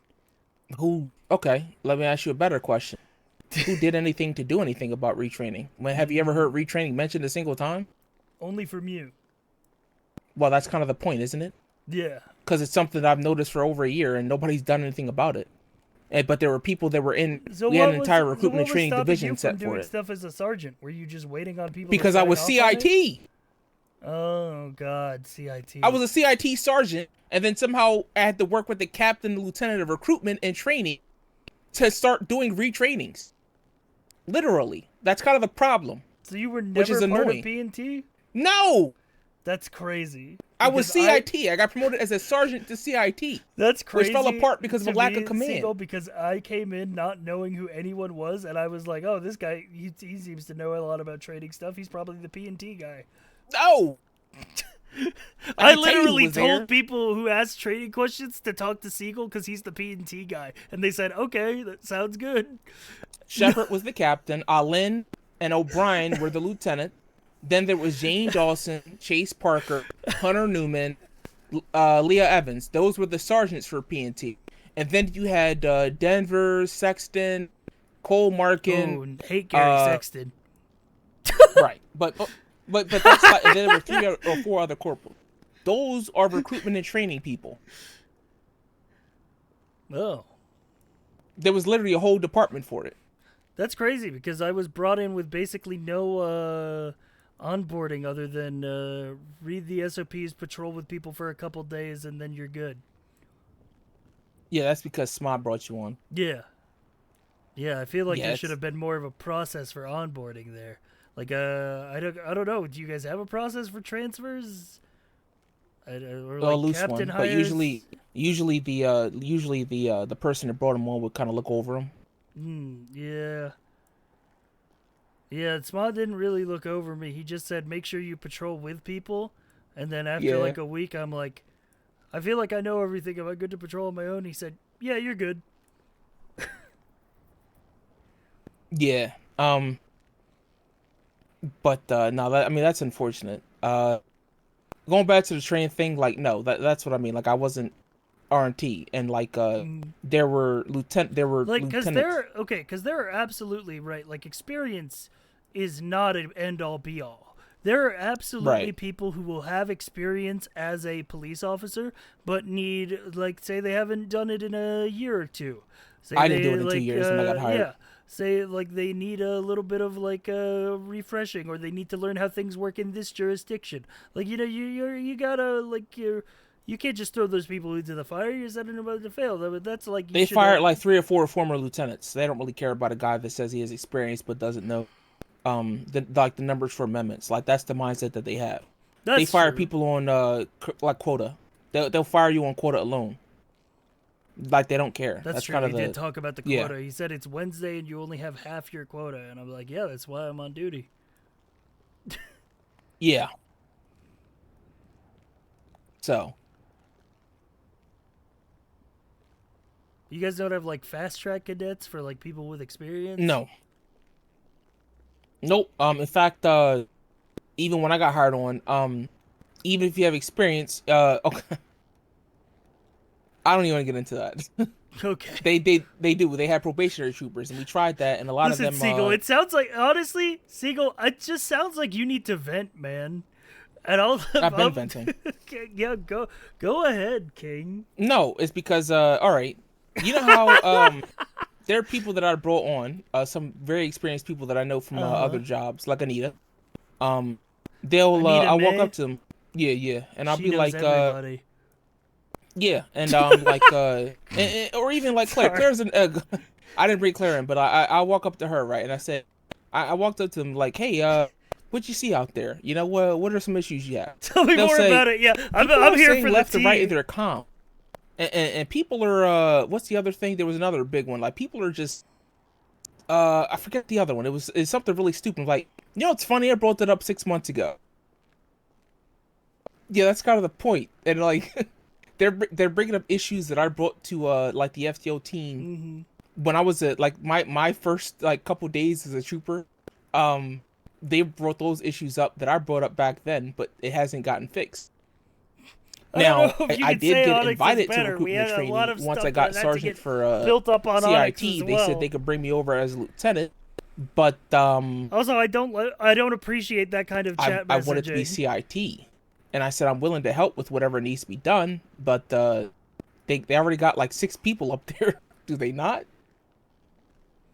Who? Okay, let me ask you a better question. Who did anything to do anything about retraining? Have you ever heard retraining mentioned a single time? Only from you. Well, that's kind of the point, isn't it? Yeah. Because it's something that I've noticed for over a year and nobody's done anything about it. But there were people that were in. So we had what an was- entire so recruitment what and was training stopping division you set from for doing it. stuff as a sergeant? Were you just waiting on people? Because to I was sign off on it? CIT. Oh God, CIT. I was a CIT sergeant, and then somehow I had to work with the captain and lieutenant of recruitment and training to start doing retrainings. Literally, that's kind of the problem. So you were which is never part annoying. of P&T? No, That's crazy. I was Because CIT. I got promoted as a sergeant to CIT. That's crazy. Which fell apart because of a to lack me, of command. Siegel, because I came in not knowing who anyone was, and I was like, "Oh, this guy, he seems to know a lot about trading stuff. He's probably the P&T guy." No. I can tell you who literally was told there. people who asked trading questions to talk to Siegel because he's the P&T guy, and they said, "Okay, that sounds good." Shepard was the captain. Alin and O'Brien were the lieutenant. Then there was Jane Dawson, Chase Parker, Hunter Newman, Leah Evans. Those were the sergeants for P&T. And then you had Denver, Sexton, Cole Markin. Oh, hate Gary Sexton. Right, but that's like, and then there were 3 or 4 other corporals. Those are recruitment and training people. Oh, there was literally a whole department for it. That's crazy because I was brought in with basically no onboarding other than read the SOPs, patrol with people for a couple days, and then you're good. Yeah, that's because Smod brought you on. Yeah. Yeah, I feel like Yeah, there it's- should have been more of a process for onboarding there. Like, I don't know. Do you guys have a process for transfers? Or A like loose captain one, hires? but usually the person that brought him on would kind of look over him. Yeah. Yeah, Smod didn't really look over me. He just said, make sure you patrol with people. And then after Yeah. like a week, I'm like, I feel like I know everything. Am I good to patrol on my own? He said, yeah, you're good. Yeah. But no, I mean that's unfortunate. Going back to the train thing, like no, that's what I mean. Like I wasn't R&T, and like there were Like, because lieutenants. there are absolutely right. Like, experience is not an end-all, be-all. There are absolutely Right. people who will have experience as a police officer, but need, like, say they haven't done it in a year or two. Say I didn't they, do it in 2 like, years when I got hired. Yeah. Say, like, they need a little bit of, like, refreshing, or they need to learn how things work in this jurisdiction. Like, you know, you gotta, like, you can't just throw those people into the fire. You're setting them up to fail. That's like you They should, fired like 3 or 4 former lieutenants. They don't really care about a guy that says he has experience but doesn't know the numbers for amendments. Like that's the mindset that they have. They That's fire true. people on like quota. They'll fire you on quota alone. Like they don't care. That's true. kind of He did talk about the yeah. quota. He said it's Wednesday and you only have half your quota. And I'm like, yeah, that's why I'm on duty. Yeah. So. You guys don't have like fast track cadets for like people with experience? No. Nope. In fact, even when I got hired on, even if you have experience, okay. I don't even want to get into that. Okay. They do. They have probationary troopers, and we tried that, and a lot Listen, of them. Siegel, it sounds like, honestly, Siegel, it just sounds like you need to vent, man. And I've been venting. Yeah, go ahead, King. No, it's because all right. You know how there are people that I brought on, some very experienced people that I know from other jobs, like Anita. They'll Anita I'll walk May? up to them. Yeah, and I'll She be knows like everybody. yeah, and like or even like Claire. Sorry. Claire's an I didn't bring Claire in, but I walk up to her, right, and I said I walked up to him like, hey, What'd you see out there? You know, what are some issues you have? Tell me They'll more say, about it. Yeah, I'm people are here saying for the left to right tea. of their comp. And people are, what's the other thing? There was another big one. Like, people are just, I forget the other one. It's something really stupid. Like, you know, it's funny, I brought that up 6 months ago. Yeah, that's kind of the point. And, like, they're bringing up issues that I brought to, like, the FTO team. When I was at, like, my first, like, couple days as a trooper. They brought those issues up that I brought up back then, but it hasn't gotten fixed. Now, I did get invited to recruitment training once I got sergeant for built up on Onyx CIT. as They well. said they could bring me over as a lieutenant, but also I don't appreciate that kind of chat I messaging. wanted to be CIT, and I said I'm willing to help with whatever needs to be done. But they already got like 6 people up there, do they not?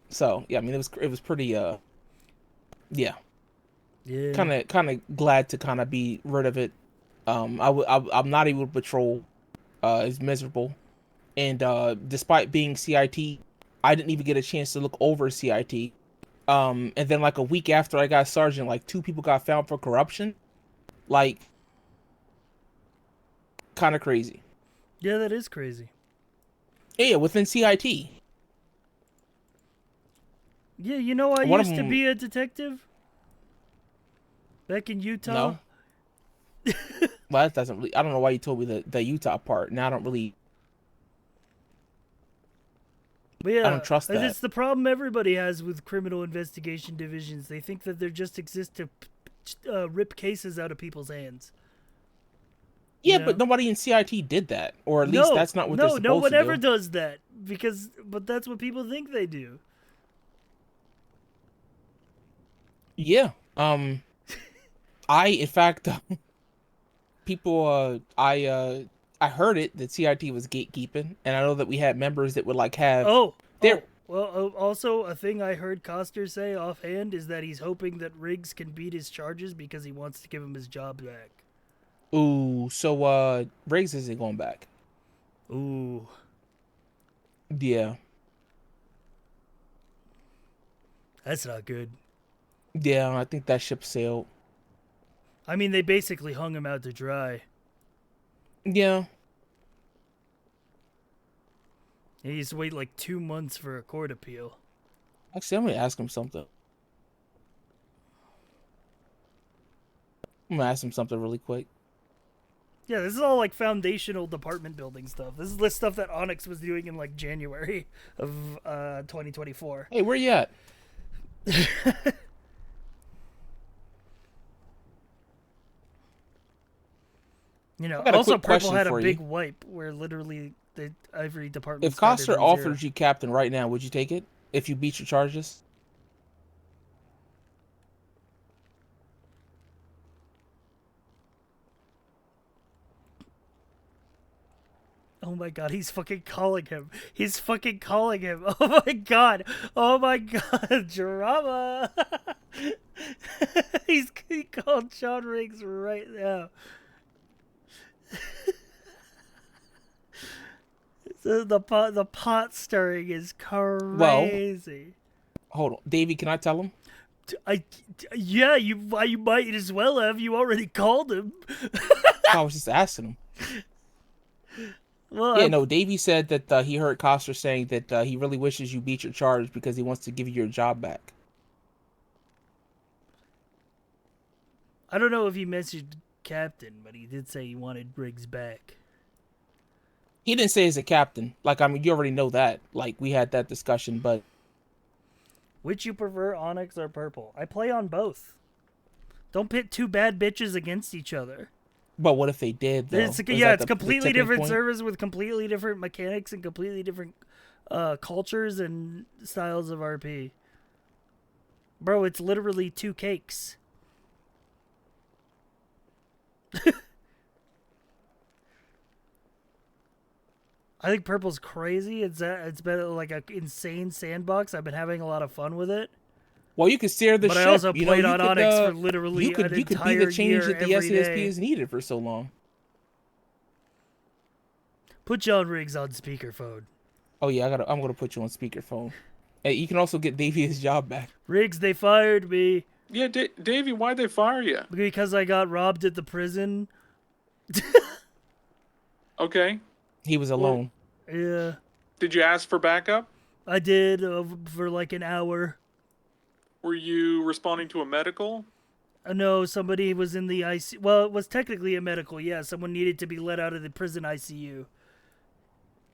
So yeah, I mean it was pretty yeah. Yeah. Kind of glad to kind of be rid of it. I'm not able to patrol. It's miserable, and despite being CIT, I didn't even get a chance to look over CIT. And then like a week after I got sergeant, like 2 people got found for corruption. Like, kind of crazy. Yeah, that is crazy. Yeah, within CIT. Yeah, you know I One of used to them- be a detective back in Utah. No. Well, that doesn't really. I don't know why you told me the Utah part. Now I don't really. But yeah, I don't trust that. It's the problem everybody has with criminal investigation divisions. They think that they just exist to rip cases out of people's hands. Yeah, You but know? nobody in CIT did that, or at least that's not what they're supposed no one to ever do. does that but that's what people think they do. Yeah. I in fact, people. I heard it that CIT was gatekeeping, and I know that we had members that would like have. Also a thing I heard Coster say offhand is that he's hoping that Riggs can beat his charges because he wants to give him his job back. Ooh, so Riggs isn't going back. Ooh. Yeah. That's not good. Yeah, I think that ship sailed. I mean, they basically hung him out to dry. Yeah. He needs to wait like 2 months for a court appeal. Actually, I'm gonna ask him something. I'm gonna ask him something really quick. Yeah, this is all like foundational department building stuff. This is the stuff that Onyx was doing in like January of 2024. Hey, where you at? You know, I got a also quick Purple question had a for big you. wipe where literally every department. If started Coster from zero. offers you captain right now, would you take it? If you beat your charges? Oh my god, he's fucking calling him. He's fucking calling him. Oh my god. Oh my god, drama. He called John Riggs right now. So the pot stirring is crazy. Hold on, Davey. Can I tell him? Yeah, you might as well have. You already called him. I was just asking him. Well, Yeah, no. Davey said that he heard Coster saying that he really wishes you beat your charge because he wants to give you your job back. I don't know if he mentioned Captain, but he did say he wanted Riggs back. He didn't say he's a captain. Like, I mean, you already know that. Like, we had that discussion, but Which you prefer, Onyx or Purple? I play on both. Don't pit 2 bad bitches against each other. what if they did? Though? It's completely different servers with completely different mechanics and completely different cultures and styles of RP. Bro, it's literally 2 cakes. I think Purple's crazy. It's been like an insane sandbox. I've been having a lot of fun with it. Well, you could steer the but ship. I also you played know, on Onyx for literally you could an be the entire change year that the every SASP day. has needed for so long. Put John Riggs on speakerphone. Oh yeah, I'm gonna put you on speakerphone. Hey, you can also get Davey his job back. Riggs, they fired me. Yeah, Davey, why'd they fire you? Because I got robbed at the prison. Okay. He was alone. Yeah. Did you ask for backup? I did for like an hour. Were you responding to a medical? No, somebody was in the ICU. Well, it was technically a medical, yeah. Someone needed to be let out of the prison ICU.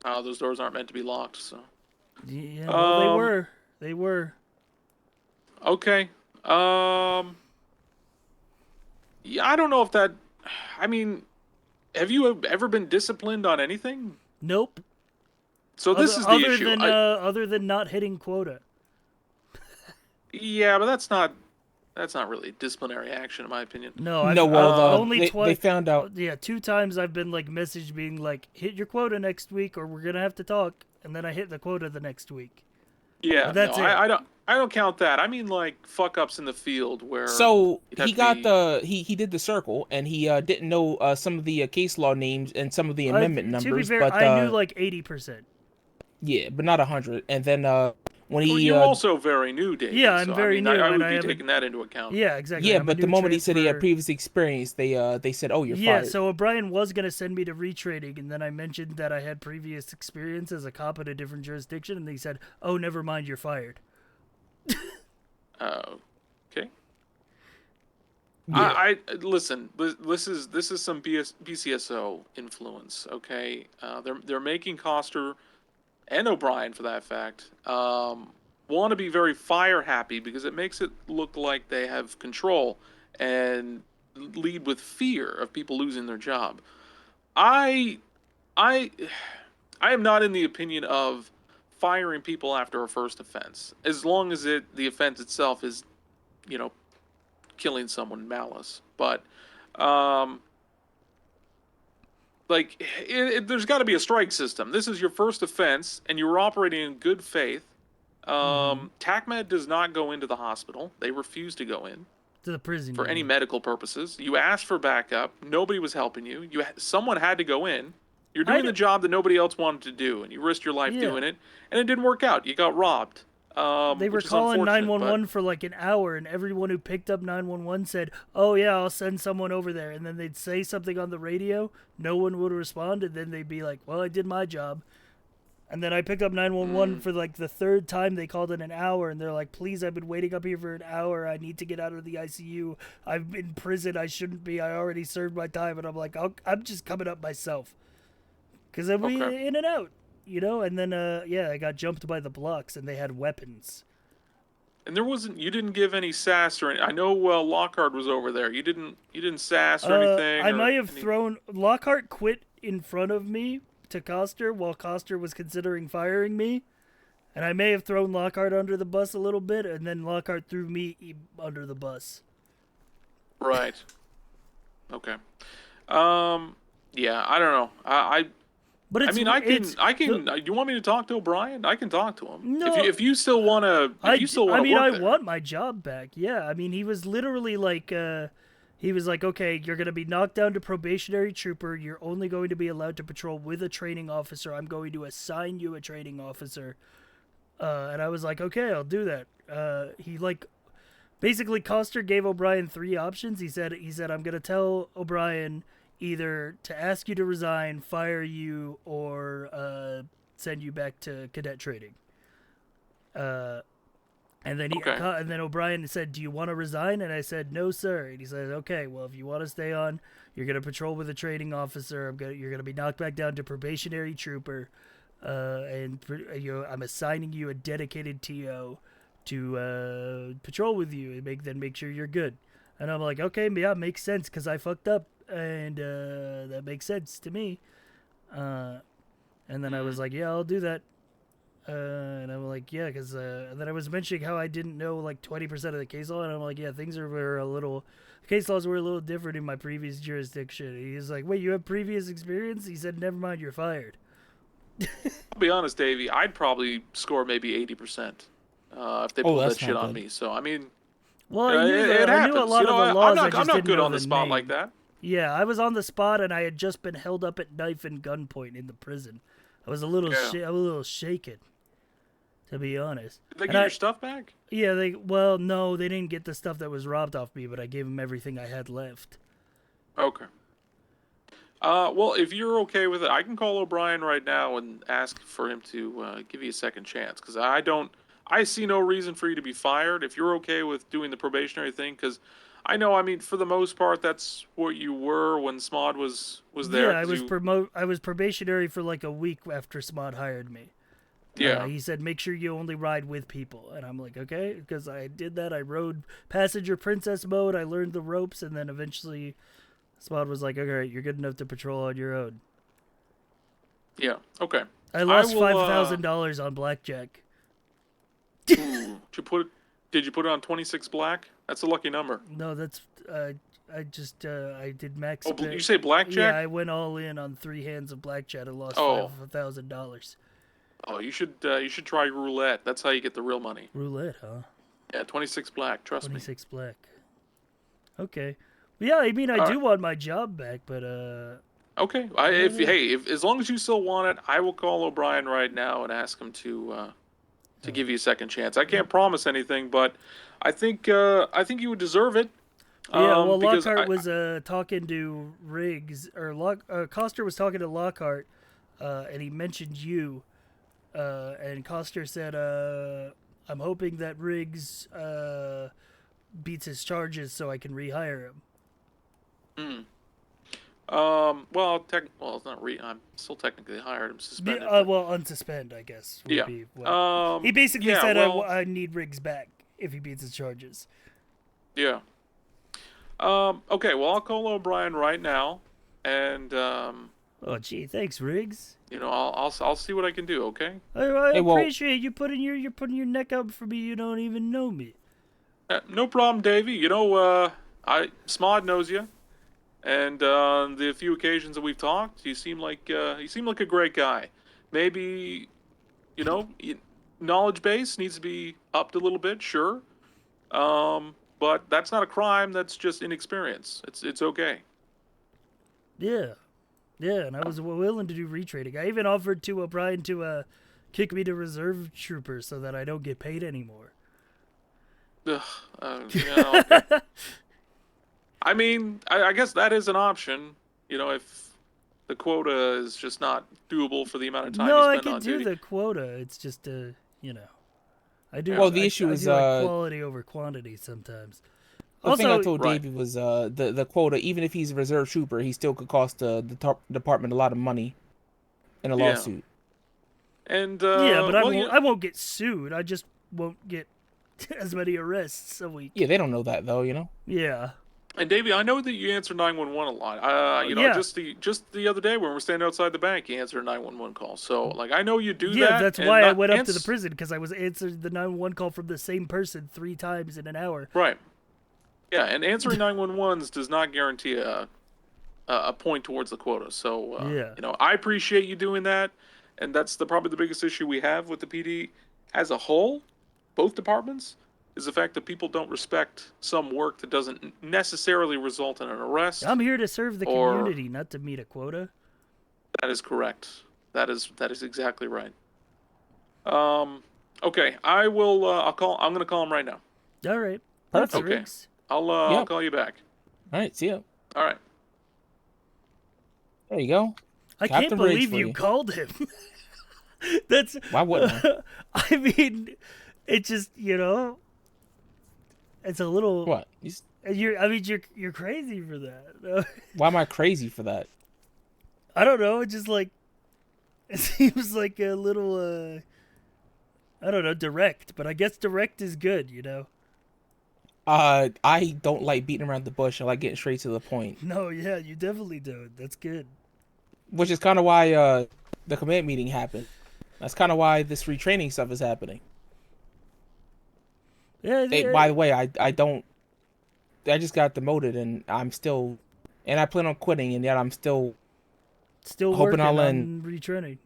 Oh, those doors aren't meant to be locked, so. Yeah, well, they were. They were. Okay. Yeah, I don't know if that... I mean, have you ever been disciplined on anything? Nope. So this is the issue. Other than not hitting quota. Yeah, but that's not really disciplinary action, in my opinion. No, only twice. They found out. Yeah, 2 times I've been like messaged being like, hit your quota next week, or we're gonna have to talk. And then I hit the quota the next week. Yeah, but that's no, it. I don't count that. I mean like fuck ups in the field where. So he got he did the circle, and he didn't know some of the case law names and some of the amendment numbers. To be fair, but I knew like 80%. Yeah, but not 100. And then when he you're also very new, Dave. Yeah, I'm so, very new. I would and be taking that into account. Yeah, exactly. Yeah, I'm a but the new moment he said he had transfer. previous experience, they said, "Oh, you're Yeah, fired." so O'Brien was going to send me to retraining, and then I mentioned that I had previous experience as a cop in a different jurisdiction, and they said, "Oh, never mind, you're fired." Okay. Yeah. I listen. This is some BCSO influence. Okay, they're making Coster and O'Brien, for that fact, want to be very fire happy because it makes it look like they have control and lead with fear of people losing their job. I am not in the opinion of firing people after a first offense, as long as the offense itself is, killing someone malice. But there's got to be a strike system. This is your first offense, and you were operating in good faith. TACMED does not go into the hospital. They refuse to go in. To the prison. For any medical purposes. You asked for backup. Nobody was helping you. Someone had to go in. You're doing the job that nobody else wanted to do, and you risked your life doing it, and it didn't work out. You got robbed. They were calling 911 for like an hour, and everyone who picked up 911 said, "Oh yeah, I'll send someone over there." And then they'd say something on the radio, no one would respond, and then they'd be like, "Well, I did my job." And then I picked up 911 for like the 3rd time. They called in an hour, and they're like, "Please, I've been waiting up here for an hour. I need to get out of the ICU. I'm in prison. I shouldn't be. I already served my time." And I'm like, I'm just coming up myself, because I'll be in and out. And then, I got jumped by the blocks, and they had weapons. And you didn't give any sass or any, I know Lockhart was over there. You didn't sass or anything? I might have thrown, Lockhart quit in front of me to Coster while Coster was considering firing me. And I may have thrown Lockhart under the bus a little bit, and then Lockhart threw me under the bus. Right. Okay. Yeah, I don't know. But I can. You want me to talk to O'Brien? I can talk to him. No, if you still want to. I want my job back. Yeah, I mean, he was literally like, he was like, okay, you're gonna be knocked down to probationary trooper. You're only going to be allowed to patrol with a training officer. I'm going to assign you a training officer. And I was like, okay, I'll do that. He basically Coster gave O'Brien 3 options. He said, I'm gonna tell O'Brien either to ask you to resign, fire you, or send you back to cadet training. And then O'Brien said, "Do you want to resign?" And I said, "No, sir." And he said, "Okay, well, if you want to stay on, you're gonna patrol with a training officer. You're gonna be knocked back down to probationary trooper, I'm assigning you a dedicated TO to patrol with you and make sure you're good." And I'm like, okay, yeah, makes sense because I fucked up. And that makes sense to me. And then I was like, yeah, I'll do that. And I'm like, yeah, because then I was mentioning how I didn't know like 20% of the case law, and I'm like, yeah, things were a little, case laws were a little different in my previous jurisdiction. He's like, wait, you have previous experience? He said, never mind, you're fired. I'll be honest, Davey, I'd probably score maybe 80% if they pulled that shit on me. So I mean, well, I knew a lot of the laws. I'm not good on the spot like that. Yeah, I was on the spot, and I had just been held up at knife and gunpoint in the prison. I was a little shaken. to be honest. Did they And get your stuff back? Yeah, no, they didn't get the stuff that was robbed off me, but I gave them everything I had left. Okay. Well, if you're okay with it, I can call O'Brien right now and ask for him to give you a second chance, because I see no reason for you to be fired if you're okay with doing the probationary thing, because I know, I mean, for the most part, that's what you were when Smod was there. Yeah, I was probationary for like a week after Smod hired me. Yeah. He said, make sure you only ride with people. And I'm like, okay, because I did that. I rode passenger princess mode. I learned the ropes, and then eventually Smod was like, okay, you're good enough to patrol on your own. Yeah, okay. I lost $5,000 on blackjack. Ooh, did you put it on 26 black? That's a lucky number. No, that's I did max. Oh, you say blackjack? Yeah, I went all in on 3 hands of blackjack and lost $5,000. Oh, you should try roulette. That's how you get the real money. Roulette, huh? Yeah, 26 black. Trust 26 black. Okay. Yeah, I mean, I do want my job back, but Okay. If as long as you still want it, I will call O'Brien right now and ask him to give you a second chance. I can't promise anything, but I think you would deserve it. Yeah, well, Lockhart was talking to Riggs, or Coster was talking to Lockhart, and he mentioned you, and Coster said, "I'm hoping that Riggs beats his charges so I can rehire him." Well, it's not I'm still technically hired. I'm suspended. Well, unsuspend, I guess. Yeah. He basically said, well, I need Riggs back if he beats his charges. Yeah. Okay, well, I'll call O'Brien right now, and oh, gee, thanks, Riggs. I'll see what I can do. Okay. I appreciate you putting your neck up for me. You don't even know me. No problem, Davey. Smod knows you, and on the few occasions that we've talked, you seem like a great guy. Maybe, knowledge base needs to be upped a little bit, sure. But that's not a crime. That's just inexperience. It's okay. Yeah, and I was willing to do retraining. I even offered to O'Brien to kick me to reserve trooper so that I don't get paid anymore. Okay. I mean, I guess that is an option. If the quota is just not doable for the amount of time you spend on duty. No, I can do the quota. It's just I do. Well, the issue is quality over quantity sometimes. The thing I told Davey was the quota. Even if he's a reserve trooper, he still could cost the department a lot of money in a lawsuit. And but I won't get sued. I just won't get as many arrests a week. Yeah, they don't know that though, Yeah. And Davey, I know that you answer 911 a lot. Just the other day when we were standing outside the bank, you answered a 911 call. So, I know you do that. Yeah, that's why I went up to the prison, because I was answering the 911 call from the same person 3 times in an hour. Right. Yeah, and answering 911s does not guarantee a point towards the quota. So, I appreciate you doing that, and that's probably the biggest issue we have with the PD as a whole, both departments, is the fact that people don't respect some work that doesn't necessarily result in an arrest. I'm here to serve the community, not to meet a quota. That is correct. That is exactly right. Okay, I will. I'm going to call him right now. All right. Perfect. Okay. Riggs. I'll call you back. All right. See ya. All right. There you go. I can't believe you called him. That's why wouldn't I? I mean, it just it's a little what you're crazy for that. Why am I crazy for that? I don't know. It just it seems like a little I don't know, direct. But I guess direct is good, I don't like beating around the bush. I like getting straight to the point. No, yeah, you definitely do. That's good. Which is kind of why the command meeting happened. That's kind of why this retraining stuff is happening. Yeah. By the way, I just got demoted and I plan on quitting, and yet I'm still hoping working I'll on retraining.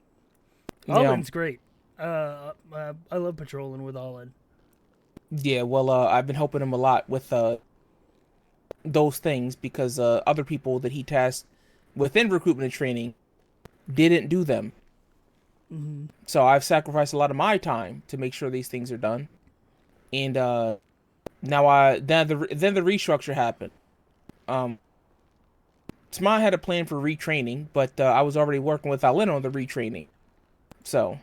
Allen's great. I love patrolling with Allen. Yeah, well, I've been helping him a lot with those things because other people that he tasked within recruitment and training didn't do them. Mhm. So I've sacrificed a lot of my time to make sure these things are done. And now then the restructure happened. Smile had a plan for retraining, but I was already working with Alin on the retraining. So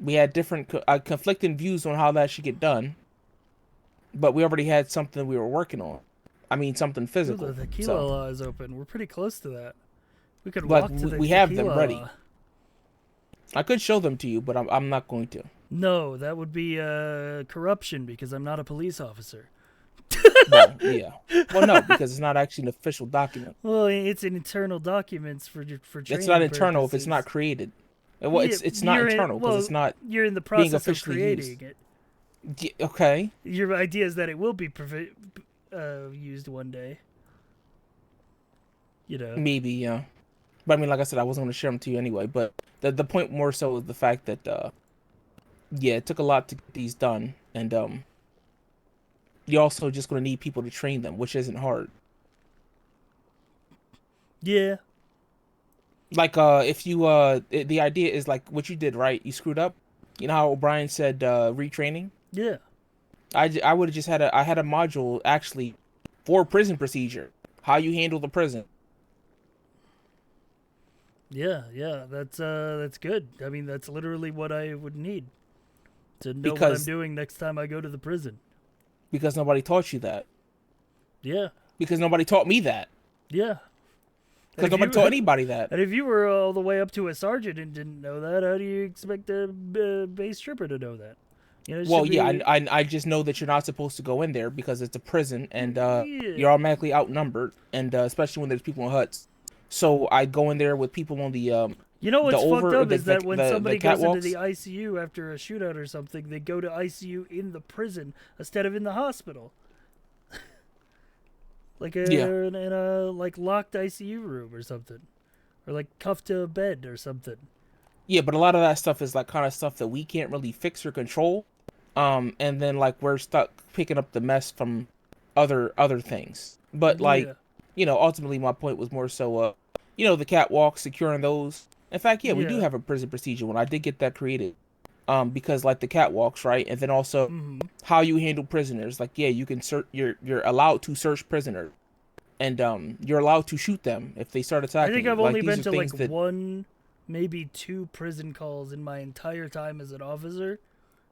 we had different conflicting views on how that should get done. But we already had something we were working on. I mean, something physical. Ooh, the tequila so. law is open. We're pretty close to that. We could Like, walk to the we have them tequila ready. law. I could show them to you, but I'm not going to. No, that would be corruption because I'm not a police officer. Well, yeah. Well, no, because it's not actually an official document. Well, it's an internal documents for training. It's not internal purposes. if it's not created. Well, it's not internal because it's not. You're in the being process of officially creating used. it. Okay. Your idea is that it will be used one day. You know. Maybe, yeah. But I mean, like I said, I wasn't going to share them to you anyway. But the point more so is the fact that, yeah, it took a lot to get these done, and you're also just going to need people to train them, which isn't hard. Yeah. Like, if you the idea is like what you did, right? You screwed up. You know how O'Brien said retraining. Yeah. I would have just had I had a module actually for prison procedure, how you handle the prison. Yeah, that's good. I mean, that's literally what I would need to know what I'm doing next time I go to the prison. Because nobody taught you that. Yeah. Because nobody taught me that. Yeah. Because nobody taught anybody that. And if you were all the way up to a sergeant and didn't know that, how do you expect a base trooper to know that? You know, Well, yeah, I just know that you're not supposed to go in there because it's a prison and you're automatically outnumbered, and especially when there's people in huts. So I go in there with people on the You know what's fucked up is that when somebody goes into catwalks. the ICU after a shootout or something, they go to ICU in the prison instead of in the hospital. Like in a like locked ICU room or something, or like cuffed to a bed or something. Yeah, but a lot of that stuff is like kind of stuff that we can't really fix or control. And then like we're stuck picking up the mess from other things. But like, you know, ultimately my point was more so, you know, the catwalks, securing those. In fact, yeah, we do have a prison procedure one. I did get that created. Because like the catwalks, right? And then also how you handle prisoners. Like, yeah, you can you're allowed to search prisoners, and you're allowed to shoot them if they start attacking. I think I've only been to like that... one, maybe 2 prison calls in my entire time as an officer,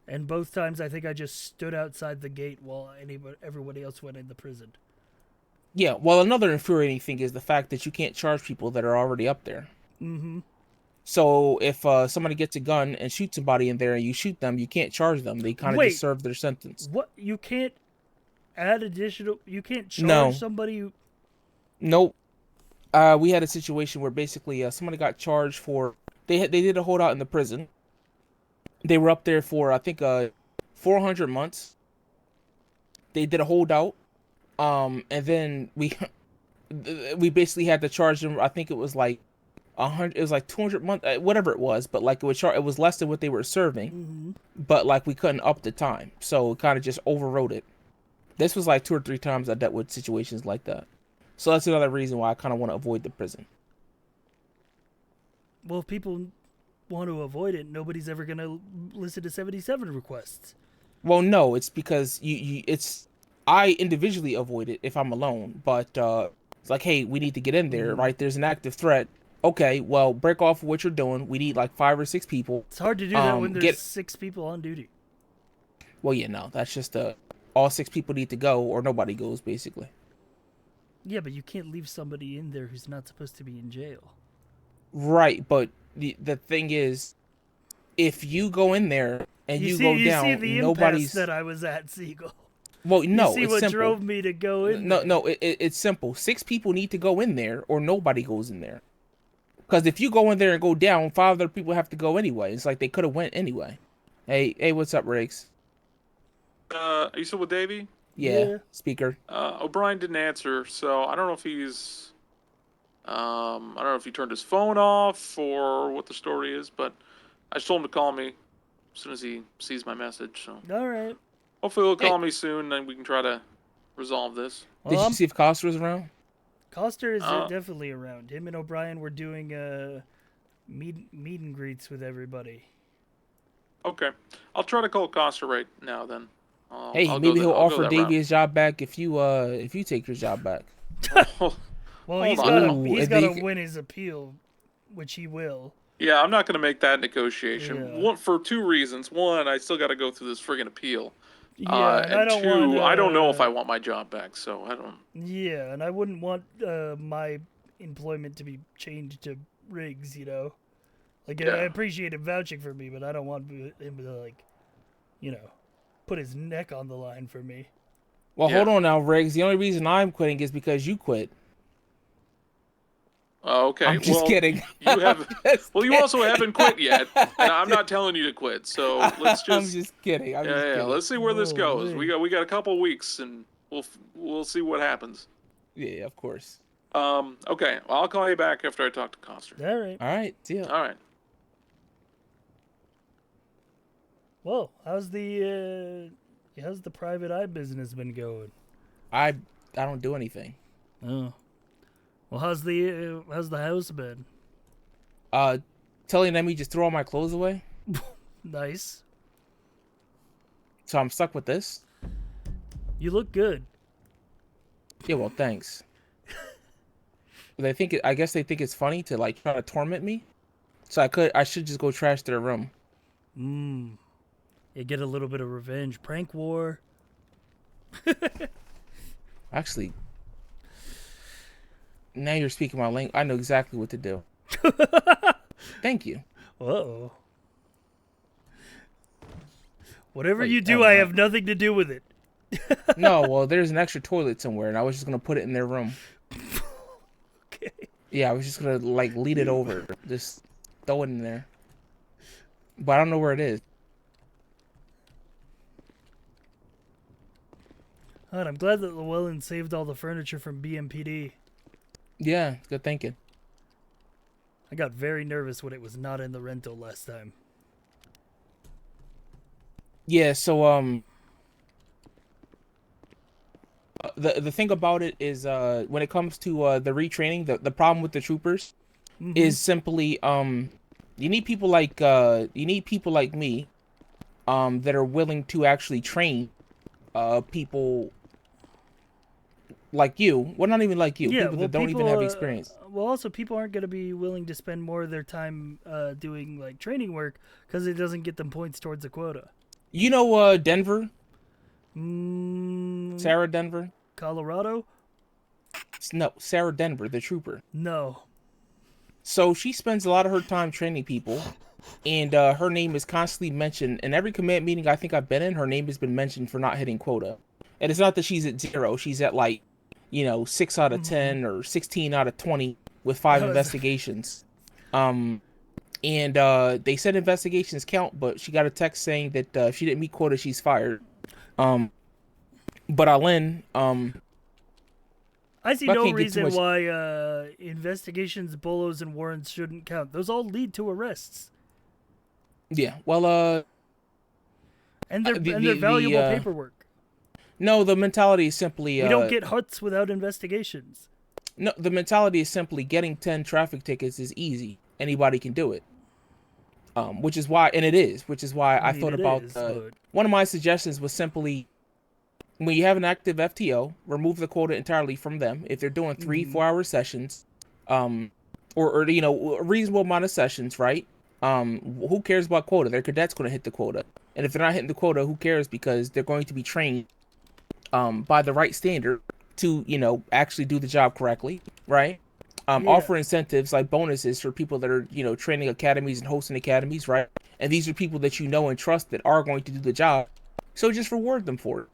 and both times I think I just stood outside the gate while everybody else went in the prison. Yeah, well, another infuriating thing is the fact that you can't charge people that are already up there. Mm-hmm. So if somebody gets a gun and shoots somebody in there and you shoot them, you can't charge them. They kind of just serve their sentence. What? You can't add additional... You can't charge somebody who... Nope. We had a situation where basically somebody got charged for... They did a holdout in the prison. They were up there for, I think, 400 months. They did a holdout. And then we basically had to charge them, I think it was like 100, it was like 200 months, whatever it was, but like it was less than what they were serving, but like we couldn't up the time, so it kind of just overrode it. This was like 2 or 3 times I dealt with situations like that, so that's another reason why I kind of want to avoid the prison. Well, if people want to avoid it, nobody's ever gonna listen to 77 requests. Well, no, it's because I individually avoid it if I'm alone, but it's like, hey, we need to get in there, right? There's an active threat. Okay, well, break off what you're doing. We need like 5 or 6 people. It's hard to do that when there's 6 people on duty. Well, yeah, no, that's just all 6 people need to go or nobody goes, basically. Yeah, but you can't leave somebody in there who's not supposed to be in jail. Right, but the thing is, if you go in there and you go down, you see the nobody's... that I was at, Siegel. Well, no, you see it's what simple. drove me to go in No, there. no, it's simple. 6 people need to go in there or nobody goes in there. Because if you go in there and go down, 5 other people have to go anyway. It's like they could have went anyway. Hey, what's up, Riggs? Are you still with Davey? Yeah, speaker. O'Brien didn't answer, so I don't know if he's... I don't know if he turned his phone off or what the story is, but I just told him to call me as soon as he sees my message. So all right. Hopefully he'll call me soon, and we can try to resolve this. Did you see if Coster was around? Coster is definitely around. Him and O'Brien were doing meet and greets with everybody. Okay, I'll try to call Costa right now then. Hey, I'll maybe he'll I'll go offer that Davey route. his job back if you take your job back. Well, he's Hold on. got he's and got to then you win his appeal, which he will. Yeah, I'm not going to make that negotiation. Yeah. One, for two reasons. One, I still got to go through this friggin' appeal. Yeah, and I don't two, want, I don't know if I want my job back, so I don't. Yeah, and I wouldn't want my employment to be changed to Riggs, you know? Like, I Yeah. appreciate him vouching for me, but I don't want him to, like, you know, put his neck on the line for me. Well, hold on now, Riggs. The only reason I'm quitting is because you quit. Okay, I'm just well, kidding. You have. Well, you also haven't quit yet, and I'm not telling you to quit. So let's just. I'm just kidding. I'm just kidding. Let's see where this goes. Holy. We got a couple weeks, and we'll see what happens. Yeah, of course. Okay. Well, I'll call you back after I talk to Costa. All right. All right. See ya. All right. Well, how's the private eye business been going? I don't do anything. Oh. Well, how's the house been? Telling me just throw all my clothes away. Nice. So I'm stuck with this. You look good. Yeah, well, thanks. I guess they think it's funny to like try to torment me. So I should just go trash their room. You get a little bit of revenge. Prank war. Actually, now you're speaking my language. I know exactly what to do. Thank you. Uh-oh. Whatever Wait, you do, never I mind. have nothing to do with it. No, well, there's an extra toilet somewhere, and I was just gonna put it in their room. Okay. Yeah, I was just gonna like lead it over, just throw it in there. But I don't know where it is. God, I'm glad that Llewellyn saved all the furniture from BMPD. Yeah, good thinking. I got very nervous when it was not in the rental last time. Yeah, so the thing about it is when it comes to the retraining, the problem with the troopers is simply you need people like me that are willing to actually train people like you. Well, not even like you. Yeah, people well, that don't even have experience. Well, also, people aren't going to be willing to spend more of their time doing like training work because it doesn't get them points towards the quota. You know Denver? Mm, Sarah Denver? Colorado? No, Sarah Denver, the trooper. No. So she spends a lot of her time training people, and her name is constantly mentioned. In every command meeting I think I've been in, her name has been mentioned for not hitting quota. And it's not that she's at 0. She's at like, 6 out of 10 or 16 out of 20 with 5 investigations. And they said investigations count, but she got a text saying that if she didn't meet quota, she's fired. But Alin, I see no reason why investigations, bolos, and warrants shouldn't count. Those all lead to arrests. Yeah, well, and they're valuable paperwork. No, the mentality is simply we don't get huts without investigations. No, the mentality is simply getting 10 traffic tickets is easy. Anybody can do it. Which is why I thought about one of my suggestions was simply when you have an active FTO, remove the quota entirely from them. If they're doing 3-4 hour sessions, or a reasonable amount of sessions, right? Who cares about quota? Their cadet's going to hit the quota, and if they're not hitting the quota, who cares? Because they're going to be trained by the right standard to actually do the job correctly, right? Offer incentives like bonuses for people that are training academies and hosting academies, right? And these are people that you know and trust that are going to do the job, so just reward them for it,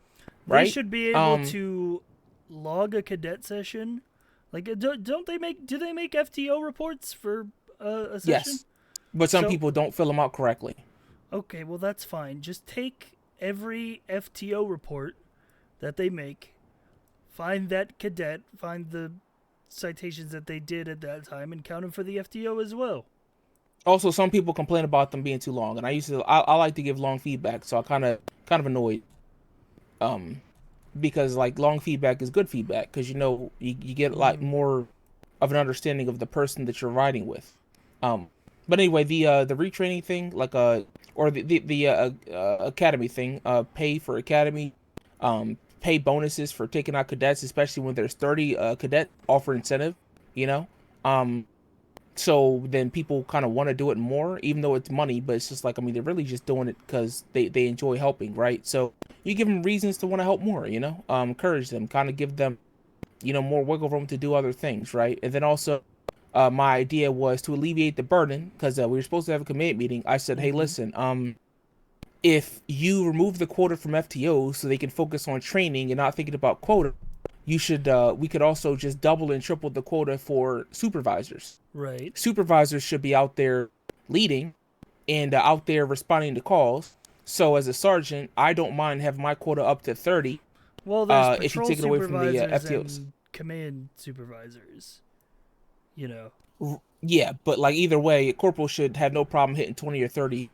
right? They should be able to log a cadet session. Like, do they make FTO reports for a session? Yes, but some people don't fill them out correctly. Okay, well that's fine. Just take every FTO report that they make, find that cadet, find the citations that they did at that time, and count them for the FTO as well. Also, some people complain about them being too long, and I like to give long feedback, so I kind of annoyed. Because like long feedback is good feedback, because you get like more of an understanding of the person that you're riding with. But anyway, the retraining thing, like or the academy thing, pay for academy, pay bonuses for taking out cadets, especially when there's 30 cadet offer incentive, you know. So then people kind of want to do it more, even though it's money. But it's just like, I mean, they're really just doing it because they enjoy helping, right? So you give them reasons to want to help more, you know, encourage them, kind of give them, you know, more wiggle room to do other things, right? And then also, my idea was to alleviate the burden because we were supposed to have a command meeting. I said, hey, listen, if you remove the quota from FTOs so they can focus on training and not thinking about quota, you should, we could also just double and triple the quota for supervisors. Right. Supervisors should be out there leading and out there responding to calls. So as a sergeant, I don't mind having my quota up to 30. Well, there's if you patrol take it away from the supervisors FTOs. and command supervisors. You know. Yeah, but like either way, a corporal should have no problem hitting 20 or 30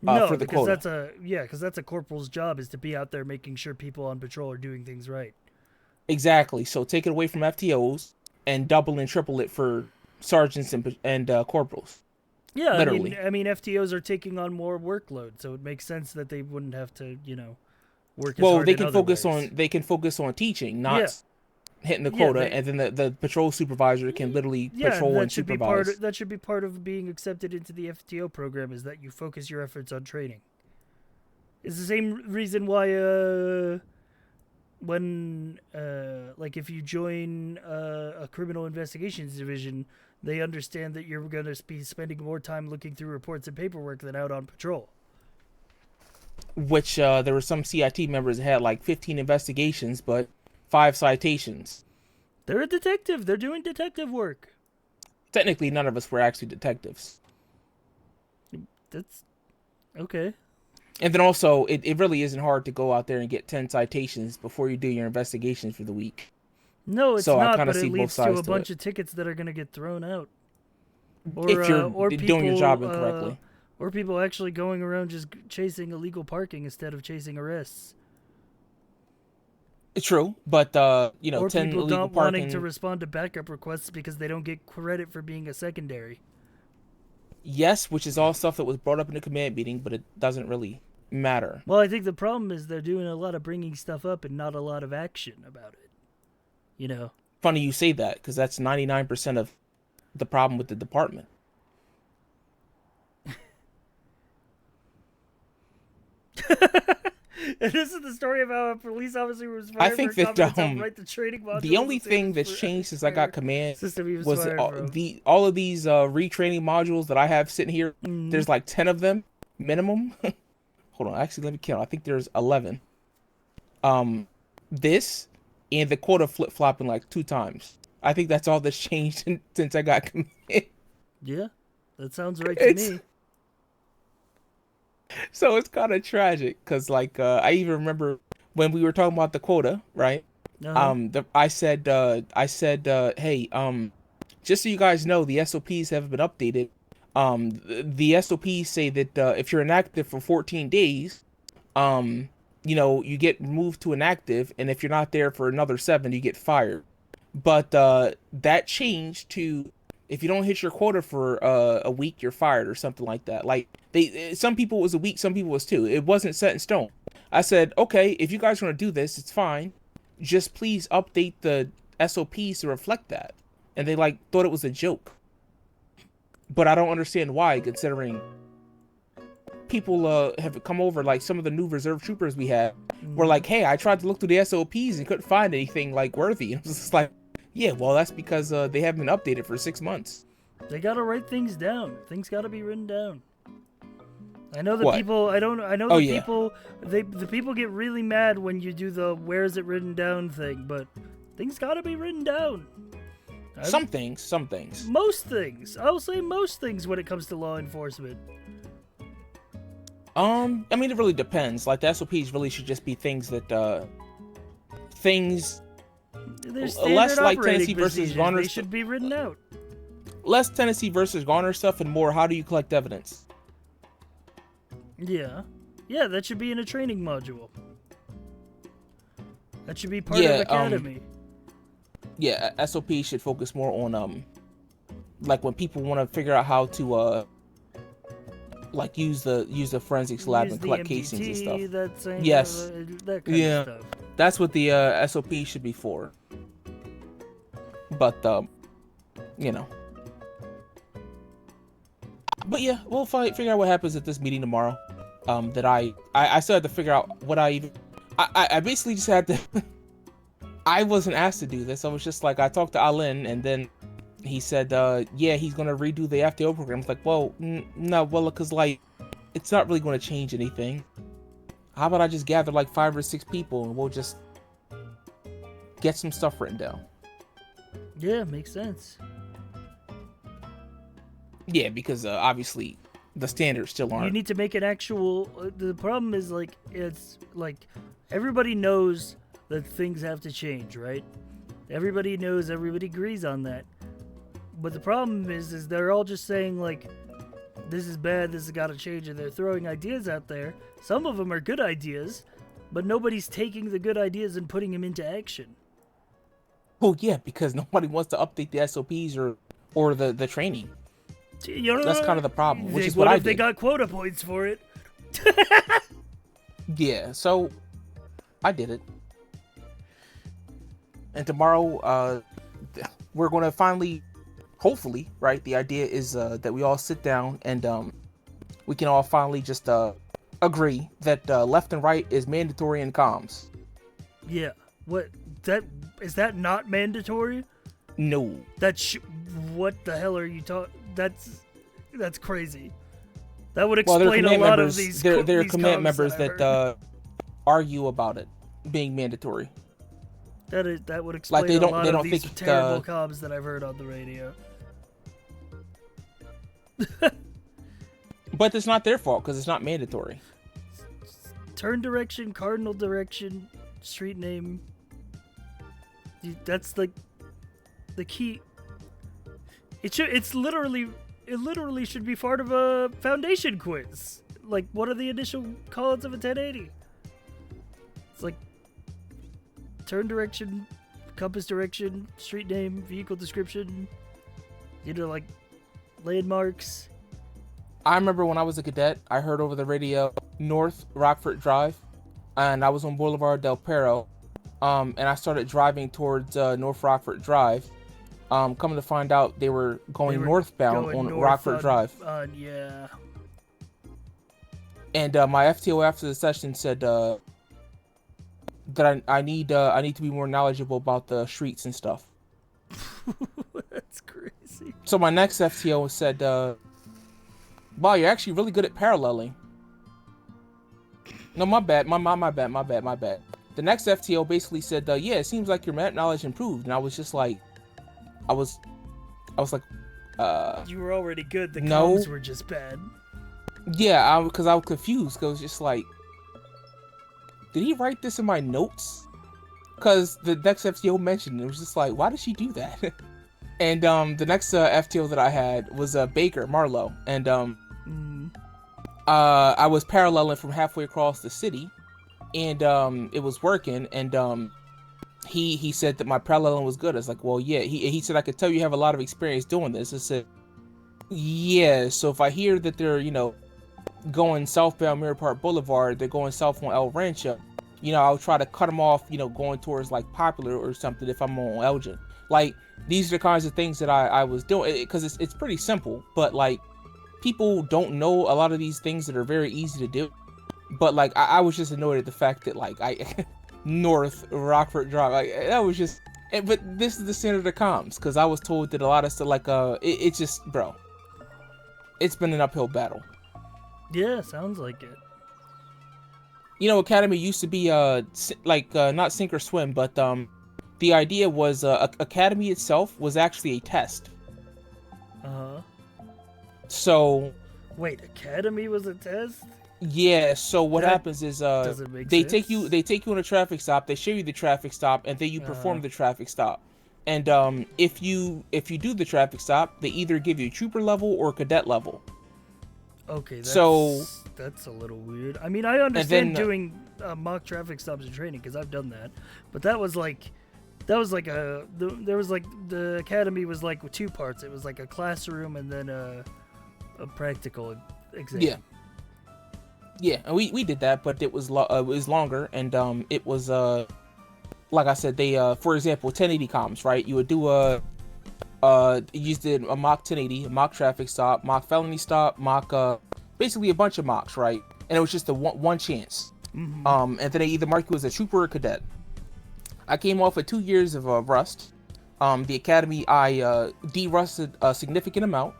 No, for the because quota. that's a corporal's job, is to be out there making sure people on patrol are doing things right. Exactly. So take it away from FTOs and double and triple it for sergeants and corporals. Yeah, literally. I mean, FTOs are taking on more workload, so it makes sense that they wouldn't have to, you know, work as hard They in can other focus ways. on teaching, not hitting the Yeah, quota, and then the patrol supervisor can literally patrol and supervise. That should be part of being accepted into the FTO program, is that you focus your efforts on training. It's the same reason why when like if you join a criminal investigations division, they understand that you're going to be spending more time looking through reports and paperwork than out on patrol. Which there were some CIT members that had like 15 investigations, but 5 citations. They're a detective. They're doing detective work. Technically, none of us were actually detectives. That's okay. And then also, it really isn't hard to go out there and get 10 citations before you do your investigations for the week. No, it's so not, I kind but of see it both leads to sides a to bunch it. of tickets that are going to get thrown out. Or, If you're or doing your people, job incorrectly. Or people actually going around just chasing illegal parking instead of chasing arrests. It's true, but, you know, or 10 people illegal not parking... wanting to respond to backup requests because they don't get credit for being a secondary. Yes, which is all stuff that was brought up in the command meeting, but it doesn't really matter. Well, I think the problem is they're doing a lot of bringing stuff up and not a lot of action about it. You know? Funny you say that, because that's 99% of the problem with the department. And this is the story of how a police officer was fired I think for that write the training module. the only thing that's changed since I got command was was all of these retraining modules that I have sitting here. There's like 10 of them minimum. Hold on, actually let me count. I think there's 11. This and the quota flip-flopping like 2 times. I think that's all that's changed since I got command. Yeah, that sounds right to me. So it's kind of tragic because, like, I even remember when we were talking about the quota, right? I said, hey, just so you guys know, the SOPs haven't been updated. The SOPs say that if you're inactive for 14 days, you know, you get moved to inactive, and if you're not there for another 7, you get fired. But that changed to, if you don't hit your quota for a week, you're fired or something like that. Like, some people it was a week, some people it was 2. It wasn't set in stone. I said, okay, if you guys want to do this, it's fine. Just please update the SOPs to reflect that. And they like thought it was a joke. But I don't understand why, considering people have come over, like some of the new reserve troopers we have were like, hey, I tried to look through the SOPs and couldn't find anything like worthy. And it was just like, yeah, well, that's because they haven't been updated for 6 months. They gotta write things down. Things gotta be written down. I know that What? people. I know Oh, that yeah. people. The people get really mad when you do the "where is it written down" thing, but things gotta be written down. Some things. Most things. I'll say most things when it comes to law enforcement. I mean, it really depends. Like, the SOPs really should just be things that, things There's less standard like operating Tennessee versus procedures. Garner. They should be written out. Less Tennessee versus Garner stuff and more how do you collect evidence. Yeah. Yeah, that should be in a training module. That should be part Yeah, of Academy. Yeah, SOP should focus more on like when people want to figure out how to like use the forensics lab Use and the collect MPT, casings and stuff. that same, Yes. that kind Yeah. of stuff. That's what the SOP should be for. But you know. But yeah, we'll figure out what happens at this meeting tomorrow. That I still had to figure out what I basically just had to. I wasn't asked to do this. I was just like, I talked to Alin, and then he said, yeah, he's gonna redo the FTO program. It's like, well, no, well, because like, it's not really going to change anything. How about I just gather like 5 or 6 people and we'll just get some stuff written down. Yeah, makes sense. Yeah, because obviously the standards still aren't. You need to make an actual. The problem is like it's like everybody knows that things have to change, right? Everybody knows. Everybody agrees on that. But the problem is they're all just saying like, this is bad. This has got to change, and they're throwing ideas out there. Some of them are good ideas, but nobody's taking the good ideas and putting them into action. Oh yeah, because nobody wants to update the SOPs or the training. You know, that's kind of the problem, which is what what I if they did. got quota points for it? Yeah, so I did it. And tomorrow, we're going to finally, hopefully, right? The idea is that we all sit down and we can all finally just agree that left and right is mandatory in comms. Yeah. What? Is that not mandatory? No. What the hell are you talking? That's crazy. That would explain a lot of these. There are these command comms members that that argue about it being mandatory. That would explain they a don't- lot they of don't these think, terrible comms that I've heard on the radio. But it's not their fault because it's not mandatory. Turn direction, cardinal direction, street name. That's like the key. It literally should be part of a foundation quiz. Like, what are the initial calls of a 1080? It's like turn direction, compass direction, street name, vehicle description. You know, like landmarks. I remember when I was a cadet, I heard over the radio North Rockford Drive, and I was on Boulevard Del Perro, and I started driving towards North Rockford Drive. Coming to find out, they were going northbound on Rockford Drive. Yeah. And my FTO after the session said that I need to be more knowledgeable about the streets and stuff. That's crazy. So my next FTO said, "Wow, you're actually really good at paralleling." No, my bad. My bad. The next FTO basically said, "Yeah, it seems like your map knowledge improved," and I was just like, I was like, You were already good. The no. comms were just bad. Yeah, because I was confused. Cause I was just like, did he write this in my notes? Because the next FTO mentioned it. It was just like, why did she do that? And the next FTO that I had was Baker Marlowe, and I was paralleling from halfway across the city, and it was working, and he said that my paralleling was good. I was like, well, yeah. He said, I could tell you have a lot of experience doing this. I said, yeah. So if I hear that they're going southbound Mirror Park Boulevard, they're going south on El Rancho, I'll try to cut them off, going towards like Popular or something if I'm on Elgin. Like, these are the kinds of things that I was doing, because it's pretty simple, but like, people don't know a lot of these things that are very easy to do. But like, I was just annoyed at the fact that like North Rockford Drive, like, that was just. But this is the standard of comms, because I was told that a lot of stuff like it's just, bro, it's been an uphill battle. Yeah, sounds like it. Academy used to be not sink or swim, but the idea was Academy itself was actually a test. So wait, Academy was a test? Yeah, so what happens is doesn't make they sense. take you on a traffic stop, they show you the traffic stop, and then you perform the traffic stop. And if you do the traffic stop, they either give you trooper level or cadet level. Okay, so that's a little weird. I mean, I understand doing mock traffic stops in training because I've done that, but that was That was like there was like the academy was like two parts. It was like a classroom and then a practical exam. Yeah. Yeah, and we did that, but it was longer, and it was like I said, they for example 1080 comms, right? You would do you did a mock 1080, a mock traffic stop, mock felony stop, mock basically a bunch of mocks, right? And it was just a one chance. Mm-hmm. And then they either mark you as a trooper or a cadet. I came off of 2 years of rust. The academy I de-rusted a significant amount.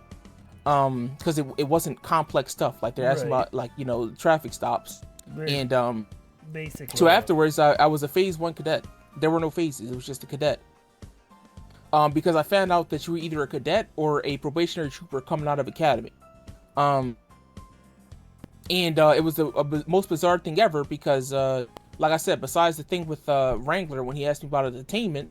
Because it wasn't complex stuff like they're asking about, like, you know, traffic stops. And basically. So afterwards, I was a phase 1 cadet. There were no phases. It was just a cadet. Because I found out that you were either a cadet or a probationary trooper coming out of academy. And it was the most bizarre thing ever because, like I said, besides the thing with Wrangler when he asked me about a detainment,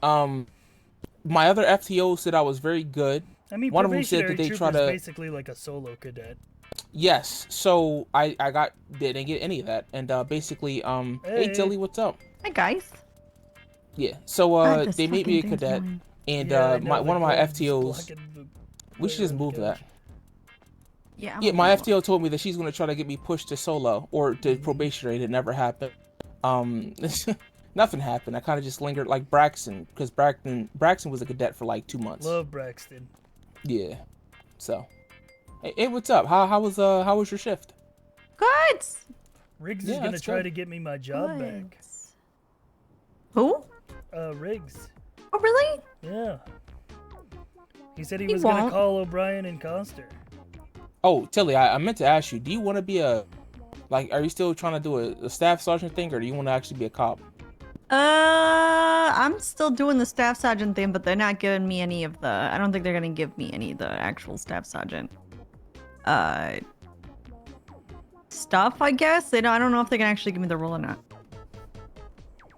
my other FTO said I was very good. I mean, one of them said that they try to basically like a solo cadet. Yes, so I didn't get any of that, and basically hey Tilly, what's up? Hi guys. Yeah, so they made me a cadet, and one of my FTOs. We should just move that. Yeah. Yeah, my FTO told me that she's gonna try to get me pushed to solo or to probationary. It never happened. Nothing happened. I kind of just lingered like Braxton, because Braxton was a cadet for like 2 months. Love Braxton. Yeah. So, hey, what's up? How was your shift? Good. Riggs is gonna try to get me my job back. Who? Riggs. Oh, really? Yeah. He said he was gonna call O'Brien and Coster. Oh, Tilly, I meant to ask you. Do you want to be are you still trying to do a staff sergeant thing, or do you want to actually be a cop? I'm still doing the staff sergeant thing, but they're not giving me any of the. I don't think they're gonna give me any of the actual staff sergeant stuff. I guess I don't know if they can actually give me the role or not.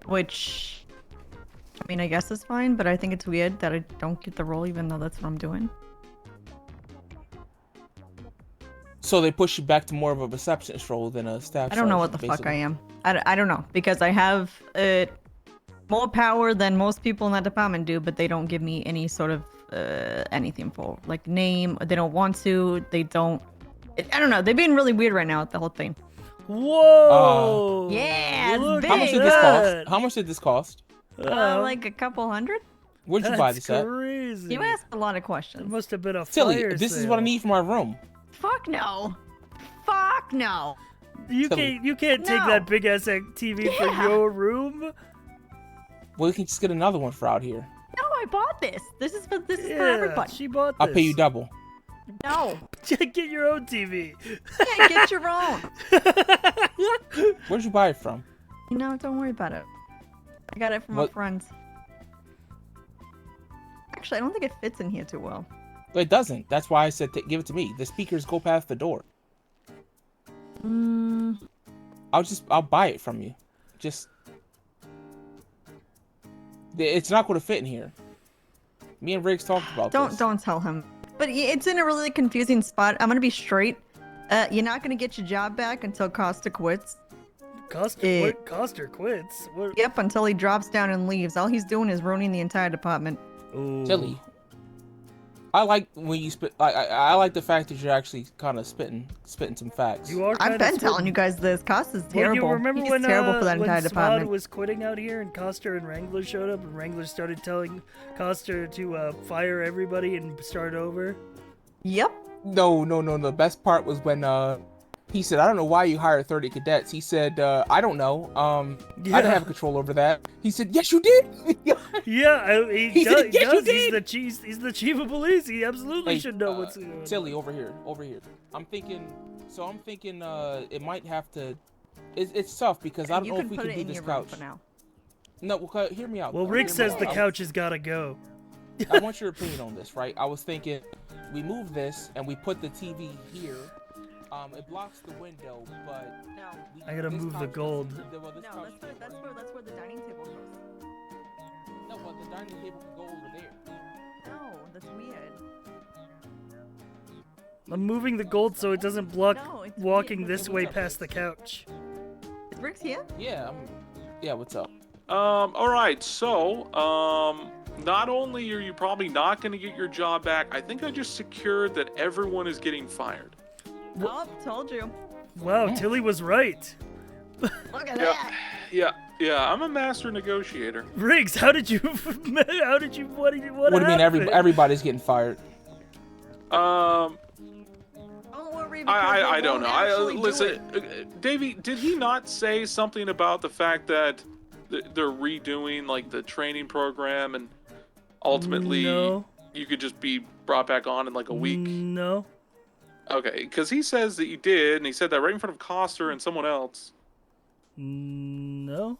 Which, I mean, I guess is fine, but I think it's weird that I don't get the role, even though that's what I'm doing. So they push you back to more of a receptionist role than a staff. I don't know what the fuck I am. I don't know, because I have more power than most people in that department do, but they don't give me any sort of anything for like name. They don't want to. They don't. I don't know. They're being really weird right now with the whole thing. Whoa! Yeah, it's big. How much did this cost? How much did this cost? Like a couple hundred. Where'd you buy this at? Crazy. You asked a lot of questions. It must have been a Tilly, fire this sale. is what I need for my room. Fuck no. Fuck no. You can't take that big ass TV for your room. Well, you can just get another one for out here. No, I bought this. This is for everybody. She bought this. I'll pay you double. No. Get your own TV. Yeah, get your own. Where'd you buy it from? No, don't worry about it. I got it from a friend. Actually, I don't think it fits in here too well. It doesn't. That's why I said give it to me. The speakers go past the door. I'll buy it from you. Just it's not going to fit in here. Me and Riggs talked about this. Don't tell him. But it's in a really confusing spot. I'm gonna be straight. You're not gonna get your job back until Costa quits. Costa quits? What? Yep, until he drops down and leaves. All he's doing is ruining the entire department. Ooh. Tilly, I like when you spit. I like the fact that you're actually kind of spitting some facts. You are. I've been telling you guys this. Costa's terrible. Well, you remember He's when terrible for that when entire Swad department. was quitting out here, and Costa and Wrangler showed up, and Wrangler started telling Costa to fire everybody and start over. Yep. No. The best part was when he said, "I don't know why you hired 30 cadets." He said, "I don't know. I didn't have control over that." He said, "Yes, you did." Yeah, he does. Said, "Yes, you did." He's the chief of police. He absolutely should know what's going on. Tilly, over here. I'm thinking it might have to. It's tough because I don't know if we can do this couch. For now. No, well, hear me out. Well, Rick says the couch has got to go. I want your opinion on this, right? I was thinking we move this and we put the TV here. It blocks the window, but no. I gotta move the gold. That's where the dining table goes. No, but the dining table can go over there. No, that's weird. I'm moving the gold so it doesn't block walking weird. this way past the couch. Is Rick's here? Yeah. Yeah. What's up? All right. So, not only are you probably not going to get your job back, I think I just secured that everyone is getting fired. Oh, told you. Wow, Tilly was right. Look at that. Yeah. I'm a master negotiator. Riggs, how did you? What do you? What What do you mean? happened? Everybody's getting fired. Don't worry, because I they don't won't know. actually do Listen, it. Davey, did he not say something about the fact that they're redoing like the training program and ultimately No. you could just be brought back on in like a week? No. Okay, because he says that you did, and he said that right in front of Coster and someone else. No.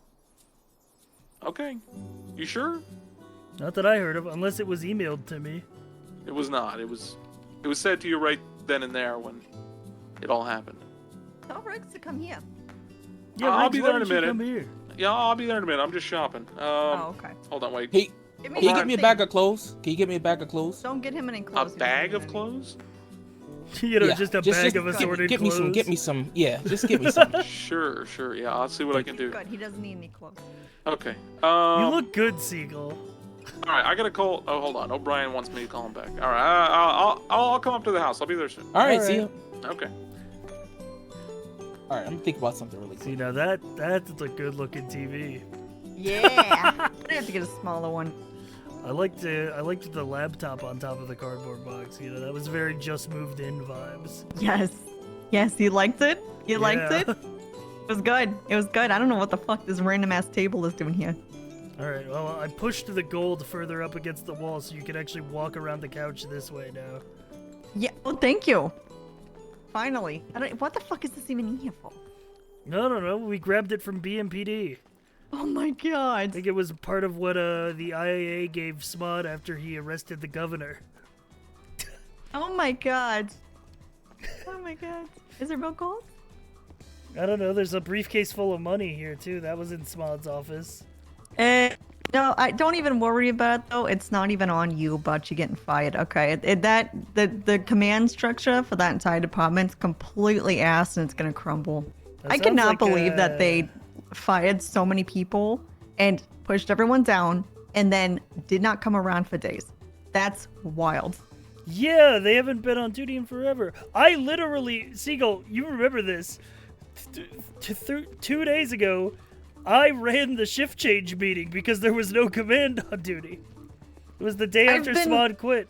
Okay, you sure? Not that I heard of, unless it was emailed to me. It was not. It was said to you right then and there when it all happened. Tell Riggs to come here. Yeah, I'll Riggs, be why there in a don't you minute. come here? Yeah, I'll be there in a minute. I'm just shopping. Oh, okay. Hold on, wait. Hey, Give can you get me a bag of clothes? Can you get me a bag of clothes? Don't get him any A clothes. bag of clothes? You know, just a bag of assorted get clothes. Get me some. Yeah, just get me some. Sure. Yeah, I'll see what I can do. Good. He doesn't need any clothes. Okay. You look good, Siegel. All right, I gotta call. Oh, hold on. O'Brien wants me to call him back. All right, I'll come up to the house. I'll be there soon. All right, see you. Okay. All right, I'm gonna think about something really quick. See, now that's a good looking TV. Yeah. I have to get a smaller one. I liked the laptop on top of the cardboard box. You know, that was very just moved in vibes. Yes. Yes, you liked it? You liked Yeah. it? It was good. It was good. I don't know what the fuck this random ass table is doing here. Alright, well, I pushed the gold further up against the wall so you can actually walk around the couch this way now. Yeah, well, thank you. Finally. What the fuck is this even in here for? No. We grabbed it from BMPD. Oh my god. I think it was part of what the IAA gave Smod after he arrested the governor. Oh my god. Oh my god. Is there real gold? I don't know. There's a briefcase full of money here, too. That was in Smod's office. No, I don't even worry about it though. It's not even on you about you getting fired. Okay, the command structure for that entire department's completely ass and it's gonna crumble. That I sounds cannot like, believe that they fired so many people and pushed everyone down and then did not come around for days. That's wild. Yeah, they haven't been on duty in forever. I literally, Siegel, you remember this? 2 days ago, I ran the shift change meeting because there was no command on duty. It was the day after Smod quit.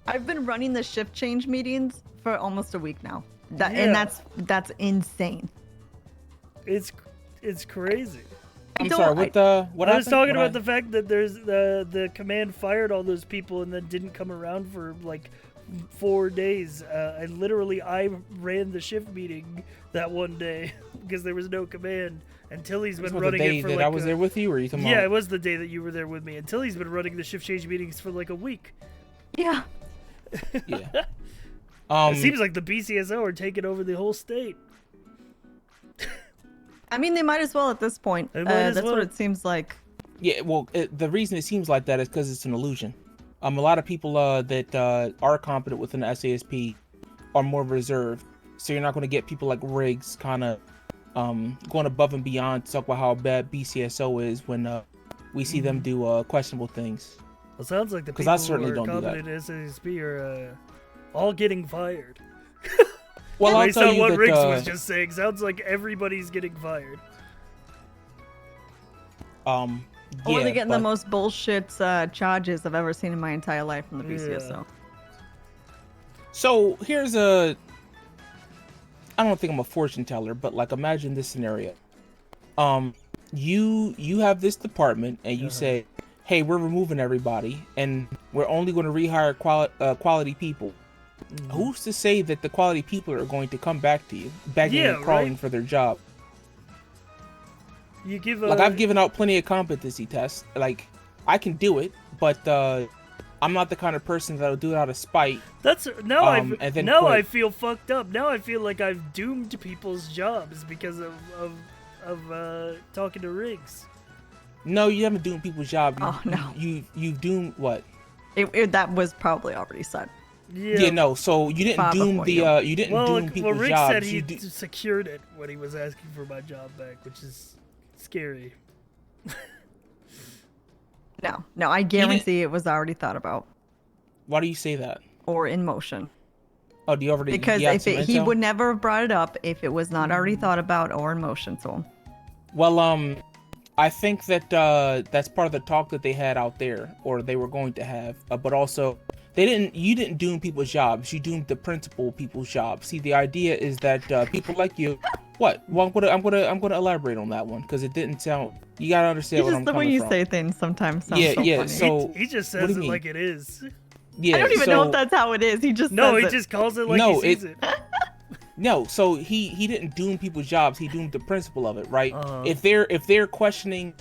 I've been running the shift change meetings for almost a week now. Yeah. And that's insane. It's crazy. I'm sorry, what happened? I was talking about the fact that there's the command fired all those people and then didn't come around for like 4 days. I ran the shift meeting that one day because there was no command. And Tilly's been running it for that I was there with you, or you talking about? Yeah, it was the day that you were there with me. And Tilly's been running the shift change meetings for like a week. Yeah. Yeah. It seems like the BCSO are taking over the whole state. I mean, they might as well at this point. That's what it seems like. Yeah, well, the reason it seems like that is because it's an illusion. A lot of people that are competent within the SASP are more reserved. So you're not going to get people like Riggs kind of going above and beyond to talk about how bad BCSO is when we see them do questionable things. Well, it sounds like the Because people I certainly who are don't do that. competent in SASP are all getting fired. Well, I'll based tell on you what that, Riggs was just saying, sounds like everybody's getting fired. Or they're getting the most bullshit charges I've ever seen in my entire life from the BCSO. So here's I don't think I'm a fortune teller, but like imagine this scenario. You have this department and you say, hey, we're removing everybody and we're only going to rehire quality people. Who's to say that the quality people are going to come back to you, begging and crawling for their job? You give like I've given out plenty of competency tests. Like I can do it, but I'm not the kind of person that'll do it out of spite. That's now quit. I feel fucked up. Now I feel like I've doomed people's jobs because of talking to Riggs. No, you haven't doomed people's jobs. Oh no. You doomed what? That was probably already said. Yeah, no. So you didn't doom the you didn't doom people's Riggs jobs. said he secured it when he was asking for my job back, which is scary. No, I guarantee it was already thought about. Why do you say that? Or in motion. Oh, do you already? Because you got if some he intel? would never have brought it up if it was not already thought about or in motion. So. Well, I think that that's part of the talk that they had out there, or they were going to have. But also, you didn't doom people's jobs. You doomed the principal people's jobs. See, the idea is that people like you. What? Well, I'm gonna elaborate on that one because it didn't sound. You gotta understand what I'm The way coming you from. say things sometimes sounds so funny. So he just what do says you it mean? like it is. Yeah, I don't even know if that's how it is. He just No, says he it. just calls it like he sees it. No, so he didn't doom people's jobs. He doomed the principle of it, right? If they're questioning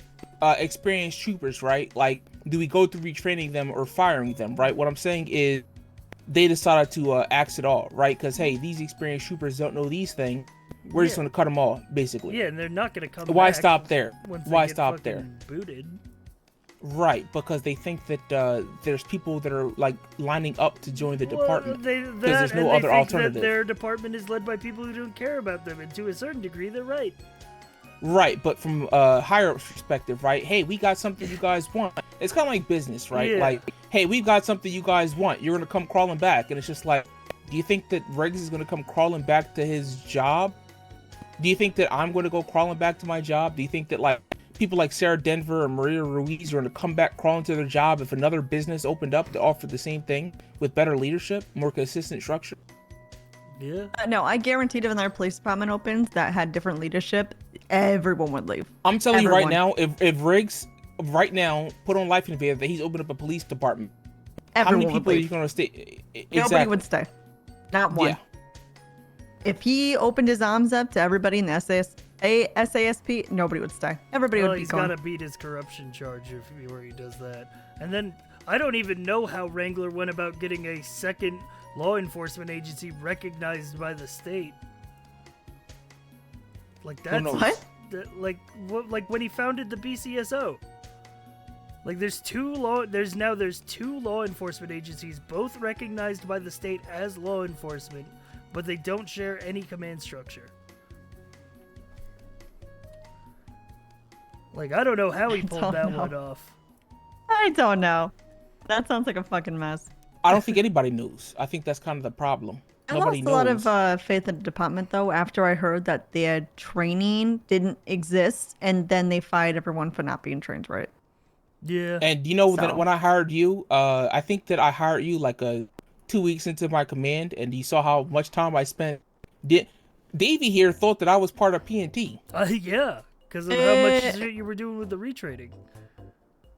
experienced troopers, right? Like, do we go through retraining them or firing them, right? What I'm saying is, they decided to axe it all, right? Because hey, these experienced troopers don't know these things. We're just gonna cut them all, basically. Yeah, and they're not gonna come. Why back stop there? once they Why get stop fucking there? Booted. Right, because they think that there's people that are like lining up to join the department because there's no other alternative. That their department is led by people who don't care about them, and to a certain degree, they're right. Right, but from a higher perspective, right? Hey, we got something you guys want. It's kind of like business, right? Yeah. Like, hey, we've got something you guys want. You're gonna come crawling back, and it's just like, do you think that Riggs is gonna come crawling back to his job? Do you think that I'm gonna go crawling back to my job? Do you think that like people like Sarah Denver or Maria Ruiz are gonna come back crawling to their job if another business opened up to offer the same thing with better leadership, more consistent structure? Yeah. No, I guaranteed if another police department opens that had different leadership, everyone would leave. I'm telling you right Everyone. now, if Riggs right now put on Life in Vader that he's opened up a police department, how Everyone many would people are leave. you gonna stay? Nobody Exactly. would stay. Not one. Yeah. If he opened his arms up to everybody in the SASP, nobody would stay. Everybody Well, would be he's gone. gotta beat his corruption charge where he does that. And then I don't even know how Wrangler went about getting a second law enforcement agency recognized by the state. Like that's knows? like when he founded the BCSO. Like there's two law enforcement agencies, both recognized by the state as law enforcement, but they don't share any command structure. Like I don't know how he pulled that one off. I don't know. That sounds like a fucking mess. I don't think anybody knows. I think that's kind of the problem. I Nobody lost a lot knows. of faith in the department, though, after I heard that their training didn't exist, and then they fired everyone for not being trained right. Yeah. And you know that So. when I hired you, I think that I hired you like 2 weeks into my command, and you saw how much time I spent. Davey here thought that I was part of PNT. Yeah, because of how much shit you were doing with the retraining.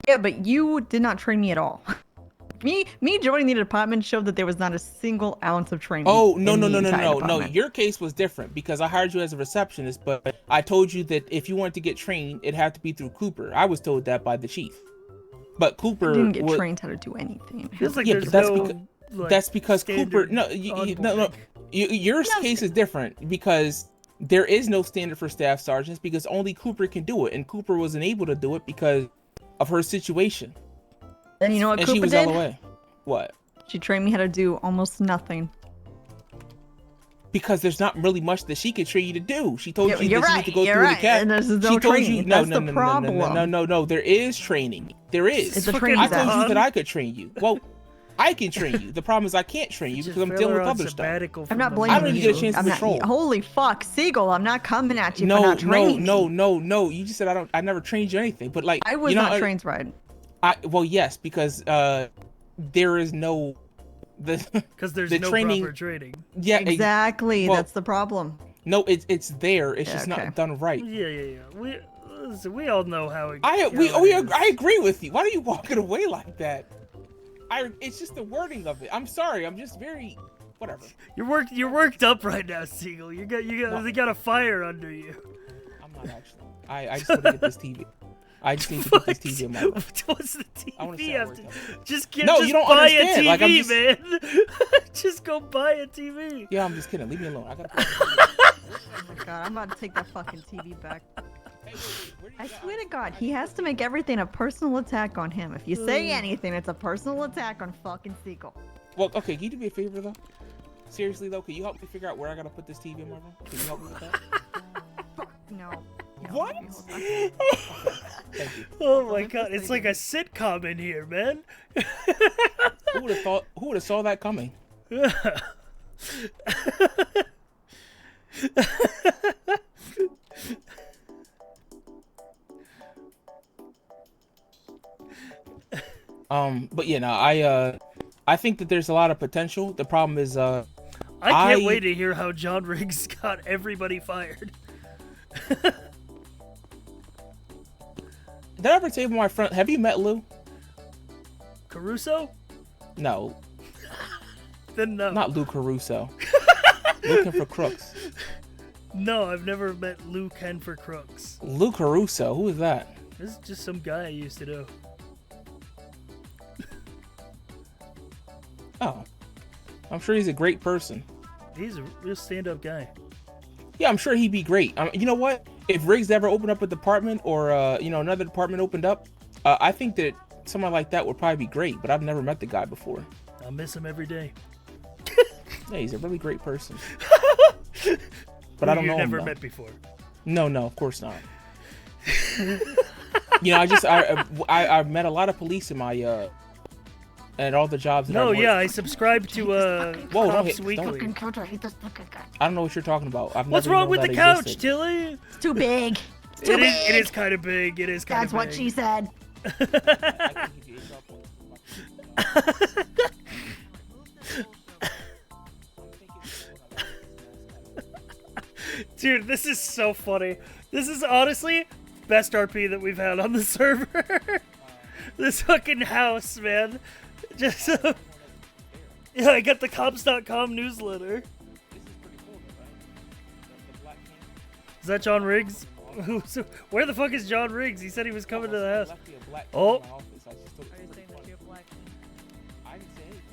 Yeah, but you did not train me at all. Me joining the department showed that there was not a single ounce of training. Oh no in no the no no entire no no! department. Your case was different because I hired you as a receptionist, but I told you that if you wanted to get trained, it had to be through Cooper. I was told that by the chief, but Cooper I didn't get was, trained how to do anything. Feels like yeah, there's but that's no, because like, that's because Cooper. standard No, no. Your case is different because there is no standard for staff sergeants because only Cooper can do it, and Cooper wasn't able to do it because of her situation. And you know what And Cooper she was did? LOA. What? She trained me how to do almost nothing. Because there's not really much that she could train you to do. She told you You're that you right, need to go you're through right, the cat. and there's no she told training. you no That's no the no, problem. no. There is training. There is. It's a training I told you zone. that I could train you. Well, I can train you. The problem is I can't train you because I'm dealing with other stuff. I'm not I blaming don't even you. get a chance to I'm not, patrol. holy fuck, Siegel! I'm not coming at you for No, not training. no. You just said I never trained you anything. But like I was you know, not trained right. Well, yes, because there is no because there's the no training, proper training. Yeah, Exactly. well, that's the problem. No, it's there. It's Yeah, just okay. not done right. Yeah. We all know how it. I agree with you. Why are you walking away like that? It's just the wording of it. I'm sorry. I'm just very whatever. You're worked up right now, Siegel. They got a fire under you. I'm not actually. I just want to get this TV. I just need to get this TV in my room. What's the I wanna TV see how it have works to? out. Just No, you don't buy a understand. TV, Like, I'm just- man. Just go buy a TV. Yeah, I'm just kidding. Leave me alone. I gotta. Oh my god, I'm about to take that fucking TV back. I swear to God, he has to make everything a personal attack on him. If you say anything, it's a personal attack on fucking Siegel. Well, okay. Can you do me a favor though? Seriously though, can you help me figure out where I gotta put this TV in my room? Can you help me with that? No. What? Oh my god, it's like a sitcom in here, man. Who would have thought? Who would have saw that coming? But yeah, no, I think that there's a lot of potential. The problem is, I can't wait to hear how John Riggs got everybody fired. Did I ever tell you my friend? Have you met Lou? Caruso? No. Then no. Not Lou Caruso. Looking for crooks. No, I've never met Lou Ken for Crooks. Lou Caruso, who is that? This is just some guy I used to know. Oh, I'm sure he's a great person. He's a real stand-up guy. Yeah, I'm sure he'd be great. You know what? If Riggs ever opened up a department or another department opened up, I think that someone like that would probably be great. But I've never met the guy before. I miss him every day. Yeah, he's a really great person. But I don't know him. Never met before. No, of course not. I've met a lot of police in my and all the jobs. That I subscribe to Cops Weekly. I don't know what you're talking about. What's wrong with the couch, Tilly? It's too big. It is kind of big. It is kind of big. That's what she said. Dude, this is so funny. This is honestly best RP that we've had on the server. This fucking house, man. Just yeah, I got the cops.com newsletter. Is that John Riggs? Where the fuck is John Riggs? He said he was coming to the house. Oh.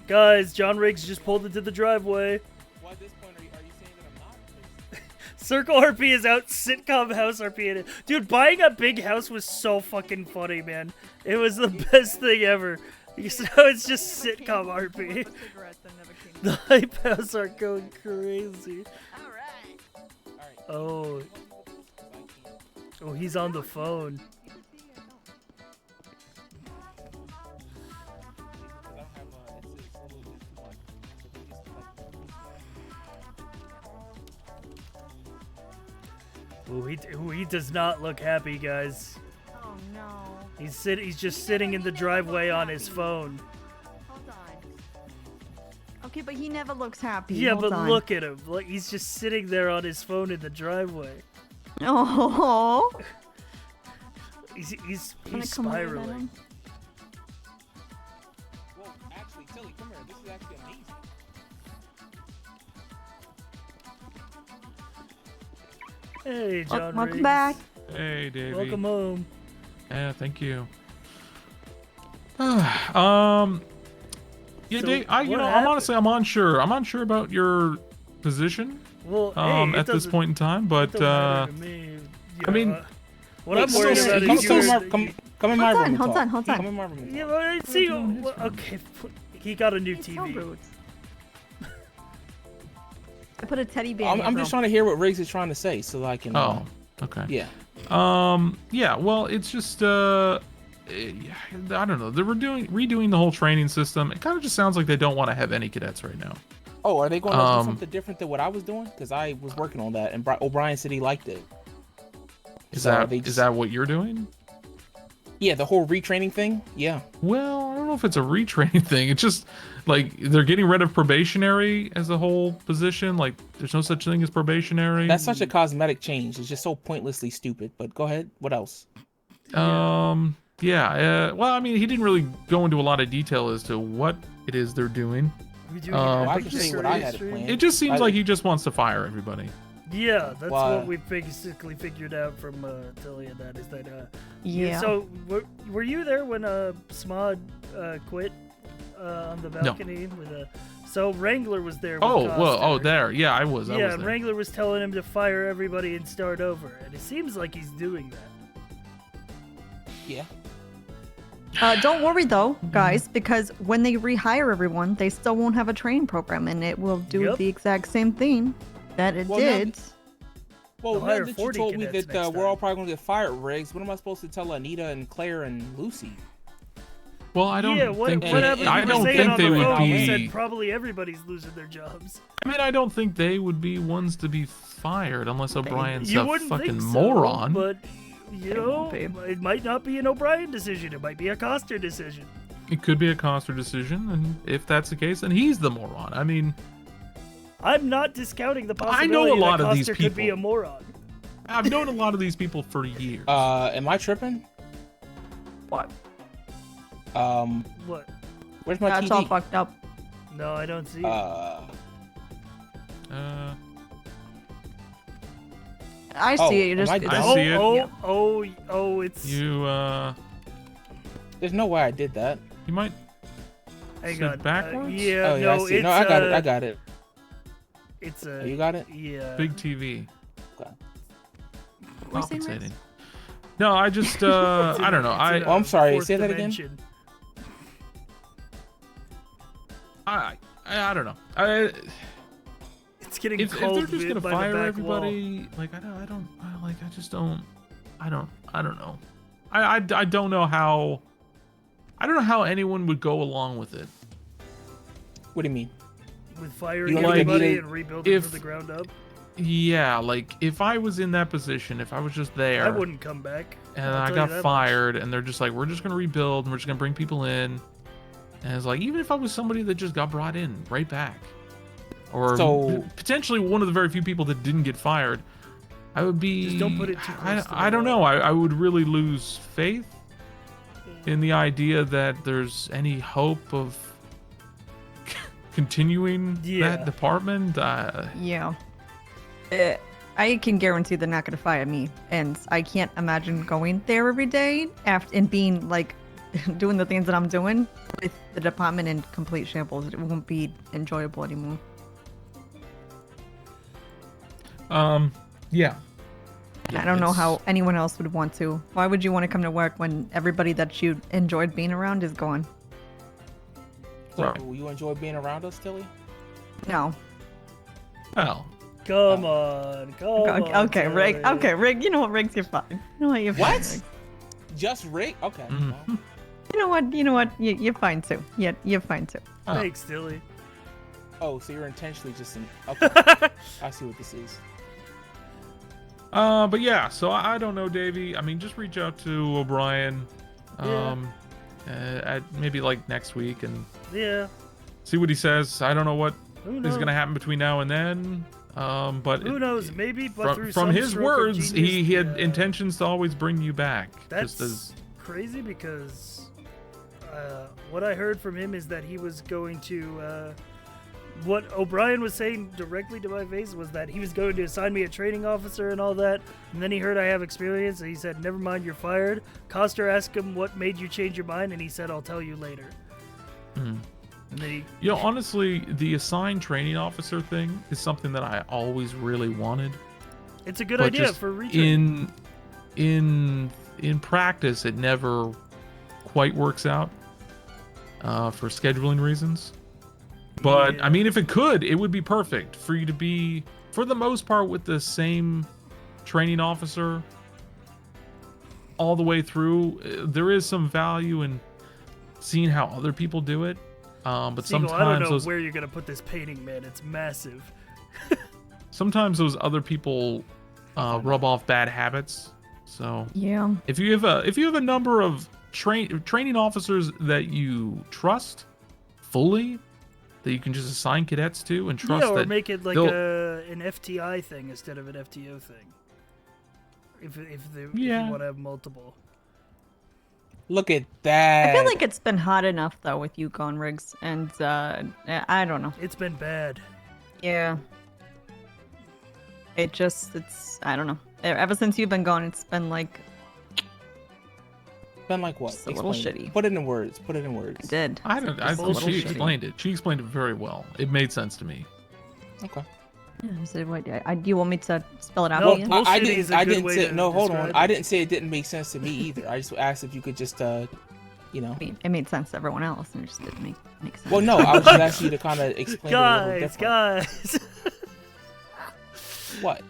Guys, John Riggs just pulled into the driveway. Circle RP is out, sitcom house RP in it. Dude, buying a big house was so fucking funny, man. It was the best thing ever. So it's just sitcom RP. The hype house are going crazy. Oh. Oh, he's on the phone. Ooh, he does not look happy, guys. Oh no. He's just sitting in the driveway on his phone. Hold on. Okay, but he never looks happy. Yeah, Hold but on. look at him. Like, he's just sitting there on his phone in the driveway. Oh. He's spiraling. Well, actually, Tilly, come here. This is actually amazing. Hey, John Welcome Riggs. back. Hey, Davey. Welcome home. Yeah, thank you. Yeah, So, Dave, what I'm honestly, I'm unsure. I'm unsure about your position. Well, hey, at this point in time, but I mean, what I'm Wait, worried about is come in my room. Hold on. Come in my room. Yeah, well, see, okay, he got a new TV. I put a teddy bear. I'm just trying to hear what Riggs is trying to say, so that I can. Oh, okay. Yeah. Yeah. Well, it's just I don't know. They're redoing the whole training system. It kind of just sounds like they don't want to have any cadets right now. Oh, are they going to do something different than what I was doing? Because I was working on that, and O'Brien said he liked it. Is that what you're doing? Yeah, the whole retraining thing. Yeah. Well, I don't know if it's a retraining thing. It's just like they're getting rid of probationary as a whole position. Like there's no such thing as probationary. That's such a cosmetic change. It's just so pointlessly stupid. But go ahead. What else? Yeah. Well, I mean, he didn't really go into a lot of detail as to what it is they're doing. I can say what I had planned. It just seems like he just wants to fire everybody. Yeah, that's what we basically figured out from Tilly and that is that. Yeah. So were you there when Smod quit on the balcony with So Wrangler was there. With there. Yeah, I was. Yeah, and Wrangler was telling him to fire everybody and start over, and it seems like he's doing that. Yeah. Don't worry though, guys, because when they rehire everyone, they still won't have a training program, and it will do the exact same thing that it did. Well, They'll now hire that you 40 told me cadets that next we're all time. probably gonna get fired, Riggs, what am I supposed to tell Anita and Claire and Lucy? Well, I don't Yeah, what think happened? I You were don't saying think on they the would phone, be. You said probably everybody's losing their jobs. I mean, I don't think they would be ones to be fired unless O'Brien's You a wouldn't fucking think so, moron. but you know, it might not be an O'Brien decision. It might be a Coster decision. It could be a Coster decision, and if that's the case, then he's the moron. I mean, I'm not discounting the I possibility know a lot that of these Coster could be people. a moron. I've known a lot of these people for years. Am I tripping? What? What? Where's my That's TV? all fucked up. No, I don't see it. I see it. You just. I see it. Oh, it's. You, There's no way I did that. You might. Hang sit on. backwards? Yeah, Oh, yeah, no, I see. it's. No, I got it. I got it. It's Oh, you got it? Yeah. Big TV. Okay. Compensating. No, I just, I don't know. Oh, I'm sorry. Say that again. I don't know. It's getting if cold they're just gonna by the fire back everybody, like I don't know. I don't know how. I don't know how anyone would go along with it. What do you mean? With firing Like, everybody and rebuilding if- from the ground up. Yeah, like if I was in that position, if I was just there, I wouldn't come back. and I'll I tell you got that much. fired, and they're just like, we're just gonna rebuild, and we're just gonna bring people in, and it's like, even if I was somebody that just got brought in right back, or So- potentially one of the very few people that didn't get fired, I would be. Just don't put it too close to the I don't know. I would really lose faith in the idea that there's any hope of continuing that department. Yeah. I can guarantee they're not going to fire me, and I can't imagine going there every day after and being like doing the things that I'm doing with the department in complete shambles. It won't be enjoyable anymore. Yeah. I don't know how anyone else would want to. Why would you want to come to work when everybody that you enjoyed being around is gone? So, you enjoy being around us, Tilly? No. Well. Come on. Okay, Rig. Tilly. Okay, Rig. You know what, Riggs? You're fine. You know what? You're fine. What? Riggs. Just Rick? Okay. Mm-hmm. You know what? You know what? You're fine too. Yeah, you're fine too. Thanks, Tilly. Oh, so you're intentionally just in. Okay. I see what this is. But yeah, so I don't know, Davey. I mean, just reach out to O'Brien, at maybe like next week and Yeah. see what he says. I don't know what Who is knows? gonna happen between now and then. But Who knows? Maybe, but through from some his stroke of words, genius, he had intentions to always bring you back. That's just as crazy because what I heard from him is that he was going to. What O'Brien was saying directly to my face was that he was going to assign me a training officer and all that, and then he heard I have experience, and he said, "Never mind, you're fired." Coster asked him what made you change your mind, and he said, "I'll tell you later." Hmm. And then he, You know, honestly, the assigned training officer thing is something that I always really wanted. it's a good But idea just for retraining. in practice, it never quite works out for scheduling reasons. But I mean, if it could, it would be perfect for you to be, for the most part, with the same training officer all the way through. There is some value in seeing how other people do it. But Siegel, sometimes I don't know those where you're gonna put this painting, man. It's massive. sometimes those other people rub off bad habits. So Yeah. if you have a number of training officers that you trust fully, that you can just assign cadets to and trust yeah, or that make it like they'll- an FTI thing instead of an FTO thing. If you want to have multiple. Look at that. I feel like it's been hot enough though with you gone, Riggs, and I don't know. It's been bad. Yeah. It's I don't know. Ever since you've been gone, it's been like Been like what? Just a little Explain it. shitty. Put it in words. Put it in words. I did. I don't. I Just a think little she shitty. explained it. She explained it very well. It made sense to me. Okay. Yeah, so what, do you want me to spell it out? No, again? I didn't. I didn't say. No, hold on. I didn't say it didn't make sense to me either. I just asked if you could just, you know. It made sense to everyone else, and it just didn't make sense. Well, no, I was just asking you to kind of explain it a little different. Guys. What?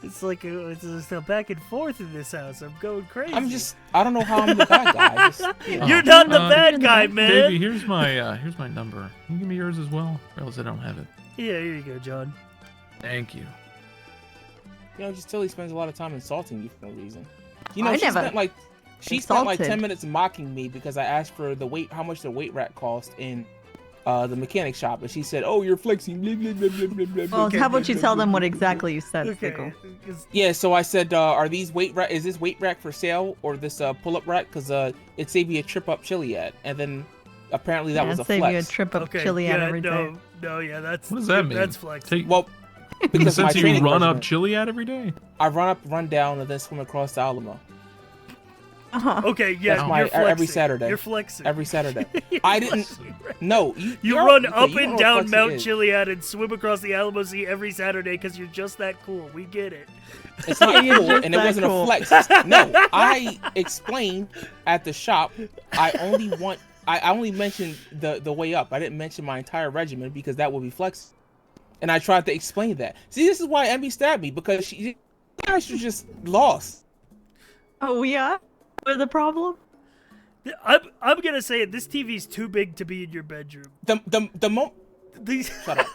It's like it's a back and forth in this house. I'm going crazy. I don't know how I'm the bad guy. You're not the bad guy, man. Davey, here's my number. Can you give me yours as well? Or else I don't have it. Yeah, here you go, John. Thank you. You know, just Tilly spends a lot of time insulting you for no reason. You Oh, know, I she never spent like 10 insulted. minutes mocking me because I asked for how much the weight rack cost in the mechanic shop, and she said, "Oh, you're flexing." Blah, blah, blah, blah, blah, blah, Well, blah, how blah, about you blah, tell blah, them blah, what blah, exactly you said, Okay. Stickle? Yeah, so I said, is this weight rack for sale or this pull-up rack? Because it saved me a trip up Chiliad, and then apparently that was a save flex. you a trip up Okay, Chiliad yeah, every day. no, yeah, that's What does that mean? That's flex. Well, because my Since you training run up regimen, Chiliad every day? I run up, run down, and then swim across the Alamo. Okay, yeah, That's my you're flexing. every Saturday. You're flexing. Every Saturday. I didn't. No, You you're- run okay, up you don't and know down what flexing Mount is. Chiliad and swim across the Alamo Sea every Saturday because you're just that cool. We get it. It's not You're cool, just and it that wasn't cool. a flex. No, I explained at the shop. I only mentioned the way up. I didn't mention my entire regimen because that would be flex. And I tried to explain that. See, this is why Emmy stabbed me because you guys are just lost. Oh, we are? We're the problem? I'm gonna say it. This TV's too big to be in your bedroom. Shut up.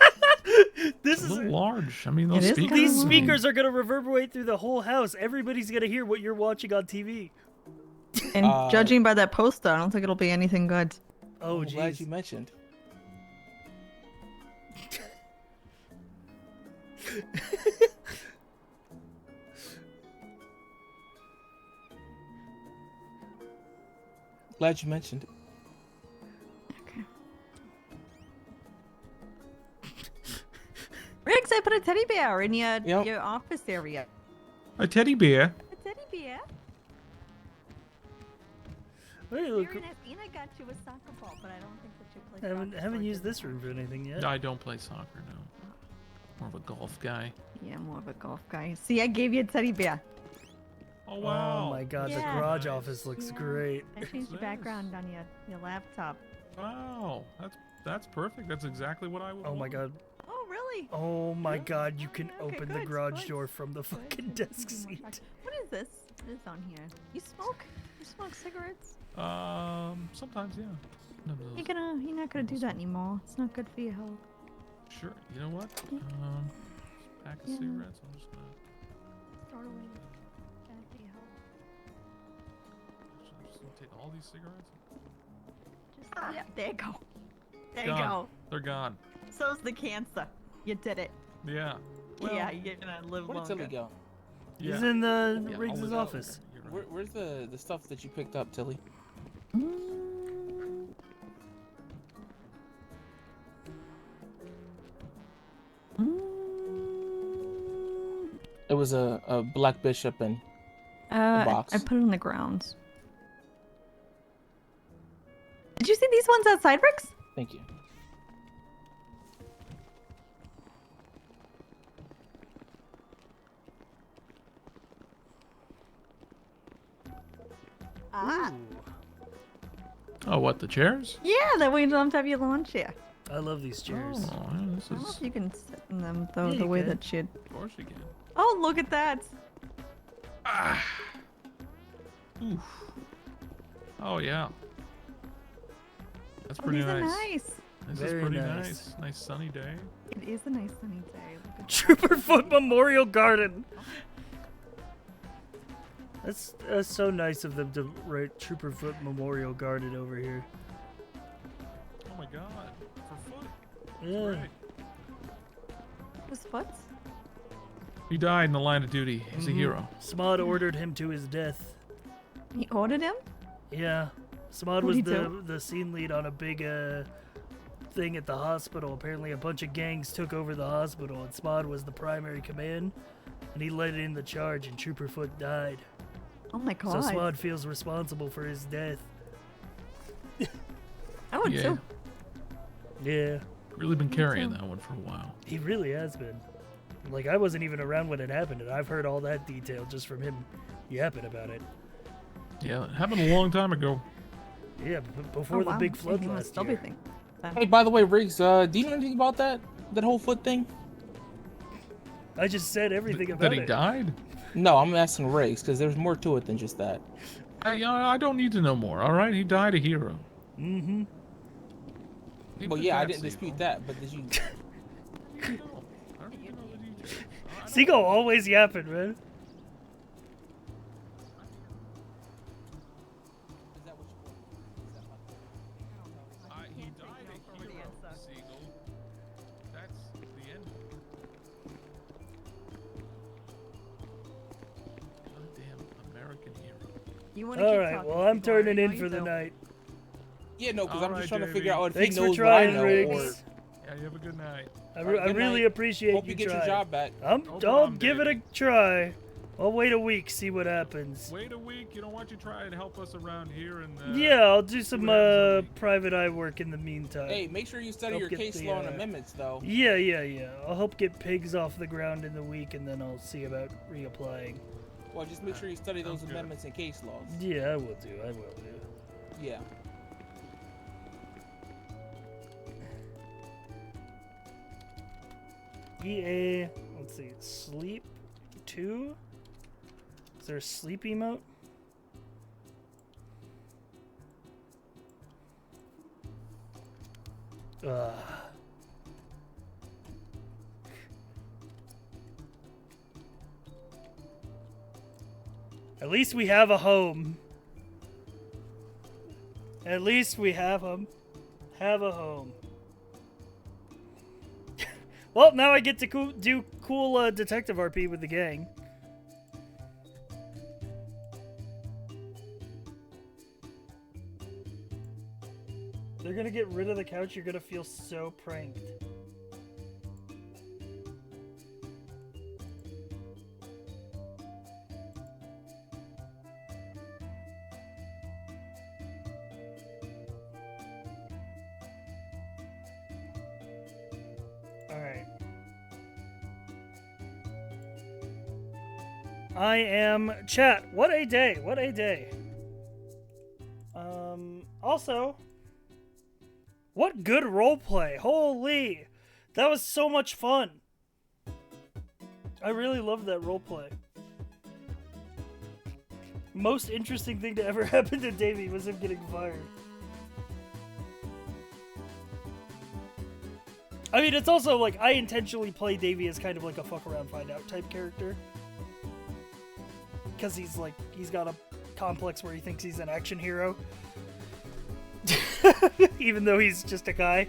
This A is little large. I mean, those It is speakers. These speakers are gonna reverberate through the whole house. Everybody's gonna hear what you're watching on TV. And judging by that poster, I don't think it'll be anything good. Oh, I'm glad jeez. you mentioned. Glad you mentioned. Riggs, I put a teddy bear in your Yep. your office area. A teddy bear. A teddy bear? Hey, look, Very nice. And I got you a soccer ball, but I don't think that you play haven't used this room for anything yet. I don't play soccer, no. More of a golf guy. Yeah, more of a golf guy. See, I gave you a teddy bear. Oh, wow. Oh my god, the Yeah. garage office looks great. I changed the background on your laptop. Wow. That's perfect. That's exactly what I would Oh my want. god. Oh, really? Oh my god, you can open the good, garage good. door from the fucking desk seat. What is this? What is on here? You smoke? You smoke cigarettes? Sometimes, yeah. None of those. You're not gonna do that anymore. It's not good for your health. Sure. You know what? Pack of Yeah. cigarettes. I'm just gonna. Throw it away. Bad for your health. I'm just gonna take all these cigarettes. Yeah, there you go. There Gone. you go. They're gone. So's the cancer. You did it. Yeah. Yeah, you're gonna live Where did longer. Tilly go? He's in the Yeah, Riggs' always office. You're right. Where's the stuff that you picked up, Tilly? It was a black bishop and box. I put it in the grounds. Did you see these ones outside, Riggs? Thank you. Ah. Oh, what, the chairs? Yeah, that way you don't have to have your lawn chair. I love these chairs. Oh, yeah, this I don't know is. if you can sit in them though, Yeah, the you way can. that you. Of course you can. Oh, look at that! Oof. Oh, yeah. That's Oh, pretty these are nice. nice. This Very is pretty nice. nice. Nice sunny day. It is a nice sunny day. Look at Trooperfoot Memorial Garden. That's so nice of them to write Trooperfoot Memorial Garden over here. Oh my god. For foot. Yeah. Great. Whose foot? He died in the line of duty. He's a hero. Smod ordered him to his death. He ordered him? Yeah. Smod What'd was he do? the scene lead on a big thing at the hospital. Apparently a bunch of gangs took over the hospital and Smod was the primary command and he led in the charge and Trooperfoot died. Oh my god. So Smod feels responsible for his death. I would Yeah. too. Yeah. Really been carrying that one for a while. He really has been. Like, I wasn't even around when it happened, and I've heard all that detail just from him yapping about it. Yeah, it happened a long time ago. Yeah, before the big flood last year. Hey, by the way, Riggs, do you know anything about that whole foot thing? I just said everything about That he it. died? No, I'm asking Riggs because there's more to it than just that. I don't need to know more. All right, he died a hero. Mm-hmm. Well, yeah, I didn't dispute that, but did you? Seagull always yapping, man. He died a hero, Seagull. That's the end. Goddamn American hero. All right, well, I'm turning in for the night. Yeah, no, because I'm Alright, just trying to Davey. figure out if Thanks he for knows trying, what I know, Riggs. Yeah, you have a good night. I Alright, good really night. appreciate Hope you get your trying. job back. I'll problem, give it a try. I'll wait a week, see what happens. Wait a week. You don't want you to try and help us around here and. Yeah, I'll do some private eye work in the meantime. Hey, make sure you study Help your get case the, law and amendments, though. Yeah. I'll help get pigs off the ground in the week, and then I'll see about reapplying. Well, just make sure you study those amendments and case laws. Yeah, I will do. Yeah. EA, let's see, sleep 2? Is there a sleep emote? Ugh. At least we have a home. At least we have a home. Well, now I get to do cool detective RP with the gang. They're gonna get rid of the couch. You're gonna feel so pranked. Alright. I am chat. What a day. What a day. Also, what good roleplay. Holy. That was so much fun. I really loved that roleplay. Most interesting thing to ever happen to Davey was him getting fired. I mean, it's also like I intentionally play Davey as kind of like a fuck around, find out type character. Because he's got a complex where he thinks he's an action hero. Even though he's just a guy.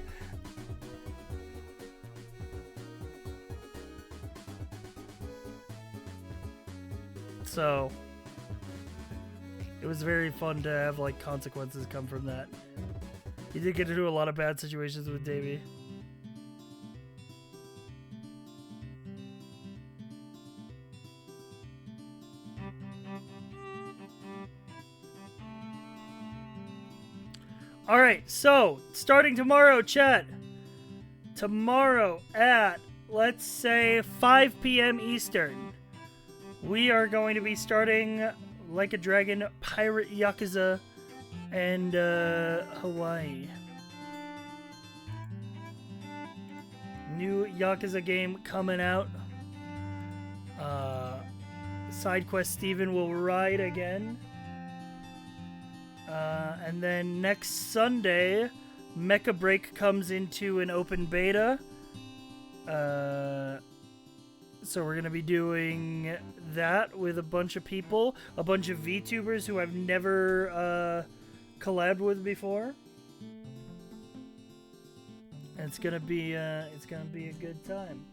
So, it was very fun to have like consequences come from that. You did get into a lot of bad situations with Davey. Alright, so, starting tomorrow, chat. Tomorrow at, let's say, 5 p.m. Eastern, we are going to be starting Like a Dragon, Pirate Yakuza, and Hawaii. New Yakuza game coming out. Side quest Steven will ride again. And then next Sunday, Mecha Break comes into an open beta. So we're going to be doing that with a bunch of people, a bunch of VTubers who I've never collabed with before. And it's going to be a good time.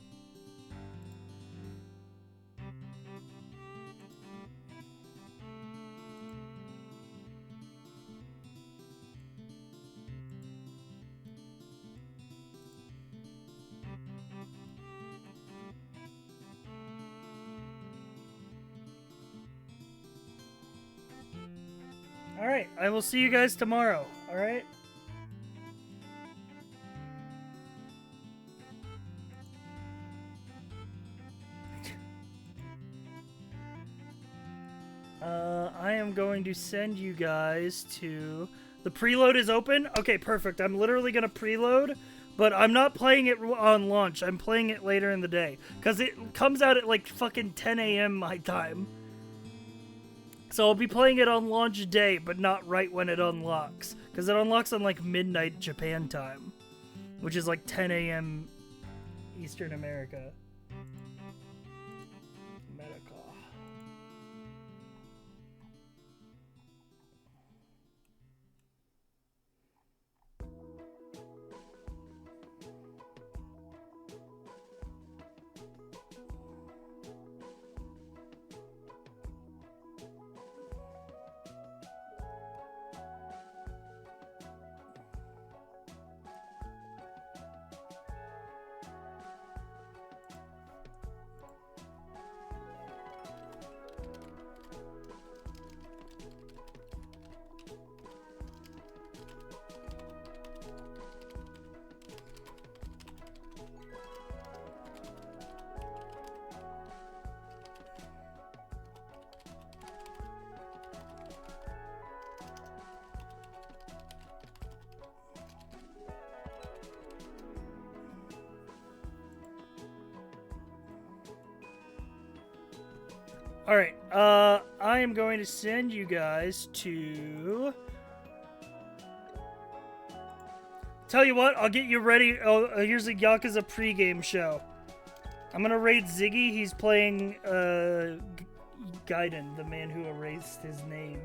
Alright, I will see you guys tomorrow, alright? I am going to send you guys to... The preload is open? Okay, perfect. I'm literally going to preload But I'm not playing it on launch. I'm playing it later in the day. Because it comes out at like fucking 10 a.m. my time. So I'll be playing it on launch day, but not right when it unlocks. Because it unlocks on like midnight Japan time. Which is like 10 a.m. Eastern America. Alright, I am going to send you guys to... Tell you what, I'll get you ready. Oh, here's a Yakuza pregame show. I'm gonna raid Ziggy. He's playing, Gaiden, the man who erased his name.